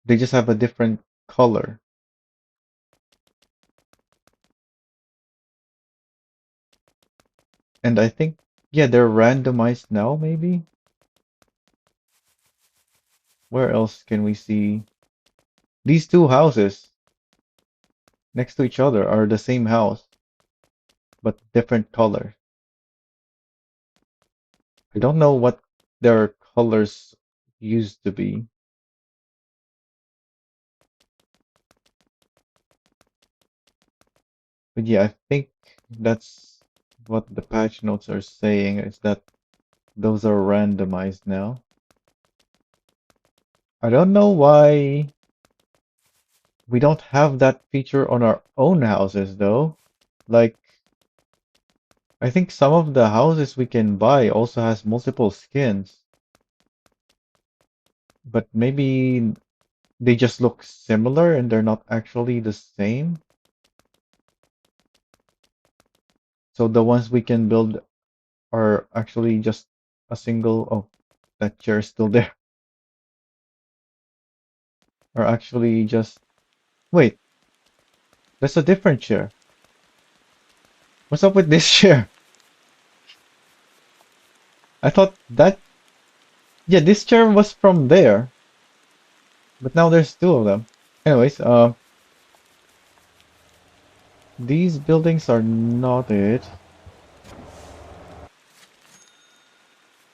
They just have a different color. And I think yeah, they're randomized now maybe. Where else can we see these two houses next to each other are the same house but different colors. I don't know what their colors used to be. But yeah, I think that's what the patch notes are saying is that those are randomized now. I don't know why we don't have that feature on our own houses though. Like, I think some of the houses we can buy also has multiple skins, but maybe they just look similar and they're not actually the same. So the ones we can build are actually just a single. Oh, that chair is still there. Are actually just. Wait, that's a different chair. What's up with this chair? I thought that. Yeah, this chair was from there, but now there's two of them. Anyways, these buildings are not it.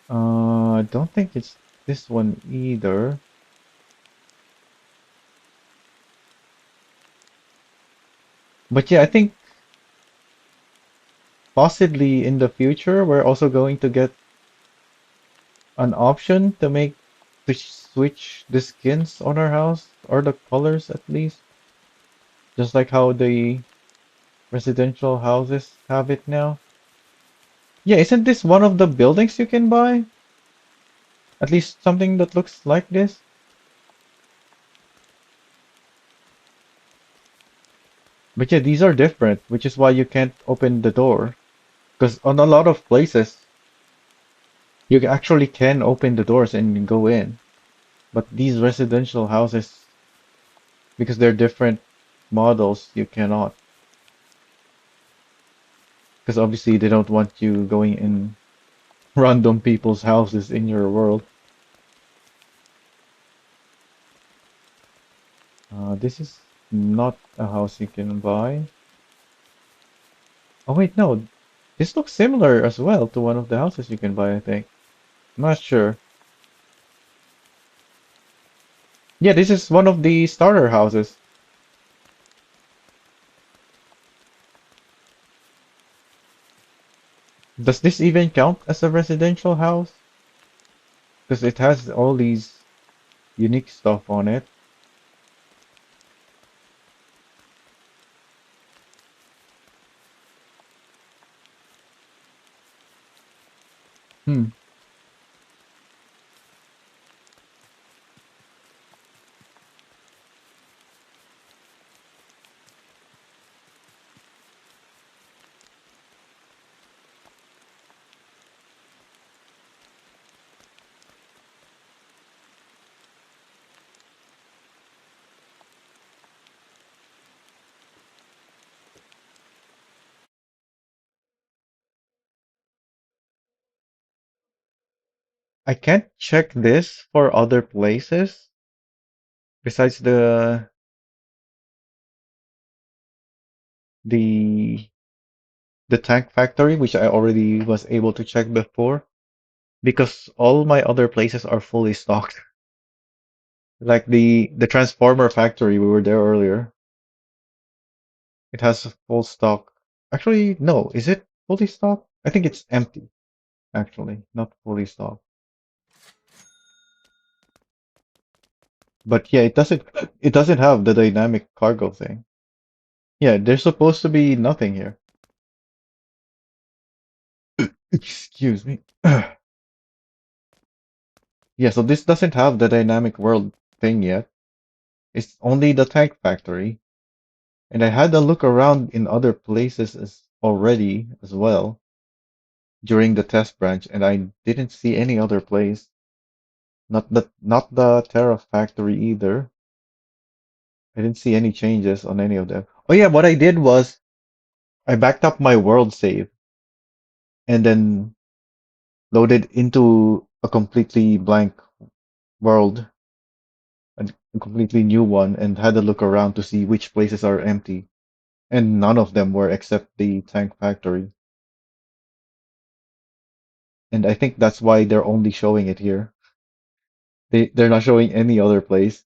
I don't think it's this one either. But yeah, I think possibly in the future we're also going to get an option to make to switch the skins on our house or the colors at least, just like how the residential houses have it now. Yeah, isn't this one of the buildings you can buy? At least something that looks like this? But yeah, these are different, which is why you can't open the door. Because on a lot of places, you actually can open the doors and go in. But these residential houses, because they're different models, you cannot. Because obviously they don't want you going in random people's houses in your world. This is not a house you can buy. Oh wait, no. This looks similar as well to one of the houses you can buy, I think. I'm not sure. Yeah, this is one of the starter houses. Does this even count as a residential house? Because it has all these unique stuff on it. Hmm. I can't check this for other places besides the the tank factory, which I already was able to check before, because all my other places are fully stocked. Like the transformer factory, we were there earlier. It has a full stock. Actually, no, is it fully stocked? I think it's empty, actually, not fully stocked. But yeah, it doesn't have the dynamic cargo thing. Yeah, there's supposed to be nothing here. Excuse me. Yeah, so this doesn't have the dynamic world thing yet. It's only the tank factory. And I had a look around in other places already as well during the test branch, and I didn't see any other place. Not the Terra factory either. I didn't see any changes on any of them. Oh yeah, what I did was I backed up my world save and then loaded into a completely blank world, a completely new one, and had a look around to see which places are empty. And none of them were except the tank factory. And I think that's why they're only showing it here. They're not showing any other place.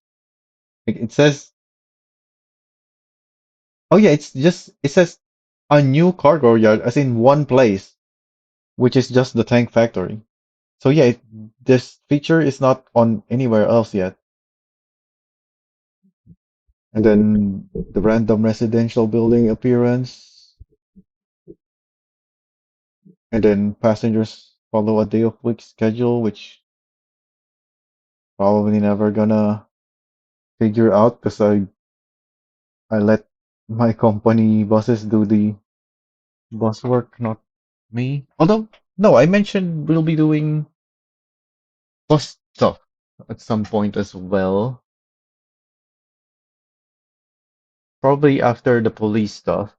Like it says, oh yeah, it says a new cargo yard, as in one place, which is just the tank factory. So yeah, this feature is not on anywhere else yet. And then the random residential building appearance, and then passengers follow a day of week schedule, which probably never gonna figure out because I let my company bosses do Boss work, not me. Although, no, I mentioned we'll be doing boss stuff at some point as well. Probably after the police stuff.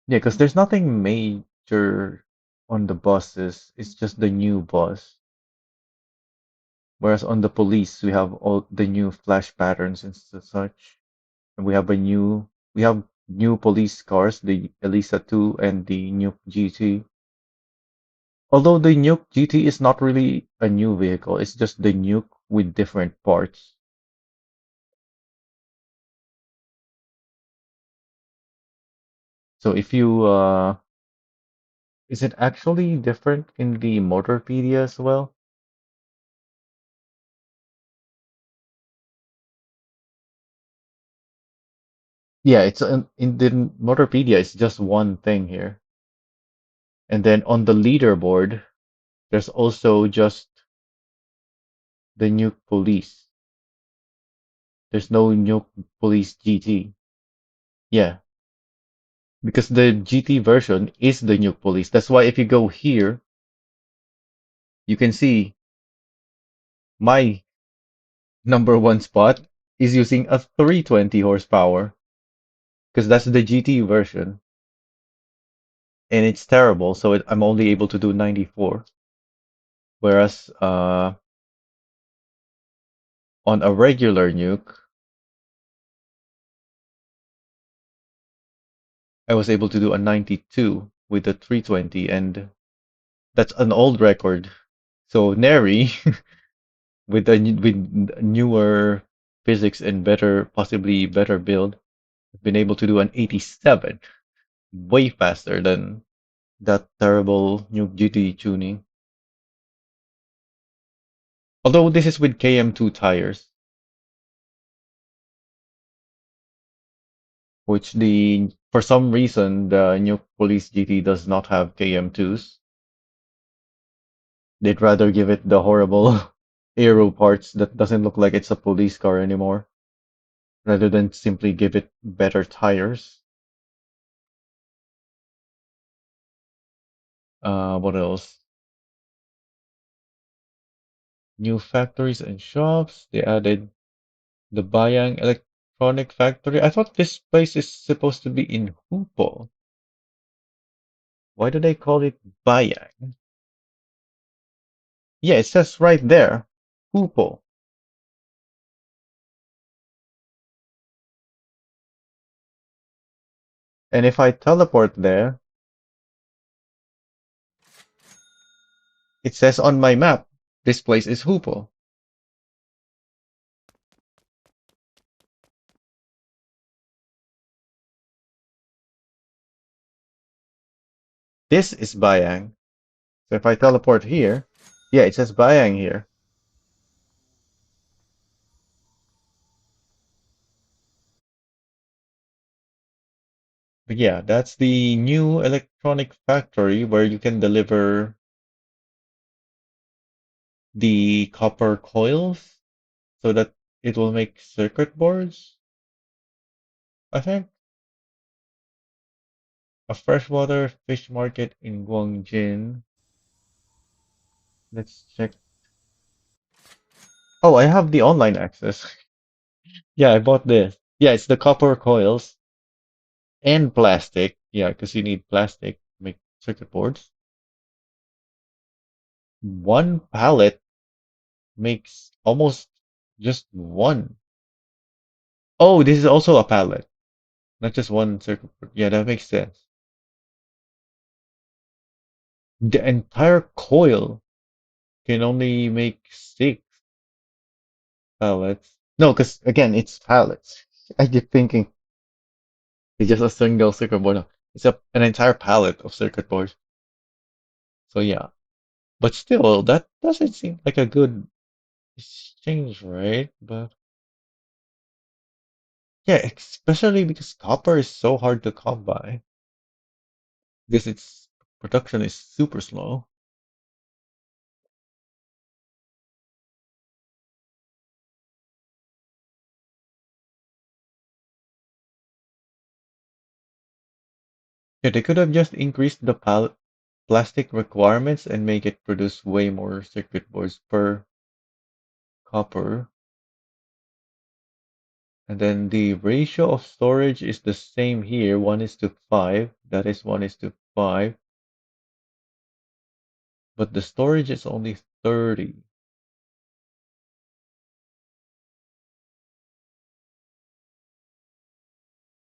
Yeah, because there's nothing major on the bosses. It's just the new boss. Whereas on the police, we have all the new flash patterns and such. And we have new police cars, the Elisa 2 and the Nuke GT. Although the Nuke GT is not really a new vehicle, it's just the Nuke with different parts. So if you is it actually different in the Motorpedia as well? Yeah, it's in the Motorpedia, it's just one thing here. And then on the leaderboard, there's also just the Nuke Police. There's no Nuke Police GT. Yeah, because the GT version is the Nuke Police. That's why if you go here, you can see my number one spot is using a 320 horsepower because that's the GT version and it's terrible. So I'm only able to do 94. Whereas on a regular Nuke, I was able to do a 92 with the 320 and that's an old record. So Neri with newer physics and better, possibly better build, I've been able to do an 87, way faster than that terrible new GT tuning. Although this is with KM2 tires, which the for some reason the new Police GT does not have KM2s. They'd rather give it the horrible aero parts that doesn't look like it's a police car anymore, rather than simply give it better tires. What else? New factories and shops. They added the Bayang Electronic Factory. I thought this place is supposed to be in Hupo. Why do they call it Bayang? Yeah, it says right there, Hupo. And if I teleport there, it says on my map, this place is Hupo. This is Bayang. So if I teleport here, yeah, it says Bayang here. But yeah, that's the new electronic factory where you can deliver the copper coils so that it will make circuit boards, I think. A freshwater fish market in Guangjin. Let's check. Oh, I have the online access. Yeah, I bought this. Yeah, it's the copper coils and plastic. Yeah, because you need plastic to make circuit boards. One pallet makes almost just one. Oh, this is also a pallet, not just one circuit board. Yeah, that makes sense. The entire coil can only make six pallets. No, because again, it's pallets. I keep thinking it's just a single circuit board. No, it's an entire pallet of circuit boards. So yeah, but still, that doesn't seem like a good exchange rate. But yeah, especially because copper is so hard to come by because its production is super slow. Yeah, they could have just increased the plastic requirements and make it produce way more circuit boards per copper. And then the ratio of storage is the same here, 1:5. That is 1:5. But the storage is only 30.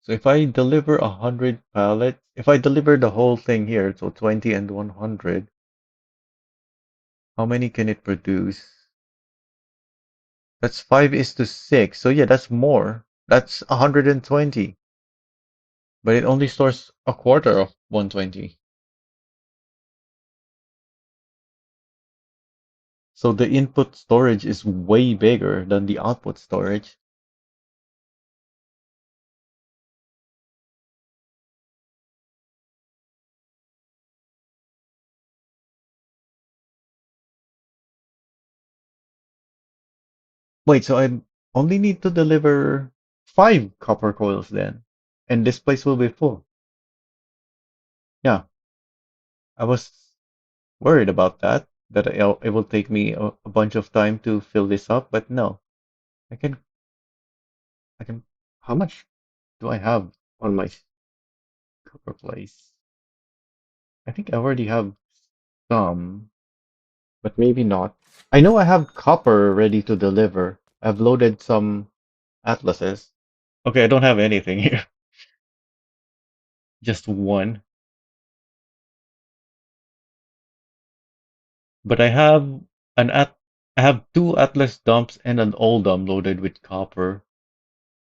So if I deliver 100 pallets, if I deliver the whole thing here, so 20 and 100, how many can it produce? That's 5:6. So yeah, that's more. That's 120. But it only stores a quarter of 120. So the input storage is way bigger than the output storage. Wait, so I only need to deliver 5 copper coils then, and this place will be full. Yeah, I was worried about that, that it will take me a bunch of time to fill this up, but no, I can, I can, how much do I have on my copper place? I think I already have some, but maybe not. I know I have copper ready to deliver. I've loaded some atlases. Okay, I don't have anything here, just one. But I have two Atlas dumps and an old dump loaded with copper.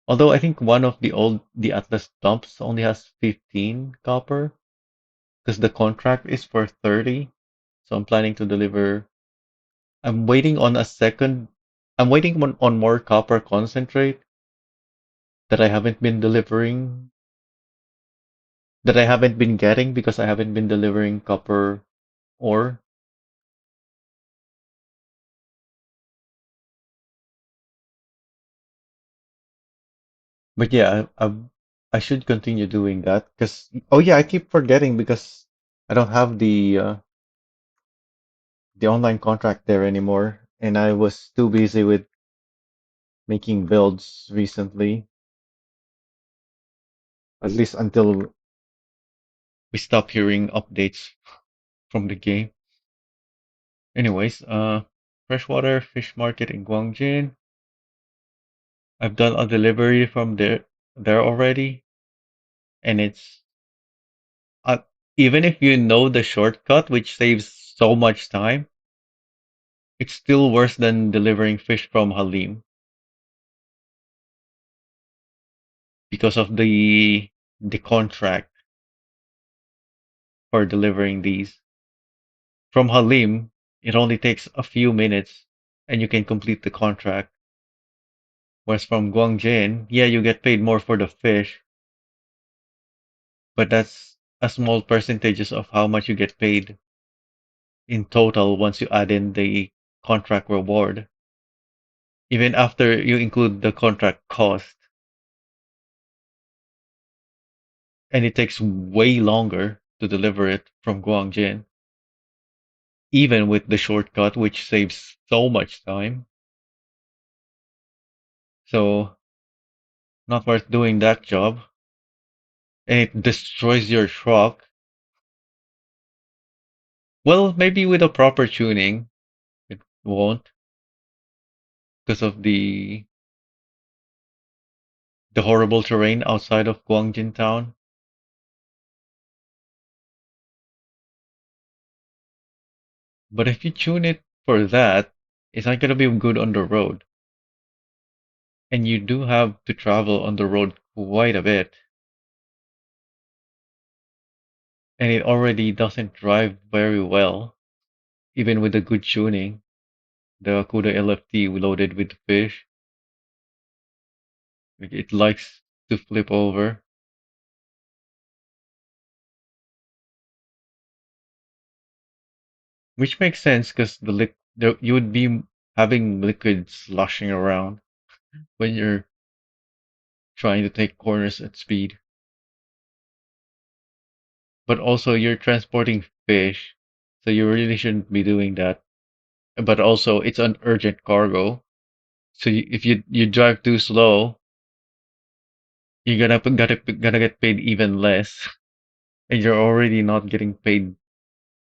Although I think one of the Atlas dumps only has 15 copper because the contract is for 30. So I'm planning to deliver. I'm waiting on a second. I'm waiting on more copper concentrate that I haven't been delivering, that I haven't been getting because I haven't been delivering copper ore. But yeah, I should continue doing that because oh yeah, I keep forgetting because I don't have the online contract there anymore, and I was too busy with making builds recently, at least until we stopped hearing updates from the game. Anyways, freshwater fish market in Guangjin. I've done a delivery from there already, and it's uh, even if you know the shortcut, which saves so much time, it's still worse than delivering fish from Halim because of the contract for delivering these. From Halim, it only takes a few minutes and you can complete the contract. Whereas from Guangzhou, yeah, you get paid more for the fish, but that's a small percentages of how much you get paid in total once you add in the contract reward. Even after you include the contract cost, and it takes way longer to deliver it from Guangzhou, even with the shortcut, which saves so much time. So, not worth doing that job. And it destroys your truck. Well, maybe with a proper tuning, it won't because of the horrible terrain outside of Guangjin town. But if you tune it for that, it's not gonna be good on the road. And you do have to travel on the road quite a bit. And it already doesn't drive very well, even with the good tuning. The Cuda LFT loaded with fish, it likes to flip over, which makes sense because you would be having liquid sloshing around when you're trying to take corners at speed. but also you're transporting fish, so you really shouldn't be doing that. But also, it's an urgent cargo, so if you drive too slow, you're gonna get paid even less, and you're already not getting paid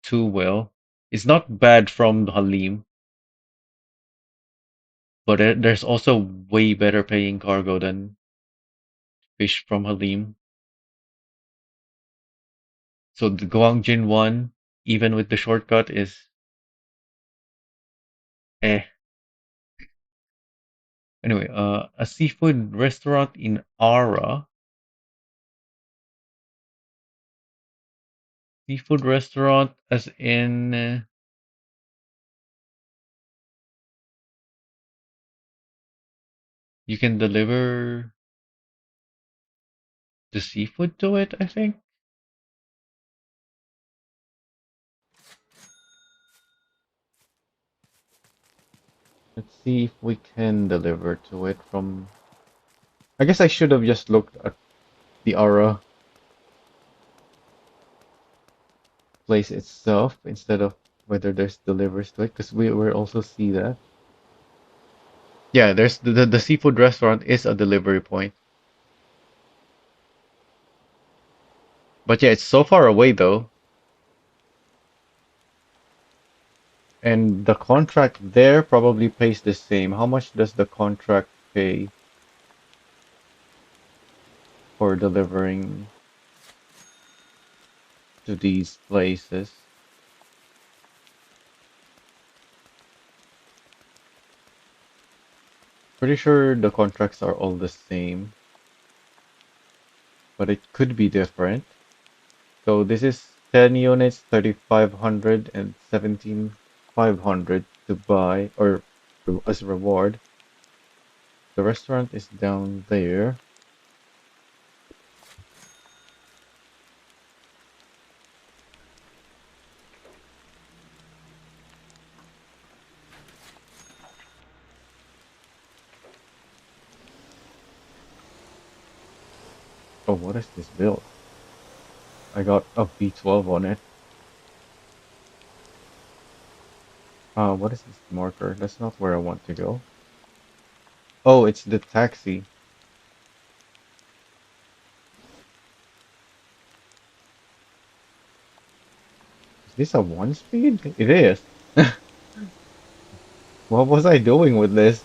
too well. It's not bad from the Halim, but there's also way better paying cargo than fish from Halim. So the Guangjin one, even with the shortcut, is eh. Anyway, a seafood restaurant in Ara. Seafood restaurant, as in you can deliver the seafood to it, I think. Let's see if we can deliver to it from. I guess I should have just looked at the Ara place itself instead of whether there's delivers to it, because we will also see that. Yeah, there's the seafood restaurant is a delivery point. But yeah, it's so far away though. And the contract there probably pays the same. How much does the contract pay for delivering to these places? Pretty sure the contracts are all the same, but it could be different. So this is 10 units, 3,500 and 17,500 to buy or as reward. The restaurant is down there. Oh, what is this build? I got a V12 on it. What is this marker? That's not where I want to go. Oh, it's the taxi. Is this a one speed? It is. What was I doing with this?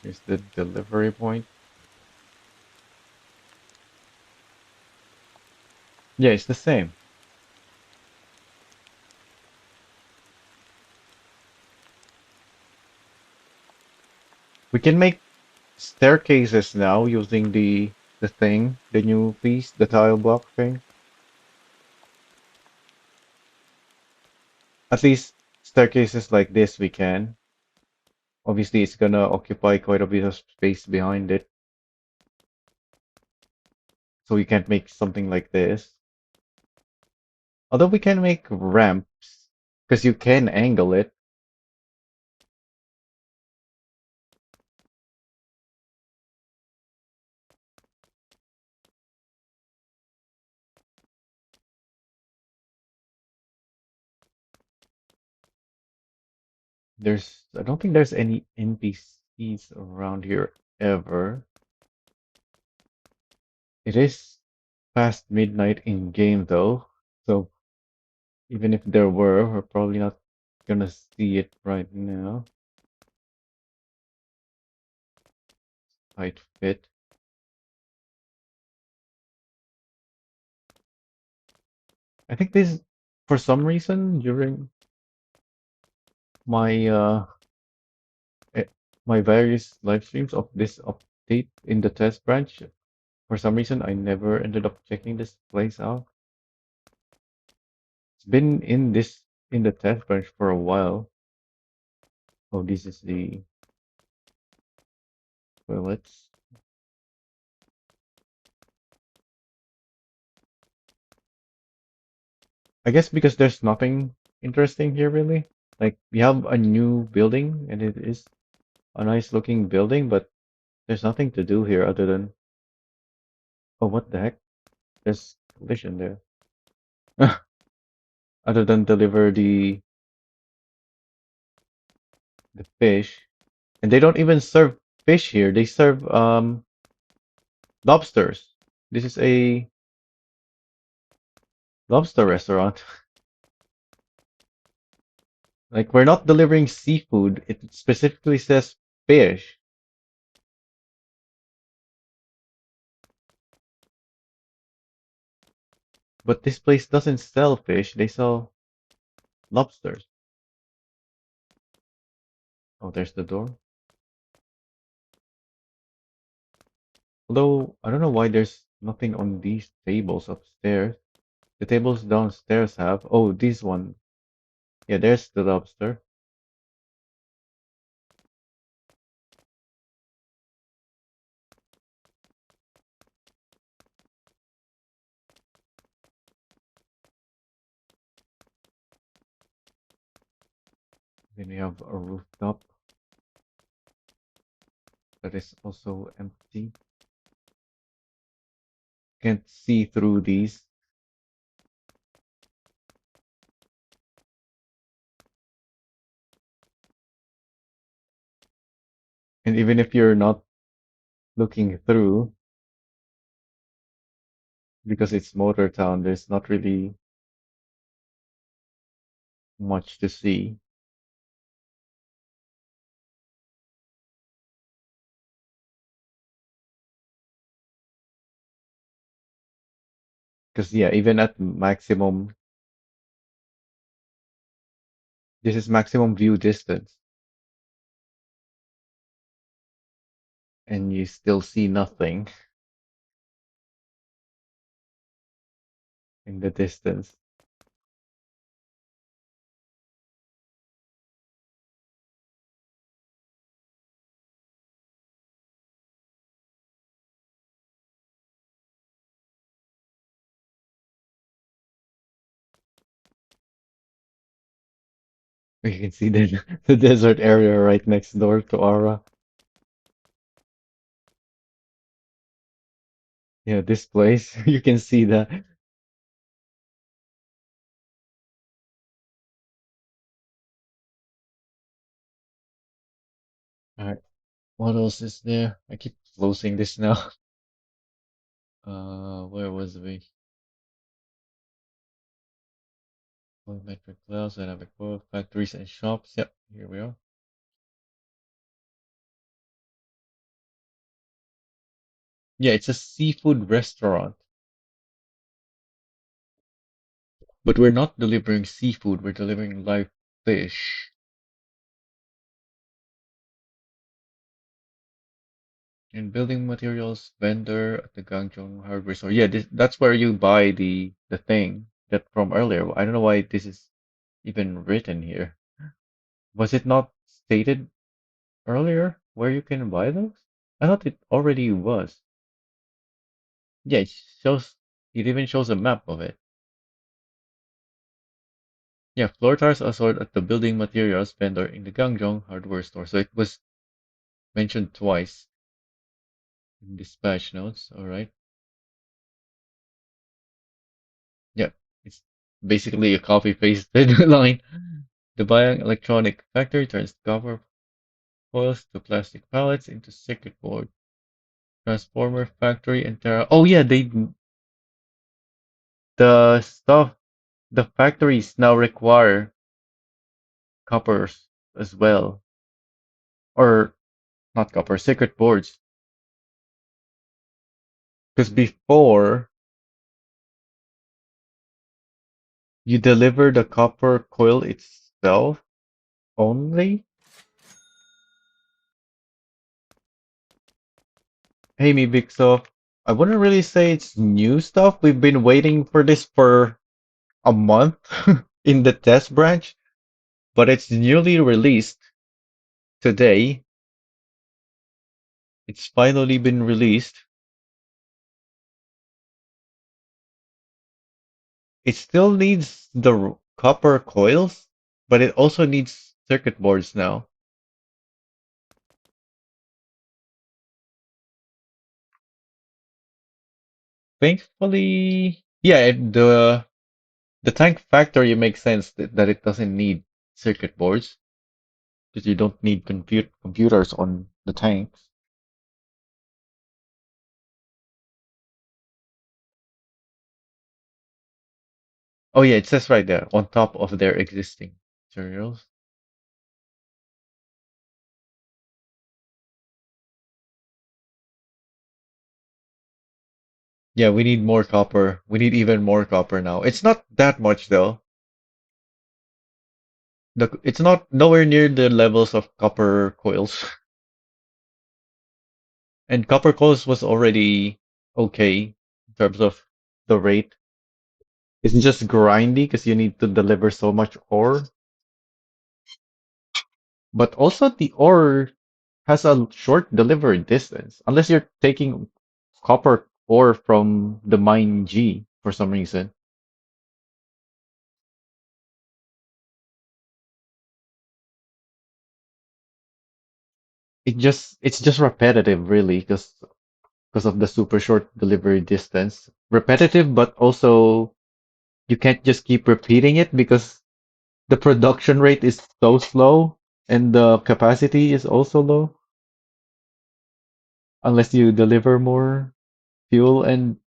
Here's the delivery point. Yeah, it's the same. We can make staircases now using the thing, the new piece, the tile block thing. At least staircases like this we can. Obviously, it's gonna occupy quite a bit of space behind it, so we can't make something like this. Although we can make ramps, because you can angle it. I don't think there's any NPCs around here ever. It is past midnight in game though, so even if there were, we're probably not gonna see it right now. Tight fit. I think this, for some reason, during my eh, my various live streams of this update in the test branch, for some reason I never ended up checking this place out. been in the test bench for a while. Oh, this is the toilets. I guess because there's nothing interesting here really. Like we have a new building and it is a nice looking building, but there's nothing to do here other than oh what the heck? There's collision there. Other than deliver the fish. And they don't even serve fish here. They serve lobsters. This is a lobster restaurant. Like we're not delivering seafood. It specifically says fish. But this place doesn't sell fish. They sell lobsters. Oh, there's the door. Although I don't know why there's nothing on these tables upstairs. The tables downstairs have. Oh, this one. Yeah, there's the lobster. Then we have a rooftop that is also empty. Can't see through these. And even if you're not looking through, because it's Motor Town, there's not really much to see. Because yeah, even at maximum, this is maximum view distance, and you still see nothing in the distance. You can see the the desert area right next door to Ara. Yeah, this place, you can see that. All right, what else is there? I keep closing this now. Where was we? Volumetric clouds, dynamic world, factories and shops. Yep, here we are. Yeah, it's a seafood restaurant, but we're not delivering seafood. We're delivering live fish. And building materials vendor at the Gangneung hardware store. Yeah, that's where you buy the thing that from earlier. I don't know why this is even written here. Was it not stated earlier where you can buy those? I thought it already was. Yeah, it shows. It even shows a map of it. Yeah, floor tiles are sold at the building materials vendor in the Gangneung hardware store. So it was mentioned twice in dispatch notes. All right. Yeah, it's basically a copy pasted line. The Bayang Electronic Factory turns copper foils to plastic pallets into circuit board. Transformer Factory and Terra. Oh yeah, the stuff the factories now require coppers as well, or not copper, circuit boards. Because before you deliver the copper coil itself only. Hey, me, Bigsoft. I wouldn't really say it's new stuff. We've been waiting for this for a month in the test branch, but it's newly released today. It's finally been released. It still needs the copper coils, but it also needs circuit boards now. Thankfully, yeah, the tank factory makes sense that it doesn't need circuit boards because you don't need computers on the tanks. Oh yeah, it says right there on top of their existing materials. Yeah, we need more copper. We need even more copper now. It's not that much though. It's not nowhere near the levels of copper coils. And copper coils was already okay in terms of the rate. It's just grindy because you need to deliver so much ore. But also the ore has a short delivery distance, unless you're taking copper ore from the mine G for some reason. It's just repetitive really because of the super short delivery distance. Repetitive, but also you can't just keep repeating it because the production rate is so slow and the capacity is also low unless you deliver more fuel and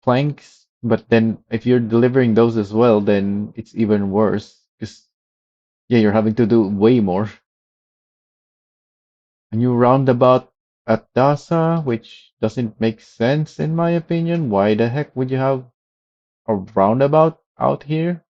planks. But then if you're delivering those as well, then it's even worse because yeah, you're having to do way more. A new roundabout at Dasa, which doesn't make sense in my opinion. Why the heck would you have a roundabout out here?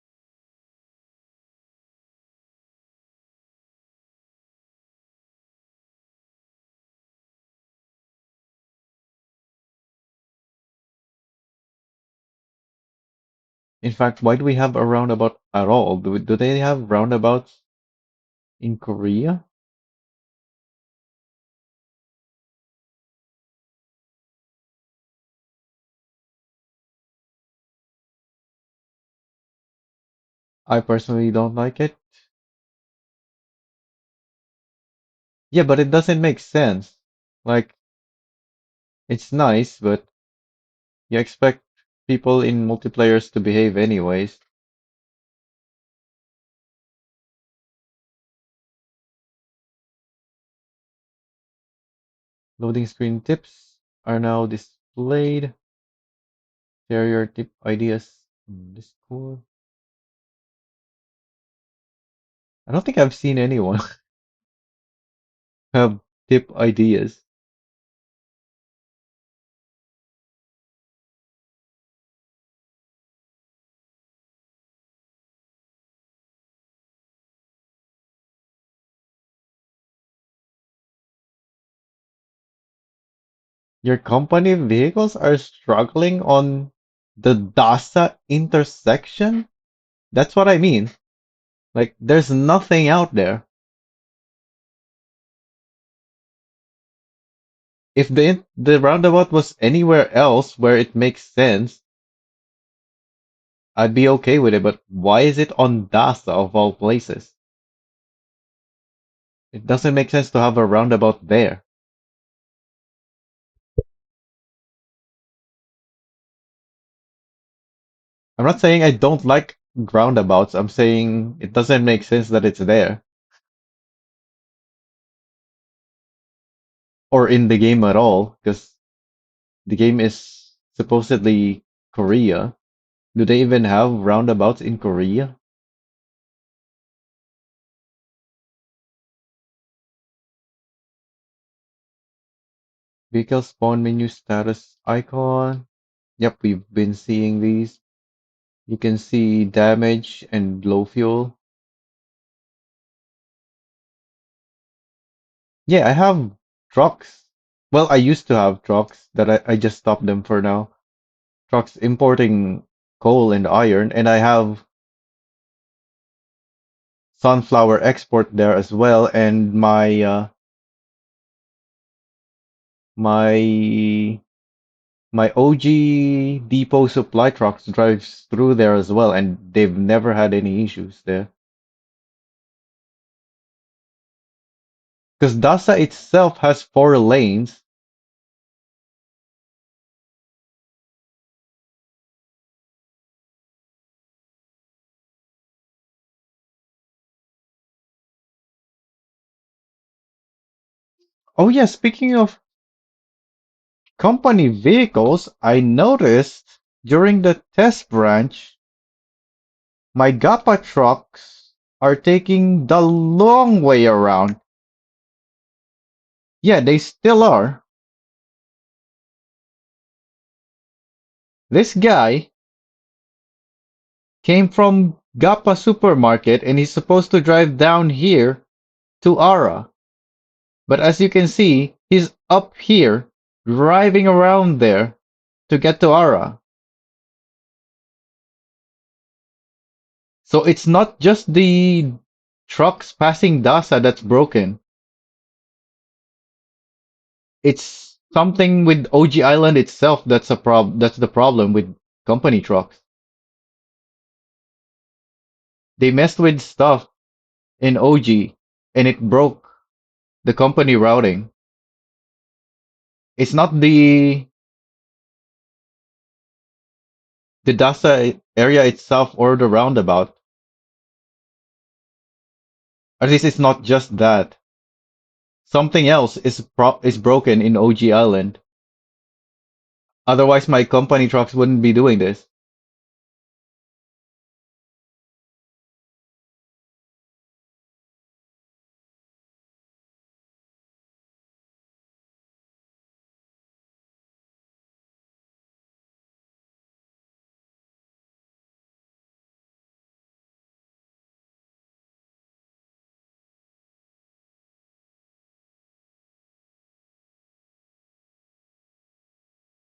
In fact, why do we have a roundabout at all? Do they have roundabouts in Korea? I personally don't like it. Yeah, but it doesn't make sense. Like, it's nice, but you expect people in multiplayers to behave anyways. Loading screen tips are now displayed. Share your tip ideas in Discord. I don't think I've seen anyone have tip ideas. Your company vehicles are struggling on the Dasa intersection? That's what I mean. Like, there's nothing out there. If the roundabout was anywhere else where it makes sense, I'd be okay with it, but why is it on Dasa of all places? It doesn't make sense to have a roundabout there. I'm not saying I don't like roundabouts. I'm saying it doesn't make sense that it's there or in the game at all because the game is supposedly Korea. Do they even have roundabouts in Korea? Vehicle spawn menu status icon. Yep, we've been seeing these. You can see damage and low fuel. Yeah, I have trucks. Well, I used to have trucks that I just stopped them for now. Trucks importing. coal and iron, and I have sunflower export there as well, and my my OG depot supply trucks drives through there as well, and they've never had any issues there. Because Dasa itself has 4 lanes. Oh yeah, speaking of company vehicles, I noticed during the test branch, my GAPA trucks are taking the long way around. Yeah, they still are. This guy came from GAPA supermarket and he's supposed to drive down here to Ara. But as you can see, he's up here driving around there to get to Ara. So it's not just the trucks passing Dasa that's broken. It's something with OG Island itself that's the problem with company trucks. They messed with stuff in OG and it broke the company routing. It's not the Dasa area itself or the roundabout. At least it's not just that. Something else is broken in OG Island. Otherwise, my company trucks wouldn't be doing this.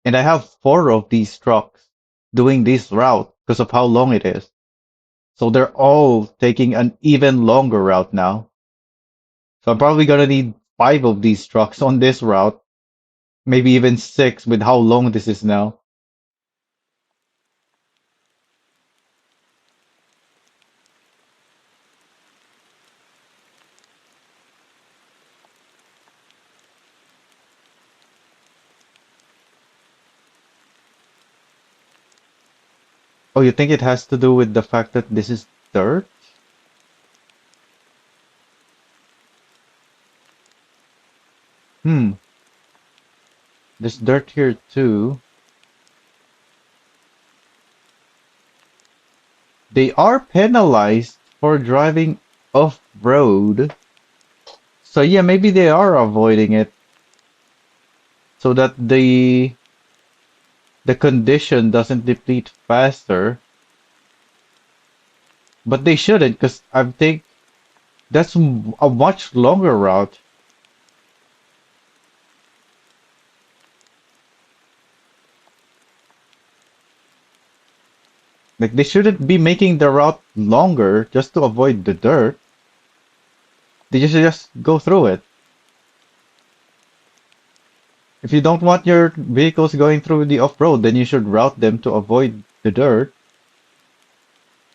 And I have 4 of these trucks doing this route because of how long it is. So they're all taking an even longer route now. So I'm probably gonna need 5 of these trucks on this route, maybe even 6 with how long this is now. Oh, you think it has to do with the fact that this is dirt? Hmm, there's dirt here too. They are penalized for driving off-road. So yeah, maybe they are avoiding it so that the condition doesn't deplete faster. But they shouldn't, because I think that's a much longer route. Like they shouldn't be making the route longer just to avoid the dirt. They just go through it. If you don't want your vehicles going through the off-road, then you should route them to avoid the dirt.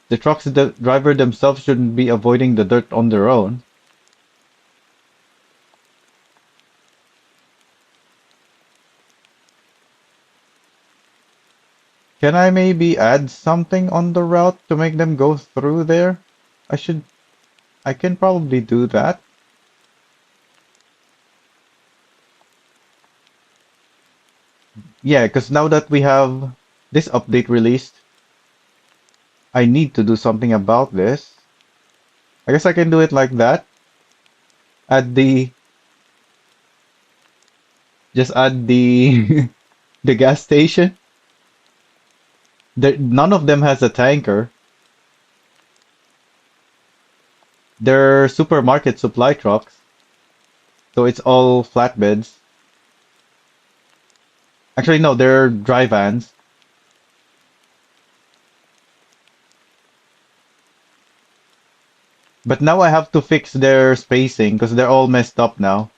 The trucks, the driver themselves shouldn't be avoiding the dirt on their own. Can I maybe add something on the route to make them go through there? I should, I can probably do that. Yeah, because now that we have this update released, I need to do something about this. I guess I can do it like that. Add the, just add the, the gas station. None of them has a tanker. They're supermarket supply trucks, so it's all flatbeds. Actually, no, they're dry vans. But now I have to fix their spacing because they're all messed up now.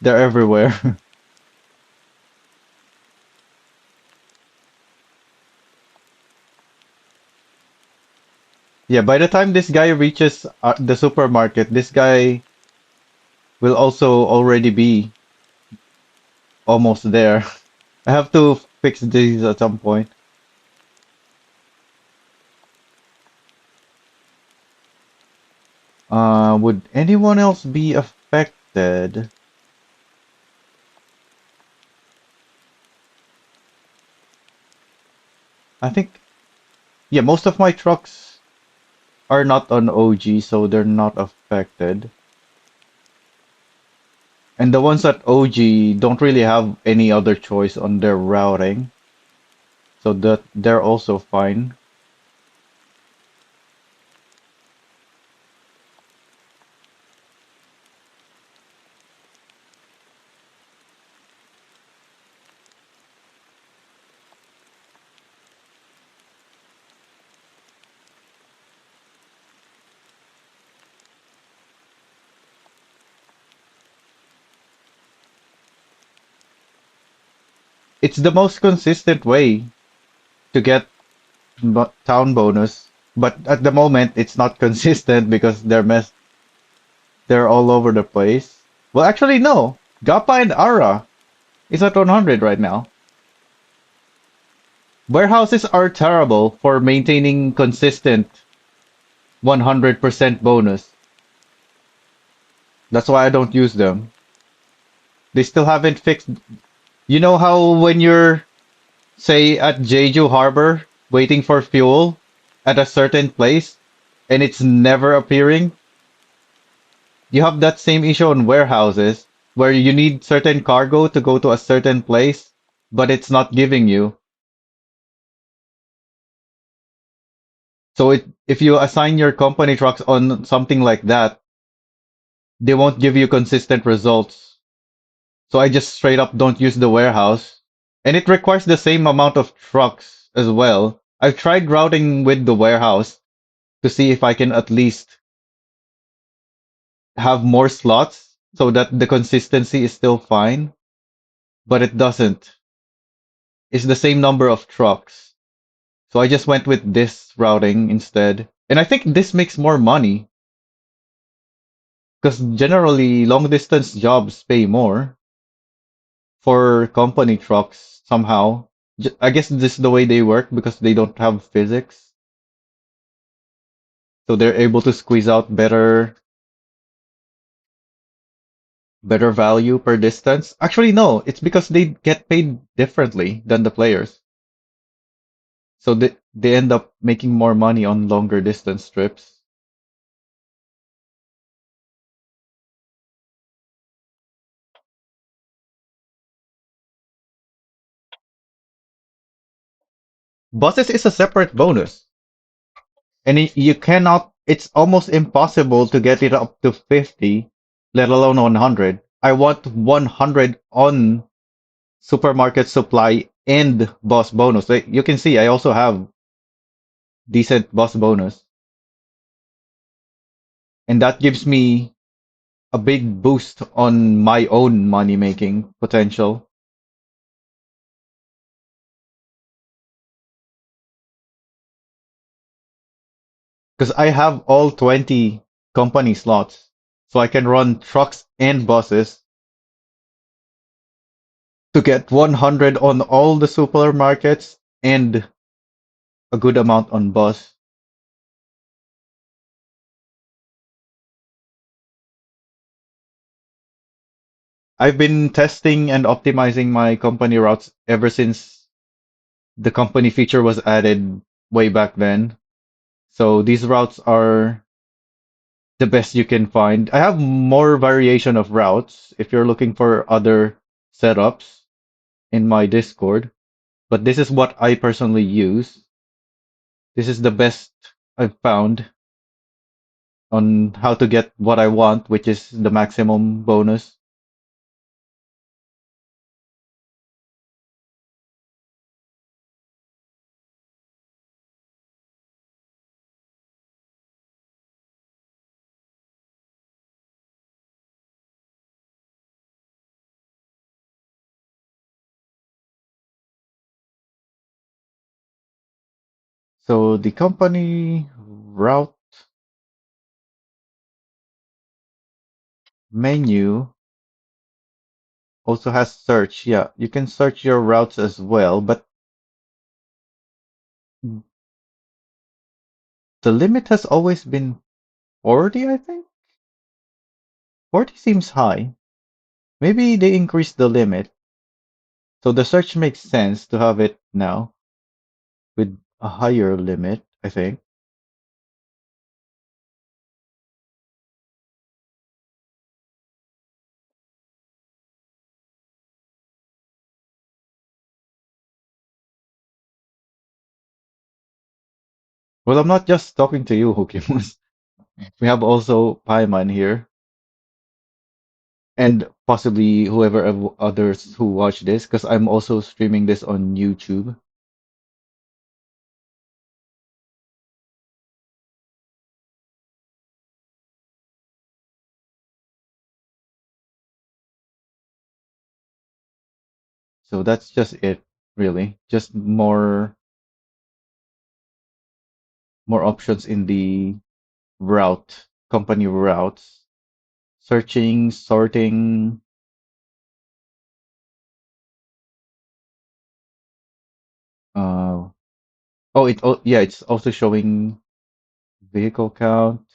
They're everywhere. Yeah, by the time this guy reaches the supermarket, this guy will also already be almost there. I have to fix these at some point. Would anyone else be affected? I think, yeah, most of my trucks are not on OG, so they're not affected. And the ones at OG don't really have any other choice on their routing, so that they're also fine. It's the most consistent way to get town bonus, but at the moment it's not consistent because they're all over the place. Well, actually no. Gappa and Ara is at 100 right now. Warehouses are terrible for maintaining consistent 100% bonus. That's why I don't use them. They still haven't fixed. You know how when you're, say, at Jeju Harbor waiting for fuel at a certain place and it's never appearing? You have that same issue on warehouses where you need certain cargo to go to a certain place, but it's not giving you. So if you assign your company trucks on something like that, they won't give you consistent results. So I just straight up don't use the warehouse. And it requires the same amount of trucks as well. I've tried routing with the warehouse to see if I can at least have more slots so that the consistency is still fine, but it doesn't. It's the same number of trucks. So I just went with this routing instead. And I think this makes more money because generally long distance jobs pay more for company trucks somehow. I guess this is the way they work because they don't have physics. So they're able to squeeze out better value per distance. Actually, no, it's because they get paid differently than the players. So they end up making more money on longer distance trips. Buses is a separate bonus. And you cannot, it's almost impossible to get it up to 50, let alone 100. I want 100 on supermarket supply and boss bonus. Like, you can see I also have decent boss bonus. And that gives me a big boost on my own money making potential. Because I have all 20 company slots. So I can run trucks and buses to get 100 on all the supermarkets and a good amount on bus. I've been testing and optimizing my company routes ever since the company feature was added way back then. So these routes are the best you can find. I have more variation of routes if you're looking for other setups in my Discord, but this is what I personally use. This is the best I've found on how to get what I want, which is the maximum bonus. So the company route menu also has search. Yeah, you can search your routes as well, but the limit has always been 40, I think. 40 seems high. Maybe they increased the limit. So the search makes sense to have it now with a higher limit, I think. Well, I'm not just talking to you, Hokimus. We have also Paiman here, and possibly whoever others who watch this, because I'm also streaming this on YouTube. So that's just it, really. Just more options in the route, company routes, searching, sorting. Uh, yeah, it's also showing vehicle count.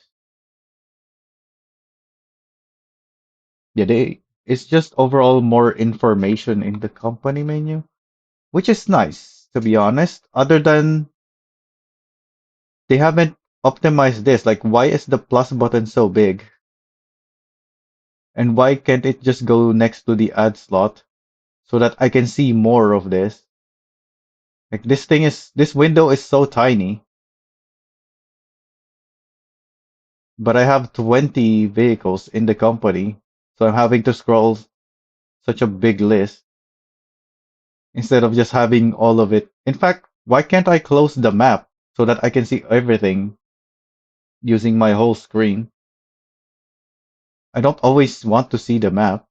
Yeah, it's just overall more information in the company menu, which is nice, to be honest. Other than they haven't optimized this, like why is the plus button so big? And why can't it just go next to the add slot so that I can see more of this? Like this window is so tiny, but I have 20 vehicles in the company, so I'm having to scroll such a big list instead of just having all of it. In fact, why can't I close the map so that I can see everything using my whole screen? I don't always want to see the map.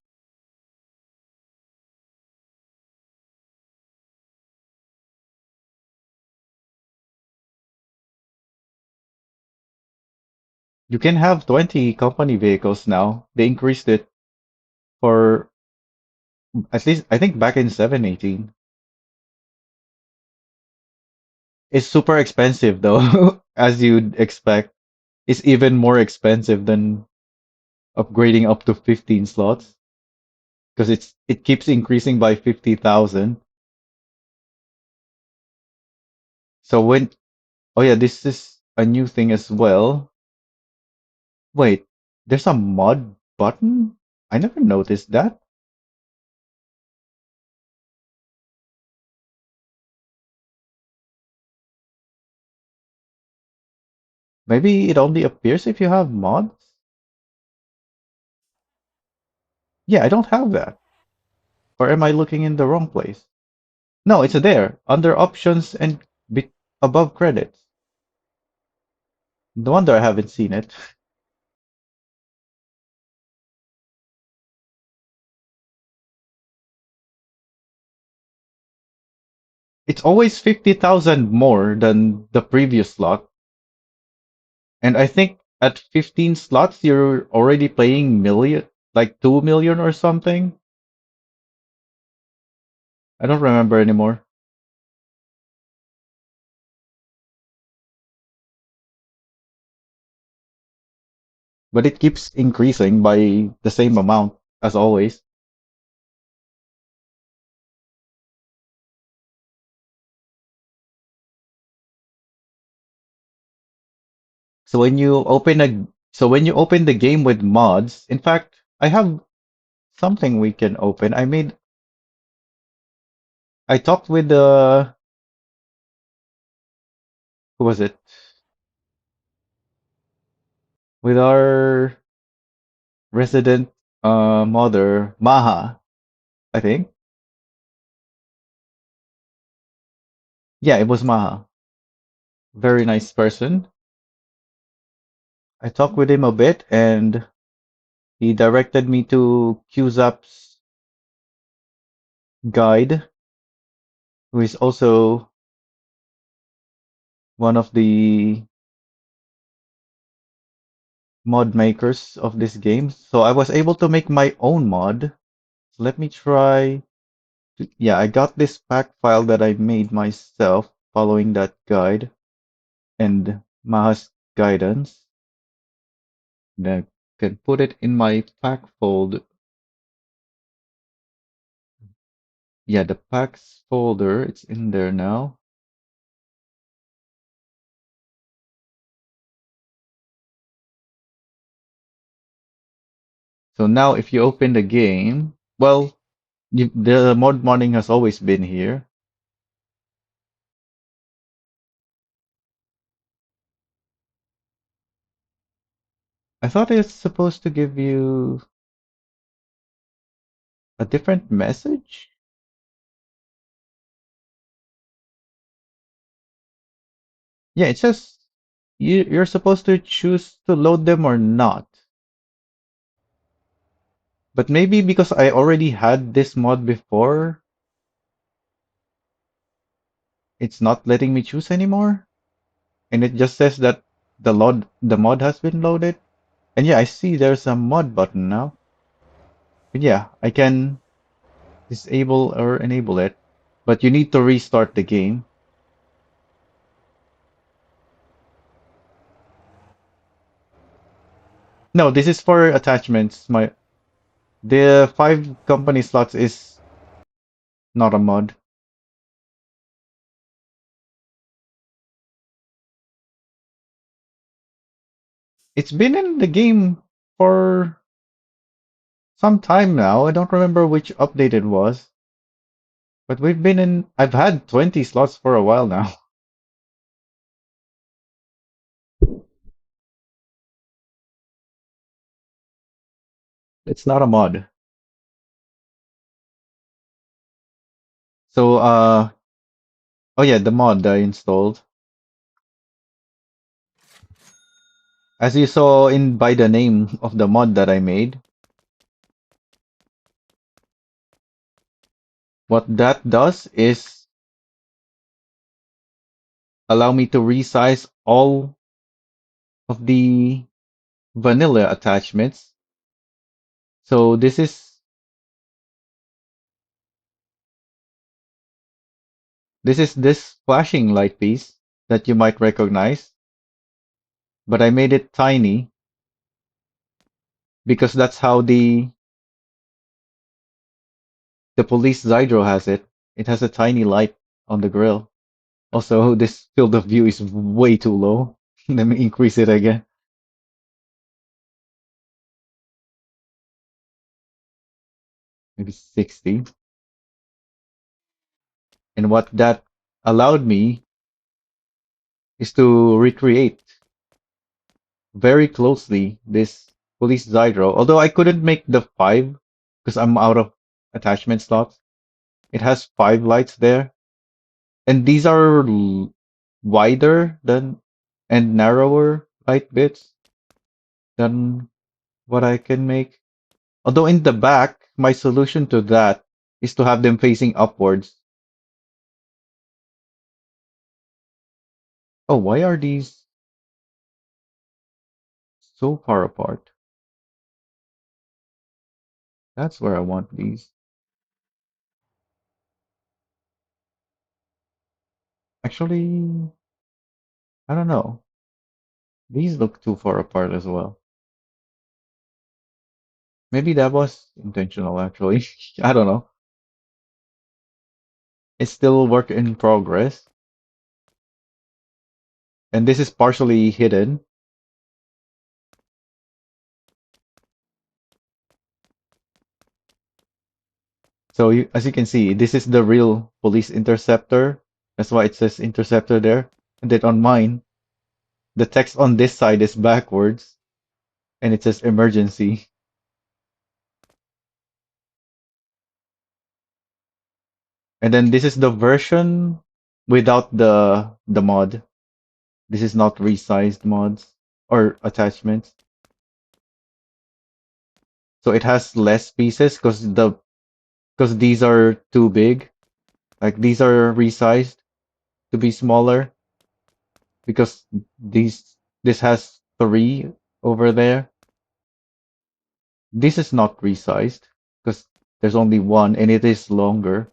You can have 20 company vehicles now. They increased it for at least, I think, back in 718. It's super expensive though, as you'd expect. It's even more expensive than upgrading up to 15 slots because it keeps increasing by 50,000. So oh yeah, this is a new thing as well. Wait, there's a mod button? I never noticed that. Maybe it only appears if you have mods? Yeah, I don't have that. Or am I looking in the wrong place? No, it's there, under options and above credits. No wonder I haven't seen it. It's always 50,000 more than the previous slot. And I think at 15 slots, you're already playing million, like 2 million or something. I don't remember anymore. But it keeps increasing by the same amount as always. So when you open the game with mods, in fact, I have something we can open. I talked with the who was it? With our resident mother, Maha, I think. Yeah, it was Maha. Very nice person. I talked with him a bit and he directed me to QZap's guide, who is also one of the mod makers of this game. So I was able to make my own mod. Let me try. Yeah, I got this pack file that I made myself following that guide and Maha's guidance. Then I can put it in my pack folder. Yeah, the packs folder, it's in there now. So now if you open the game, well, the mod modding has always been here. I thought it's supposed to give you a different message. Yeah, it says you're supposed to choose to load them or not. But maybe because I already had this mod before, it's not letting me choose anymore. And it just says that the mod has been loaded. And yeah, I see there's a mod button now. But yeah, I can disable or enable it. But you need to restart the game. No, this is for attachments. The 5 company slots is not a mod. It's been in the game for some time now. I don't remember which update it was. But I've had 20 slots for a while now. It's not a mod. So, oh yeah, the mod I installed. As you saw in by the name of the mod that I made, what that does is allow me to resize all of the vanilla attachments. So this flashing light piece that you might recognize, but I made it tiny because that's how the police Zydro has it. It has a tiny light on the grill. Also, this field of view is way too low. Let me increase it again. Maybe 60. And what that allowed me is to recreate very closely this police Zydro. Although I couldn't make the 5 because I'm out of attachment slots. It has 5 lights there. And these are wider than and narrower light bits than what I can make. Although in the back, my solution to that is to have them facing upwards. Oh, why are these so far apart? That's where I want these. Actually, I don't know. These look too far apart as well. Maybe that was intentional, actually. I don't know. It's still a work in progress. And this is partially hidden. So as you can see, this is the real police interceptor. That's why it says interceptor there. And then on mine, the text on this side is backwards and it says emergency. And then this is the version without the mod. This is not resized mods or attachments. So it has less pieces because these are too big. Like these are resized to be smaller. because this has three over there. This is not resized because there's only one and it is longer.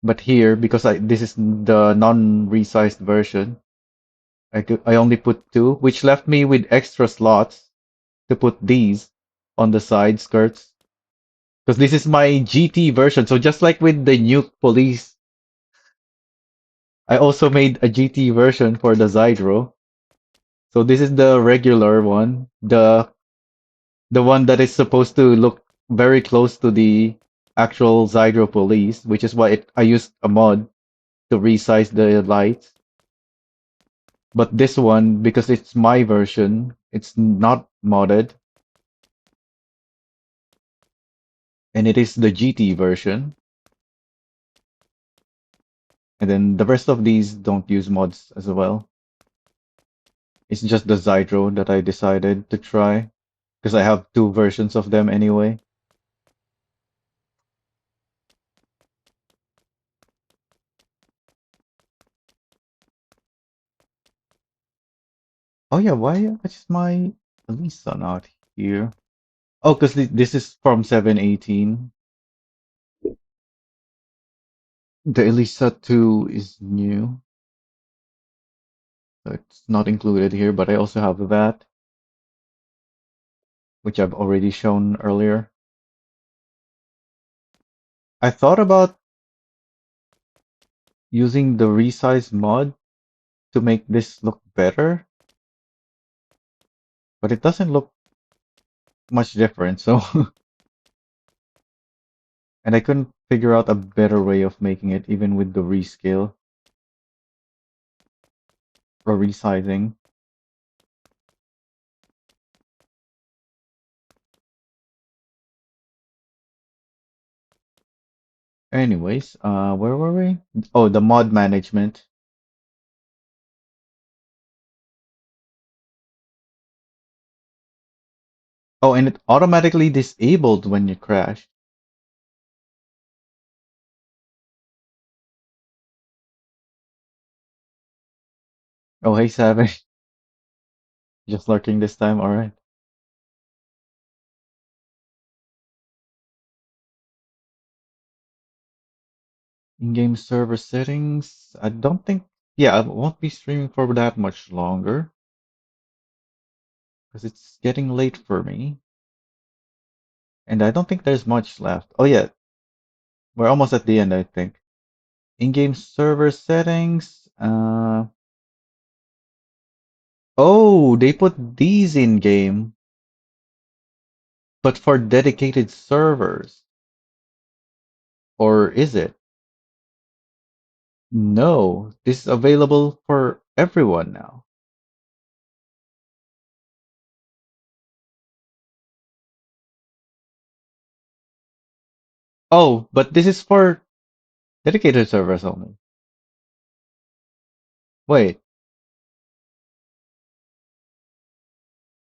But here, because this is the non-resized version, I only put two, which left me with extra slots to put these on the side skirts. Because this is my GT version. So just like with the Nuke Police, I also made a GT version for the Zydro. So this is the regular one, the one that is supposed to look very close to the actual Zydro Police, which is why I used a mod to resize the lights. But this one, because it's my version, it's not modded, and it is the GT version. And then the rest of these don't use mods as well. It's just the Zydro that I decided to try, because I have two versions of them anyway. Oh yeah, why is my Elisa not here? Oh, because this is from 7.18. The Elisa 2 is new, so it's not included here, but I also have that, which I've already shown earlier. I thought about using the resize mod to make this look better, but it doesn't look much different, so and I couldn't figure out a better way of making it even with the rescale or resizing. Anyways, where were we? Oh, the mod management. Oh, and it automatically disabled when you crash. Oh, hey, Savage. Just lurking this time, alright. In-game server settings. I don't think. Yeah, I won't be streaming for that much longer because it's getting late for me. And I don't think there's much left. Oh, yeah, we're almost at the end, I think. In-game server settings. Oh, they put these in game, but for dedicated servers. Or is it? No, this is available for everyone now. Oh, but this is for dedicated servers only. Wait,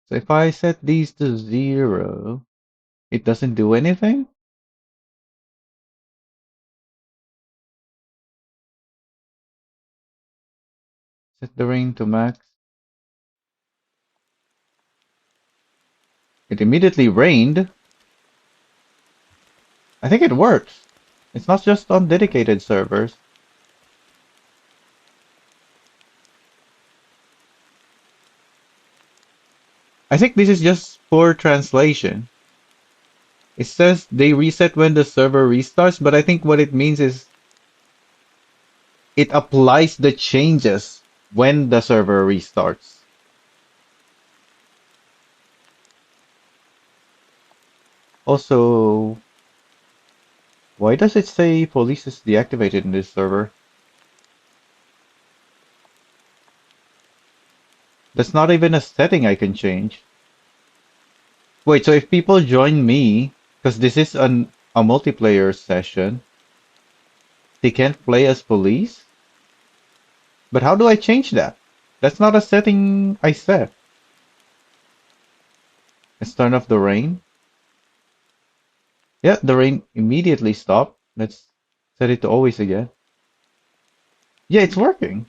so if I set these to 0, it doesn't do anything? Set the rain to max. It immediately rained. I think it works. It's not just on dedicated servers. I think this is just poor translation. It says they reset when the server restarts, but I think what it means is it applies the changes when the server restarts. Also, why does it say police is deactivated in this server? That's not even a setting I can change. Wait, so if people join me, because this is a multiplayer session, they can't play as police? But how do I change that? That's not a setting I set. Let's turn off the rain. Yeah, the rain immediately stopped. Let's set it to always again. Yeah, it's working.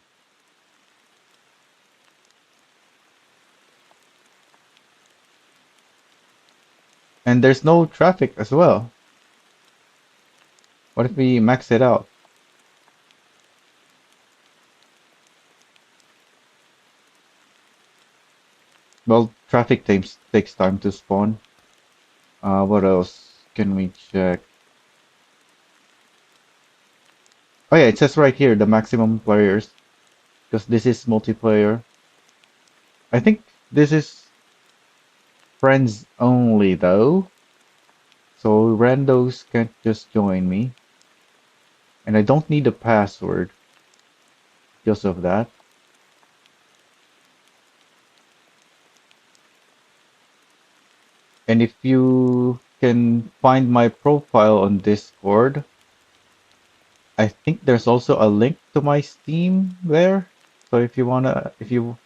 And there's no traffic as well. What if we max it out? Well, traffic takes time to spawn. What else can we check? Oh yeah, it says right here the maximum players because this is multiplayer. I think this is friends only though, so randos can't just join me, and I don't need a password because of that. And if you can find my profile on Discord, I think there's also a link to my Steam there. So if you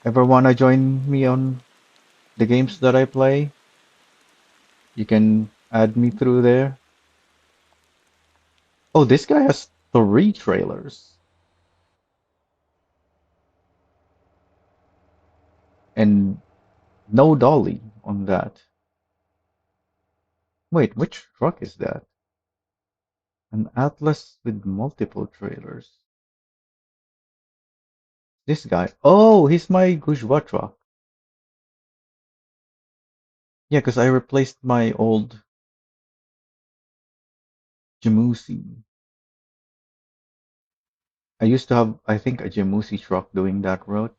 ever wanna join me on the games that I play, you can add me through there. Oh, this guy has three trailers and no dolly on that. Wait, which truck is that? An Atlas with multiple trailers. This guy. Oh, he's my bourgeois truck. Yeah, because I replaced my old Jamusi. I used to have, I think, a Jamusi truck doing that route.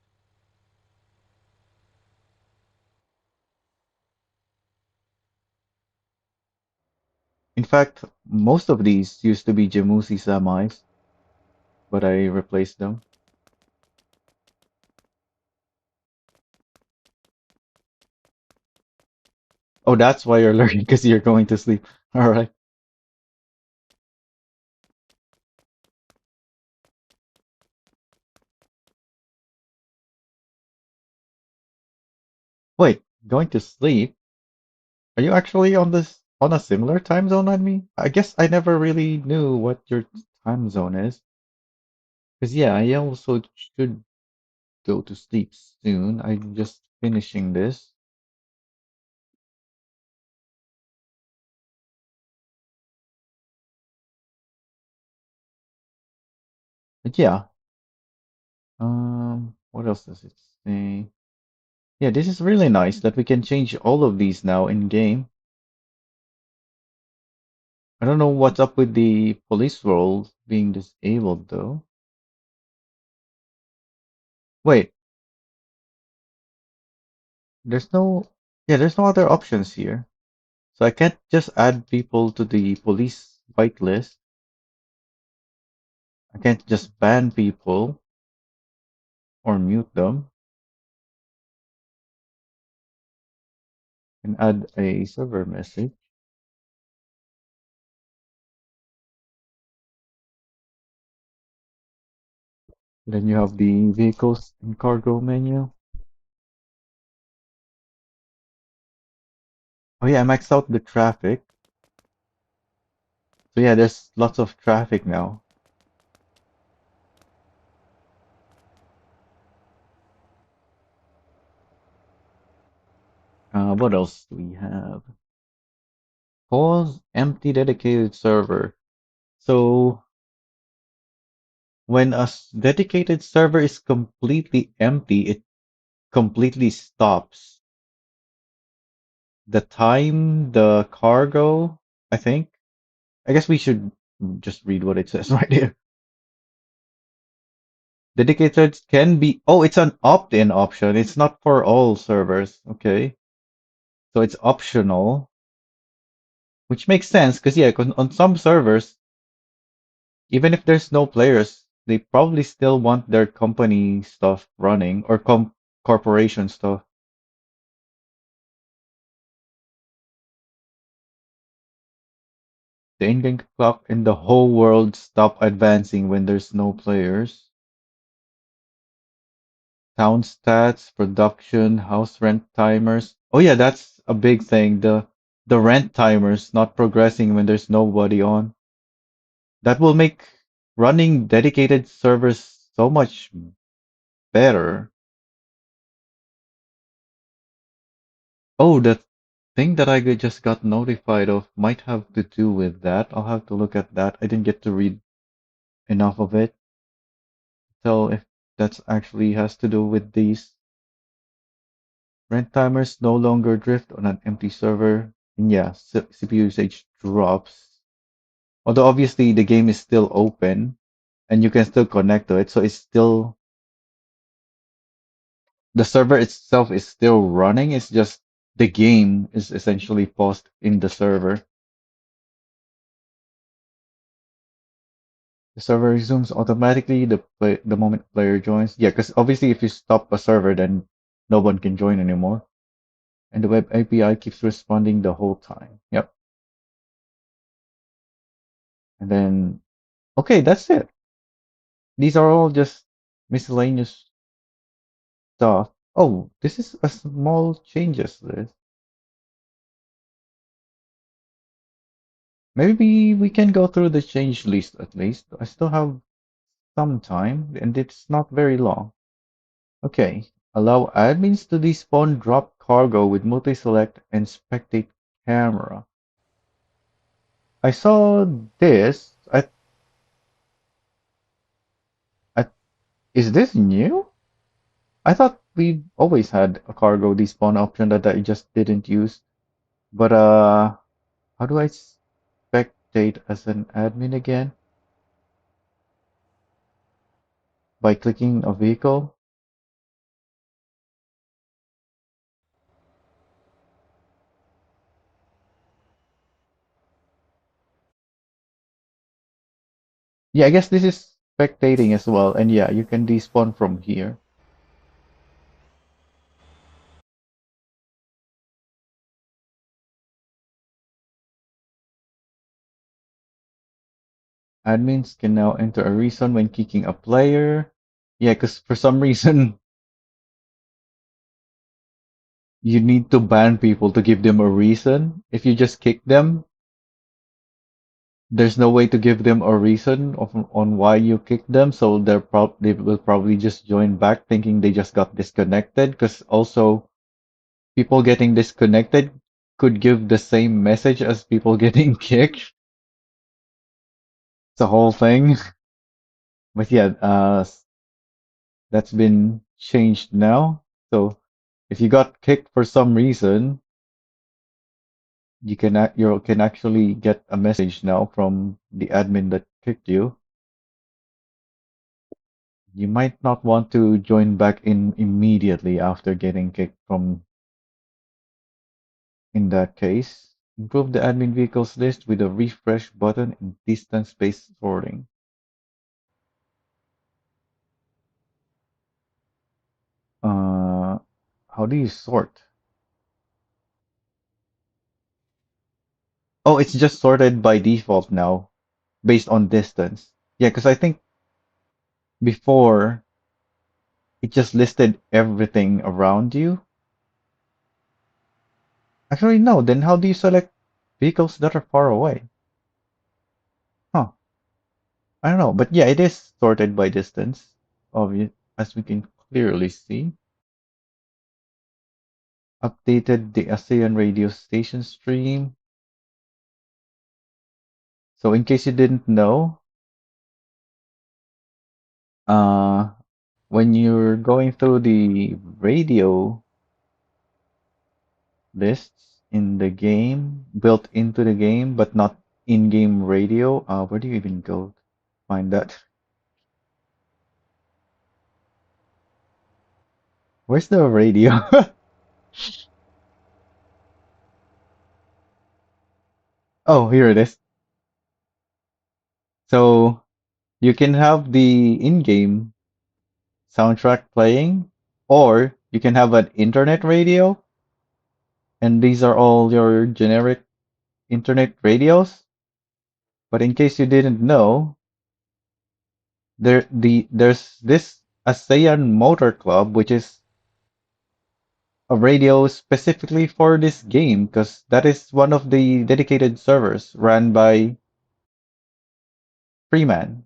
In fact, most of these used to be Jamusi semis, but I replaced them. Oh, that's why you're learning, because you're going to sleep. All right. Wait, going to sleep? Are you actually on this on a similar time zone on me? I guess I never really knew what your time zone is. Because yeah, I also should go to sleep soon. I'm just finishing this. But yeah, what else does it say? Yeah, this is really nice that we can change all of these now in game. I don't know what's up with the police role being disabled though. Wait, there's no, yeah, there's no other options here. So I can't just add people to the police whitelist. I can't just ban people or mute them and add a server message. Then you have the vehicles and cargo menu. Oh yeah, I maxed out the traffic. So yeah, there's lots of traffic now. What else do we have? Pause empty dedicated server. So when dedicated server is completely empty, it completely stops. The time, the cargo, I think. I guess we should just read what it says right here. Dedicated can be, oh, it's an opt-in option. It's not for all servers. Okay. So it's optional, which makes sense because, yeah, 'cause on some servers, even if there's no players, they probably still want their company stuff running or corporation stuff. The in-game clock in the whole world stop advancing when there's no players. Town stats, production, house rent timers. Oh yeah, that's a big thing. The rent timers not progressing when there's nobody on. That will make running dedicated servers so much better. Oh, the thing that just got notified of might have to do with that. I'll have to look at that. I didn't get to read enough of it. So if that's actually has to do with these rent timers no longer drift on an empty server. And yeah, CPU usage drops. Although obviously the game is still open and you can still connect to it, so it's still the server itself is still running. It's just the game is essentially paused in the server. The server resumes automatically the moment player joins. Yeah, because obviously if you stop a server, then no one can join anymore. And the web API keeps responding the whole time. Yep. And then, okay, that's it. These are all just miscellaneous stuff. Oh, this is a small changes list. Maybe we can go through the change list at least. I still have some time, and it's not very long. Okay. Allow admins to despawn drop cargo with multi-select and spectate camera. I saw this. I, is this new? I thought we always had a cargo despawn option that I just didn't use. But how do I spectate as an admin again? By clicking a vehicle? Yeah, I guess this is spectating as well. And yeah, you can despawn from here. Admins can now enter a reason when kicking a player. Yeah, because for some reason you need to ban people to give them a reason. If you just kick them, there's no way to give them a reason on why you kicked them, so they will probably just join back thinking they just got disconnected. Because also people getting disconnected could give the same message as people getting kicked. It's a whole thing. But yeah, that's been changed now. So if you got kicked for some reason, you can actually get a message now from the admin that kicked you. You might not want to join back in immediately after getting kicked from in that case. Improve the admin vehicles list with a refresh button and distance-based sorting. Uh, how do you sort? Oh, it's just sorted by default now, based on distance. Yeah, because I think before it just listed everything around you. Actually, no, then how do you select vehicles that are far away? Huh, I don't know. But yeah, it is sorted by distance, obvious, as we can clearly see. Updated the ASEAN radio station stream. So in case you didn't know, uh, when you're going through the radio lists in the game, built into the game, but not in-game radio, where do you even go to find that? Where's the radio? Oh, here it is. So you can have the in-game soundtrack playing, or you can have an internet radio, and these are all your generic internet radios. But in case you didn't know, there's this ASEAN Motor Club, which is a radio specifically for this game, because that is one of the dedicated servers run by Freeman.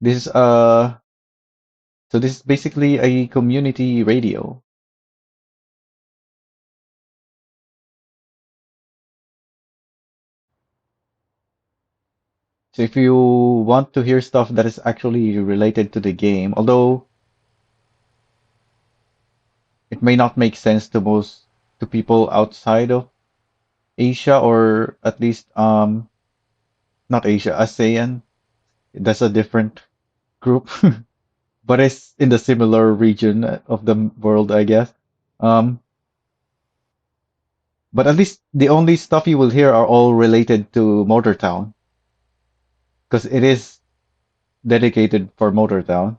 This is so this is basically a community radio. So if you want to hear stuff that is actually related to the game, although it may not make sense to most to people outside of Asia, or at least not Asia, ASEAN. That's a different group, but it's in the similar region of the world, I guess. Um, but at least the only stuff you will hear are all related to Motortown because it is dedicated for Motortown.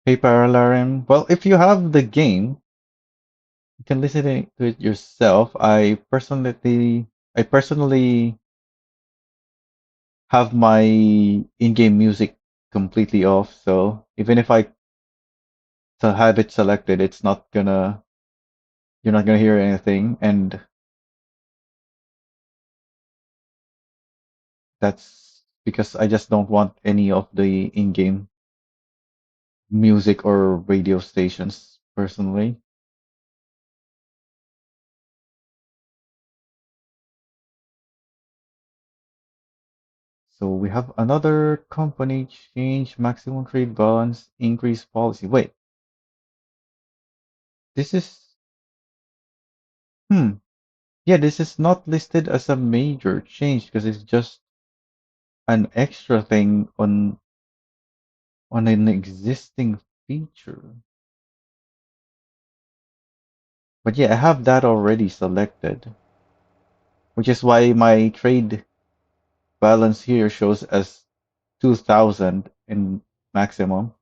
Hey Paralarim. Well, if you have the game, you can listen to it yourself. I personally have my in-game music completely off, so even if I have it selected, it's not gonna you're not gonna hear anything, and that's because I just don't want any of the in-game music or radio stations personally. So we have another company change maximum trade balance increase policy. Wait, this is hmm. Yeah, this is not listed as a major change because it's just an extra thing on an existing feature. But yeah, I have that already selected, which is why my trade balance here shows as 2000 in maximum.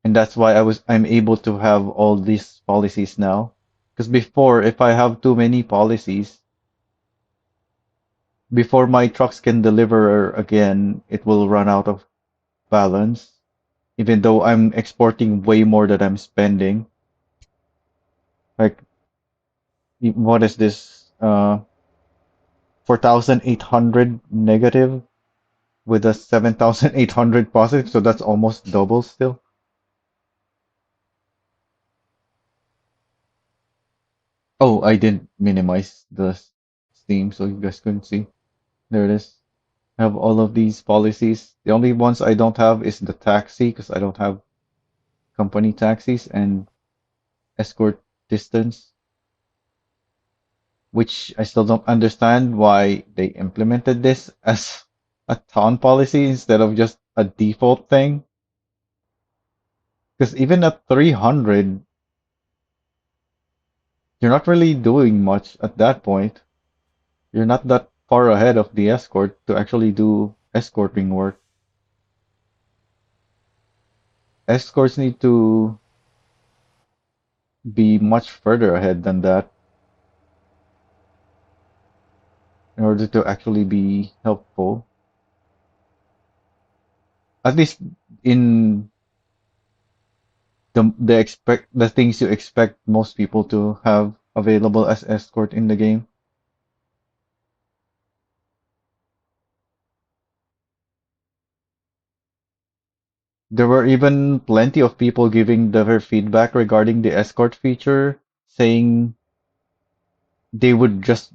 And that's why I'm able to have all these policies now. Because before, if I have too many policies, before my trucks can deliver again, it will run out of balance. Even though I'm exporting way more than I'm spending. Like, what is this? 4,800 negative with a 7,800 positive, so that's almost double still. Oh, I didn't minimize the Steam so you guys couldn't see. There it is. I have all of these policies. The only ones I don't have is the taxi because I don't have company taxis and escort distance, which I still don't understand why they implemented this as a town policy instead of just a default thing. Because even at 300, you're not really doing much at that point. You're not that far ahead of the escort to actually do escorting work. Escorts need to be much further ahead than that in order to actually be helpful. At least in the things you expect most people to have available as escort in the game. There were even plenty of people giving their feedback regarding the escort feature, saying they would just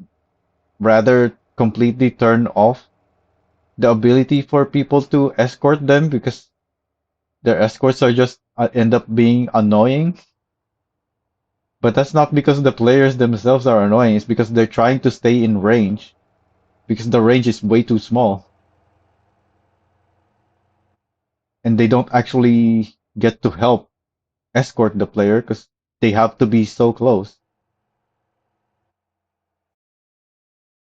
rather completely turn off the ability for people to escort them because their escorts are just end up being annoying. But that's not because the players themselves are annoying, it's because they're trying to stay in range because the range is way too small and they don't actually get to help escort the player because they have to be so close.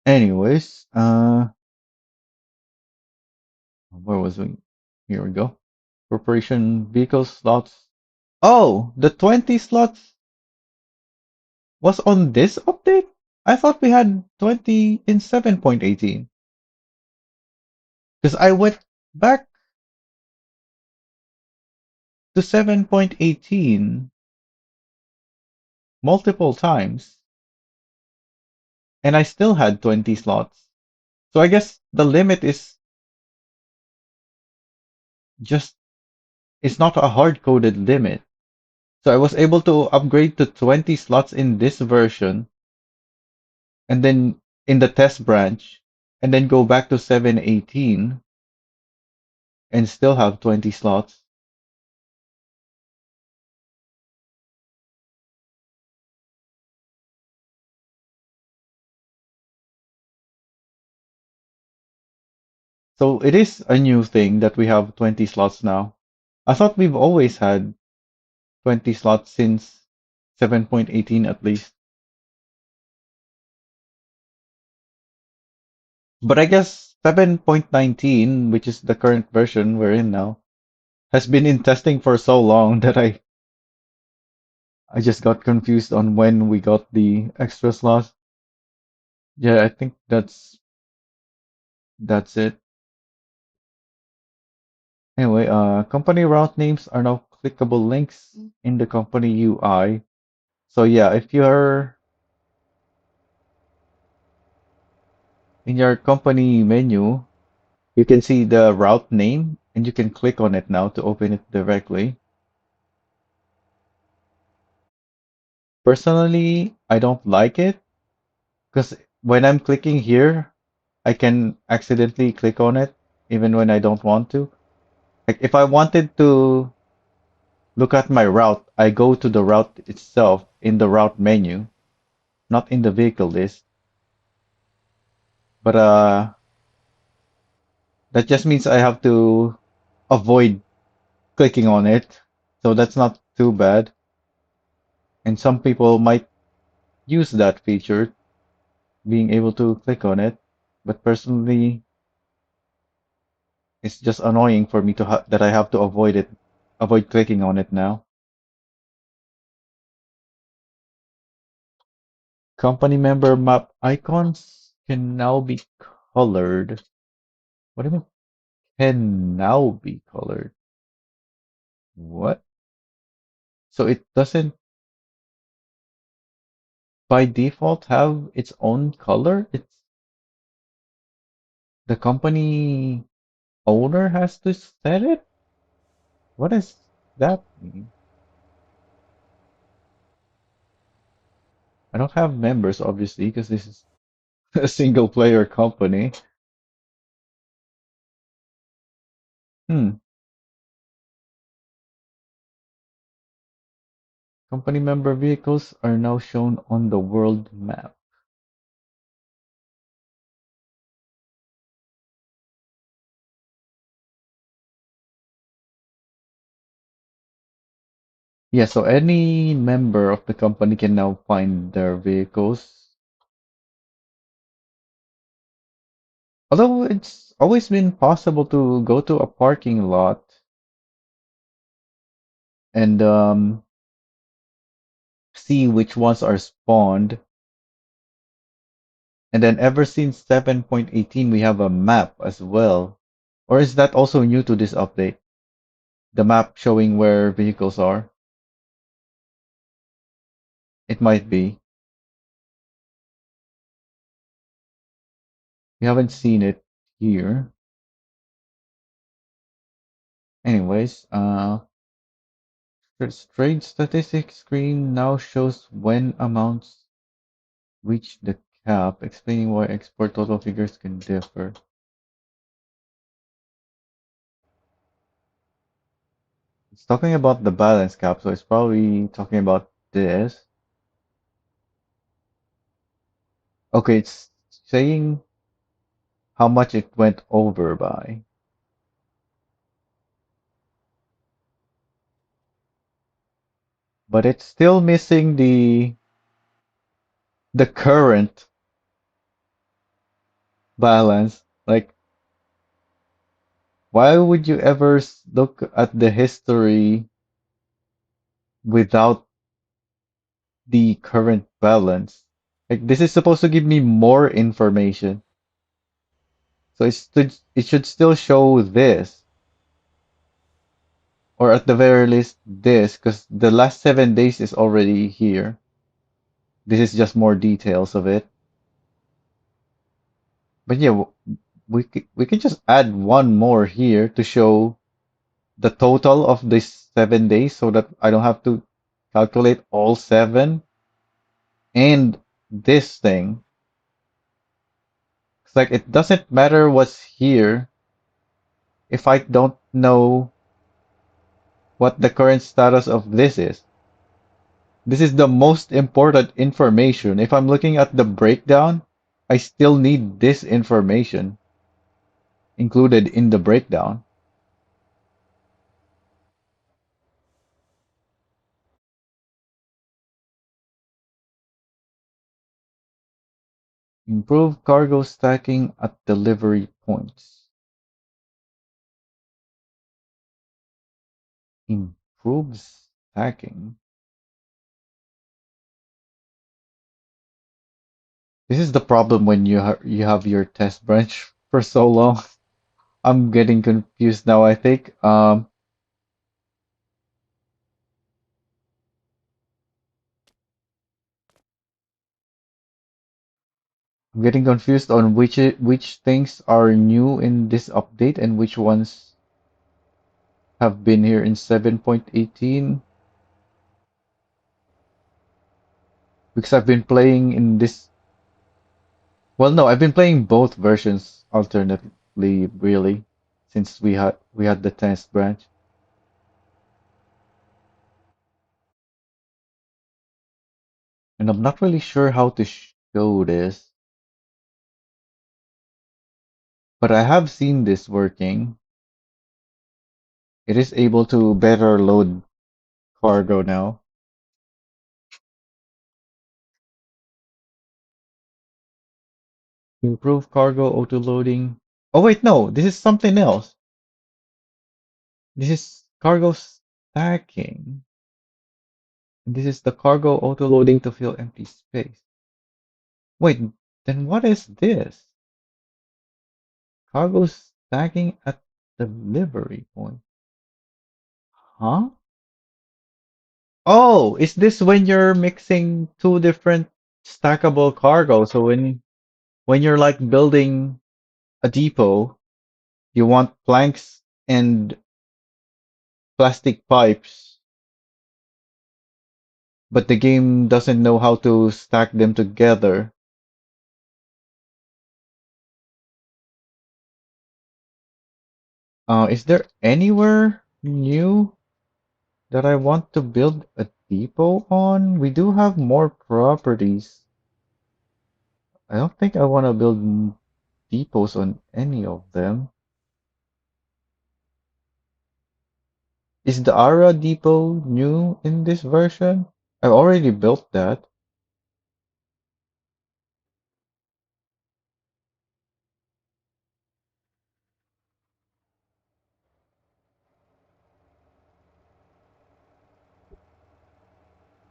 Anyways, where was we? Here we go. Corporation vehicle slots. Oh, the 20 slots was on this update? I thought we had 20 in 7.18. Because I went back. to 7.18 multiple times, and I still had 20 slots. So I guess the limit is just, it's not a hard coded limit. So I was able to upgrade to 20 slots in this version, and then in the test branch, and then go back to 7.18 and still have 20 slots. So it is a new thing that we have 20 slots now. I thought we've always had 20 slots since 7.18 at least. But I guess 7.19, which is the current version we're in now, has been in testing for so long that I just got confused on when we got the extra slots. Yeah, I think that's it. Anyway, company route names are now clickable links in the company UI. So yeah, if you're in your company menu, you can see the route name and you can click on it now to open it directly. Personally, I don't like it because when I'm clicking here, I can accidentally click on it even when I don't want to. Like if I wanted to look at my route, I go to the route itself in the route menu, not in the vehicle list. But that just means I have to avoid clicking on it. So that's not too bad. And some people might use that feature, being able to click on it. But personally, it's just annoying for me to that I have to avoid clicking on it now. Company member map icons can now be colored. What do you mean? Can now be colored. What? So it doesn't by default have its own color? It's the company owner has to set it? What does that mean? I don't have members, obviously, because this is a single player company. Hmm. Company member vehicles are now shown on the world map. Yeah, so any member of the company can now find their vehicles. Although it's always been possible to go to a parking lot and see which ones are spawned. And then ever since 7.18, we have a map as well. Or is that also new to this update? The map showing where vehicles are? It might be. We haven't seen it here. Anyways, the trade statistics screen now shows when amounts reach the cap, explaining why export total figures can differ. It's talking about the balance cap, so it's probably talking about this. Okay, it's saying how much it went over by. But it's still missing the current balance. Like, why would you ever look at the history without the current balance? Like, this is supposed to give me more information. So it should still show this. Or at the very least, this, because the last 7 days is already here. This is just more details of it. But yeah, we can just add one more here to show the total of these 7 days so that I don't have to calculate all seven. And this thing, it's like it doesn't matter what's here if I don't know what the current status of this is. This is the most important information. If I'm looking at the breakdown, I still need this information included in the breakdown. Improve cargo stacking at delivery points. Improves stacking. This is the problem when you have your test branch for so long. I'm getting confused now, I think. I'm getting confused on which things are new in this update and which ones have been here in 7.18 because I've been playing in this. Well, no, I've been playing both versions alternately, really, since we had the test branch. And I'm not really sure how to show this, but I have seen this working. It is able to better load cargo now. Improve cargo auto loading. Oh wait, no, this is something else. This is cargo stacking. This is the cargo auto loading to fill empty space. Wait, then what is this? Cargo stacking at delivery point. Huh? Oh, is this when you're mixing two different stackable cargo? So when you're like building a depot, you want planks and plastic pipes, but the game doesn't know how to stack them together. Is there anywhere new that I want to build a depot on? We do have more properties. I don't think I want to build depots on any of them. Is the Ara depot new in this version? I've already built that.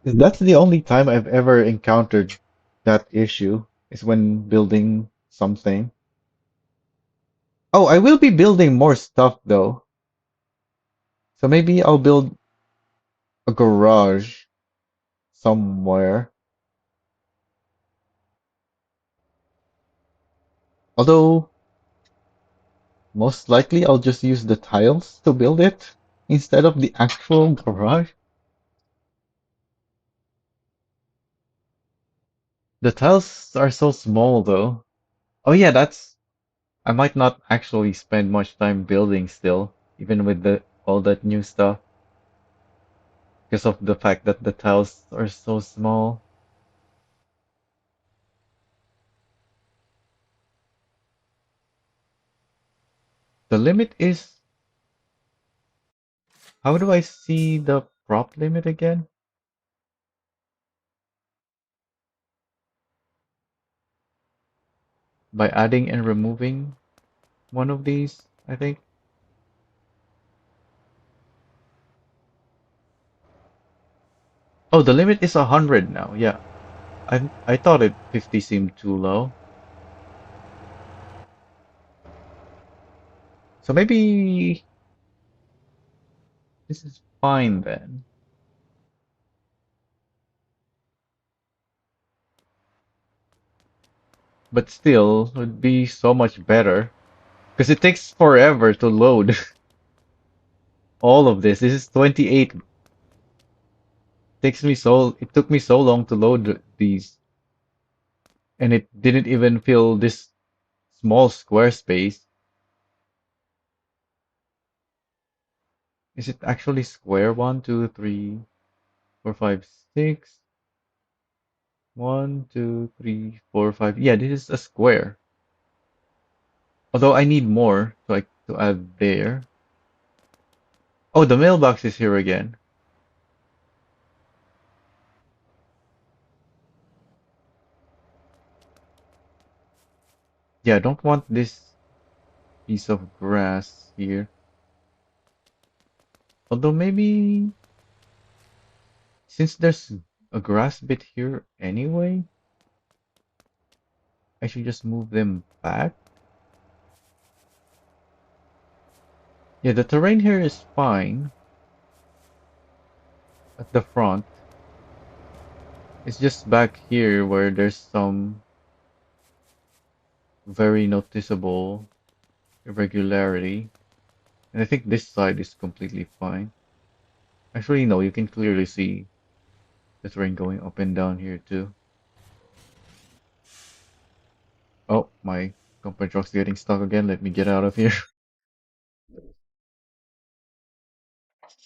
That's the only time I've ever encountered that issue is when building something. Oh, I will be building more stuff though. So maybe I'll build a garage somewhere. Although most likely I'll just use the tiles to build it instead of the actual garage. The tiles are so small though. Oh yeah, I might not actually spend much time building still, even with the all that new stuff, because of the fact that the tiles are so small. The limit is, how do I see the prop limit again? By adding and removing one of these, I think. Oh, the limit is 100 now. Yeah, I thought it 50 seemed too low. So maybe This is fine then. But still, it would be so much better. Because it takes forever to load all of this. This is 28. It took me so long to load these. And it didn't even fill this small square space. Is it actually square? 1, 2, 3, 4, 5, 6. 1, 2, 3, 4, 5. Yeah, this is a square. Although I need more to add there. Oh, the mailbox is here again. Yeah, I don't want this piece of grass here. Although maybe since there's a grass bit here anyway, I should just move them back. Yeah, the terrain here is fine at the front. It's just back here where there's some very noticeable irregularity. And I think this side is completely fine. Actually, no, you can clearly see the terrain going up and down here too. Oh, my company truck's getting stuck again. Let me get out of here.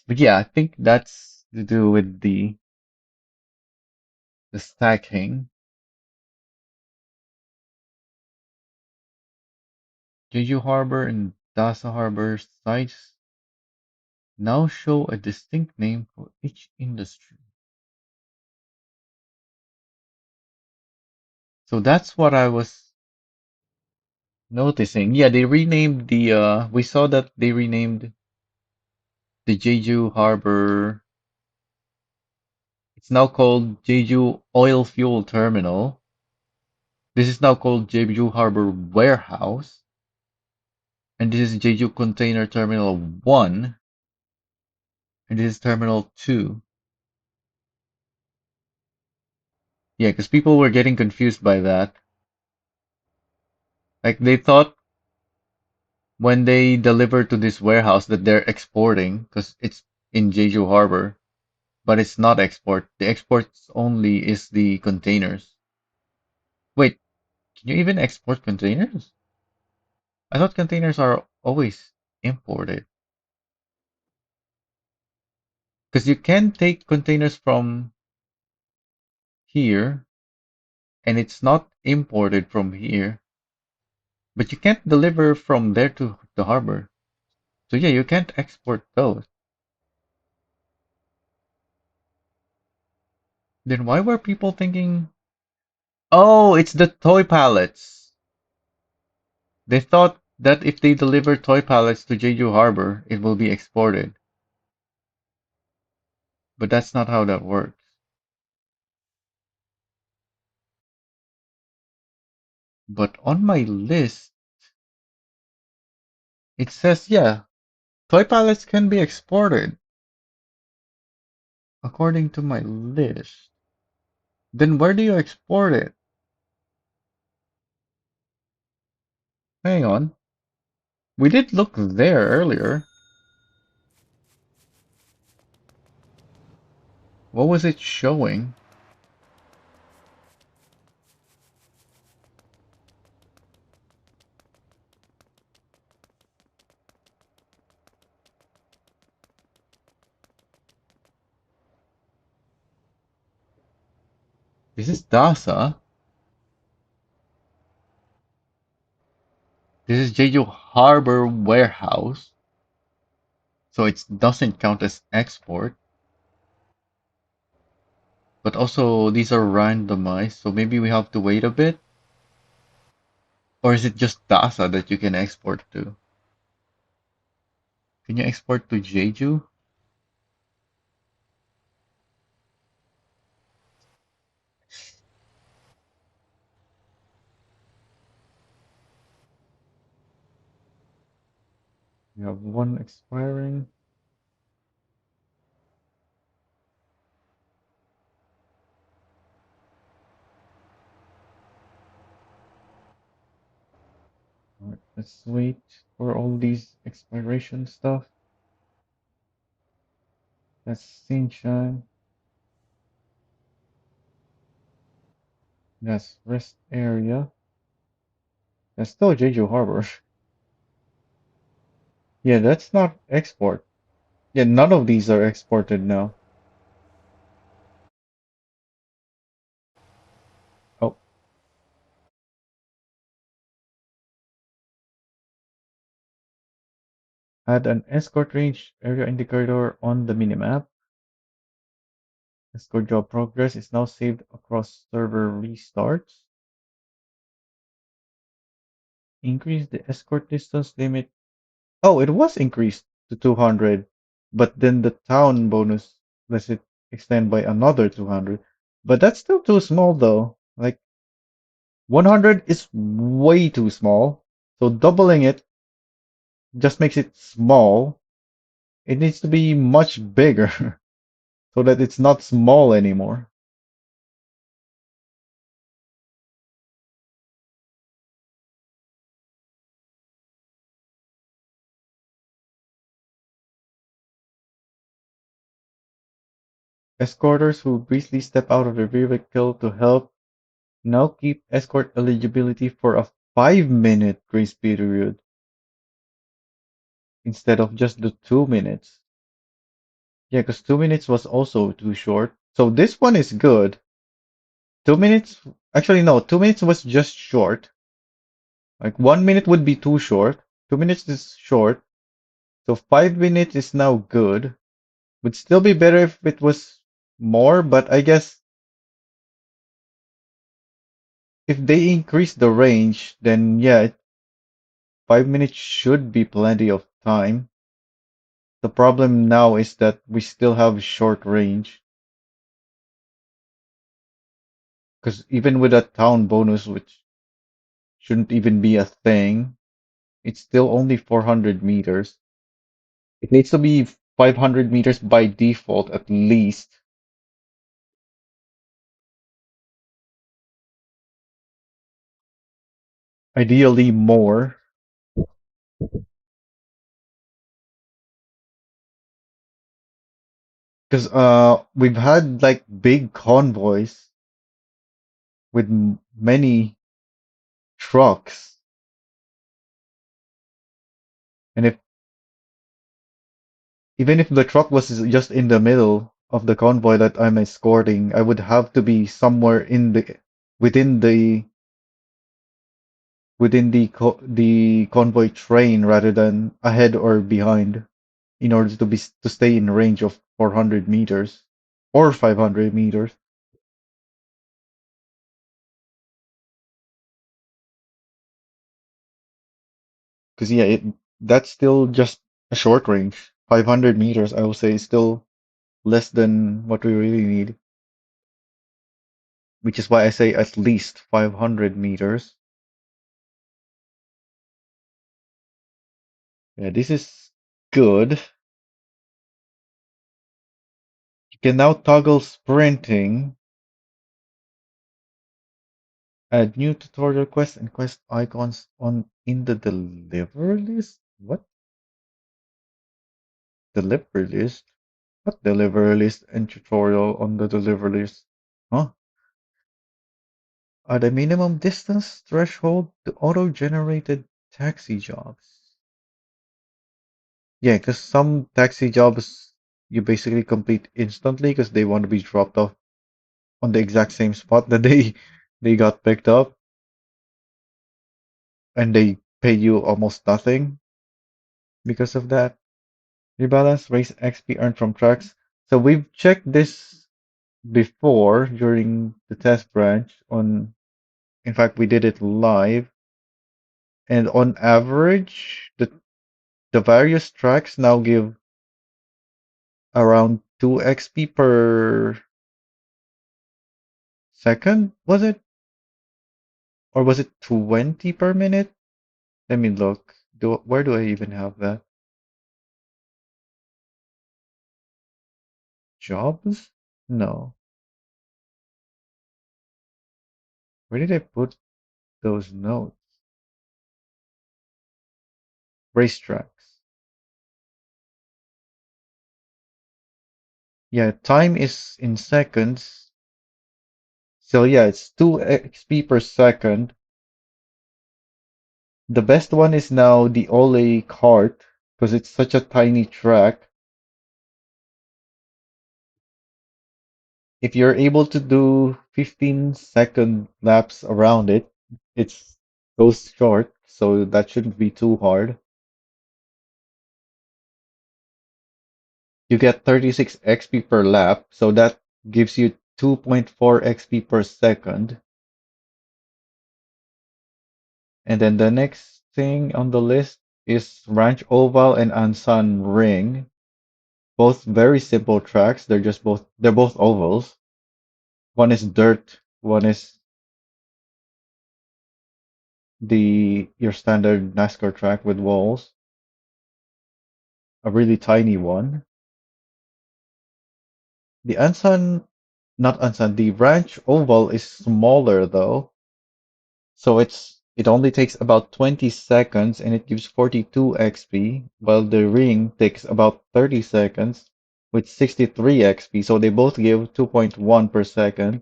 But yeah, I think that's to do with the stacking. Jeju Harbor and Dasa Harbor sites now show a distinct name for each industry. So that's what I was noticing. Yeah, they renamed we saw that they renamed the Jeju Harbor. It's now called Jeju Oil Fuel Terminal. This is now called Jeju Harbor Warehouse. And this is Jeju Container Terminal 1. And this is Terminal 2. Yeah, because people were getting confused by that. Like they thought when they deliver to this warehouse that they're exporting because it's in Jeju Harbor, but it's not export. The exports only is the containers. Wait, can you even export containers? I thought containers are always imported. Because you can take containers from here and it's not imported from here, but you can't deliver from there to the harbor. So yeah, you can't export those. Then why were people thinking, oh, it's the toy pallets? They thought that if they deliver toy pallets to Jeju Harbor, it will be exported. But that's not how that works. But on my list, it says, yeah, toy pallets can be exported according to my list. Then where do you export it? Hang on. We did look there earlier. What was it showing? This is Dasa. This is Jeju Harbor Warehouse. So it doesn't count as export. But also these are randomized, so maybe we have to wait a bit. Or is it just Dasa that you can export to? Can you export to Jeju? We have one expiring. Let's wait for all these expiration stuff. That's Sinshan. That's rest area. That's still Jeju Harbor. Yeah, that's not export. Yeah, none of these are exported now. Oh, add an escort range area indicator on the minimap. Escort job progress is now saved across server restarts. Increase the escort distance limit. Oh, it was increased to 200, but then the town bonus lets it extend by another 200. But that's still too small though. Like 100 is way too small. So doubling it just makes it small. It needs to be much bigger so that it's not small anymore. Escorters who briefly step out of the vehicle to help now keep escort eligibility for a 5-minute grace period instead of just the 2 minutes. Yeah, because 2 minutes was also too short. So this one is good. 2 minutes, actually, no, 2 minutes was just short. Like 1 minute would be too short. 2 minutes is short. So 5 minutes is now good. Would still be better if it was more, but I guess if they increase the range, then yeah, 5 minutes should be plenty of time. The problem now is that we still have short range. Because even with a town bonus, which shouldn't even be a thing, it's still only 400 meters. It needs to be 500 meters by default at least. Ideally more. Because we've had like big convoys with many trucks. And if even if the truck was just in the middle of the convoy that I'm escorting, I would have to be somewhere in the within the the convoy train rather than ahead or behind in order to stay in range of 400 meters or 500 meters. Because yeah, that's still just a short range. 500 meters, I will say, is still less than what we really need, which is why I say at least 500 meters. Yeah, this is good. You can now toggle sprinting, add new tutorial quests and quest icons on in the deliver list. What deliver list? What deliver list and tutorial on the deliver list? Huh? Are the minimum distance threshold to auto-generated taxi jobs? Yeah, because some taxi jobs you basically complete instantly because they want to be dropped off on the exact same spot that they got picked up, and they pay you almost nothing because of that. Rebalance race XP earned from tracks. So we've checked this before during the test branch on, in fact, we did it live, and on average, the various tracks now give around 2 XP per second, was it? Or was it 20 per minute? Let me look. Where do I even have that? Jobs? No. Where did I put those notes? racetracks. Yeah, time is in seconds. So yeah, it's 2 XP per second. The best one is now the Ole kart because it's such a tiny track. If you're able to do 15-second laps around it, it's goes short, so that shouldn't be too hard. You get 36 XP per lap, so that gives you 2.4 XP per second. And then the next thing on the list is Ranch Oval and Ansan Ring. Both very simple tracks. They're both ovals. One is dirt, one is the your standard NASCAR track with walls, a really tiny one. The Ansan, not Ansan, the Ranch Oval is smaller though, so it only takes about 20 seconds and it gives 42 XP, while the ring takes about 30 seconds with 63 XP, so they both give 2.1 per second.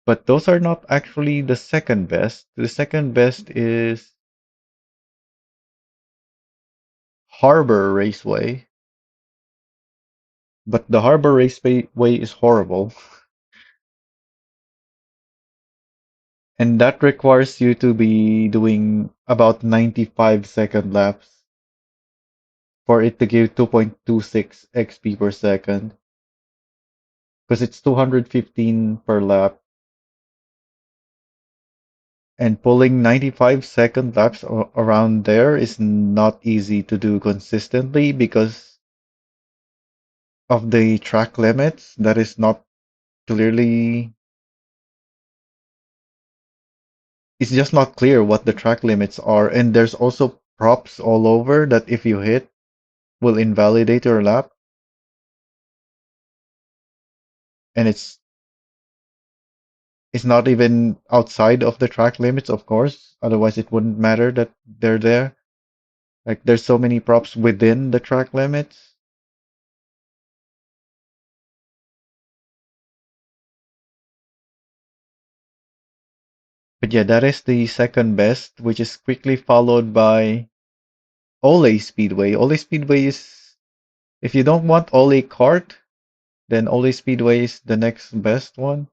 But those are not actually the second best. The second best is Harbor Raceway, but the Harbor Raceway is horrible, and that requires you to be doing about 95-second laps for it to give 2.26 XP per second, because it's 215 per lap, and pulling 95-second laps around there is not easy to do consistently because of the track limits. That is not clearly, it's just not clear what the track limits are, and there's also props all over that if you hit will invalidate your lap, and it's not even outside of the track limits, of course, otherwise it wouldn't matter that they're there. Like there's so many props within the track limits. But yeah, that is the second best, which is quickly followed by Ole Speedway. Ole Speedway is, if you don't want Ole Kart, then Ole Speedway is the next best one.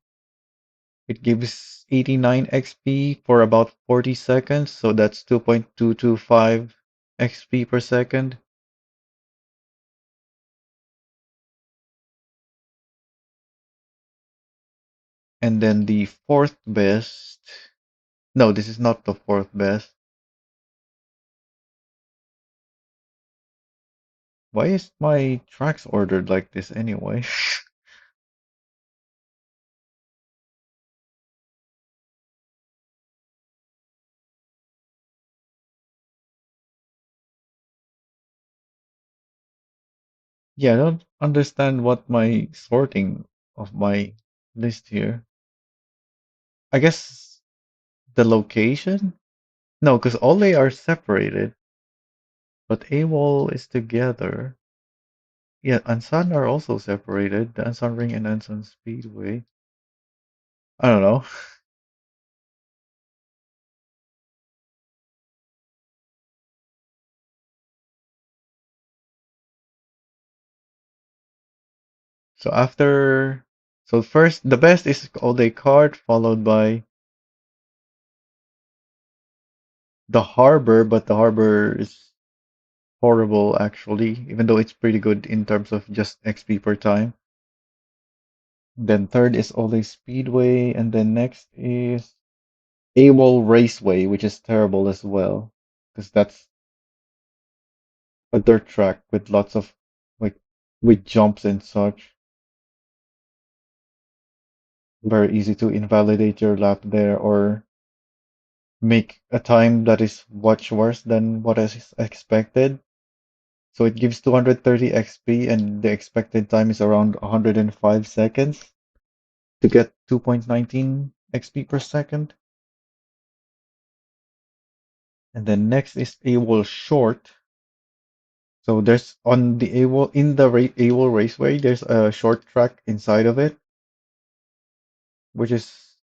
It gives 89 XP for about 40 seconds, so that's 2.225 XP per second. And then the fourth best, no, this is not the fourth best. Why is my tracks ordered like this anyway? Yeah, I don't understand what my sorting of my list here. I guess the location? No, because all they are separated, but AWOL is together. Yeah, Ansan are also separated. The Ansan Ring and Ansan Speedway. I don't know. So after, so first, the best is All Day Card, followed by the Harbor, but the Harbor is horrible actually, even though it's pretty good in terms of just XP per time. Then third is All Day Speedway, and then next is AWOL Raceway, which is terrible as well, because that's a dirt track with lots of like with jumps and such. Very easy to invalidate your lap there or make a time that is much worse than what is expected. So it gives 230 XP and the expected time is around 105 seconds to get 2.19 XP per second. And then next is AWOL short. So there's on the AWOL in the AWOL Raceway, there's a short track inside of it, which is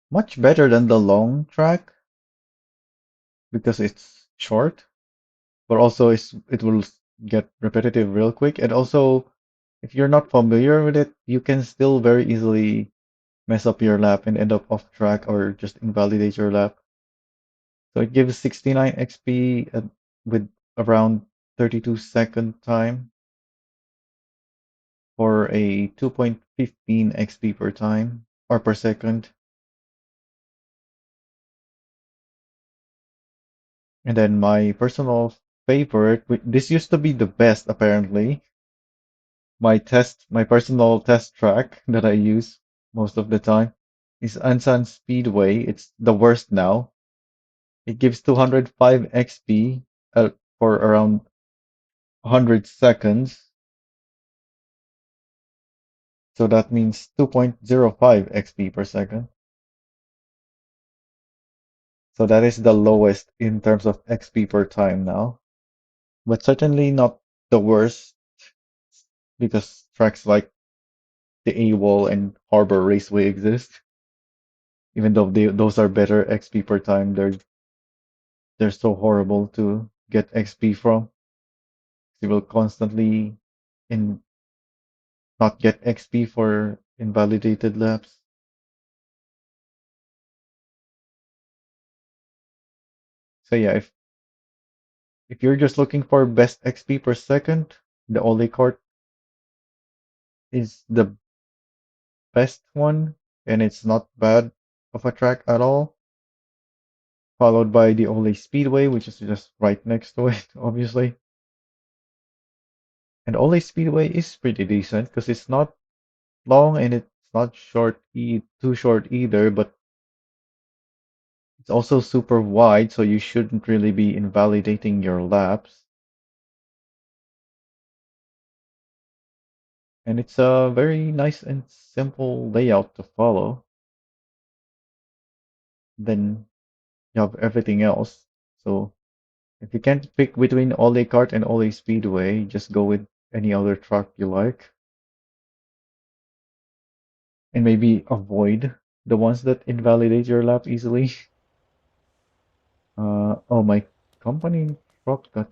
much better than the long track because it's short, but also it will get repetitive real quick. And also, if you're not familiar with it, you can still very easily mess up your lap and end up off track or just invalidate your lap. So it gives 69 XP with around 32-second time for a 2.15 XP per time or per second. And then my personal favorite, this used to be the best apparently. My personal test track that I use most of the time is Ansan Speedway. It's the worst now. It gives 205 XP for around 100 seconds. So that means 2.05 XP per second. So that is the lowest in terms of XP per time now. But certainly not the worst because tracks like the AWOL and Harbor Raceway exist. Even though those are better XP per time, they're so horrible to get XP from. You will constantly in not get XP for invalidated laps. So yeah, if you're just looking for best XP per second, the Ole Court is the best one, and it's not bad of a track at all. Followed by the Ole Speedway, which is just right next to it, obviously. And Ole Speedway is pretty decent because it's not long and it's not too short either, but it's also super wide, so you shouldn't really be invalidating your laps. And it's a very nice and simple layout to follow. Then you have everything else. So if you can't pick between Ole Kart and Ole Speedway, just go with any other truck you like. And maybe avoid the ones that invalidate your lap easily. Oh, my company truck got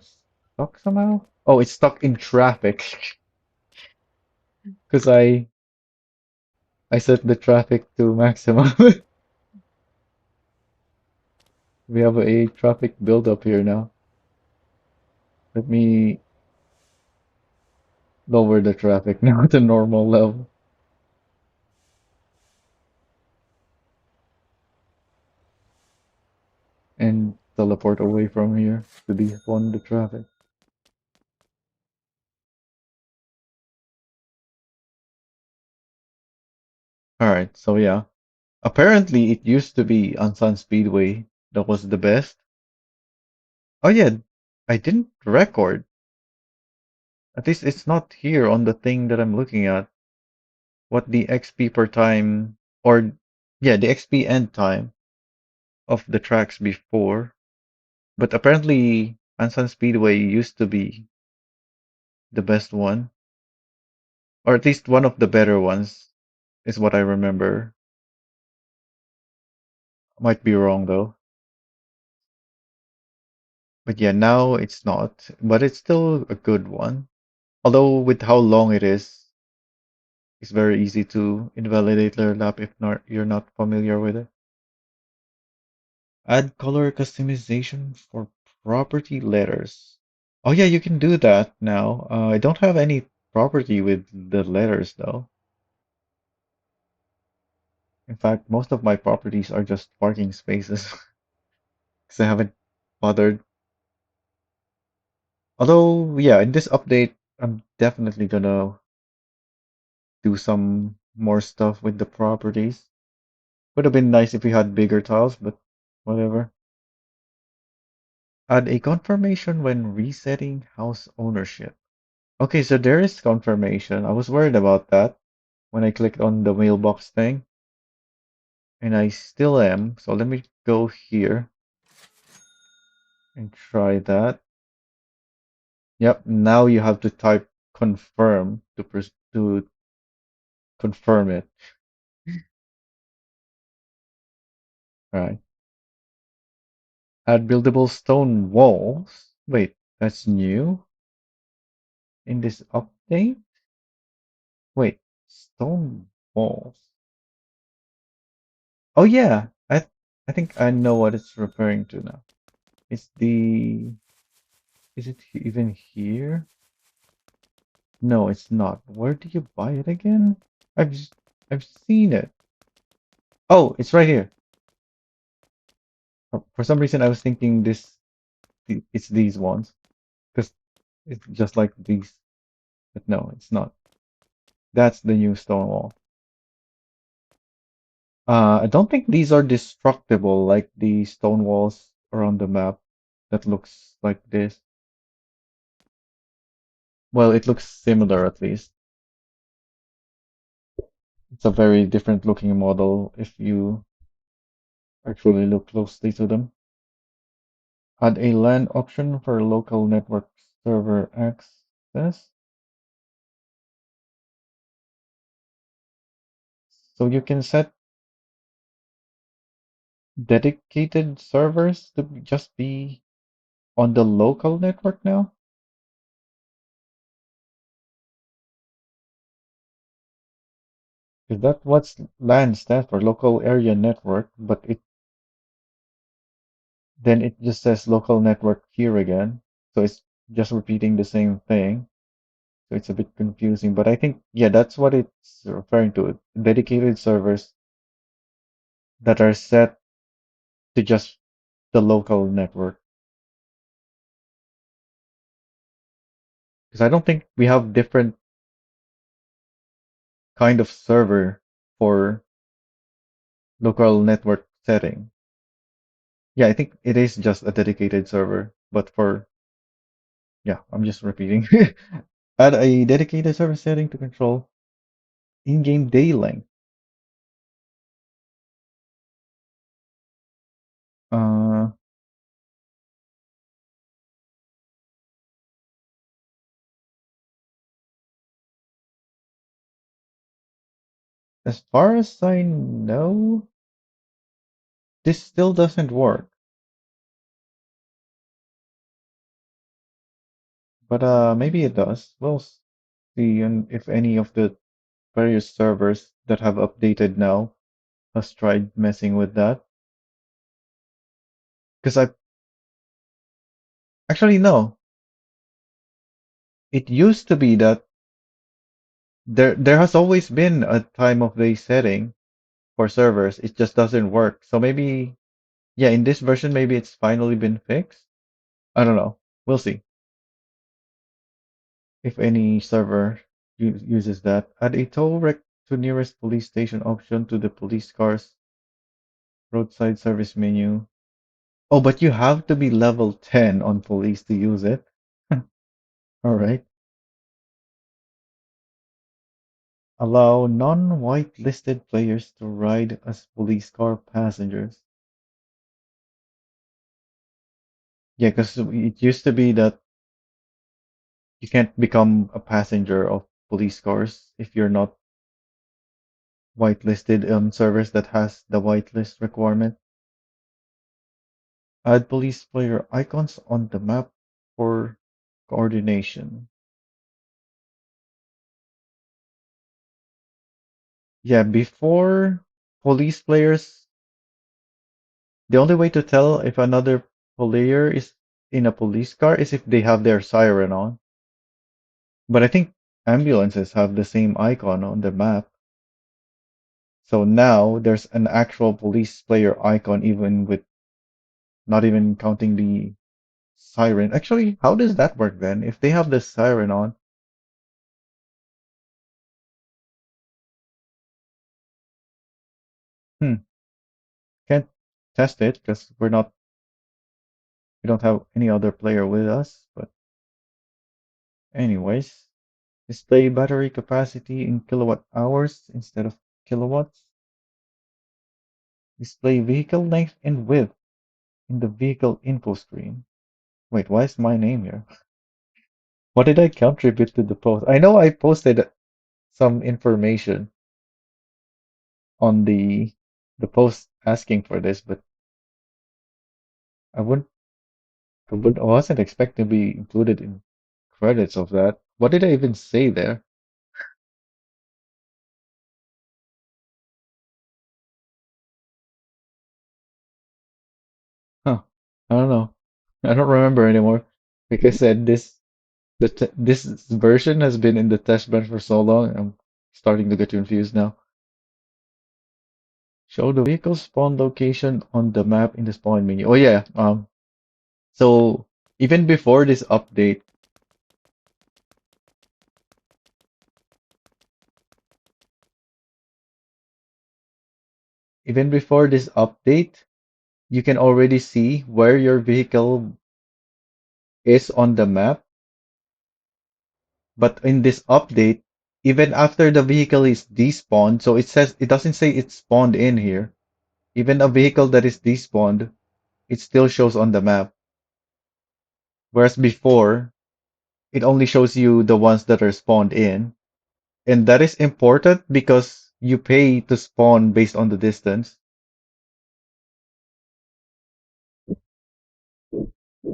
stuck somehow. Oh, it's stuck in traffic because I set the traffic to maximum. We have a traffic buildup here now. Let me lower the traffic now to normal level and teleport away from here to defund the traffic. Alright, so yeah. Apparently it used to be Ansan Speedway that was the best. Oh yeah, I didn't record. At least it's not here on the thing that I'm looking at. What the XP per time, or yeah, the XP end time of the tracks before. But apparently Ansan Speedway used to be the best one, or at least one of the better ones, is what I remember. Might be wrong though. But yeah, now it's not. But it's still a good one. Although with how long it is, it's very easy to invalidate their lap if not you're not familiar with it. Add color customization for property letters. Oh yeah, you can do that now. I don't have any property with the letters though. In fact, most of my properties are just parking spaces because I haven't bothered. Although, yeah, in this update, I'm definitely gonna do some more stuff with the properties. Would have been nice if we had bigger tiles, but whatever. Add a confirmation when resetting house ownership. Okay, so there is confirmation. I was worried about that when I clicked on the mailbox thing, and I still am. So let me go here. And try that. Yep, now you have to type confirm to confirm it. All right. Add buildable stone walls. Wait, that's new in this update? Wait, stone walls. Oh yeah, I think I know what it's referring to now. It's the is it even here? No, it's not. Where do you buy it again? I've s- I've seen it. Oh, it's right here. For some reason, I was thinking it's these ones because it's just like these, but no, it's not. That's the new stone wall. I don't think these are destructible like the stone walls around the map that looks like this. Well, it looks similar at least. It's a very different looking model if you actually look closely to them. Add a LAN option for local network server access. So you can set dedicated servers to just be on the local network now. Is that what's LAN stands for? Local area network, but it just says local network here again. So it's just repeating the same thing. So it's a bit confusing, but I think, yeah, that's what it's referring to. Dedicated servers that are set to just the local network. Because I don't think we have different kind of server for local network setting. Yeah, I think it is just a dedicated server, but yeah, I'm just repeating. Add a dedicated server setting to control in-game day length. Uh, as far as I know, this still doesn't work. But maybe it does. We'll see if any of the various servers that have updated now has tried messing with that. Because I actually no, it used to be that there has always been a time of day setting for servers. It just doesn't work. So maybe yeah, in this version maybe it's finally been fixed. I don't know. We'll see if any server uses that. Add a tow rec to nearest police station option to the police car's roadside service menu. Oh, but you have to be level 10 on police to use it. All right. Allow non-white-listed players to ride as police car passengers. Yeah, because it used to be that you can't become a passenger of police cars if you're not whitelisted servers that has the whitelist requirement. Add police player icons on the map for coordination. Yeah, before police players, the only way to tell if another player is in a police car is if they have their siren on. But I think ambulances have the same icon on the map. So now there's an actual police player icon even with not even counting the siren. Actually, how does that work then? If they have the siren on, hmm, can't test it because we don't have any other player with us. But anyways, display battery capacity in kilowatt hours instead of kilowatts. Display vehicle length and width in the vehicle info screen. Wait, why is my name here? What did I contribute to the post? I know I posted some information on the post asking for this, but I wouldn't, I wasn't expecting to be included in credits of that. What did I even say there? Huh. I don't know. I don't remember anymore. Like I said, this version has been in the test bench for so long, I'm starting to get confused now. Show the vehicle spawn location on the map in the spawn menu. Oh yeah. So even before this update, even before this update, you can already see where your vehicle is on the map. But in this update, even after the vehicle is despawned, so it doesn't say it's spawned in here. Even a vehicle that is despawned, it still shows on the map. Whereas before, it only shows you the ones that are spawned in. And that is important because you pay to spawn based on the distance.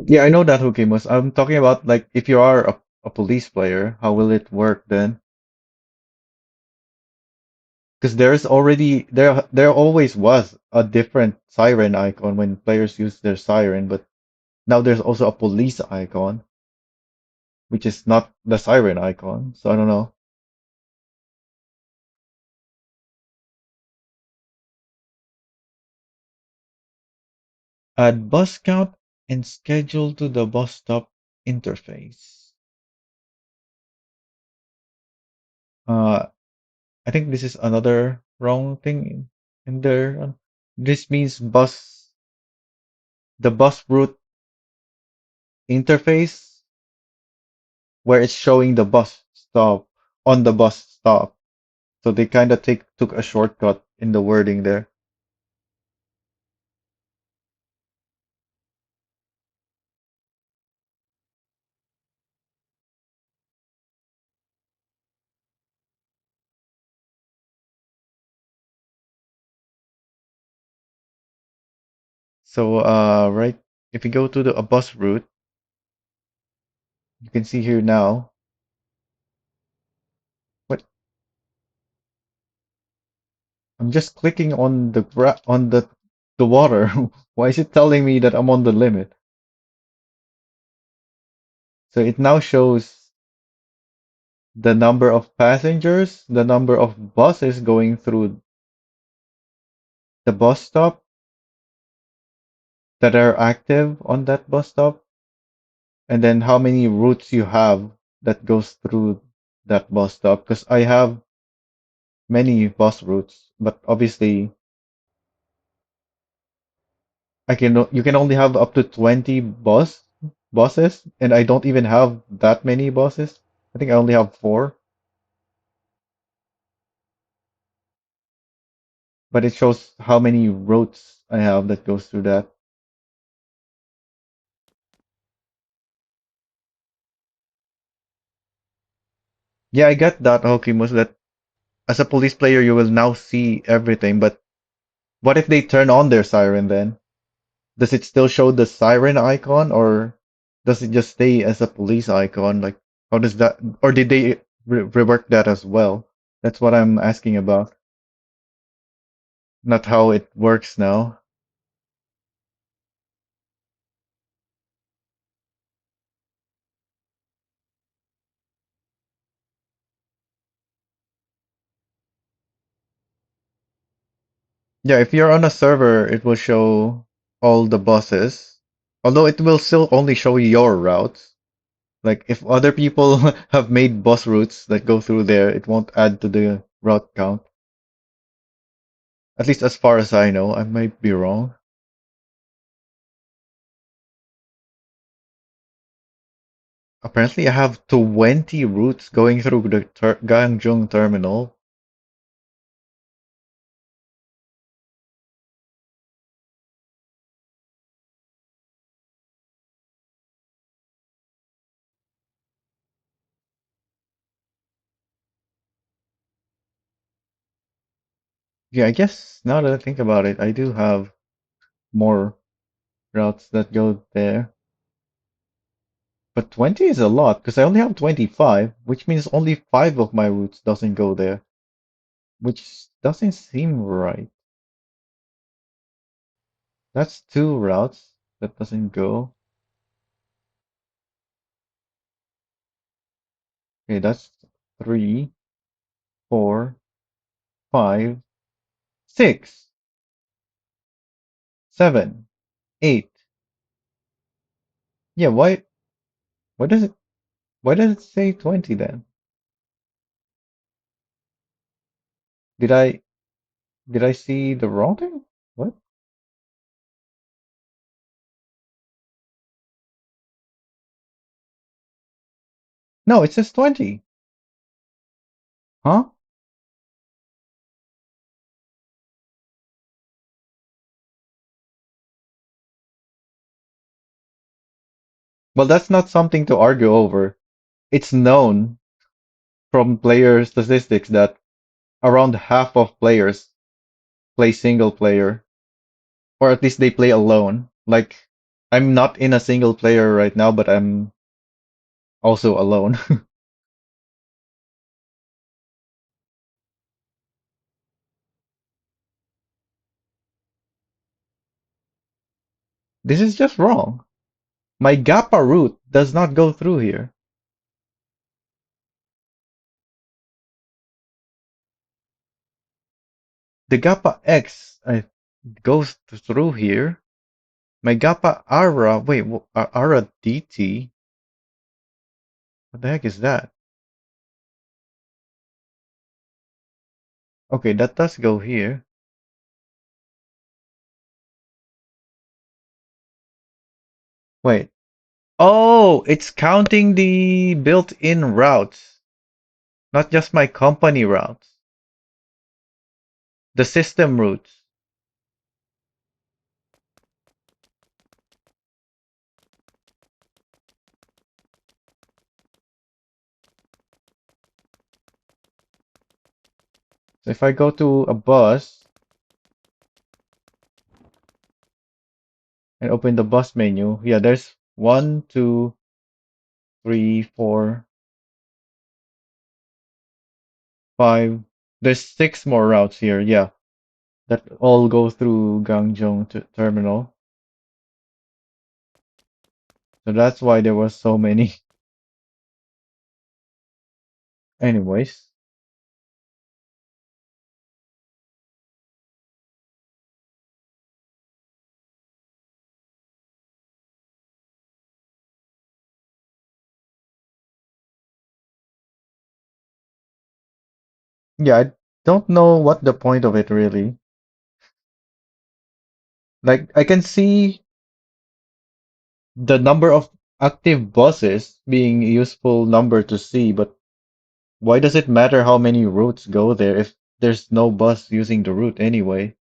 Yeah, I know that, Hokimus. I'm talking about like if you are a police player, how will it work then? Because there always was a different siren icon when players use their siren, but now there's also a police icon, which is not the siren icon. So I don't know. Add bus count and schedule to the bus stop interface. Uh, I think this is another wrong thing in there. This means the bus route interface where it's showing the bus stop on the bus stop. So they kind of took a shortcut in the wording there. So right, if you go to the a bus route, you can see here now. What I'm just clicking on on the water. Why is it telling me that I'm on the limit? So it now shows the number of passengers, the number of buses going through the bus stop that are active on that bus stop, and then how many routes you have that goes through that bus stop. Because I have many bus routes, but obviously you can only have up to 20 buses, and I don't even have that many buses. I think I only have four, but it shows how many routes I have that goes through that. Yeah, I get that, Hokimus, that as a police player you will now see everything, but what if they turn on their siren then? Does it still show the siren icon, or does it just stay as a police icon? Like, how does that, or did they rework that as well? That's what I'm asking about, not how it works now. Yeah, if you're on a server, it will show all the buses, although it will still only show your routes. Like, if other people have made bus routes that go through there, it won't add to the route count. At least as far as I know, I might be wrong. Apparently, I have 20 routes going through the Gangjung terminal. Yeah, I guess now that I think about it, I do have more routes that go there. But 20 is a lot because I only have 25, which means only 5 of my routes doesn't go there, which doesn't seem right. That's 2 routes that doesn't go. Okay, that's 3, 4, 5, 6, 7, 8. Yeah, why does it why does it say 20 then? Did I did I see the wrong thing? What? No, it says 20. Huh? Well, that's not something to argue over. It's known from player statistics that around half of players play single player, or at least they play alone. Like, I'm not in a single player right now, but I'm also alone. This is just wrong. My Gappa route does not go through here. The Gappa X goes through here. My Gappa Ara, wait, Ara DT? What the heck is that? Okay, that does go here. Wait. Oh, it's counting the built-in routes, not just my company routes. The system routes. So if I go to a bus and open the bus menu, yeah, there's one, two, three, four, five. There's 6 more routes here. Yeah, that all go through Gangjeong terminal. So that's why there was so many. Anyways, yeah, I don't know what the point of it really. Like, I can see the number of active buses being a useful number to see, but why does it matter how many routes go there if there's no bus using the route anyway?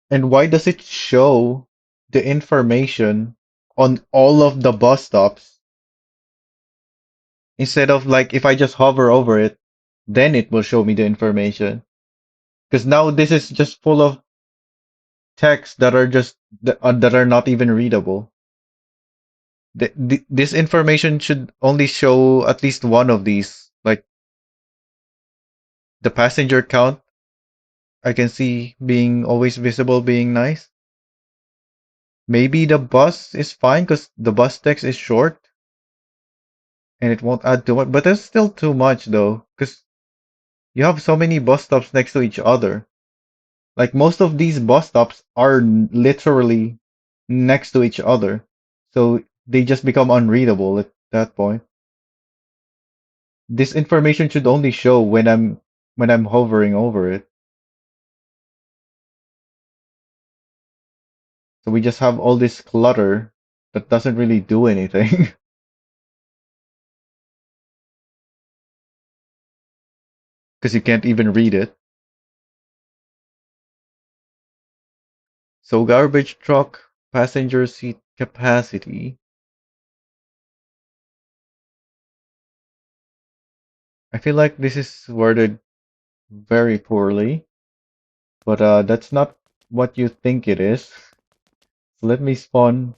And why does it show the information on all of the bus stops instead of like if I just hover over it, then it will show me the information? Because now this is just full of text that are just that are not even readable. This information should only show at least one of these, like the passenger count. I can see being always visible, being nice. Maybe the bus is fine because the bus text is short and it won't add too much, but that's still too much though, because you have so many bus stops next to each other. Like most of these bus stops are literally next to each other, so they just become unreadable at that point. This information should only show when I'm hovering over it. So we just have all this clutter that doesn't really do anything because you can't even read it. So garbage truck passenger seat capacity. I feel like this is worded very poorly, but that's not what you think it is. So let me spawn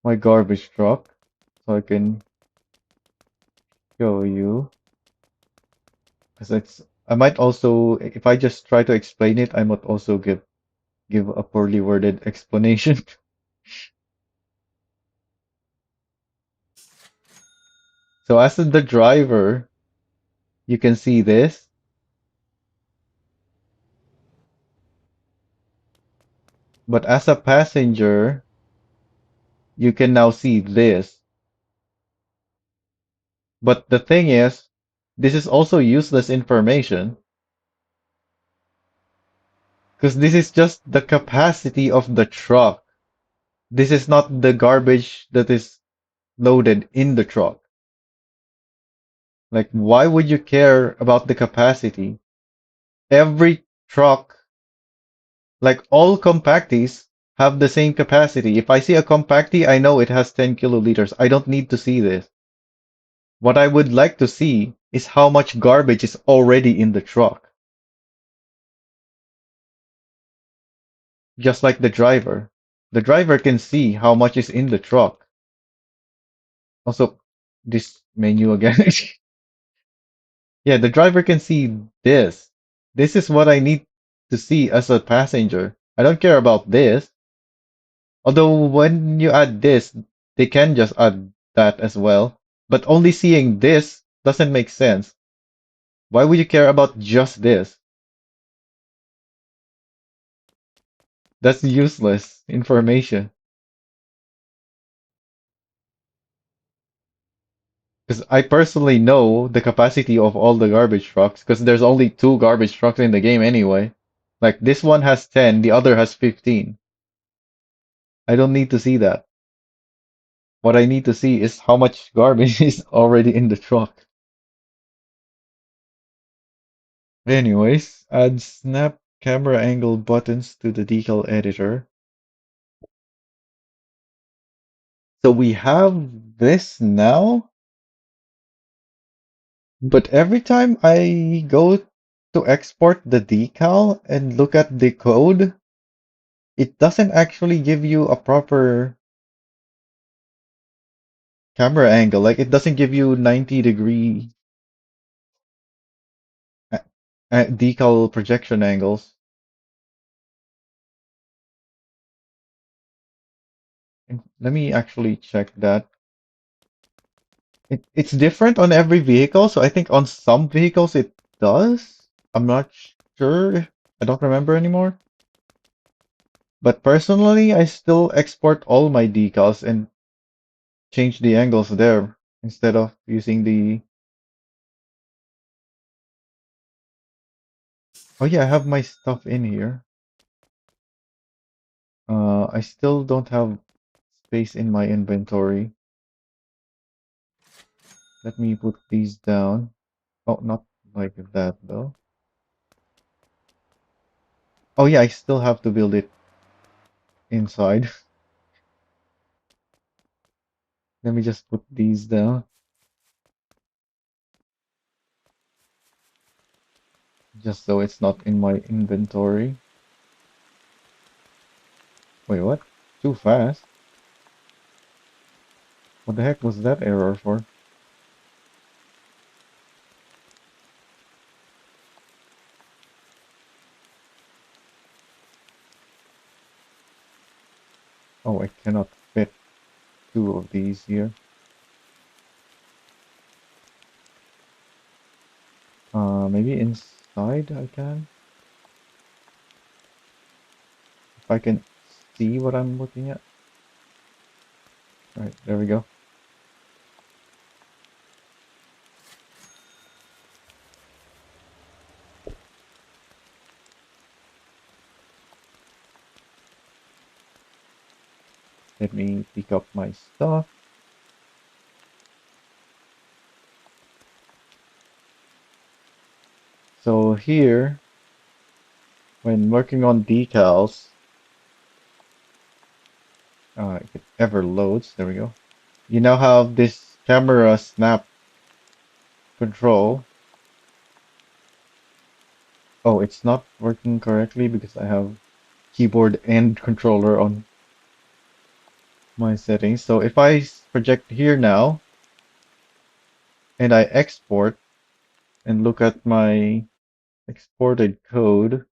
my garbage truck so I can show you. Because it's I might also, if I just try to explain it, I might also give a poorly worded explanation. So as the driver, you can see this, but as a passenger, you can now see this. But the thing is, this is also useless information because this is just the capacity of the truck. This is not the garbage that is loaded in the truck. Like, why would you care about the capacity? Every truck, like all compacties, have the same capacity. If I see a compacty, I know it has 10 kiloliters. I don't need to see this. What I would like to see is how much garbage is already in the truck. Just like the driver. The driver can see how much is in the truck. Also, this menu again. Yeah, the driver can see this. This is what I need to see as a passenger. I don't care about this. Although when you add this, they can just add that as well. But only seeing this doesn't make sense. Why would you care about just this? That's useless information. Because I personally know the capacity of all the garbage trucks, because there's only two garbage trucks in the game anyway. Like this one has 10, the other has 15. I don't need to see that. What I need to see is how much garbage is already in the truck. Anyways, add snap camera angle buttons to the decal editor. So we have this now, but every time I go to export the decal and look at the code, it doesn't actually give you a proper camera angle. Like it doesn't give you 90-degree decal projection angles. And let me actually check that. It's different on every vehicle, so I think on some vehicles it does. I'm not sure. I don't remember anymore. But personally, I still export all my decals and change the angles there instead of using the. Oh yeah, I have my stuff in here. I still don't have space in my inventory. Let me put these down. Oh, not like that though. Oh yeah, I still have to build it inside. Let me just put these down. Just so it's not in my inventory. Wait, what? Too fast? What the heck was that error for? Oh, I cannot fit two of these here. Maybe inside I can? If I can see what I'm looking at. Alright, there we go. Let me pick up my stuff. So here, when working on decals, if it ever loads, there we go. You now have this camera snap control. Oh, it's not working correctly because I have keyboard and controller on my settings. So if I project here now and I export and look at my exported code,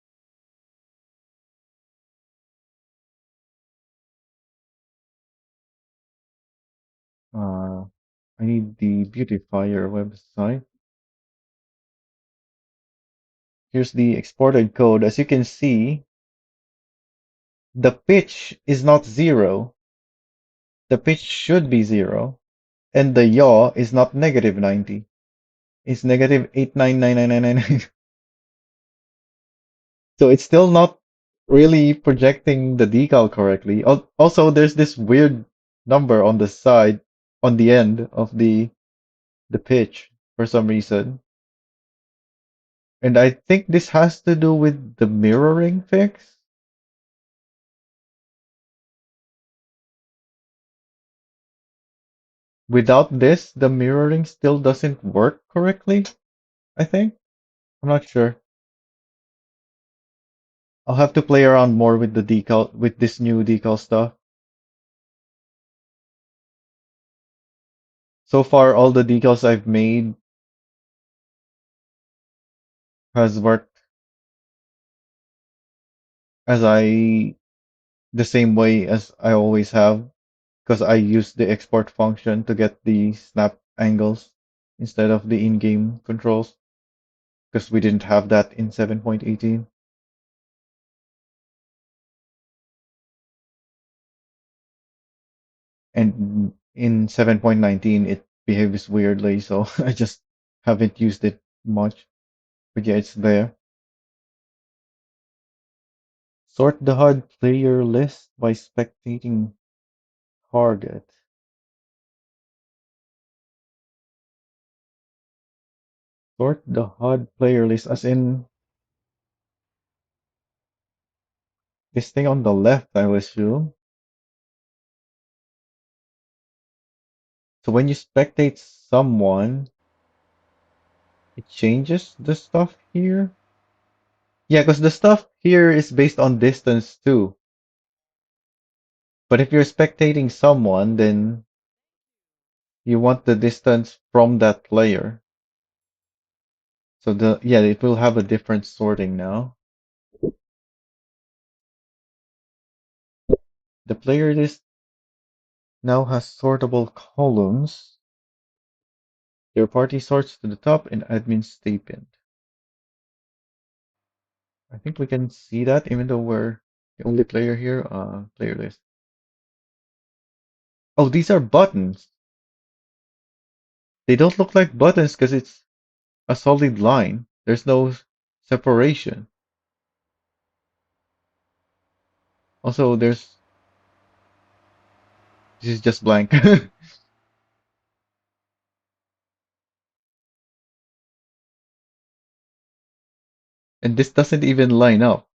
uh, I need the beautifier website. Here's the exported code. As you can see, the pitch is not 0. The pitch should be 0. And the yaw is not negative 90. It's negative 899999. So it's still not really projecting the decal correctly. Also, there's this weird number on the side, on the end of the pitch for some reason. And I think this has to do with the mirroring fix. Without this, the mirroring still doesn't work correctly, I think. I'm not sure. I'll have to play around more with the decal, with this new decal stuff. So far, all the decals I've made has worked as the same way as I always have, because I use the export function to get the snap angles instead of the in-game controls, because we didn't have that in 7.18. And in 7.19, it behaves weirdly, so I just haven't used it much. But yeah, it's there. Sort the HUD player list by spectating target. Sort the HUD player list, as in this thing on the left, I would assume. So when you spectate someone, it changes the stuff here? Yeah, because the stuff here is based on distance too. But if you're spectating someone, then you want the distance from that player. So yeah, it will have a different sorting now. The player list now has sortable columns. Their party sorts to the top and admin stay pinned. I think we can see that even though we're the only player here. Player list. Oh, these are buttons. They don't look like buttons because it's a solid line. There's no separation. Also, this is just blank. And this doesn't even line up.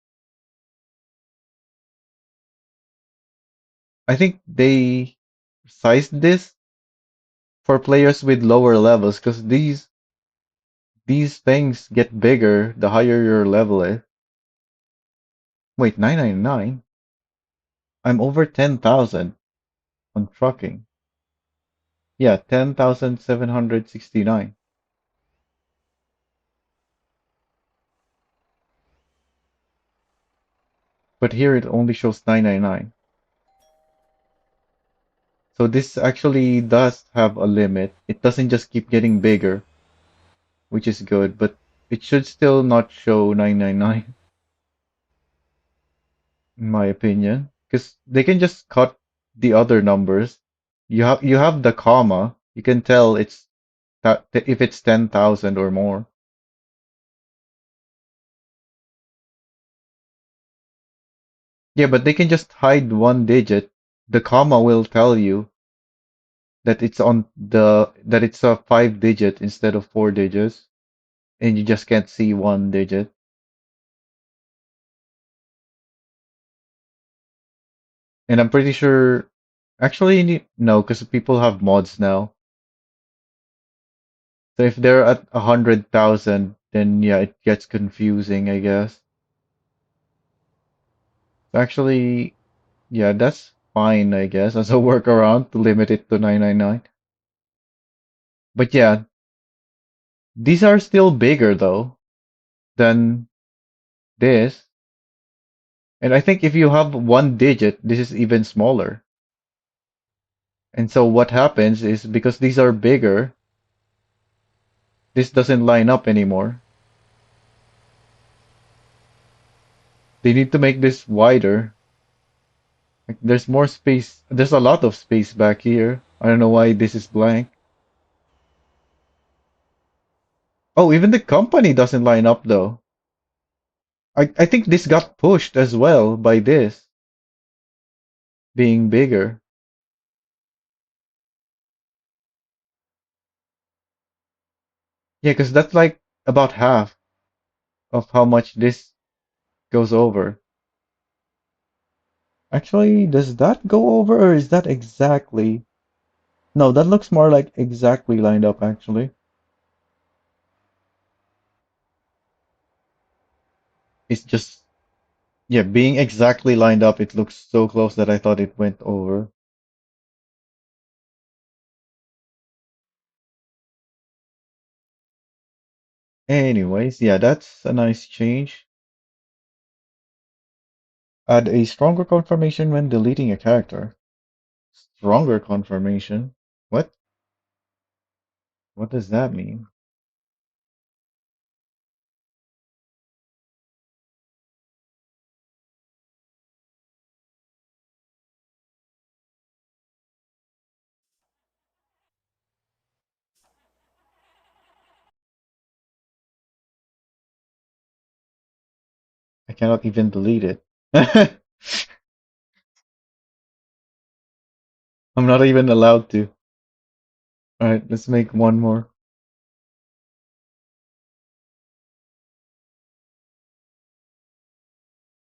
I think they sized this for players with lower levels because these things get bigger the higher your level is. Wait, 999? I'm over 10,000 on trucking. Yeah, 10,769. But here it only shows 999. So this actually does have a limit. It doesn't just keep getting bigger, which is good, but it should still not show 999 in my opinion, because they can just cut the other numbers. You have the comma. You can tell it's that if it's 10,000 or more. Yeah, but they can just hide one digit. The comma will tell you that it's a 5 digit instead of 4 digits, and you just can't see one digit. And I'm pretty sure, actually, no, because people have mods now. So if they're at 100,000, then yeah, it gets confusing, I guess. Actually, yeah, that's fine, I guess, as a workaround to limit it to 999. But yeah, these are still bigger though than this. And I think if you have one digit, this is even smaller. And so what happens is because these are bigger, this doesn't line up anymore. They need to make this wider. Like, there's more space. There's a lot of space back here. I don't know why this is blank. Oh, even the company doesn't line up though. I think this got pushed as well by this being bigger. Yeah, because that's like about half of how much this goes over. Actually, does that go over or is that exactly? No, that looks more like exactly lined up actually. It's just, yeah, being exactly lined up, it looks so close that I thought it went over. Anyways, yeah, that's a nice change. Add a stronger confirmation when deleting a character. Stronger confirmation? What? What does that mean? I cannot even delete it. I'm not even allowed to. Alright, let's make one more.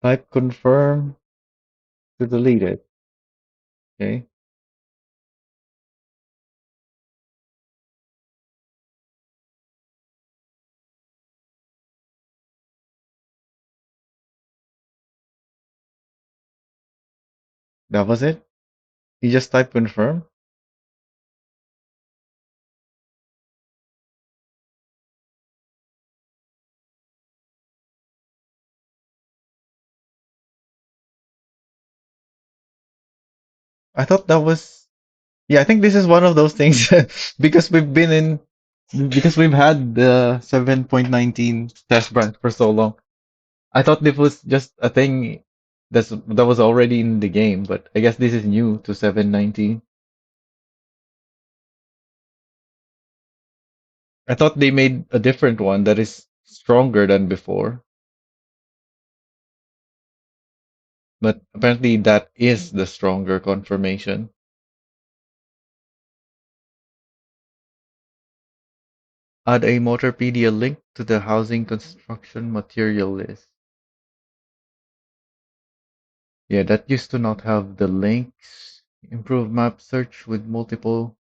Type confirm to delete it. Okay. That was it? You just type confirm? I thought that was, yeah, I think this is one of those things because we've had the 7.19 test branch for so long. I thought this was just a thing that was already in the game, but I guess this is new to 7.19. I thought they made a different one that is stronger than before, but apparently that is the stronger confirmation. Add a Motorpedia link to the housing construction material list. Yeah, that used to not have the links. Improve map search with multiple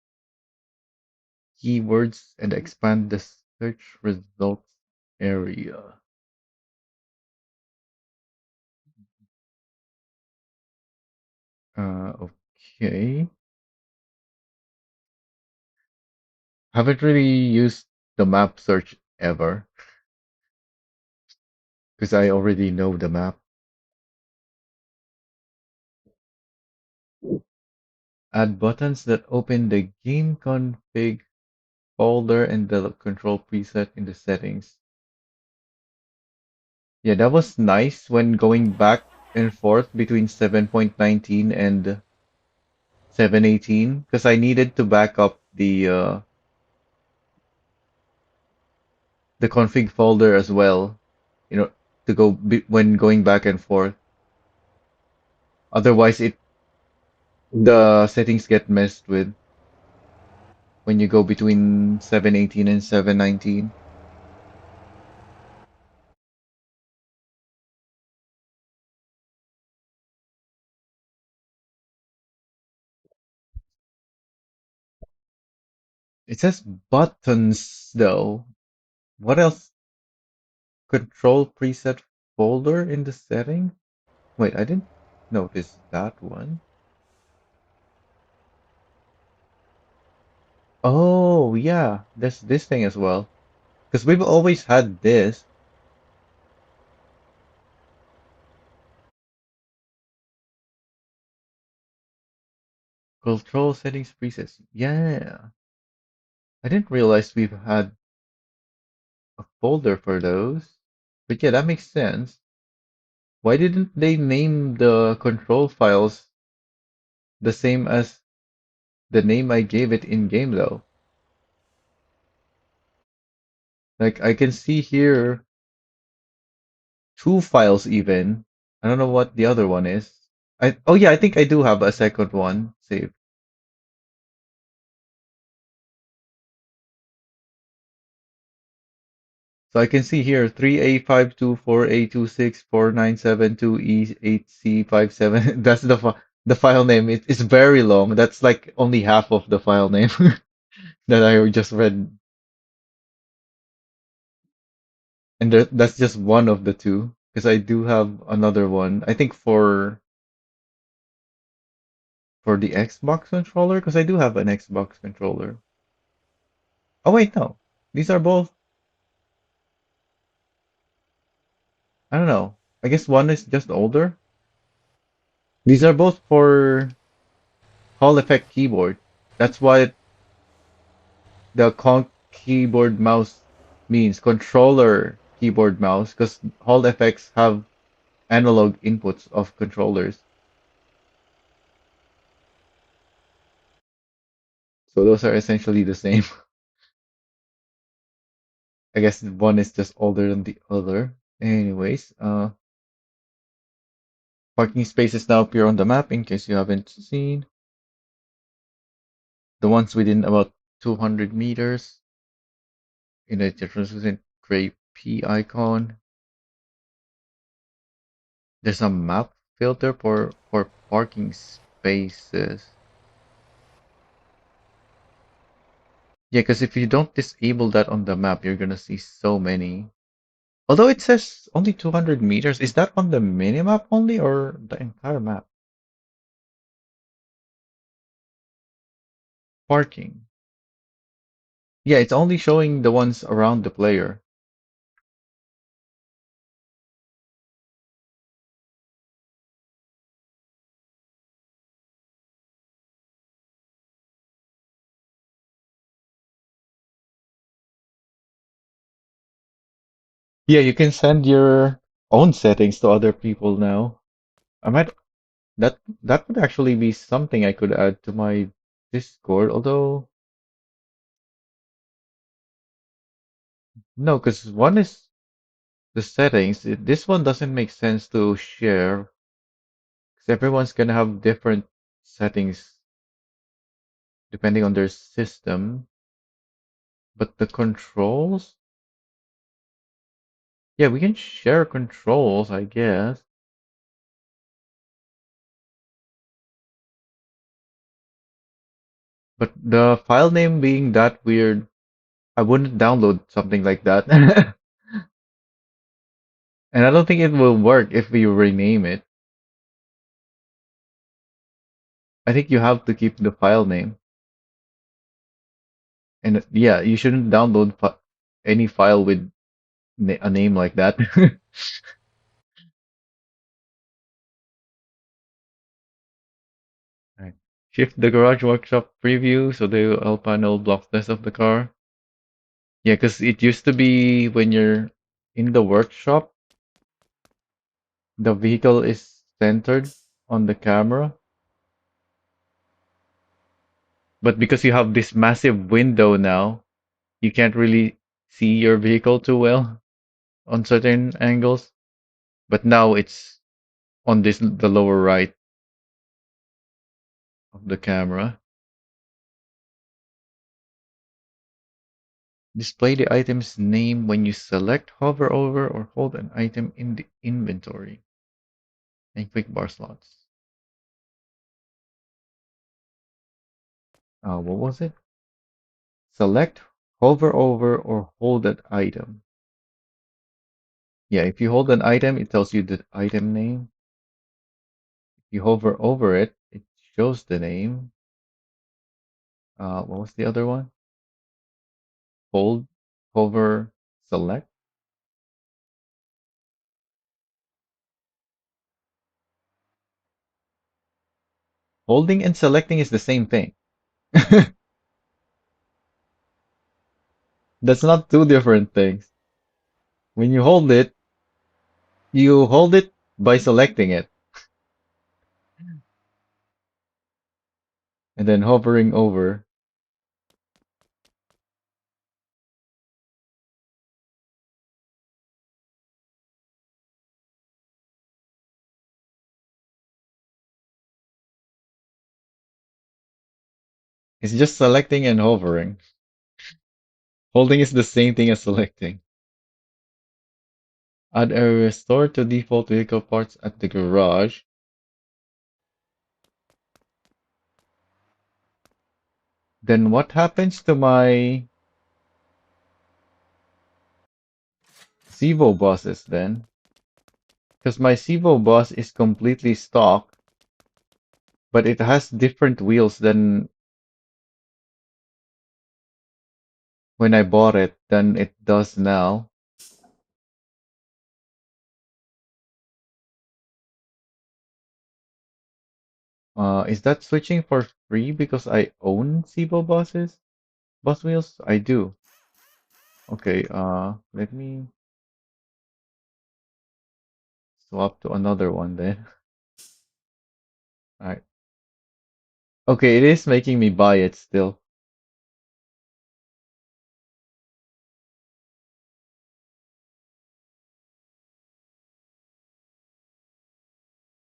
keywords and expand the search results area. Okay. Haven't really used the map search ever because I already know the map. Add buttons that open the game config folder and the control preset in the settings. Yeah, that was nice when going back and forth between 7.19 and 7.18 because I needed to back up the config folder as well, you know, to when going back and forth. Otherwise, it the settings get messed with when you go between 7.18 and 7.19. It says buttons though. What else? control preset folder in the setting. Wait, I didn't notice that one. Oh, yeah, there's this thing as well. Because we've always had this. Control settings presets. Yeah. I didn't realize we've had a folder for those. But yeah, that makes sense. Why didn't they name the control files the same as the name I gave it in game though? Like I can see here two files even. I don't know what the other one is. Oh yeah, I think I do have a second one saved. So I can see here 3A524A26497 2E8C57. That's the file name. It's very long. That's like only half of the file name that I just read. And that's just one of the two. Because I do have another one. I think for the Xbox controller, because I do have an Xbox controller. Oh wait, no. These are both, I don't know. I guess one is just older. These are both for Hall Effect keyboard. That's what the keyboard mouse means. Controller keyboard mouse, because Hall effects have analog inputs of controllers. So those are essentially the same. I guess one is just older than the other. Anyways, parking spaces now appear on the map in case you haven't seen. The ones within about 200 meters in a translucent gray P icon. There's a map filter for parking spaces. Yeah, because if you don't disable that on the map, you're gonna see so many. Although it says only 200 meters, is that on the minimap only or the entire map? Parking. Yeah, it's only showing the ones around the player. Yeah, you can send your own settings to other people now. I might that would actually be something I could add to my Discord, although no, because one is the settings. This one doesn't make sense to share because everyone's gonna have different settings depending on their system. But the controls, yeah, we can share controls, I guess. But the file name being that weird, I wouldn't download something like that. And I don't think it will work if we rename it. I think you have to keep the file name. And yeah, you shouldn't download any file with a name like that. Right. Shift the garage workshop preview so the L panel blocks less of the car. Yeah, because it used to be when you're in the workshop, the vehicle is centered on the camera. But because you have this massive window now, you can't really see your vehicle too well on certain angles. But now it's on the lower right of the camera. Display the item's name when you select, hover over, or hold an item in the inventory. And quick bar slots. What was it? Select, hover over, or hold that item. Yeah, if you hold an item, it tells you the item name. If you hover over it, it shows the name. What was the other one? Hold, hover, select. Holding and selecting is the same thing. That's not two different things. When you hold it by selecting it and then hovering over. It's just selecting and hovering. Holding is the same thing as selecting. Add a restore to default vehicle parts at the garage. Then what happens to my Civo buses then? Because my Civo bus is completely stock, but it has different wheels than when I bought it than it does now. Is that switching for free because I own Civo buses? Bus wheels? I do. Okay, let me swap to another one then. Alright. Okay, it is making me buy it still.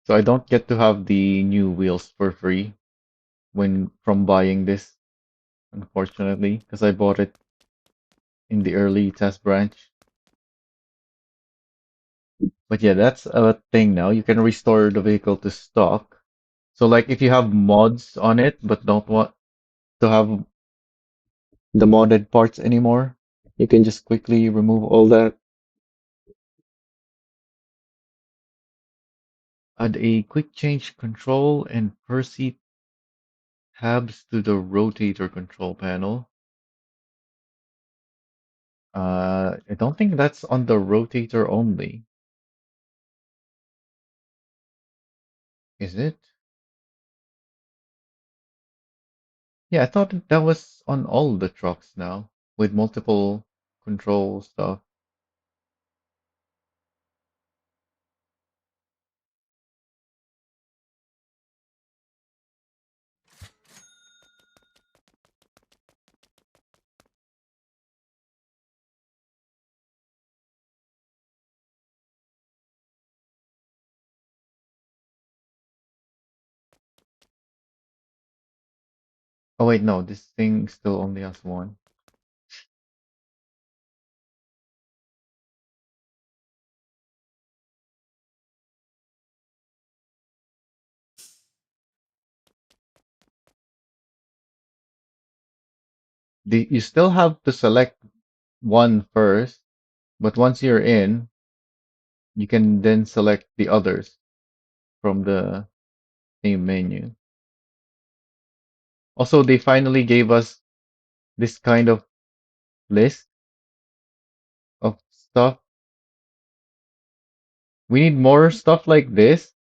So I don't get to have the new wheels for free when from buying this, unfortunately, because I bought it in the early test branch. But yeah, that's a thing now. You can restore the vehicle to stock. So like if you have mods on it but don't want to have the modded parts anymore, you can just quickly remove all that. Add a quick change control and per seat tabs to the rotator control panel. I don't think that's on the rotator only, is it? Yeah, I thought that was on all the trucks now with multiple control stuff. Oh wait, no, this thing still only has one. You still have to select one first, but once you're in, you can then select the others from the same menu. Also, they finally gave us this kind of list of stuff. We need more stuff like this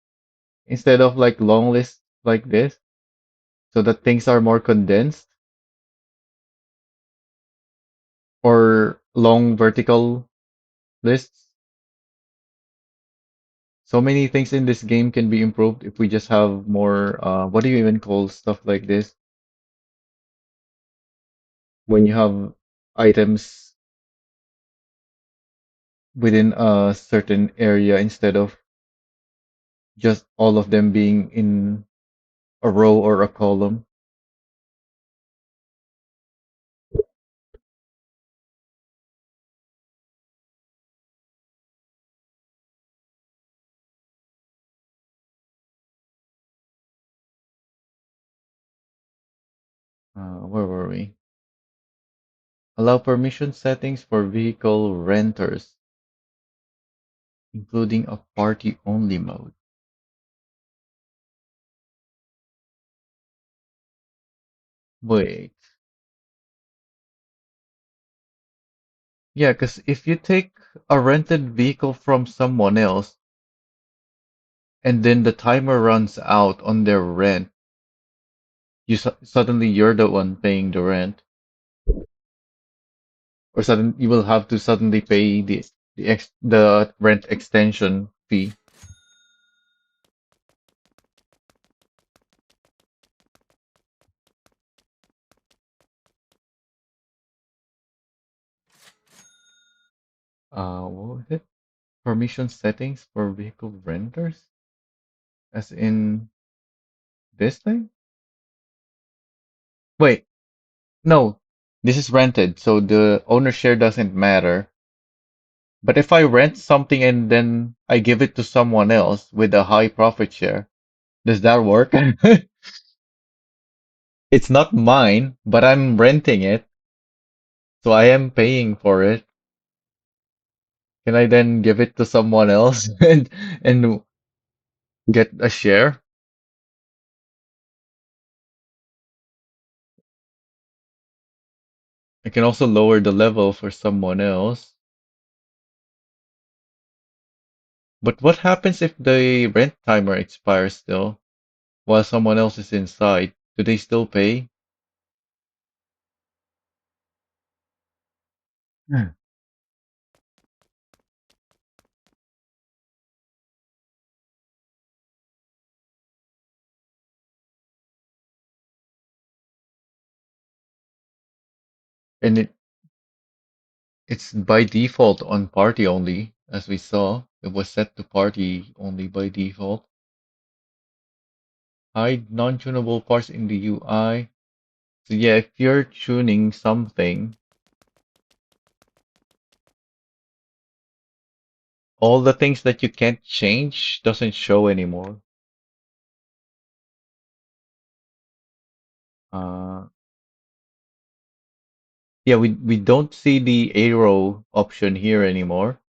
instead of like long lists like this so that things are more condensed or long vertical lists. So many things in this game can be improved if we just have more, what do you even call stuff like this? When you have items within a certain area instead of just all of them being in a row or a column. Where were we? Allow permission settings for vehicle renters. including a party-only mode. Wait. Yeah, because if you take a rented vehicle from someone else and then the timer runs out on their rent, suddenly you're the one paying the rent, or sudden you will have to suddenly pay the rent extension fee. What was it? Permission settings for vehicle renters, as in this thing? Wait, no, this is rented, so the owner share doesn't matter. But if I rent something and then I give it to someone else with a high profit share, does that work? It's not mine, but I'm renting it, so I am paying for it. Can I then give it to someone else and get a share? I can also lower the level for someone else. But what happens if the rent timer expires still while someone else is inside? Do they still pay? Hmm. And it's by default on party only, as we saw. It was set to party only by default. Hide non-tunable parts in the UI. So yeah, if you're tuning something, all the things that you can't change doesn't show anymore. Uh, yeah, we don't see the arrow option here anymore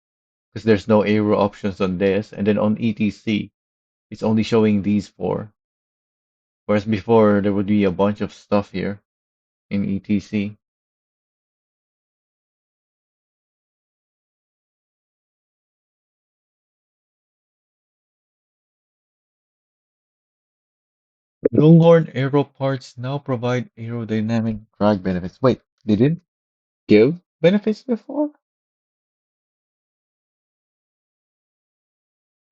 because there's no arrow options on this, and then on ETC, it's only showing these four. Whereas before there would be a bunch of stuff here in ETC. Longhorn aero parts now provide aerodynamic drag benefits. Wait, they didn't give benefits before?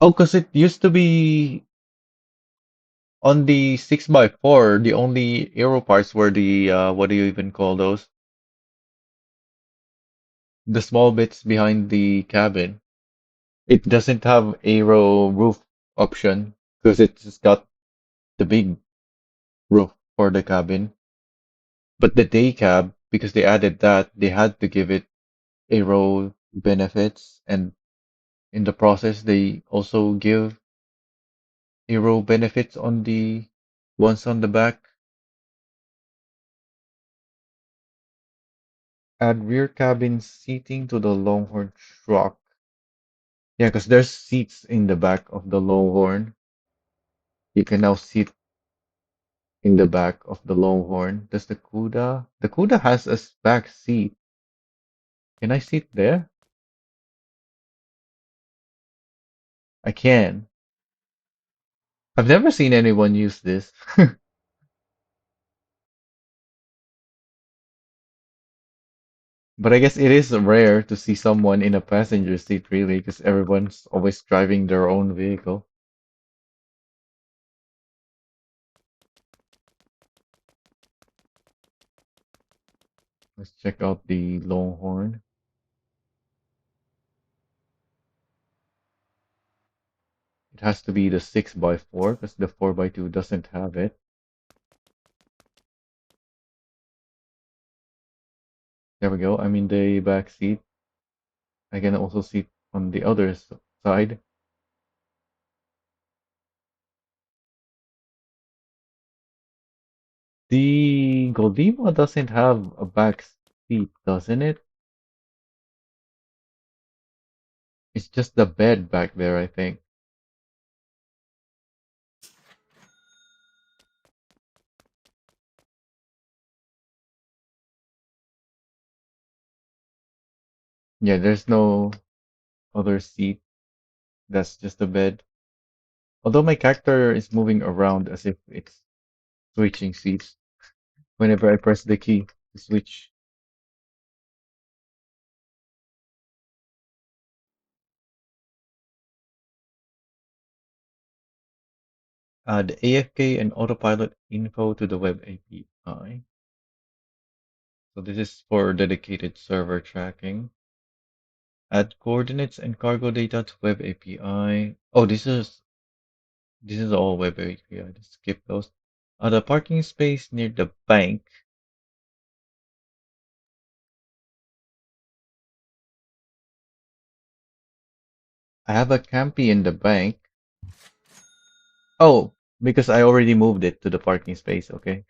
Oh, because it used to be on the 6x4, the only aero parts were the, what do you even call those? The small bits behind the cabin. It doesn't have aero roof option because it's just got the big roof for the cabin. But the day cab, because they added that, they had to give it aero benefits, and in the process, they also give aero benefits on the ones on the back. Add rear cabin seating to the Longhorn truck. Yeah, because there's seats in the back of the Longhorn. You can now sit in the back of the Longhorn. Does the Cuda? The Cuda has a back seat. Can I sit there? I can. I've never seen anyone use this. But I guess it is rare to see someone in a passenger seat, really, because everyone's always driving their own vehicle. Let's check out the Longhorn. It has to be the 6x4 because the 4x2 doesn't have it. There we go. I'm in the back seat. I can also sit on the other side. The Goldimo doesn't have a back seat, doesn't it? It's just the bed back there, I think. Yeah, there's no other seat. That's just the bed. Although my character is moving around as if it's switching seats whenever I press the key to switch. Add AFK and autopilot info to the web API. So this is for dedicated server tracking. Add coordinates and cargo data to web API. Oh, this is all web API. Just skip those. The parking space near the bank. I have a campy in the bank. Oh, because I already moved it to the parking space. Okay.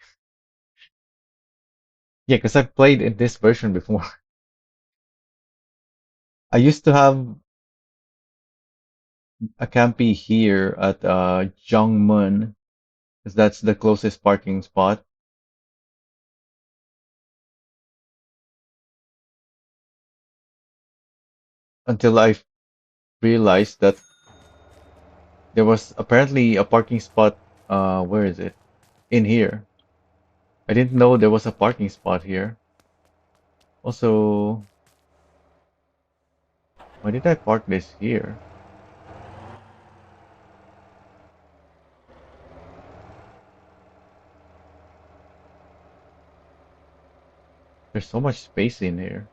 Yeah, because I've played in this version before. I used to have a campy here at Jongmun, because that's the closest parking spot. Until I realized that there was apparently a parking spot. Where is it? In here. I didn't know there was a parking spot here. Also, why did I park this here? There's so much space in here.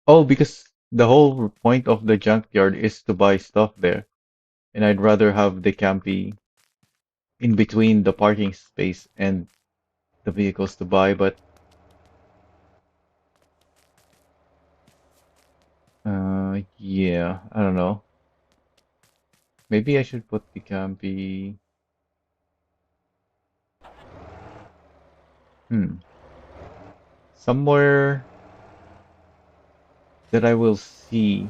Oh, because the whole point of the junkyard is to buy stuff there, and I'd rather have the campy in between the parking space and the vehicles to buy. But yeah, I don't know. Maybe I should put the campy. Hmm, somewhere that I will see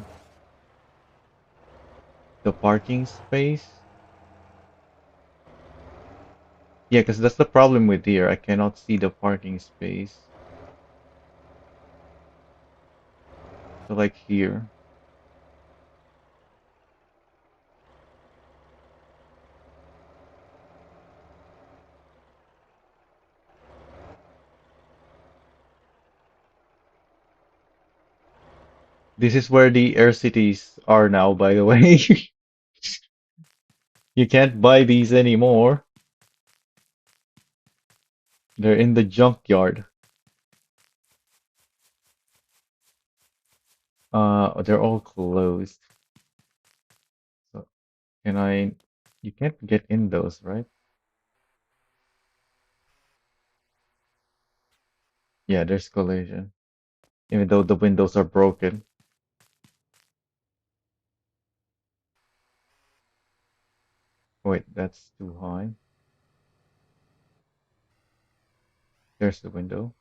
the parking space. Yeah, because that's the problem with here. I cannot see the parking space. So like here. This is where the air cities are now, by the way. You can't buy these anymore. They're in the junkyard. They're all closed. So can I? You can't get in those, right? Yeah, there's collision. Even though the windows are broken. Wait, that's too high. There's the window.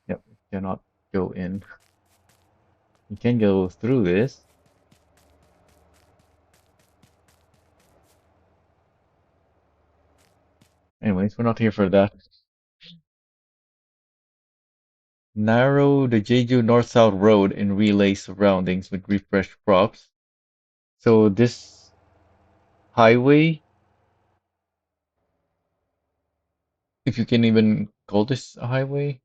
Yep, cannot go in. You can go through this. Anyways, we're not here for that. Narrow the Jeju North-South Road and relay surroundings with refreshed props. So this highway, if you can even call this a highway,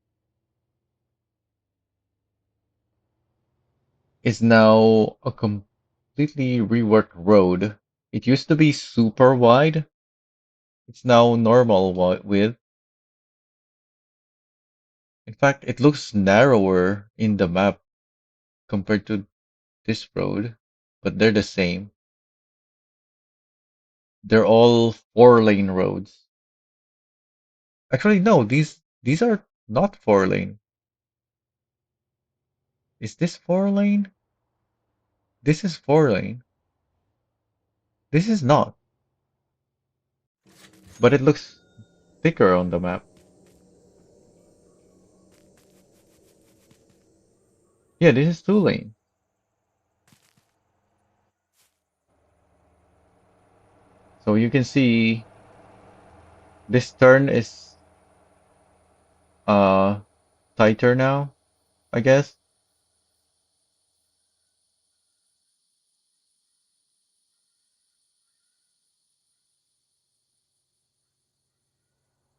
is now a completely reworked road. It used to be super wide. It's now normal width. In fact, it looks narrower in the map compared to this road, but they're the same. They're all four-lane roads. Actually, no, these are not four lane. Is this four lane? This is four lane. This is not. but it looks thicker on the map. Yeah, this is 2 lane. So you can see this turn is uh tighter now, I guess.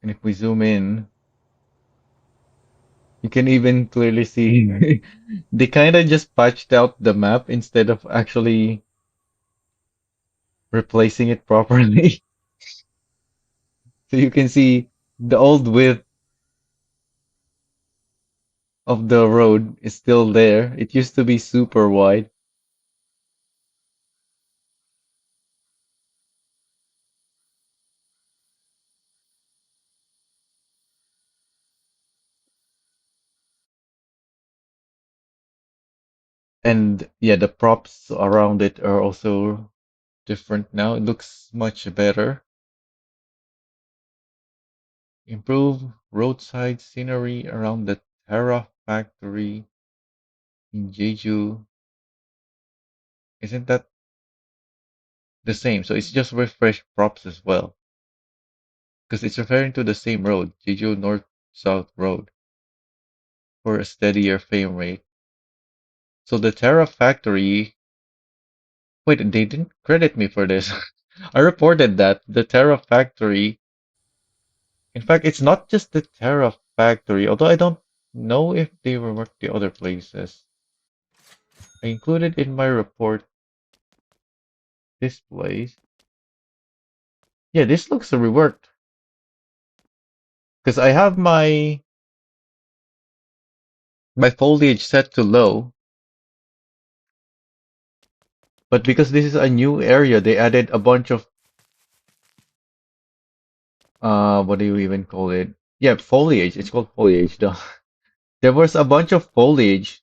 And if we zoom in, you can even clearly see they kind of just patched out the map instead of actually replacing it properly. So you can see the old width of the road is still there. It used to be super wide. And yeah, the props around it are also different now. It looks much better. Improve roadside scenery around the Terra factory in Jeju. Isn't that the same? So it's just refresh props as well. Because it's referring to the same road, Jeju North-South Road, for a steadier frame rate. So the Terra factory, wait, they didn't credit me for this. I reported that the Terra factory, in fact, it's not just the Terra factory, although I don't know if they reworked the other places. I included in my report this place. Yeah, this looks reworked because I have my foliage set to low, but because this is a new area, they added a bunch of what do you even call it? Yeah, foliage. It's called foliage though. There was a bunch of foliage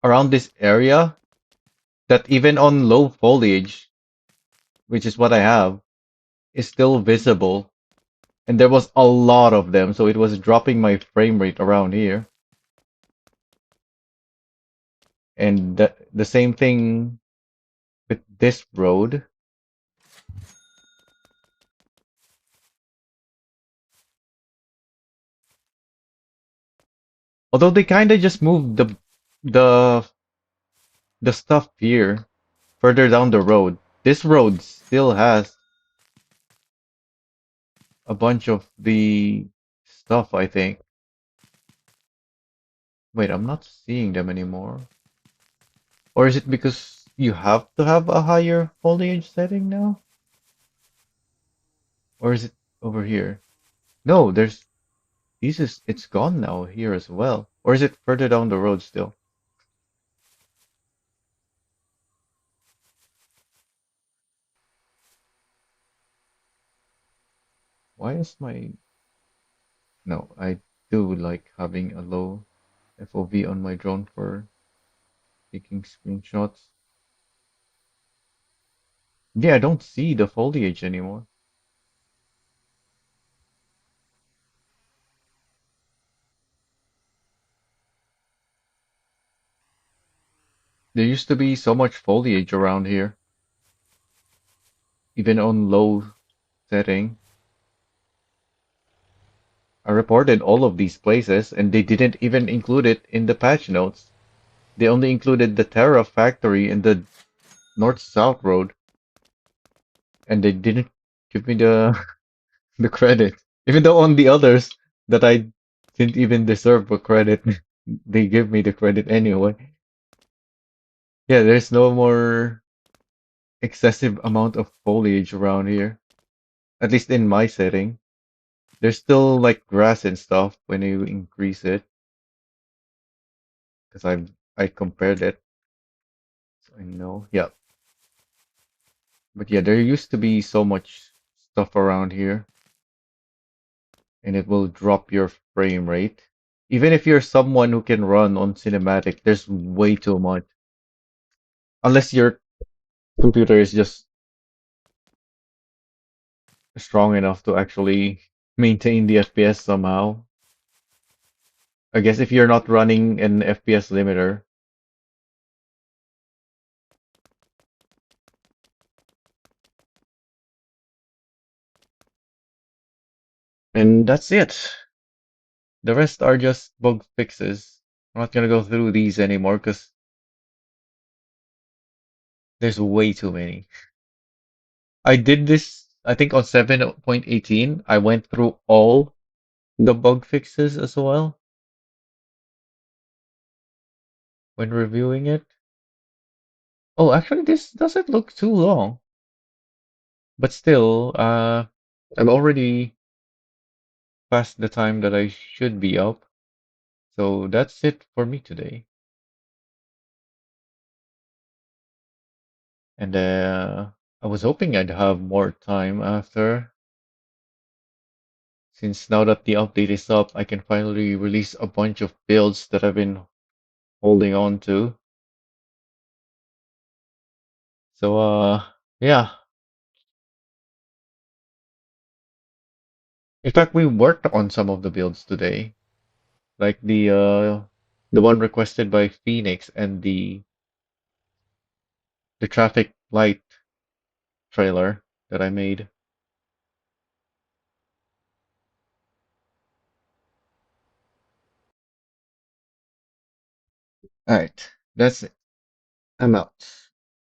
around this area that even on low foliage, which is what I have, is still visible. And there was a lot of them, so it was dropping my frame rate around here. And the same thing with this road. Although they kind of just moved the the stuff here further down the road. This road still has a bunch of the stuff, I think. Wait, I'm not seeing them anymore. Or is it because you have to have a higher foliage setting now? Or is it over here? No, there's this is it's gone now here as well. Or is it further down the road still? Why is my no, I do like having a low FOV on my drone for taking screenshots. Yeah, I don't see the foliage anymore. There used to be so much foliage around here, even on low setting. I reported all of these places and they didn't even include it in the patch notes. They only included the Terra factory and the north-south road, and they didn't give me the the credit. Even though on the others that I didn't even deserve a credit, they give me the credit anyway. Yeah, there's no more excessive amount of foliage around here, at least in my setting. There's still like grass and stuff when you increase it, because I compared it, so I know. Yeah, but yeah, there used to be so much stuff around here, and it will drop your frame rate. Even if you're someone who can run on cinematic, there's way too much. Unless your computer is just strong enough to actually maintain the FPS somehow. I guess if you're not running an FPS limiter. And that's it. The rest are just bug fixes. I'm not gonna go through these anymore because there's way too many. I did this, I think on 7.18, I went through all the bug fixes as well when reviewing it. Oh, actually, this doesn't look too long, but still, I'm already past the time that I should be up. So that's it for me today. And I was hoping I'd have more time after, since now that the update is up, I can finally release a bunch of builds that I've been holding on to. So yeah. In fact, we worked on some of the builds today, like the one requested by Phoenix and the traffic light trailer that I made. All right, that's it. I'm out.